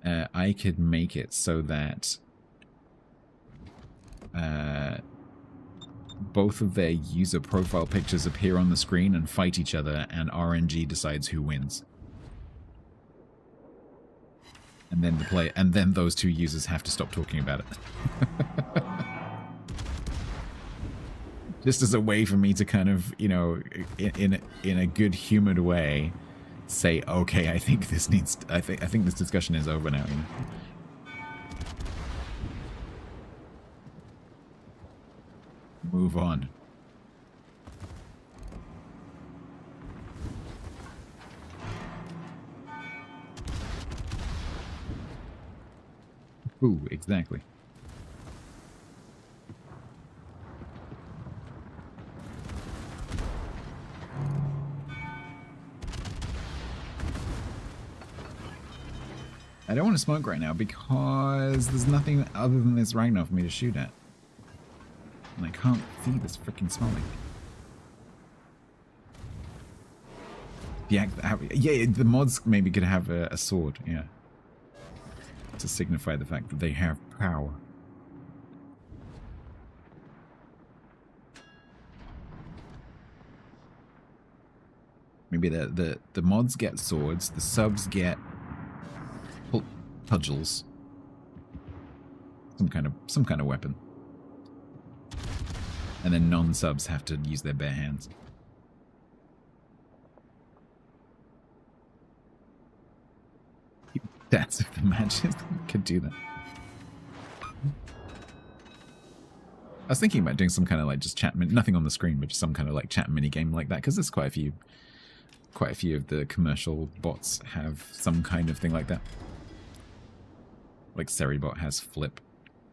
I could make it so that both of their user profile pictures appear on the screen and fight each other, and RNG decides who wins. And then those 2 users have to stop talking about it. Just as a way for me to kind of, in a good humored way, say, okay, I think this needs. I think this discussion is over now. Move on. Ooh, exactly. I don't want to smoke right now because there's nothing other than this Ragnar for me to shoot at. And I can't see this freaking smoke. Yeah, the mods maybe could have a sword, yeah. To signify the fact that they have power. Maybe the mods get swords, the subs get cudgels. Some kind of weapon. And then non-subs have to use their bare hands. That's if the matches could do that. I was thinking about doing some kind of like just chat, nothing on the screen, but just some kind of like chat mini game like that, because there's quite a few of the commercial bots have some kind of thing like that. Like Seribot has Flip.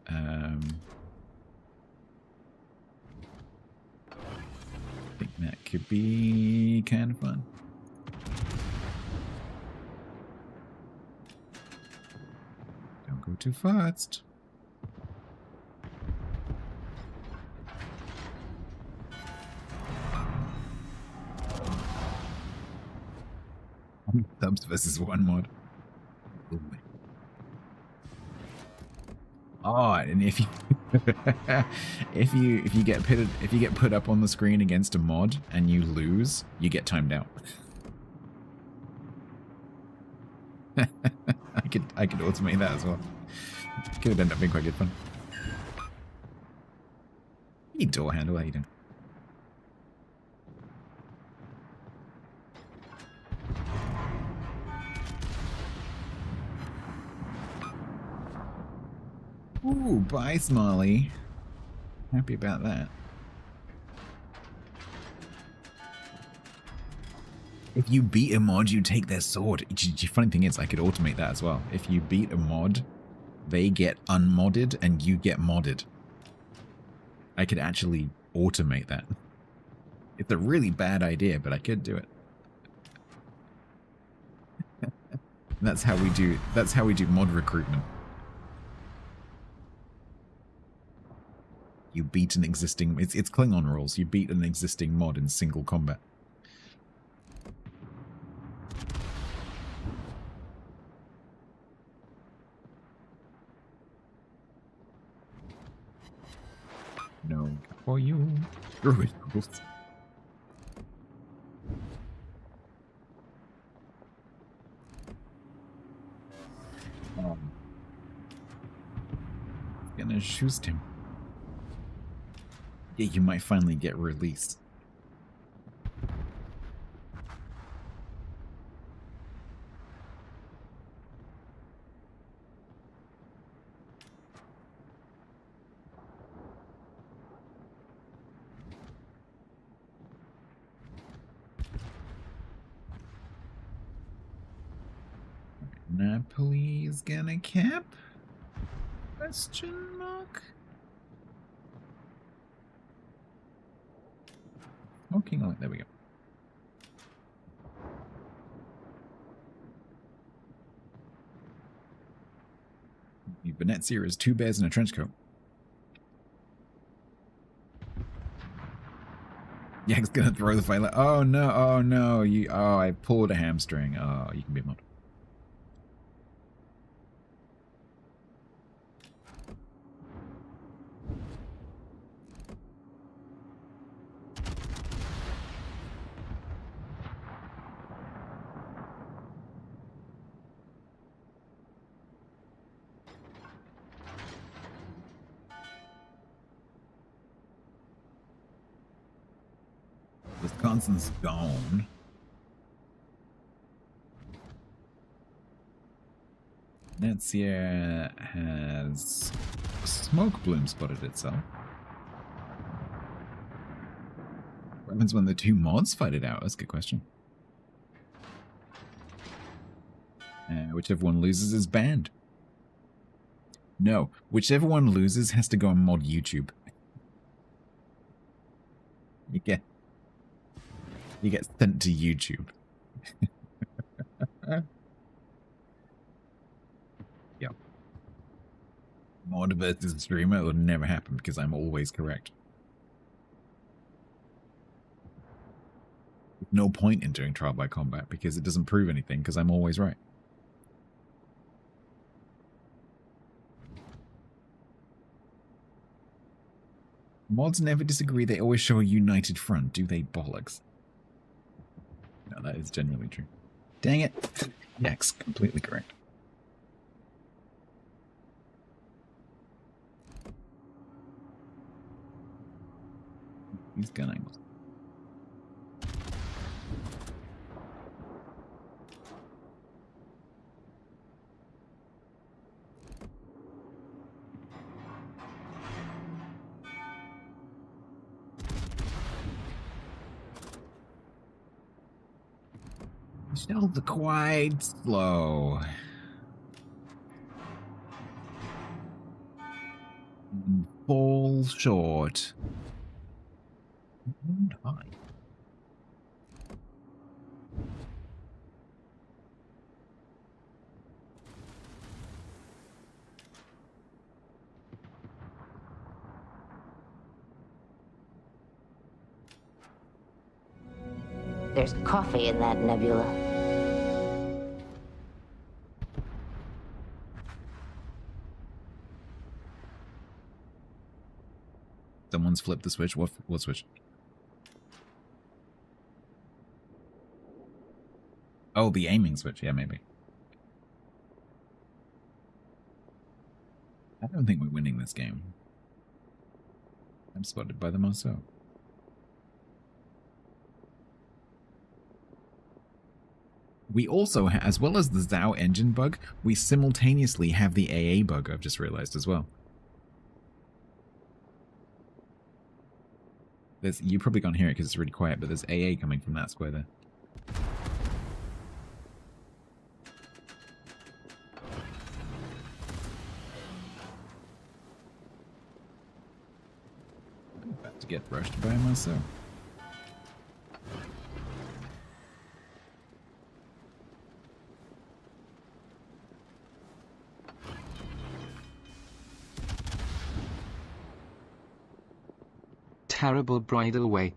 I think that could be kind of fun. Don't go too fast. Subs versus one mod. Oh, and if you if you get put up on the screen against a mod and you lose, you get timed out. I could automate that as well. Could have ended up being quite good fun. Hey, door handle, how you doing? Ooh, bye, Smiley. Happy about that. If you beat a mod, you take their sword. The funny thing is, I could automate that as well. If you beat a mod, they get unmodded and you get modded. I could actually automate that. It's a really bad idea, but I could do it. That's how we do mod recruitment. You beat an existing... It's Klingon rules. You beat an existing mod in single combat. No, for you. Druid rules. Gonna shoot him. Yeah, you might finally get released. Napoli's gonna cap? Question mark? Smoking light, there we go. Venezia is 2 bears in a trench coat. Yak's gonna throw the fire. Oh no, oh no, I pulled a hamstring. Oh, you can be a mod. Wisconsin's gone. Venezia has a smoke bloom spotted itself. What happens when the 2 mods fight it out? That's a good question. Whichever one loses is banned. No, whichever one loses has to go and mod YouTube. You get sent to YouTube. Yeah. Mod versus streamer would never happen because I'm always correct. No point in doing trial by combat because it doesn't prove anything because I'm always right. Mods never disagree, they always show a united front, do they bollocks? No, that is genuinely true. Dang it. Yes, completely correct. These gun angles. Still the quite slow. Fall short. High. There's coffee in that nebula. Someone's flipped the switch. What switch? Oh, the aiming switch. Yeah, maybe. I don't think we're winning this game. I'm spotted by the Marceau. We also, as well as the Zhao engine bug, we simultaneously have the AA bug, I've just realized as well. You probably can't hear it because it's really quiet, but there's AA coming from that square there. I'm about to get rushed by myself. Terrible bridal way.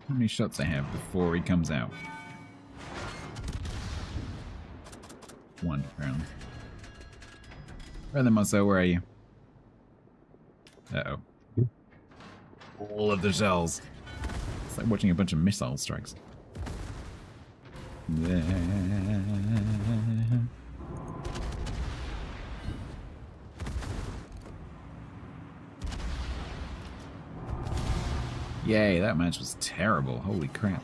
How many shots I have before he comes out? One, apparently. Brother Marceau, where are you? Uh-oh. All of the shells. It's like watching a bunch of missile strikes. Yay, that match was terrible. Holy crap.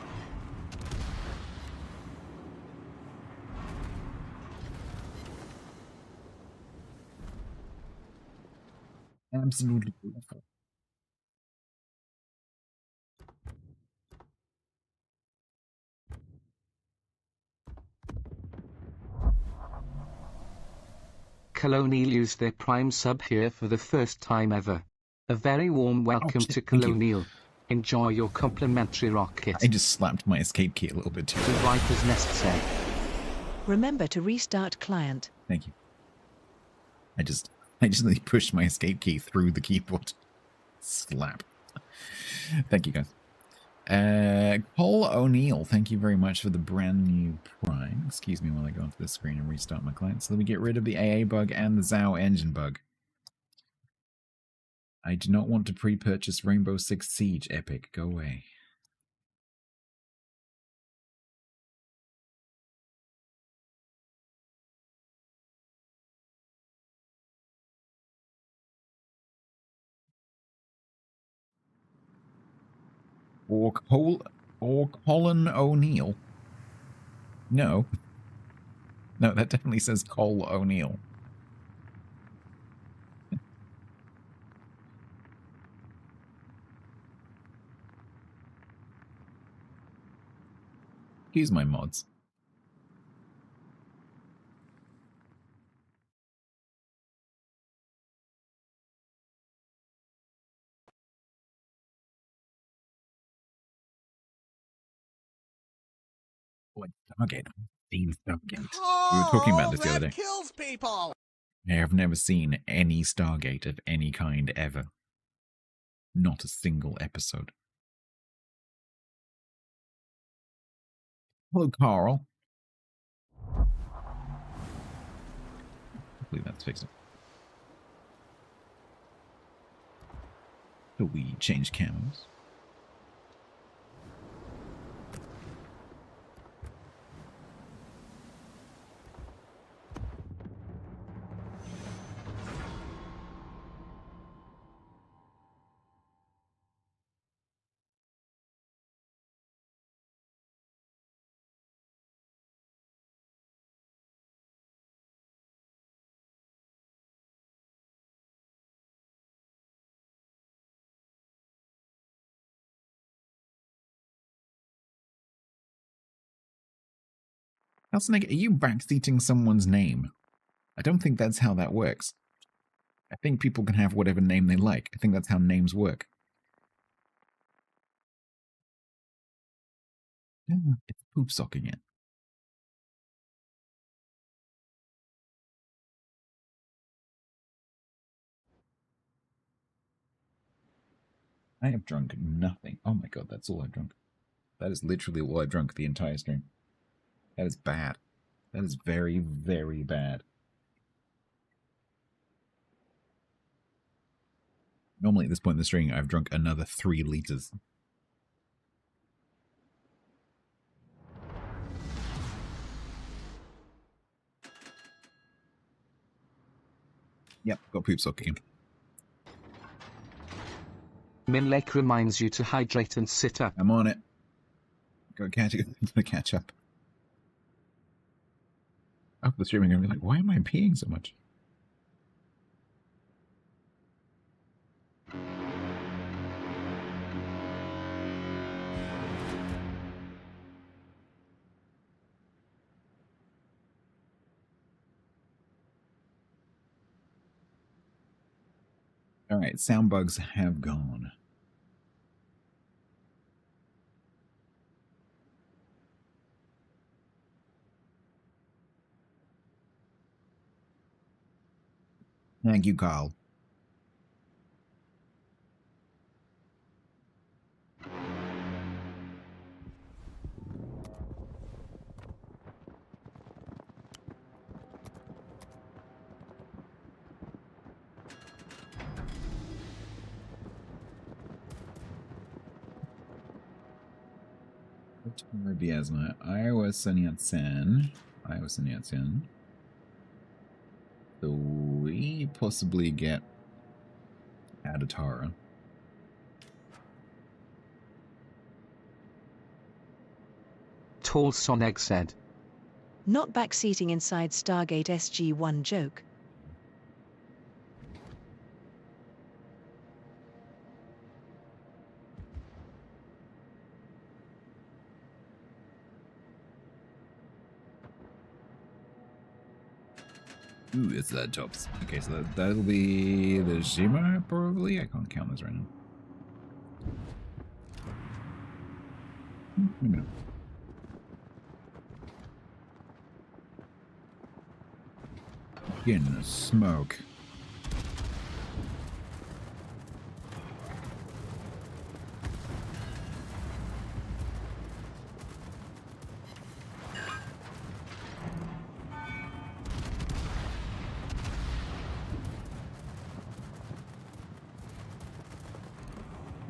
Absolutely awful. Colonial used their prime sub here for the first time ever. A very warm welcome to Colonial. Enjoy your complimentary rocket. I just slapped my escape key a little bit too. The Viper's Nest said. Remember to restart client. Thank you. I just really pushed my escape key through the keyboard. Slap. Thank you, guys. Paul O'Neill, thank you very much for the brand new Prime. Excuse me while I go onto the screen and restart my client so that we get rid of the AA bug and the Zhao engine bug. I do not want to pre-purchase Rainbow Six Siege Epic. Go away. Or Colin O'Neill. No. No, that definitely says Cole O'Neill. Excuse my mods. What Stargate? Seen Stargate. We were talking about this the other day. Kills people. I have never seen any Stargate of any kind ever. Not a single episode. Hello, Carl. Hopefully that's fixed it. So we change camos. Snake, are you backseating someone's name? I don't think that's how that works. I think people can have whatever name they like. I think that's how names work. Yeah, it's poop sock again. I have drunk nothing. Oh my god, that's all I've drunk. That is literally all I've drunk the entire stream. That is bad. That is very, very bad. Normally at this point in the stream, I've drunk another 3 liters. Yep, got poop sock again. Minlek reminds you to hydrate and sit up. I'm on it. Gotta catch up. After the stream, I'm gonna be like, why am I peeing so much? Alright, sound bugs have gone. Thank you, Carl. Biasma, Iowa Sun Yat-sen. So we possibly get Adatara. Tall Soneg said. Not backseating inside Stargate SG-1 joke. Ooh, it's that tops. Okay, so that'll be the Shima, probably? I can't count this right now. Maybe not. In the smoke.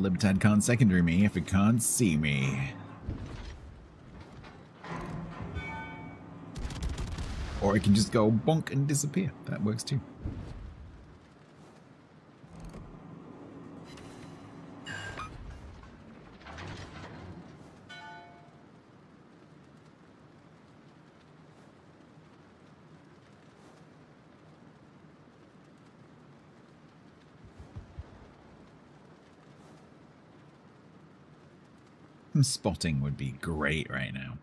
Libtad can't secondary me if it can't see me. Or it can just go bonk and disappear. That works too. Some spotting would be great right now.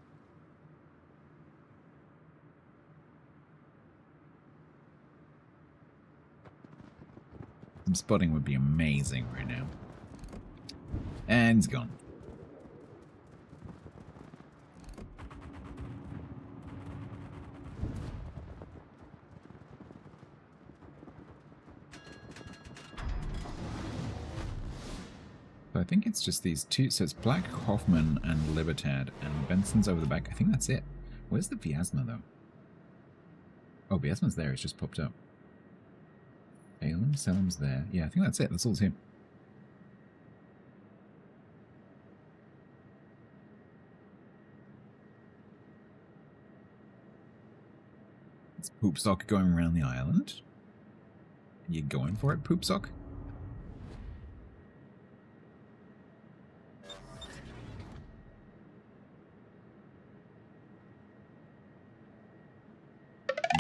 Some spotting would be amazing right now. And it's gone. think it's just these two. So it's Black, Hoffman, and Libertad, and Benson's over the back. I think that's it. Where's the Viasma, though? Oh, Viasma's there. It's just popped up. Salem's there. Yeah, I think that's it. That's all it's here. It's Poopsock going around the island. Are you going for it, Poopsock?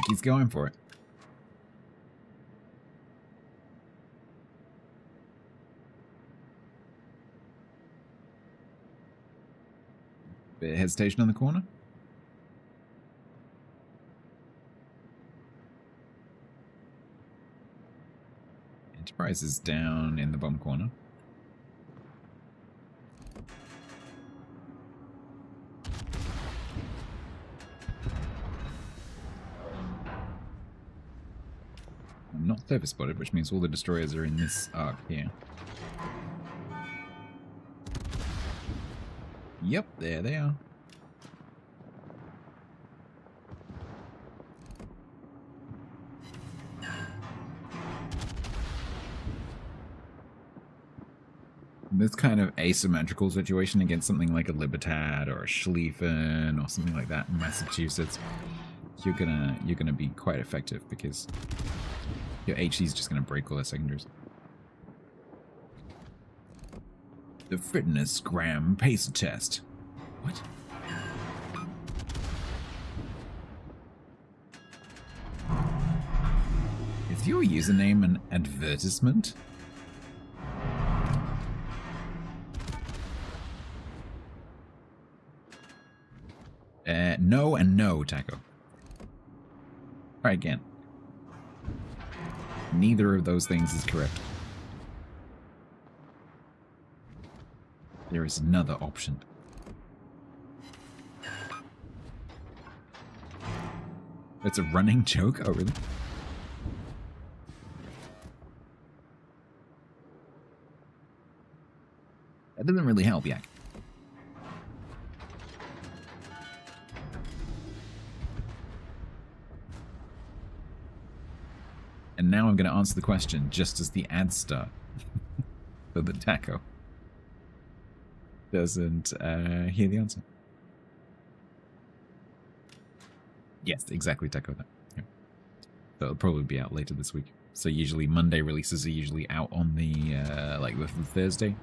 He's going for it. Bit of hesitation on the corner. Enterprise is down in the bottom corner. I'm not surface spotted, which means all the destroyers are in this arc here. Yep, there they are. This kind of asymmetrical situation against something like a Libertad or a Schlieffen or something like that in Massachusetts, you're gonna be quite effective because your HC is just gonna break all their secondaries. The fitness gram pacer test. What? Is your username an advertisement? No and no, Taco. Try again. Neither of those things is correct. There is another option. It's a running joke? Oh, really? That doesn't really help, Yak. And now I'm going to answer the question just as the ads start. So that Taco doesn't hear the answer. Yes, exactly, Taco. Yeah. So it'll probably be out later this week. So usually Monday releases are usually out on the like the Thursday.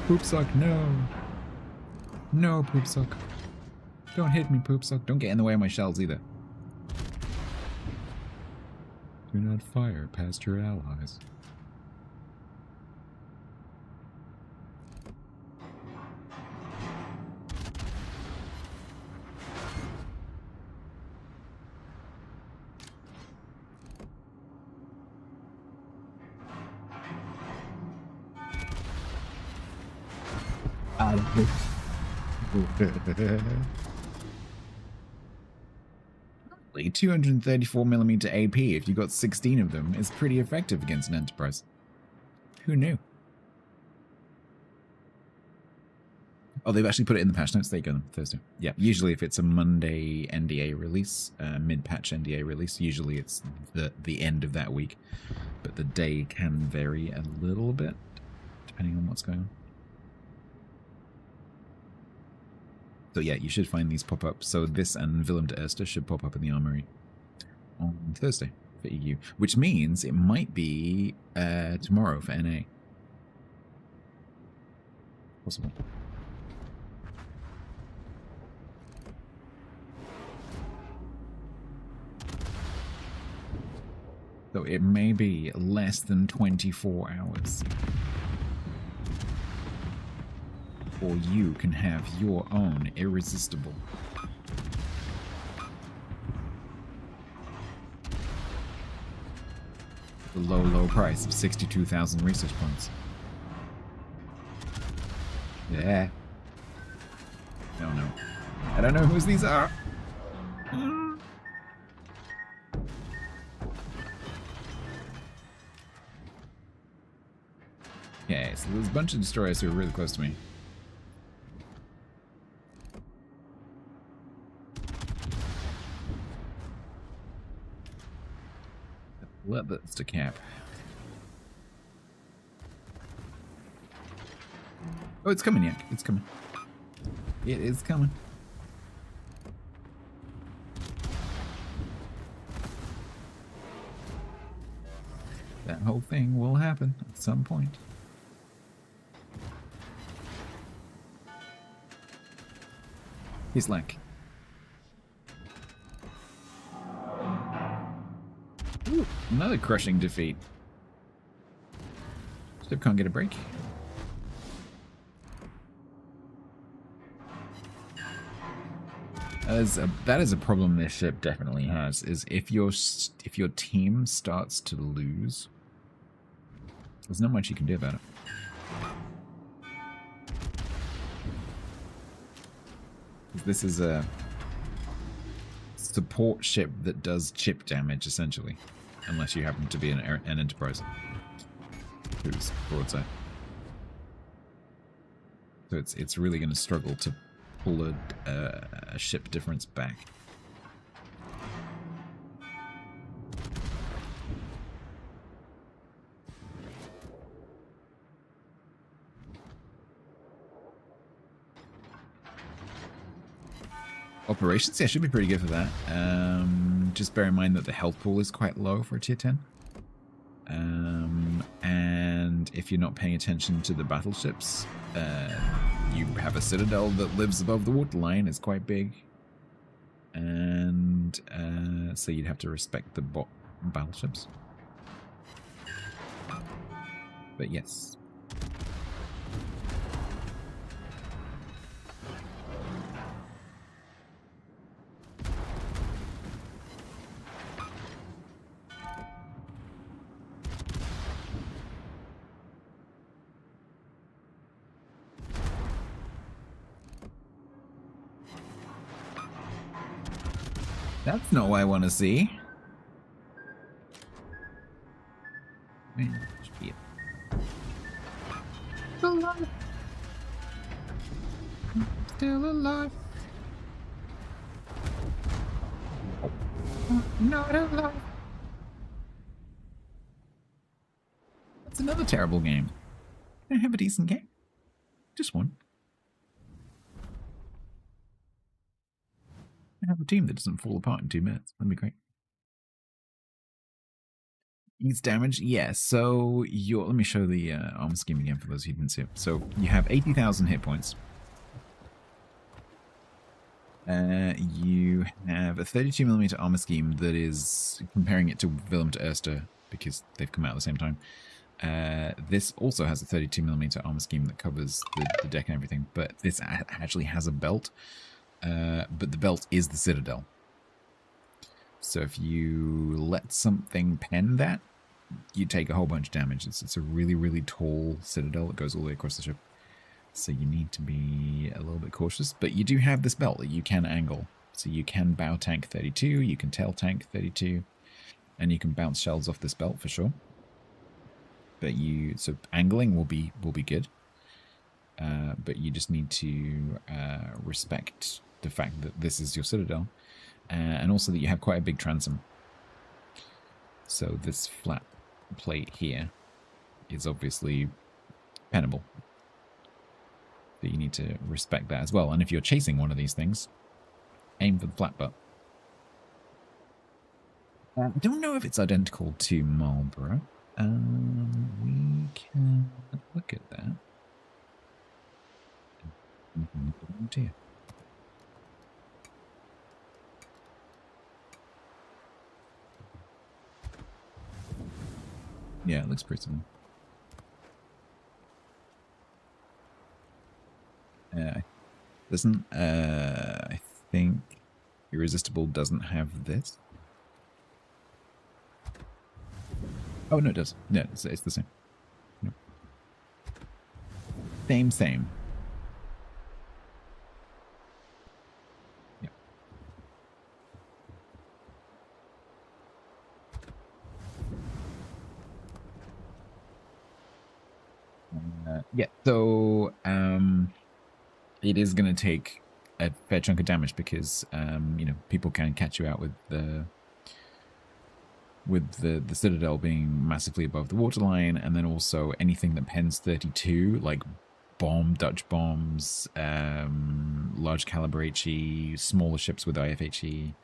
Poopsock, no. No, Poopsock. Don't hit me, Poopsock. Don't get in the way of my shells either. Do not fire past your allies. Like 234mm AP, if you got 16 of them, is pretty effective against an Enterprise. Who knew? Oh, they've actually put it in the patch notes. There you go, Thursday. Yeah, usually if it's a Monday NDA release, mid-patch NDA release, usually it's the end of that week. But the day can vary a little bit, depending on what's going on. So yeah, you should find these pop up. So this and Willem to Eerste should pop up in the armory on Thursday for EU, which means it might be tomorrow for NA. Possible. So it may be less than 24 hours. Or you can have your own Irresistible. The low, low price of 62,000 research points. Yeah. I don't know whose these are. Okay, so there's a bunch of destroyers who are really close to me. Let that's to cap. Oh, it's coming, Yak. It's coming. It is coming. That whole thing will happen at some point. He's like... Ooh, another crushing defeat. Still can't get a break. That is a problem this ship definitely has. Is if your team starts to lose, there's not much you can do about it. This is a support ship that does chip damage essentially, unless you happen to be an Enterprise who's broadside. So it's really going to struggle to pull a ship difference back. Operations, yeah, should be pretty good for that. Just bear in mind that the health pool is quite low for a tier 10. And if you're not paying attention to the battleships, you have a citadel that lives above the waterline. It's quite big. And so you'd have to respect the battleships. But yes. That's not what I want to see. Man, should be it. Still alive. Still alive. Not alive. That's another terrible game. I have a decent game. Just one. I have a team that doesn't fall apart in 2 minutes. That'd be great. Eats damage? Yeah, so let me show the armor scheme again for those who didn't see it. So you have 80,000 hit points. You have a 32mm armor scheme that is comparing it to Willem to Eerste because they've come out at the same time. This also has a 32mm armor scheme that covers the deck and everything, but this actually has a belt. But the belt is the citadel. So if you let something pen that, you take a whole bunch of damage. It's a really, really tall citadel that goes all the way across the ship. So you need to be a little bit cautious. But you do have this belt that you can angle. So you can bow tank 32, you can tail tank 32, and you can bounce shells off this belt for sure. But so angling will be good. But you just need to respect the fact that this is your citadel, and also that you have quite a big transom. So this flat plate here is obviously pennable. But you need to respect that as well. And if you're chasing one of these things, aim for the flat butt. I don't know if it's identical to Marlborough. We can look at that. Oh dear. Yeah, it looks pretty similar. I think Irresistible doesn't have this. Oh no, it does. No, it's the same. Nope. Same. Yeah, so it is going to take a fair chunk of damage because you know, people can catch you out with the Citadel being massively above the waterline, and then also anything that pens 32, like Dutch bombs, large caliber HE, smaller ships with IFHE,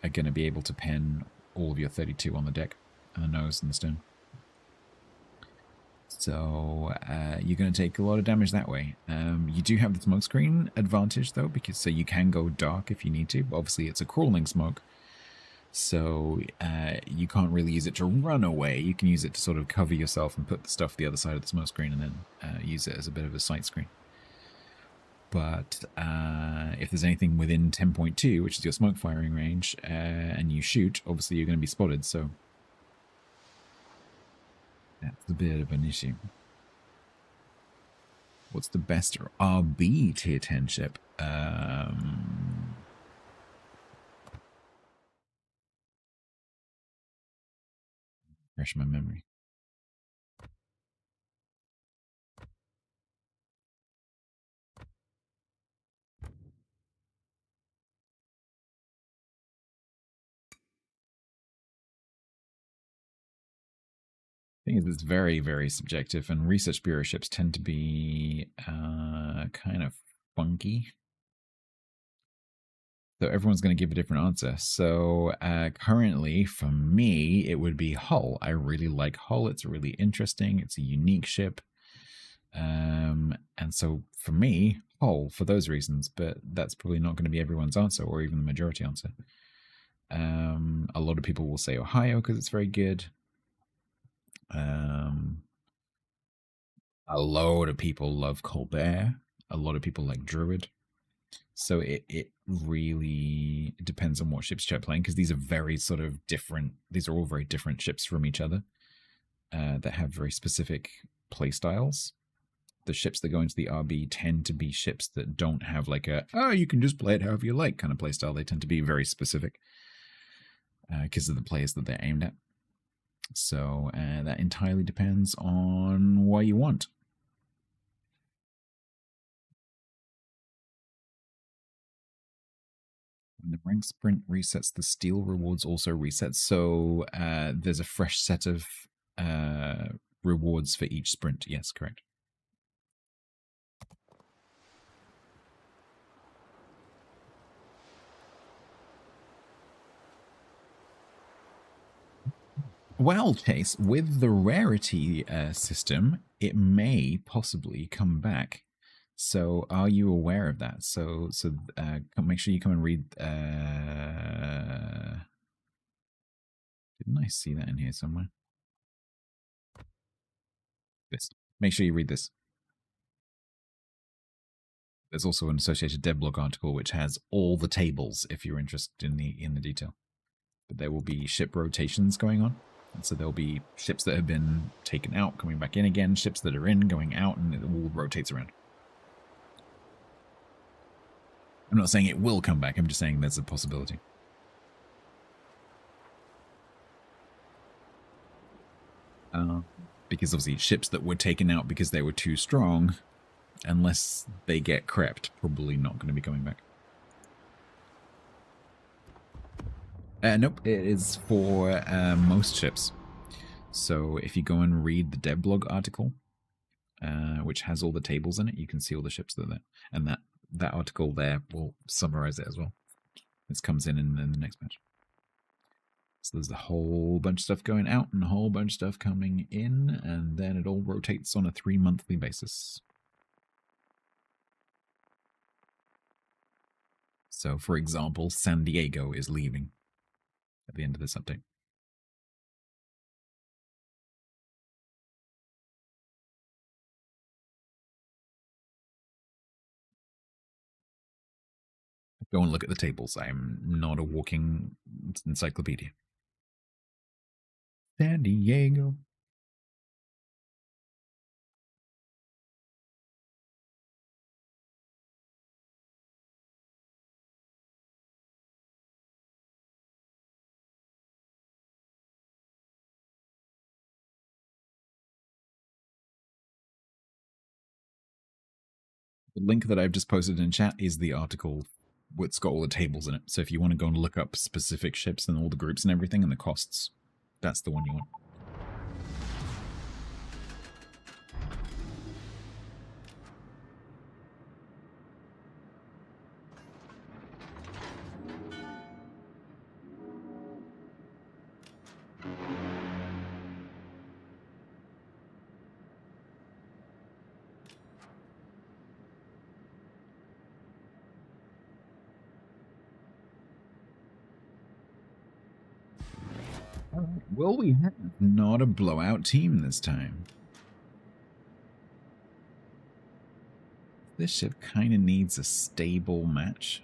are going to be able to pen all of your 32 on the deck, and the nose and the stern. So you're going to take a lot of damage that way. You do have the smoke screen advantage though, because so you can go dark if you need to, but obviously it's a crawling smoke. So you can't really use it to run away. You can use it to sort of cover yourself and put the stuff the other side of the smoke screen, and then use it as a bit of a sight screen. But if there's anything within 10.2, which is your smoke firing range, and you shoot, obviously you're going to be spotted. So that's a bit of an issue. What's the best RB tier 10 ship? Refresh my memory. Thing is, it's very, very subjective, and research bureau ships tend to be kind of funky. So everyone's going to give a different answer. So currently, for me, it would be Hull. I really like Hull. It's really interesting. It's a unique ship. And so for me, Hull, for those reasons. But that's probably not going to be everyone's answer, or even the majority answer. A lot of people will say Ohio because it's very good. A load of people love Colbert. A lot of people like Druid. So it really depends on what ships you're playing, because these are very sort of different. These are all very different ships from each other that have very specific play styles. The ships that go into the RB tend to be ships that don't have like a, oh, you can just play it however you like kind of play style. They tend to be very specific because of the players that they're aimed at. So that entirely depends on what you want. When the rank sprint resets, the steel rewards also reset. So there's a fresh set of rewards for each sprint. Yes, correct. Well, Chase, with the rarity system, it may possibly come back. So, are you aware of that? So make sure you come and read. Didn't I see that in here somewhere? This. Make sure you read this. There's also an associated StatsBloke article which has all the tables if you're interested in the detail. But there will be ship rotations going on. And so there'll be ships that have been taken out, coming back in again, ships that are in, going out, and it all rotates around. I'm not saying it will come back, I'm just saying there's a possibility. Because obviously ships that were taken out because they were too strong, unless they get crept, probably not going to be coming back. Nope, it is for most ships. So if you go and read the StatsBloke article, which has all the tables in it, you can see all the ships that are there. And that article there will summarize it as well. This comes in the next patch. So there's a whole bunch of stuff going out and a whole bunch of stuff coming in, and then it all rotates on a 3-monthly basis. So, for example, San Diego is leaving at the end of this update. Go and look at the tables. I am not a walking encyclopedia. San Diego. The link that I've just posted in chat is the article. It's got all the tables in it. So if you want to go and look up specific ships and all the groups and everything and the costs, that's the one you want. Well, we have not a blowout team this time. This ship kind of needs a stable match.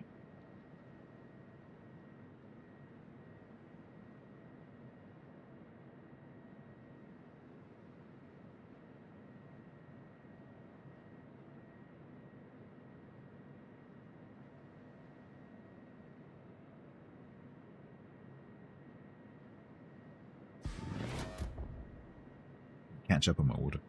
Catch up on my order.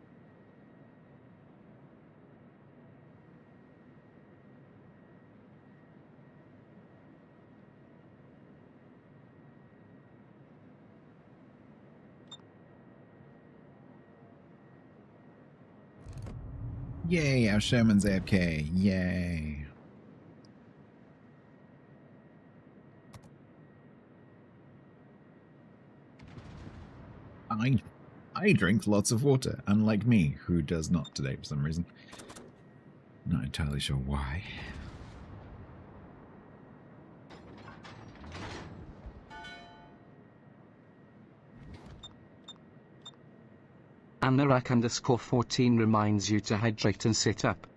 Yay, our Sherman's AFK. Yay. I drink lots of water, unlike me, who does not today for some reason. Not entirely sure why. Anorak_14 reminds you to hydrate and sit up.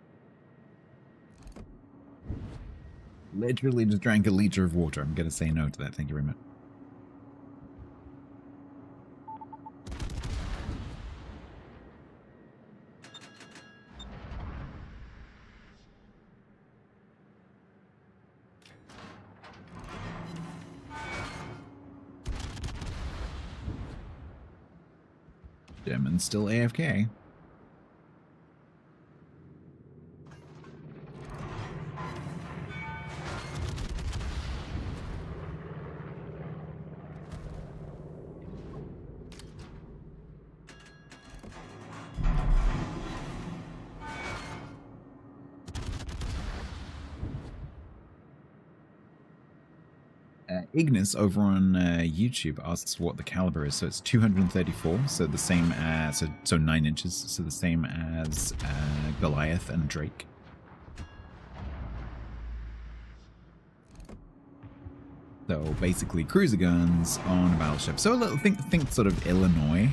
Literally just drank a liter of water. I'm going to say no to that. Thank you very much. German's still AFK. Ignis over on YouTube asks what the caliber is. So it's 234, so the same as so 9 inches, so the same as Goliath and Drake. So basically cruiser guns on a battleship. So a little think sort of Illinois,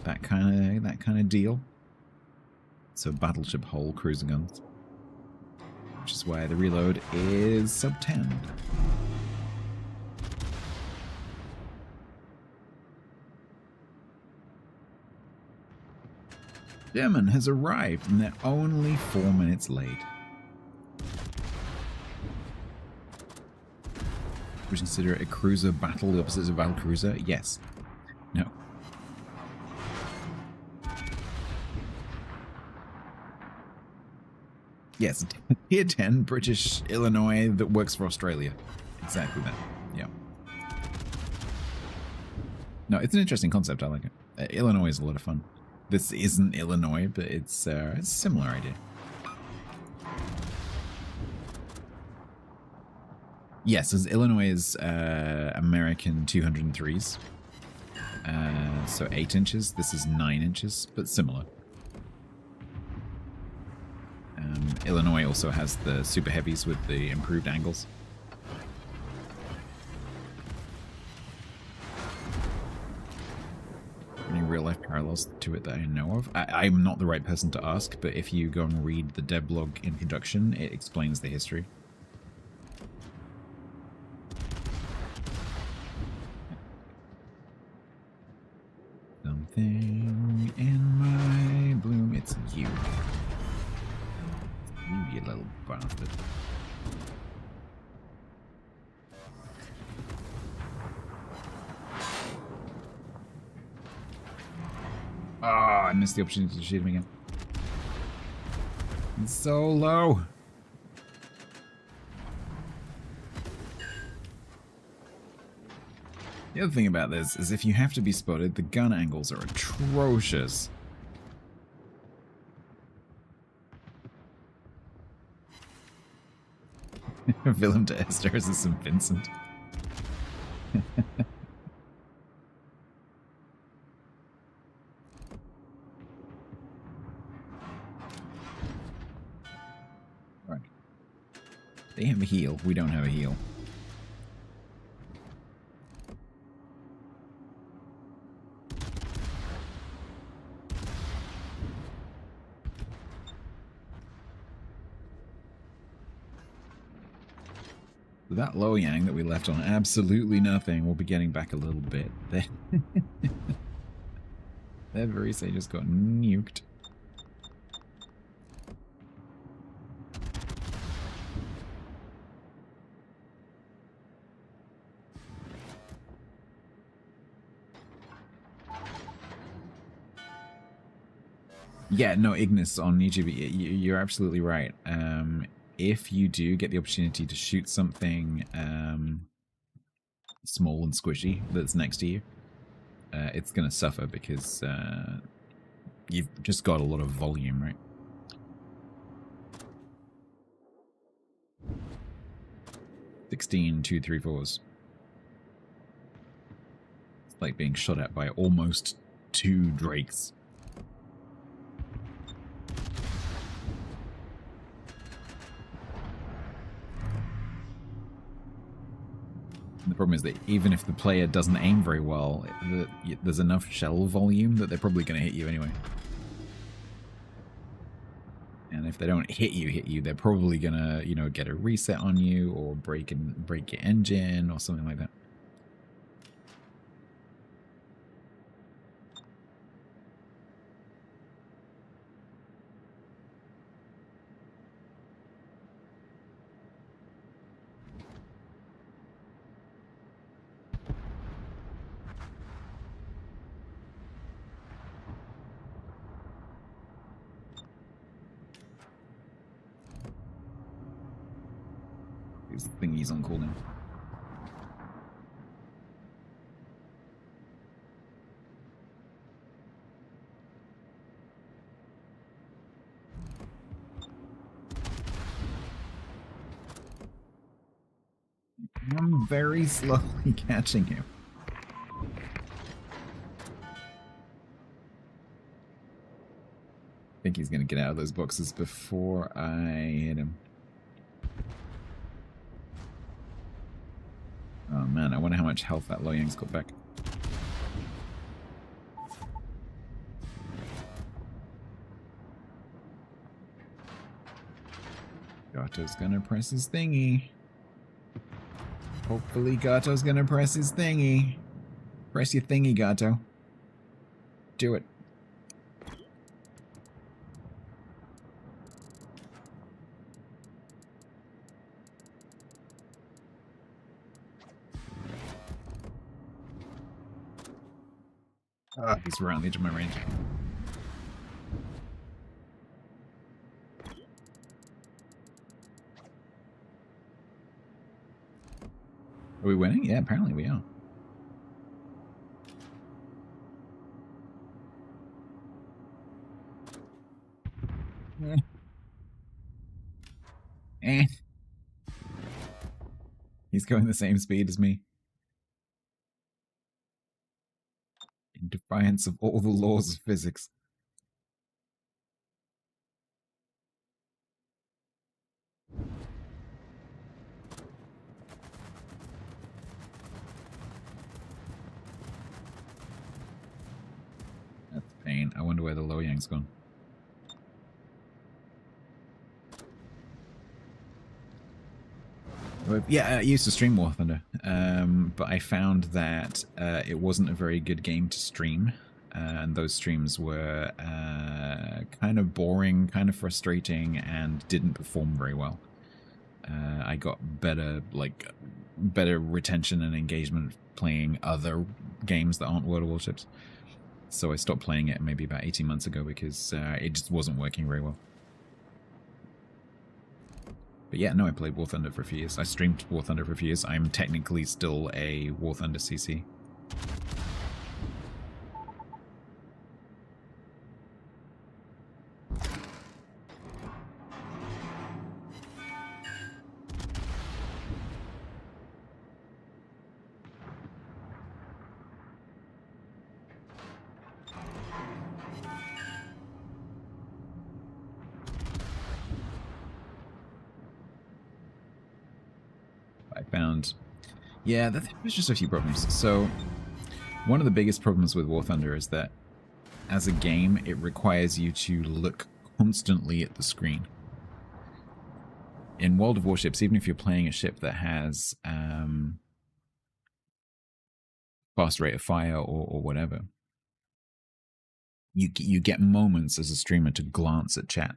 that kind of deal. So battleship hull cruiser guns, which is why the reload is sub 10. German has arrived and they're only 4 minutes late. Would you consider it a cruiser battle the opposite of a battle cruiser? Yes. No. Yes, tier 10 British Illinois that works for Australia. Exactly that. Yeah. No, it's an interesting concept. I like it. Illinois is a lot of fun. This isn't Illinois, but it's a similar idea. Yes, as Illinois is American 203s. So 8 inches. This is 9 inches, but similar. Illinois also has the super heavies with the improved angles. Any real life parallels to it that I know of? I'm not the right person to ask, but if you go and read the devlog introduction, it explains the history. Something in my bloom, it's you. You little bastard. Ah, I missed the opportunity to shoot him again. It's so low. The other thing about this is if you have to be spotted, the gun angles are atrocious. Willem to Esther is St. Vincent. Right. They have a heal. We don't have a heal. That low yang that we left on absolutely nothing, we'll be getting back a little bit. That Verise just got nuked. Yeah, no, Ignis on YouTube, you're absolutely right. If you do get the opportunity to shoot something small and squishy that's next to you, it's going to suffer because you've just got a lot of volume, right? $16, 2, 3, 4s. It's like being shot at by almost 2 drakes. The problem is that even if the player doesn't aim very well, there's enough shell volume that they're probably going to hit you anyway. And if they don't hit you, they're probably going to, you know, get a reset on you or break your engine or something like that. This thingy's on cooldown. I'm very slowly catching him. I think he's going to get out of those boxes before I hit him. Oh man, I wonder how much health that Loyang's got back. Gato's gonna press his thingy. Hopefully Gato's gonna press his thingy. Press your thingy, Gato. Do it. Ah, he's right on the edge of my range. Are we winning? Yeah, apparently we are. He's going the same speed as me. In defiance of all the laws of physics. That's pain. I wonder where the Loyang's gone. Yeah, I used to stream War Thunder, but I found that it wasn't a very good game to stream, and those streams were kind of boring, kind of frustrating, and didn't perform very well. I got better retention and engagement playing other games that aren't World of Warships, so I stopped playing it maybe about 18 months ago because it just wasn't working very well. But yeah, no, I played War Thunder for a few years. I streamed War Thunder for a few years. I'm technically still a War Thunder CC. Yeah, there's just a few problems. So, one of the biggest problems with War Thunder is that, as a game, it requires you to look constantly at the screen. In World of Warships, even if you're playing a ship that has fast rate of fire or whatever, you get moments as a streamer to glance at chat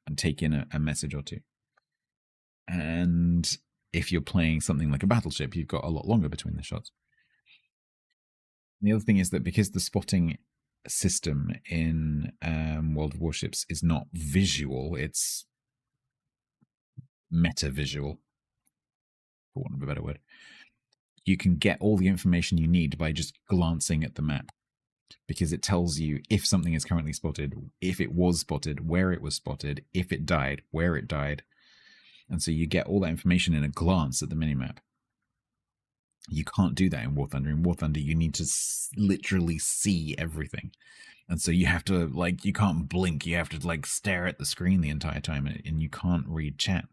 and take in a message or two. And if you're playing something like a battleship, you've got a lot longer between the shots. And the other thing is that because the spotting system in World of Warships is not visual, it's meta-visual, for want of a better word, you can get all the information you need by just glancing at the map, because it tells you if something is currently spotted, if it was spotted, where it was spotted, if it died, where it died. And so you get all that information in a glance at the minimap. You can't do that in War Thunder. In War Thunder, you need to literally see everything. And so you have to, like, you can't blink. You have to, like, stare at the screen the entire time, and you can't read chat.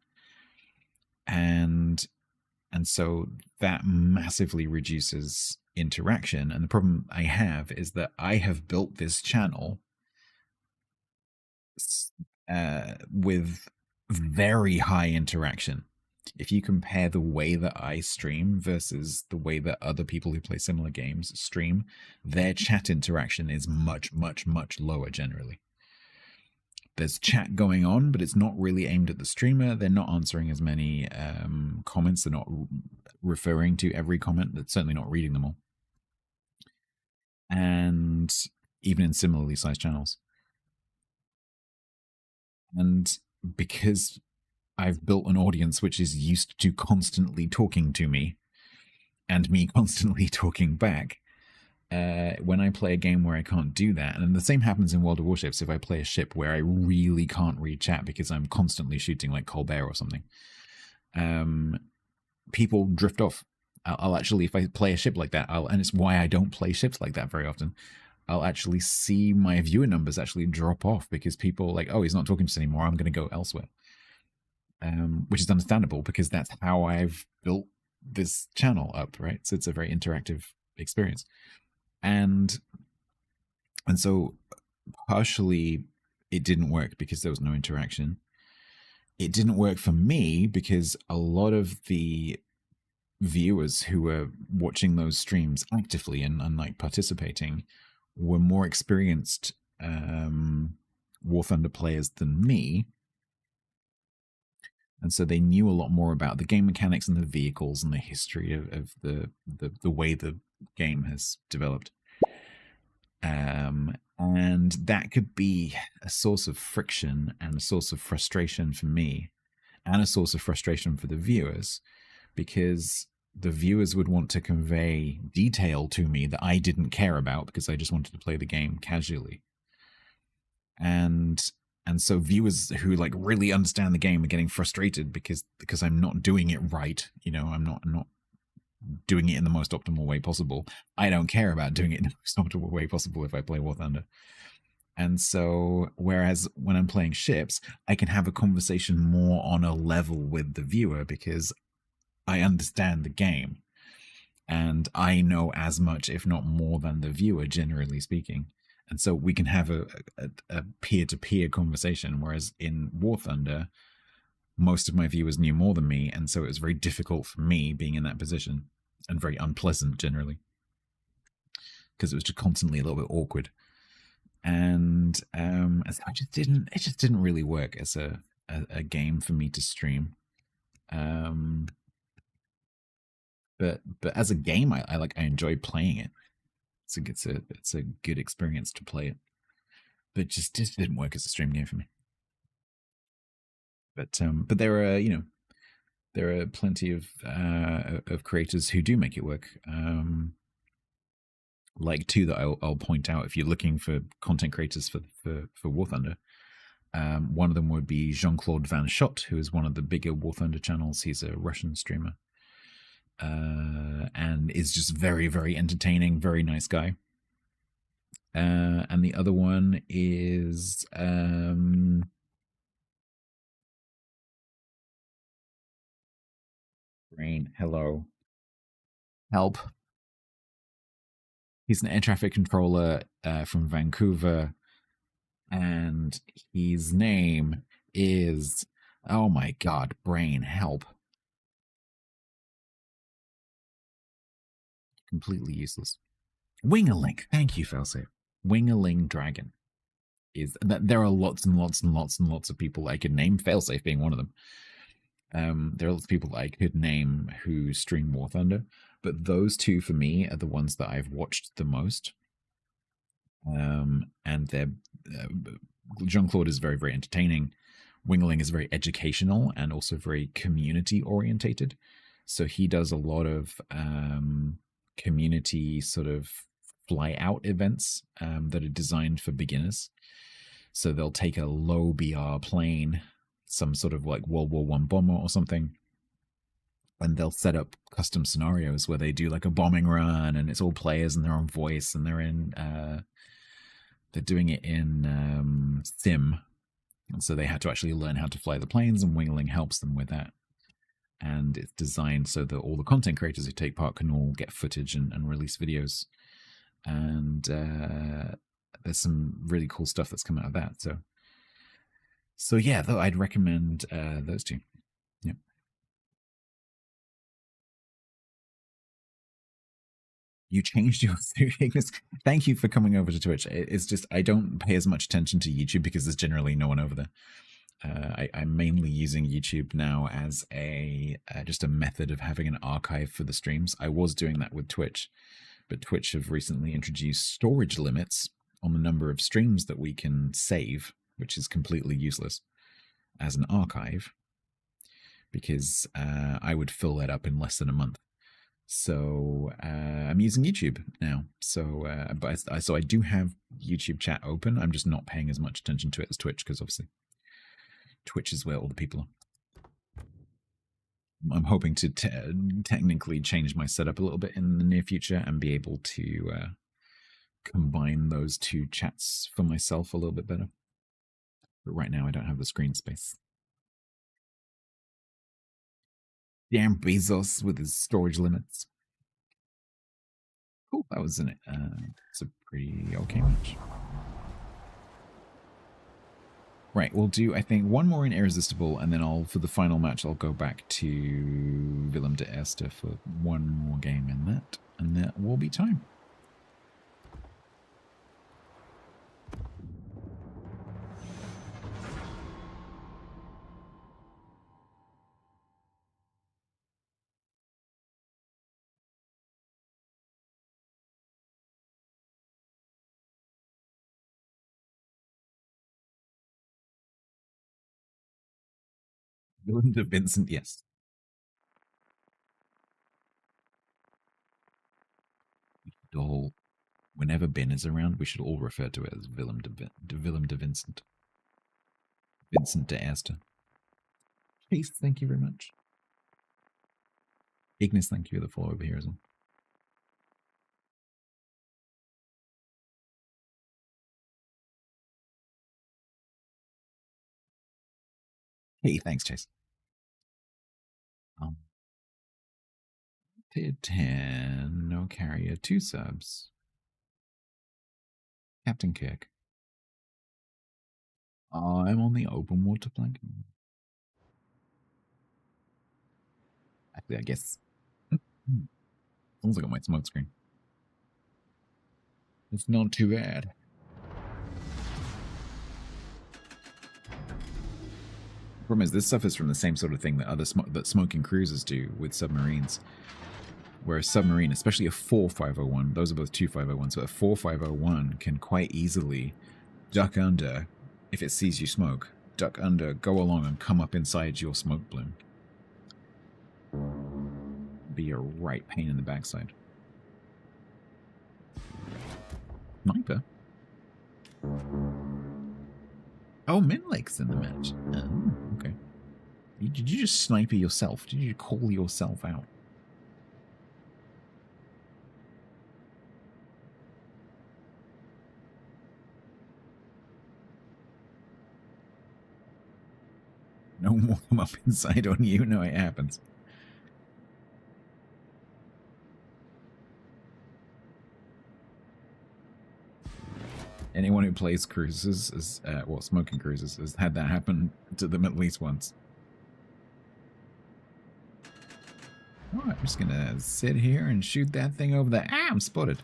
And so that massively reduces interaction. And the problem I have is that I have built this channel with very high interaction. If you compare the way that I stream versus the way that other people who play similar games stream, their chat interaction is much, much, much lower generally. There's chat going on, but it's not really aimed at the streamer. They're not answering as many comments. They're not referring to every comment. They're certainly not reading them all. And even in similarly sized channels. And because I've built an audience which is used to constantly talking to me and me constantly talking back, when I play a game where I can't do that, and the same happens in World of Warships, if I play a ship where I really can't read chat because I'm constantly shooting like Colbert or something, people drift off. I'll actually, if I play a ship like that, and it's why I don't play ships like that very often, I'll actually see my viewer numbers actually drop off because people are like, oh, he's not talking to us anymore, I'm going to go elsewhere. Which is understandable because that's how I've built this channel up, right? So it's a very interactive experience. And so partially it didn't work because there was no interaction. It didn't work for me because a lot of the viewers who were watching those streams actively and like participating were more experienced War Thunder players than me. And so they knew a lot more about the game mechanics and the vehicles and the history of the way the game has developed. And that could be a source of friction and a source of frustration for me and a source of frustration for the viewers, because the viewers would want to convey detail to me that I didn't care about because I just wanted to play the game casually. And so viewers who like really understand the game are getting frustrated because I'm not doing it right. You know, I'm not doing it in the most optimal way possible. I don't care about doing it in the most optimal way possible if I play War Thunder. And so, whereas when I'm playing ships, I can have a conversation more on a level with the viewer because I understand the game. And I know as much, if not more than the viewer, generally speaking. And so we can have a peer-to-peer conversation, whereas in War Thunder, most of my viewers knew more than me, and so it was very difficult for me being in that position, and very unpleasant generally, because it was just constantly a little bit awkward. And it just didn't really work as a game for me to stream. But as a game, I enjoy playing it. It's a good experience to play it, but just didn't work as a stream game for me. But there are, you know, there are plenty of creators who do make it work. Like two that I'll point out if you're looking for content creators for War Thunder. One of them would be Jean-Claude Van Schott, who is one of the bigger War Thunder channels. He's a Russian streamer. And is just very, very entertaining, very nice guy. And the other one is Brain. Hello. Help. He's an air traffic controller from Vancouver, and his name is, oh my god, Brain, help. Completely useless. Wingaling. Thank you, Failsafe. Wingaling Dragon. There are lots and lots and lots and lots of people I could name, Failsafe being one of them. There are lots of people I could name who stream War Thunder, but those two for me are the ones that I've watched the most. And they're Jean-Claude is very, very entertaining. Wingaling is very educational and also very community orientated. So he does a lot of community sort of fly out events that are designed for beginners. So they'll take a low BR plane, some sort of like World War I bomber or something, and they'll set up custom scenarios where they do like a bombing run, and it's all players and their own voice, and they're doing it in sim, and so they had to actually learn how to fly the planes, and Wingaling helps them with that. And it's designed so that all the content creators who take part can all get footage and release videos. And there's some really cool stuff that's come out of that. So yeah, though I'd recommend those two. Yeah. You changed your Ignis. Thank you for coming over to Twitch. It's just I don't pay as much attention to YouTube because there's generally no one over there. I'm mainly using YouTube now as just a method of having an archive for the streams. I was doing that with Twitch, but Twitch have recently introduced storage limits on the number of streams that we can save, which is completely useless as an archive, because I would fill that up in less than a month. So I'm using YouTube now. So I do have YouTube chat open. I'm just not paying as much attention to it as Twitch, because obviously Twitch is where all the people are. I'm hoping to technically change my setup a little bit in the near future and be able to combine those two chats for myself a little bit better. But right now I don't have the screen space. Damn Bezos with his storage limits. Cool, that was in it. It's a pretty okay match. Right, we'll do, I think, one more in Irresistible, and then for the final match, I'll go back to Willem de Eerste for one more game in that, and that will be time. Willem de Vincent, yes. We should all, whenever Ben is around, we should all refer to it as Willem de Vincent. Vincent de Eerste. Chase, thank you very much. Ignis, thank you for the follow over here as well. Hey, thanks, Chase. Tier 10, no carrier, 2 subs. Captain Kirk. I'm on the open water plank. Actually, I guess. Sounds like on my smoke screen. It's not too bad. The problem is this suffers from the same sort of thing that that smoking cruisers do with submarines. Where a submarine, especially a 4501, those are both 2501s, but a 4501 can quite easily duck under if it sees you smoke duck under, go along, and come up inside your smoke bloom. Be a right pain in the backside. Sniper? Oh, Minlake's in the match. Oh, okay. Did you just sniper yourself? Did you call yourself out? No more come up inside on you. No, it happens. Anyone who plays cruises, smoking cruises, has had that happen to them at least once. Alright, I'm just gonna sit here and shoot that thing over there. Ah, I'm spotted.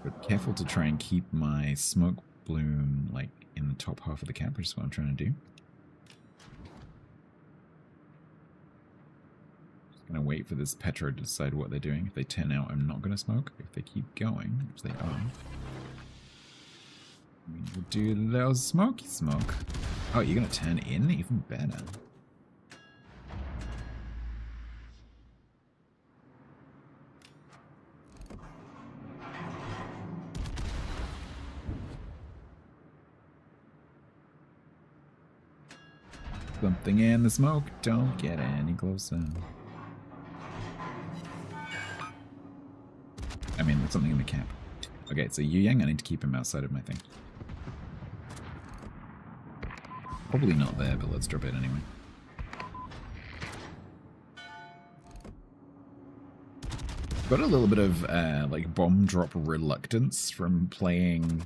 But careful to try and keep my smoke bloom, like, in the top half of the cap, which is what I'm trying to do. Just gonna wait for this Petro to decide what they're doing. If they turn out, I'm not gonna smoke. If they keep going, which they are, we'll do a little smoky smoke. Oh, you're gonna turn in? Even better. Something in the smoke. Don't get any closer. I mean, there's something in the cap. Okay, so Yu Yang, I need to keep him outside of my thing. Probably not there, but let's drop it anyway. Got a little bit of like bomb drop reluctance from playing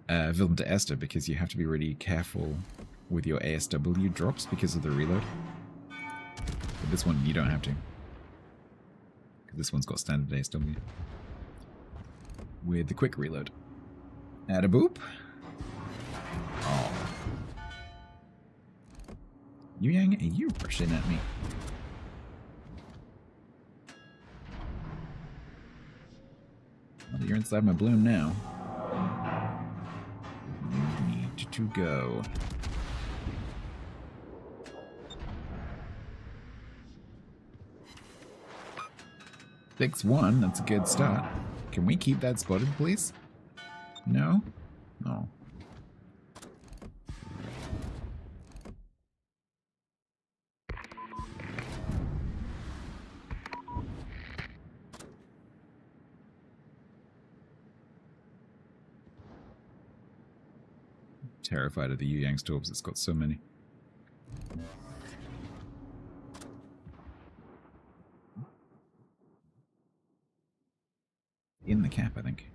Willem to Eerste, because you have to be really careful with your ASW drops because of the reload. But this one you don't have to. This one's got standard ASW. With the quick reload. Add a boop. Oh. Yu Yang, are you rushing at me? Well, you're inside my bloom now. You need to go. Six 1, that's a good start. Can we keep that spotted, please? No? No. Terrified of the Yu Yang Storms, it's got so many. In the cap, I think.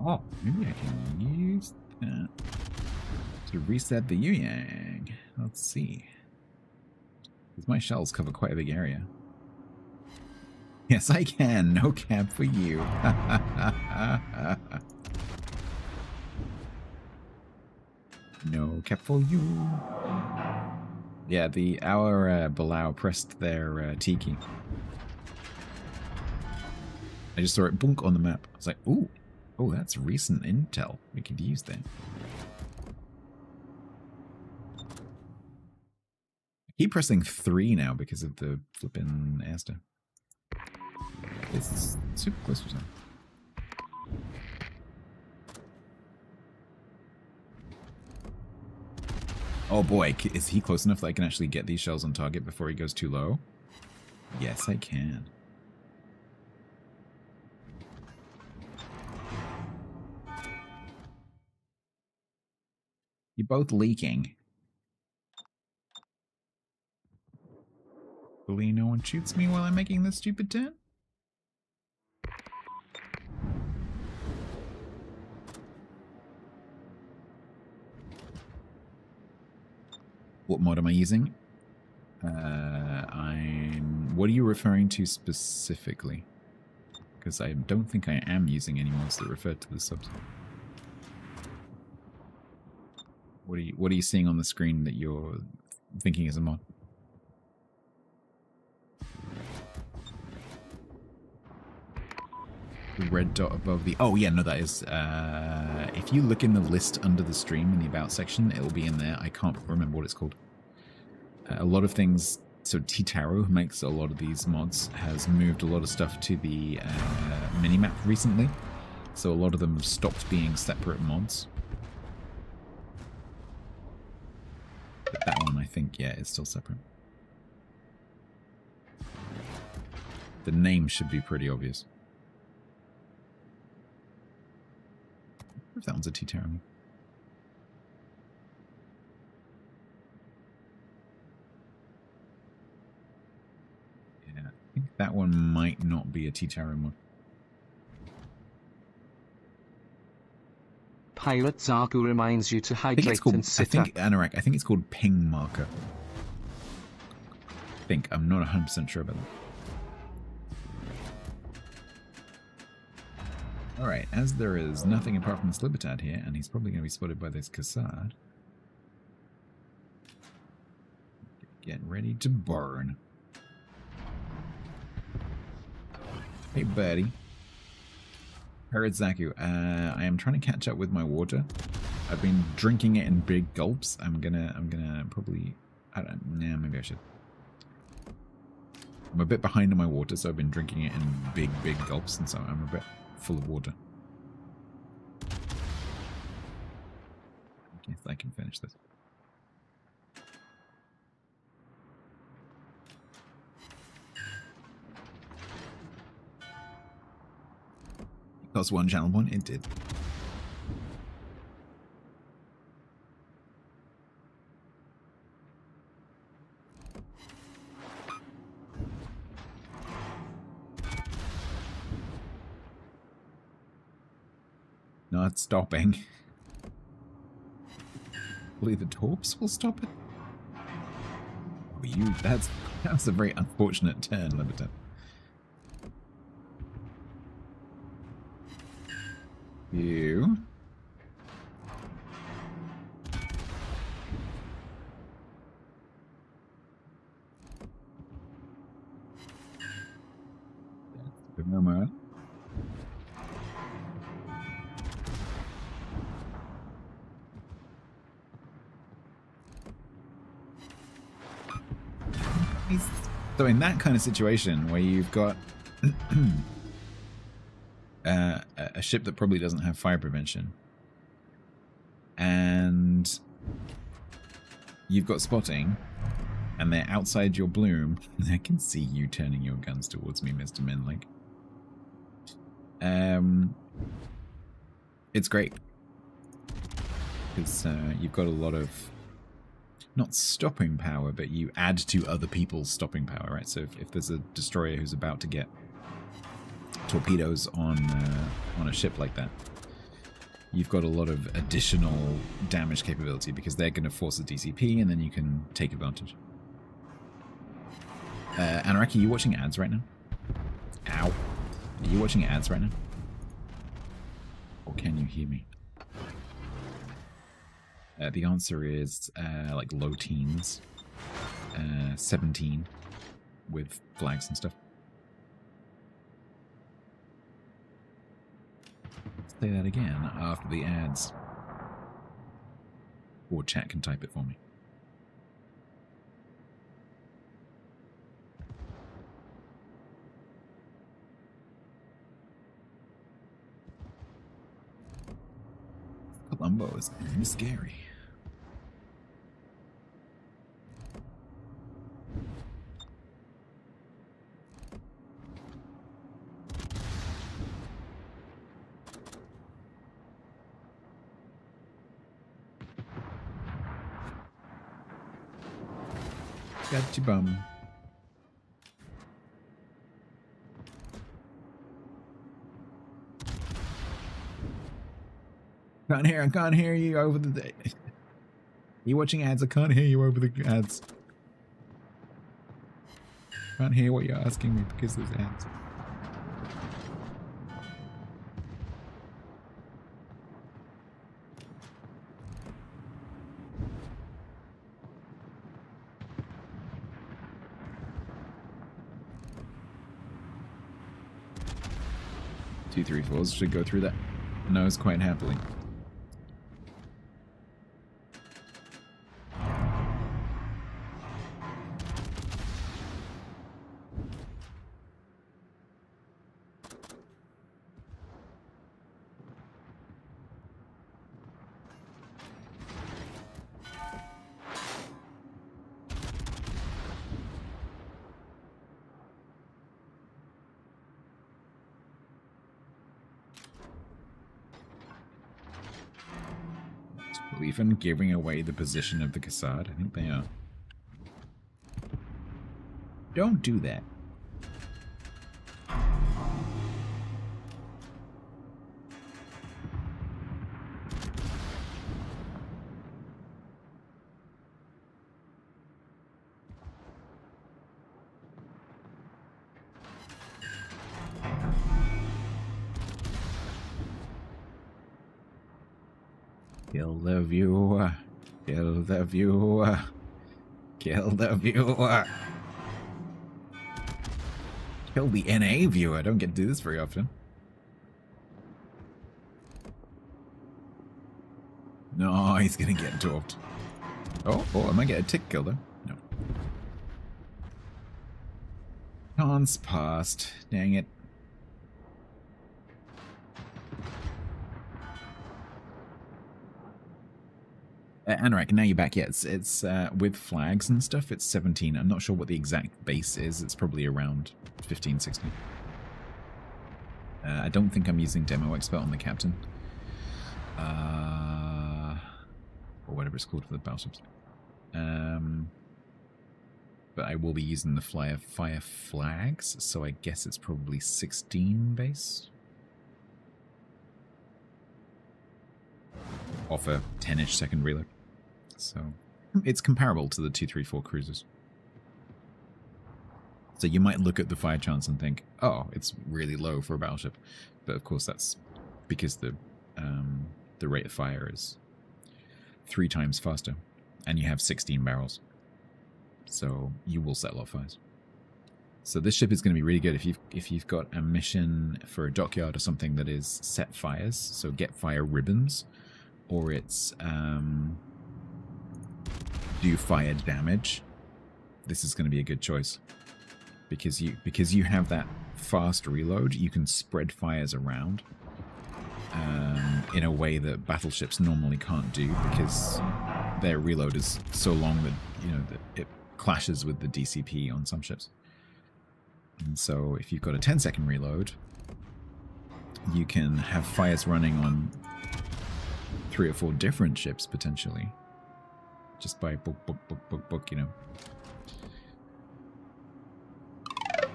Oh, maybe I can use that to reset the Yu Yang. Let's see. Because my shells cover quite a big area. Yes, I can. No cap for you. No cap for you. Yeah, our Bilal pressed their T key. I just saw it boonk on the map. I was like, ooh, oh, that's recent intel. We could use that. I keep pressing 3 now because of the flippin' Eerste. It's super close for some. Oh boy, is he close enough that I can actually get these shells on target before he goes too low? Yes, I can. You're both leaking. Hopefully no one shoots me while I'm making this stupid turn. What mod am I using? What are you referring to specifically? Because I don't think I am using any mods that refer to the subs. What are you seeing on the screen that you're thinking is a mod? The red dot above the... Oh, yeah, no, that is... if you look in the list under the stream in the About section, it'll be in there. I can't remember what it's called. A lot of things... So T-Taro, who makes a lot of these mods, has moved a lot of stuff to the minimap recently. So a lot of them have stopped being separate mods. But that one, I think, yeah, is still separate. The name should be pretty obvious. I wonder if that one's a T-Taro. Yeah, I think that one might not be a T-Taro one. Pilot Zaku reminds you to hydrate and sit up. Anorak, I think it's called Ping Marker. I think. I'm not 100% sure about that. Alright, as there is nothing apart from this Libertad here, and he's probably going to be spotted by this Cassard. Get ready to burn. Hey, buddy. Pirate Zaku, I am trying to catch up with my water. I've been drinking it in big gulps. I'm gonna probably... I don't know, nah, maybe I should. I'm a bit behind on my water, so I've been drinking it in big gulps, and so I'm a bit full of water. I guess I can finish this. It cost 1 channel point, it did. Not stopping. Hopefully the torps will stop it. Oh, that's a very unfortunate turn, Libertad. You. That's the moment. So in that kind of situation where you've got a ship that probably doesn't have fire prevention and you've got spotting and they're outside your bloom, I can see you turning your guns towards me, Mr. Minlink. It's great because you've got a lot of not stopping power, but you add to other people's stopping power, right? So if there's a destroyer who's about to get torpedoes on a ship like that, you've got a lot of additional damage capability because they're going to force a DCP and then you can take advantage. Anaraki, are you watching ads right now? Ow. Are you watching ads right now? Or can you hear me? The answer is like low teens, 17 with flags and stuff. Say that again after the ads. Or chat can type it for me. Columbo is scary. Got you, bum. I can't hear you over the... You watching ads? I can't hear you over the ads. Can't hear what you're asking me because there's ads. 234s should go through that nose quite happily. Even giving away the position of the Cassard. I think they are. Don't do that. Kill the viewer. Kill the viewer. Kill the viewer. Kill the NA viewer. I don't get to do this very often. No, he's gonna get dwarfed. Oh, I might get a tick kill though. No. Chance passed. Dang it. Anorak, now you're back. Yeah, it's with flags and stuff, it's 17. I'm not sure what the exact base is. It's probably around 15, 16. I don't think I'm using Demo Expert on the Captain. Or whatever it's called for the battleships. But I will be using the fire flags, so I guess it's probably 16 base. Off a 10-ish second reload. So it's comparable to the 234 cruisers. So you might look at the fire chance and think, oh, it's really low for a battleship. But of course that's because the rate of fire is 3 times faster. And you have 16 barrels. So you will set a lot of fires. So this ship is going to be really good if you've got a mission for a dockyard or something that is set fires. So get fire ribbons. Or it's do fire damage. This is going to be a good choice because you have that fast reload. You can spread fires around in a way that battleships normally can't do because their reload is so long that that it clashes with the DCP on some ships. And so if you've got a 10-second reload, you can have fires running on 3 or 4 different ships potentially, just by book.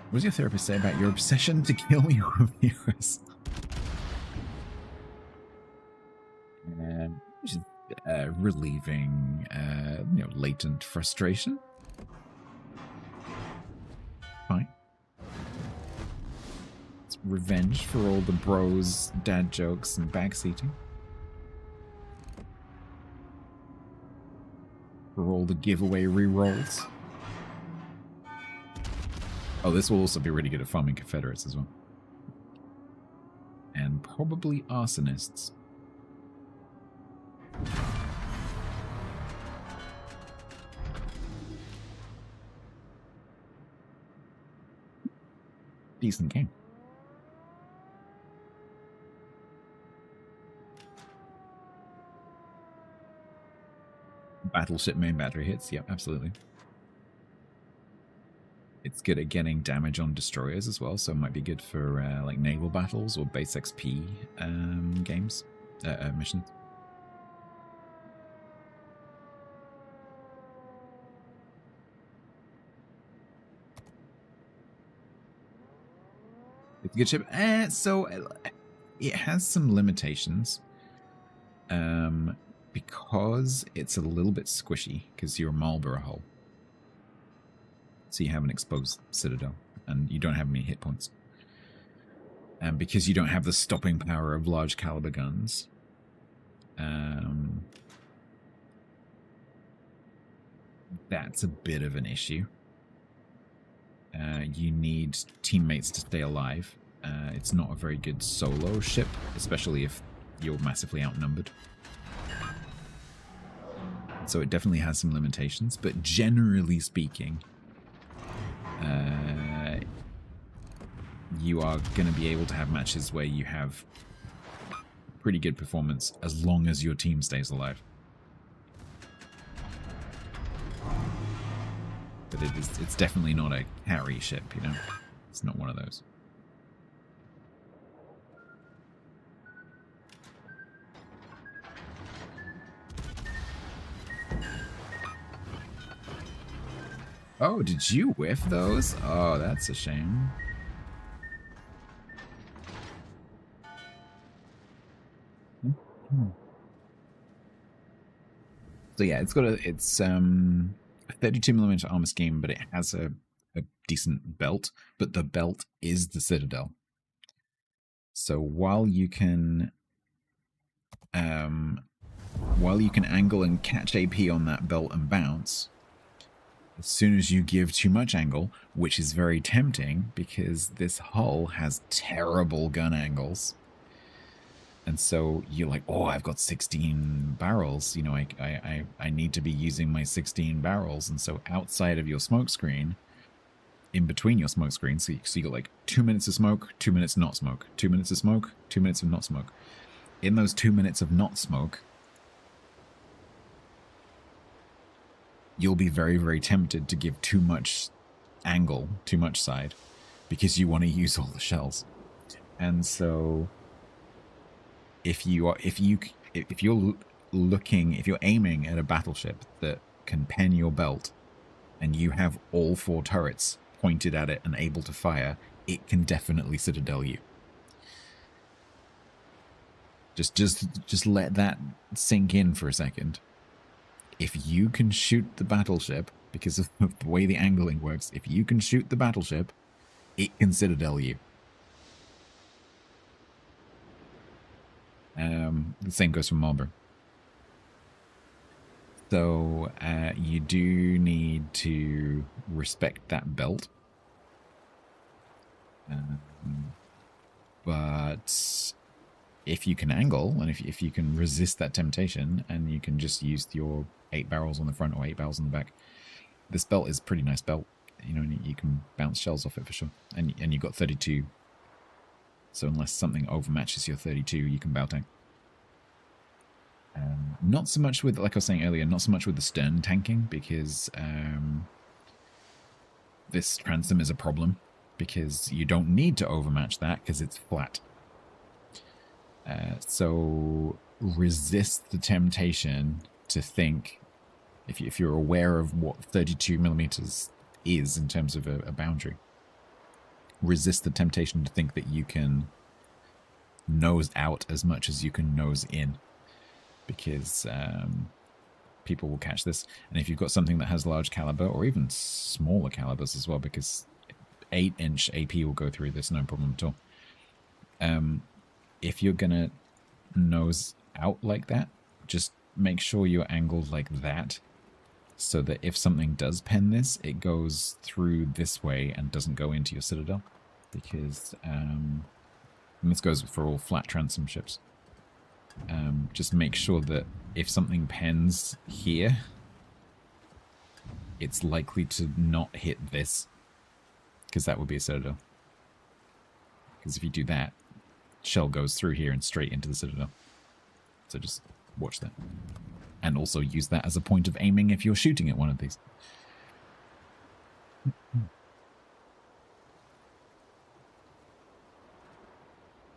What does your therapist say about your obsession to kill your viewers? Just relieving, latent frustration. Fine. It's revenge for all the bros, dad jokes, and backseating. For all the giveaway rerolls. Oh, this will also be really good at farming Confederates as well. And probably arsonists. Decent game. Battleship main battery hits, yep, absolutely. It's good at getting damage on destroyers as well, so it might be good for like naval battles or base XP games, missions. It's a good ship. So it has some limitations. Because it's a little bit squishy, because you're a Marlborough hull. So you have an exposed citadel, and you don't have many hit points. And because you don't have the stopping power of large caliber guns, that's a bit of an issue. You need teammates to stay alive, It's not a very good solo ship, especially if you're massively outnumbered. So it definitely has some limitations, but generally speaking, you are going to be able to have matches where you have pretty good performance as long as your team stays alive. But it's definitely not a carry ship, you know? It's not one of those. Oh, did you whiff those? Oh, that's a shame. So yeah, it's got a 32mm armor scheme, but it has a decent belt. But the belt is the Citadel. So while you can angle and catch AP on that belt and bounce, as soon as you give too much angle, which is very tempting because this hull has terrible gun angles. And so you're like, oh, I've got 16 barrels. You know, I need to be using my 16 barrels. And so outside of your smoke screen, in between your smoke screens, so you got like 2 minutes of smoke, 2 minutes not smoke, 2 minutes of smoke, 2 minutes of not smoke. In those 2 minutes of not smoke, you'll be very, very tempted to give too much angle, too much side, because you want to use all the shells. And so if you're aiming at a battleship that can pen your belt and you have all 4 turrets pointed at it and able to fire, it can definitely Citadel you. Just let that sink in for a second. If you can shoot the battleship, because of the way the angling works, if you can shoot the battleship, it can Citadel you. The same goes for Marlborough. So you do need to respect that belt. But if you can angle, and if you can resist that temptation, and you can just use your 8 barrels on the front or 8 barrels on the back, this belt is a pretty nice belt. You know, and you can bounce shells off it for sure. And you've got 32. So unless something overmatches your 32, you can bow tank. Not so much with, like I was saying earlier, not so much with the stern tanking, because this transom is a problem, because you don't need to overmatch that because it's flat. So resist the temptation to think, if you're aware of what 32mm is in terms of a boundary, resist the temptation to think that you can nose out as much as you can nose in, because people will catch this. And if you've got something that has large caliber, or even smaller calibers as well, because 8-inch AP will go through this, no problem at all. If you're gonna nose out like that, just make sure you're angled like that, so that if something does pen this, it goes through this way and doesn't go into your Citadel. Because, and this goes for all flat transom ships, just make sure that if something pens here, it's likely to not hit this, because that would be a Citadel. Because if you do that, shell goes through here and straight into the Citadel. So just watch that. And also use that as a point of aiming if you're shooting at one of these.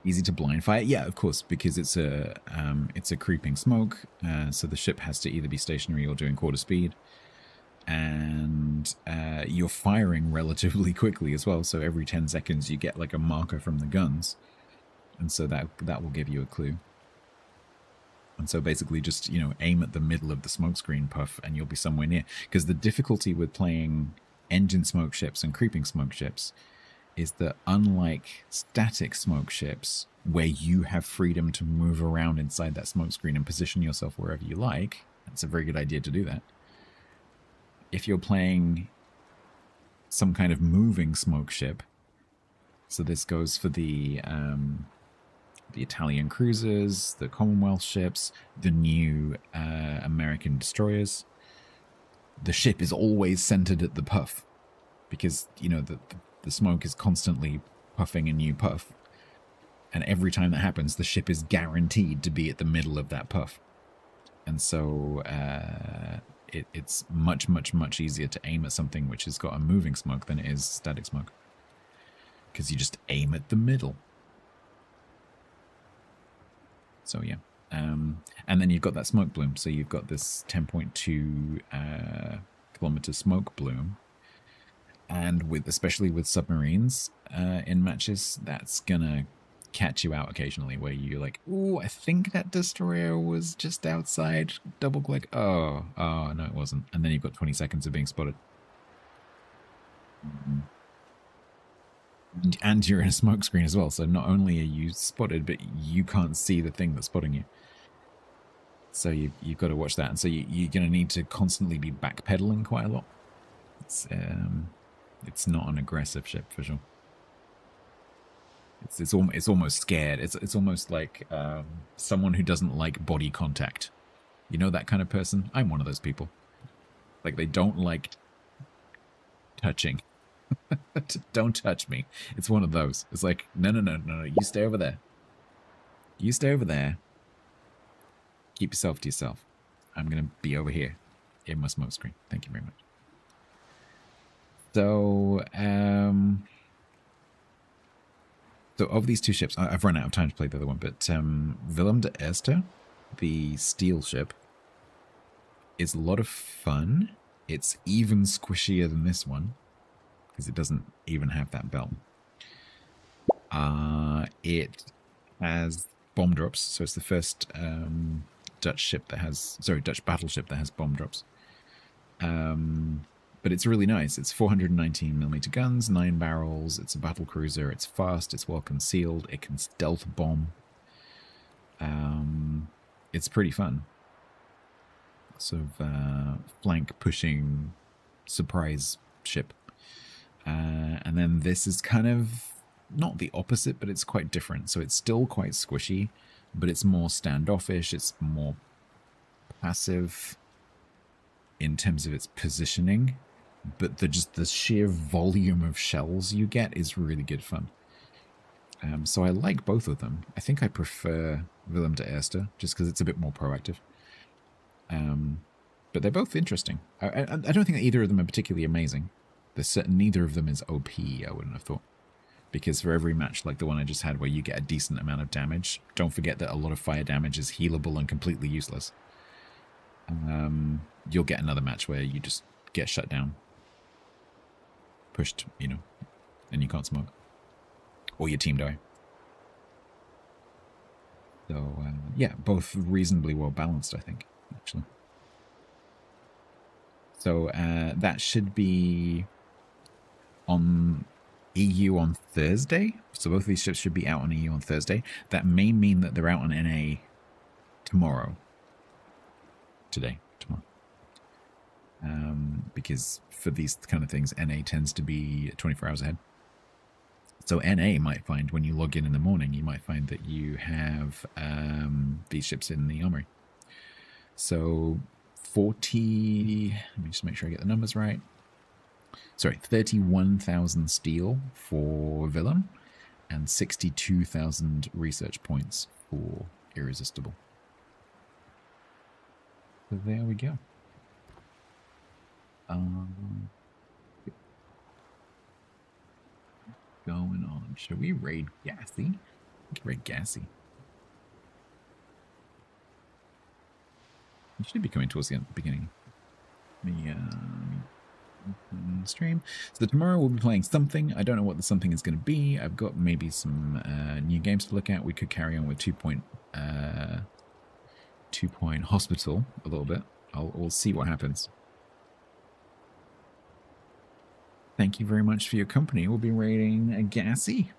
Easy to blind fire? Yeah, of course, because it's a creeping smoke, so the ship has to either be stationary or doing quarter speed. And you're firing relatively quickly as well, so every 10 seconds you get like a marker from the guns. And so that will give you a clue. And so basically just, you know, aim at the middle of the smoke screen puff and you'll be somewhere near. Because the difficulty with playing engine smoke ships and creeping smoke ships is that, unlike static smoke ships, where you have freedom to move around inside that smoke screen and position yourself wherever you like, it's a very good idea to do that. If you're playing some kind of moving smoke ship, So this goes for the Italian cruisers, the Commonwealth ships, the new American destroyers. The ship is always centered at the puff because, you know, the smoke is constantly puffing a new puff. And every time that happens, the ship is guaranteed to be at the middle of that puff. And so it's much, much, much easier to aim at something which has got a moving smoke than it is static smoke. Because you just aim at the middle. So yeah. And then you've got that smoke bloom. So you've got this 10.2 kilometer smoke bloom. And especially with submarines in matches, that's gonna catch you out occasionally where you're like, ooh, I think that destroyer was just outside. Double click. Oh, no, it wasn't. And then you've got 20 seconds of being spotted. And you're in a smoke screen as well. So not only are you spotted, but you can't see the thing that's spotting you. So you've got to watch that. And so you're going to need to constantly be backpedaling quite a lot. It's not an aggressive ship for sure. It's almost scared. It's almost like someone who doesn't like body contact. You know that kind of person? I'm one of those people. Like they don't like touching. Don't touch me. It's one of those. It's like no. You stay over there. You stay over there. Keep yourself to yourself. I'm gonna be over here in my smoke screen. Thank you very much. So So of these two ships, I've run out of time to play the other one, but Willem de Eerste, the steel ship, is a lot of fun. It's even squishier than this one, because it doesn't even have that belt. It has bomb drops, so it's the first Dutch battleship that has bomb drops. But it's really nice. It's 419mm guns, 9 barrels. It's a battle cruiser. It's fast. It's well concealed. It can stealth bomb. It's pretty fun. Sort of flank pushing surprise ship. And then this is kind of not the opposite, but it's quite different. So it's still quite squishy, but it's more standoffish. It's more passive in terms of its positioning. But the sheer volume of shells you get is really good fun. So I like both of them. I think I prefer Willem de Eerste, just because it's a bit more proactive. But they're both interesting. I don't think that either of them are particularly amazing. Neither of them is OP, I wouldn't have thought. Because for every match like the one I just had where you get a decent amount of damage, don't forget that a lot of fire damage is healable and completely useless. You'll get another match where you just get shut down. Pushed, and you can't smoke. Or your team die. So, yeah, both reasonably well balanced, I think, actually. So, that should be on EU on Thursday. So both of these ships should be out on EU on Thursday. That may mean that they're out on NA tomorrow. Tomorrow. Because for these kind of things, NA tends to be 24 hours ahead. So NA might find, when you log in the morning, you might find that you have these ships in the armory. So 40, let me just make sure I get the numbers right. Sorry, 31,000 steel for Willem and 62,000 research points for Irresistible. So there we go. Going on. Should we raid Gassy? We can raid Gassy. You should be coming towards the beginning. Stream. So tomorrow we'll be playing something. I don't know what the something is going to be. I've got maybe some new games to look at. We could carry on with 2 Point Hospital a little bit. We'll see what happens. Thank you very much for your company. We'll be raiding a Gassy.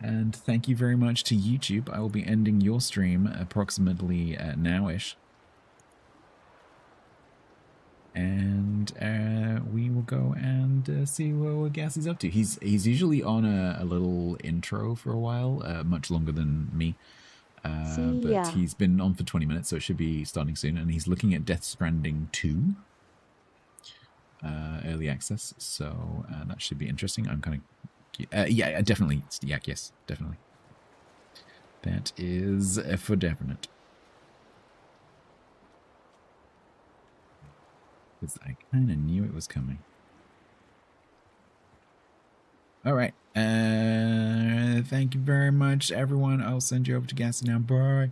And thank you very much to YouTube. I will be ending your stream approximately now-ish. And we will go and see what Gas is up to. He's usually on a little intro for a while, much longer than me. But he's been on for 20 minutes, so it should be starting soon. And he's looking at Death Stranding 2 early access, so that should be interesting. I'm kind of yeah, definitely. Yeah, yes, definitely. That is for definite. Because I kind of knew it was coming. All right. Thank you very much, everyone. I'll send you over to Gassy now. Bye.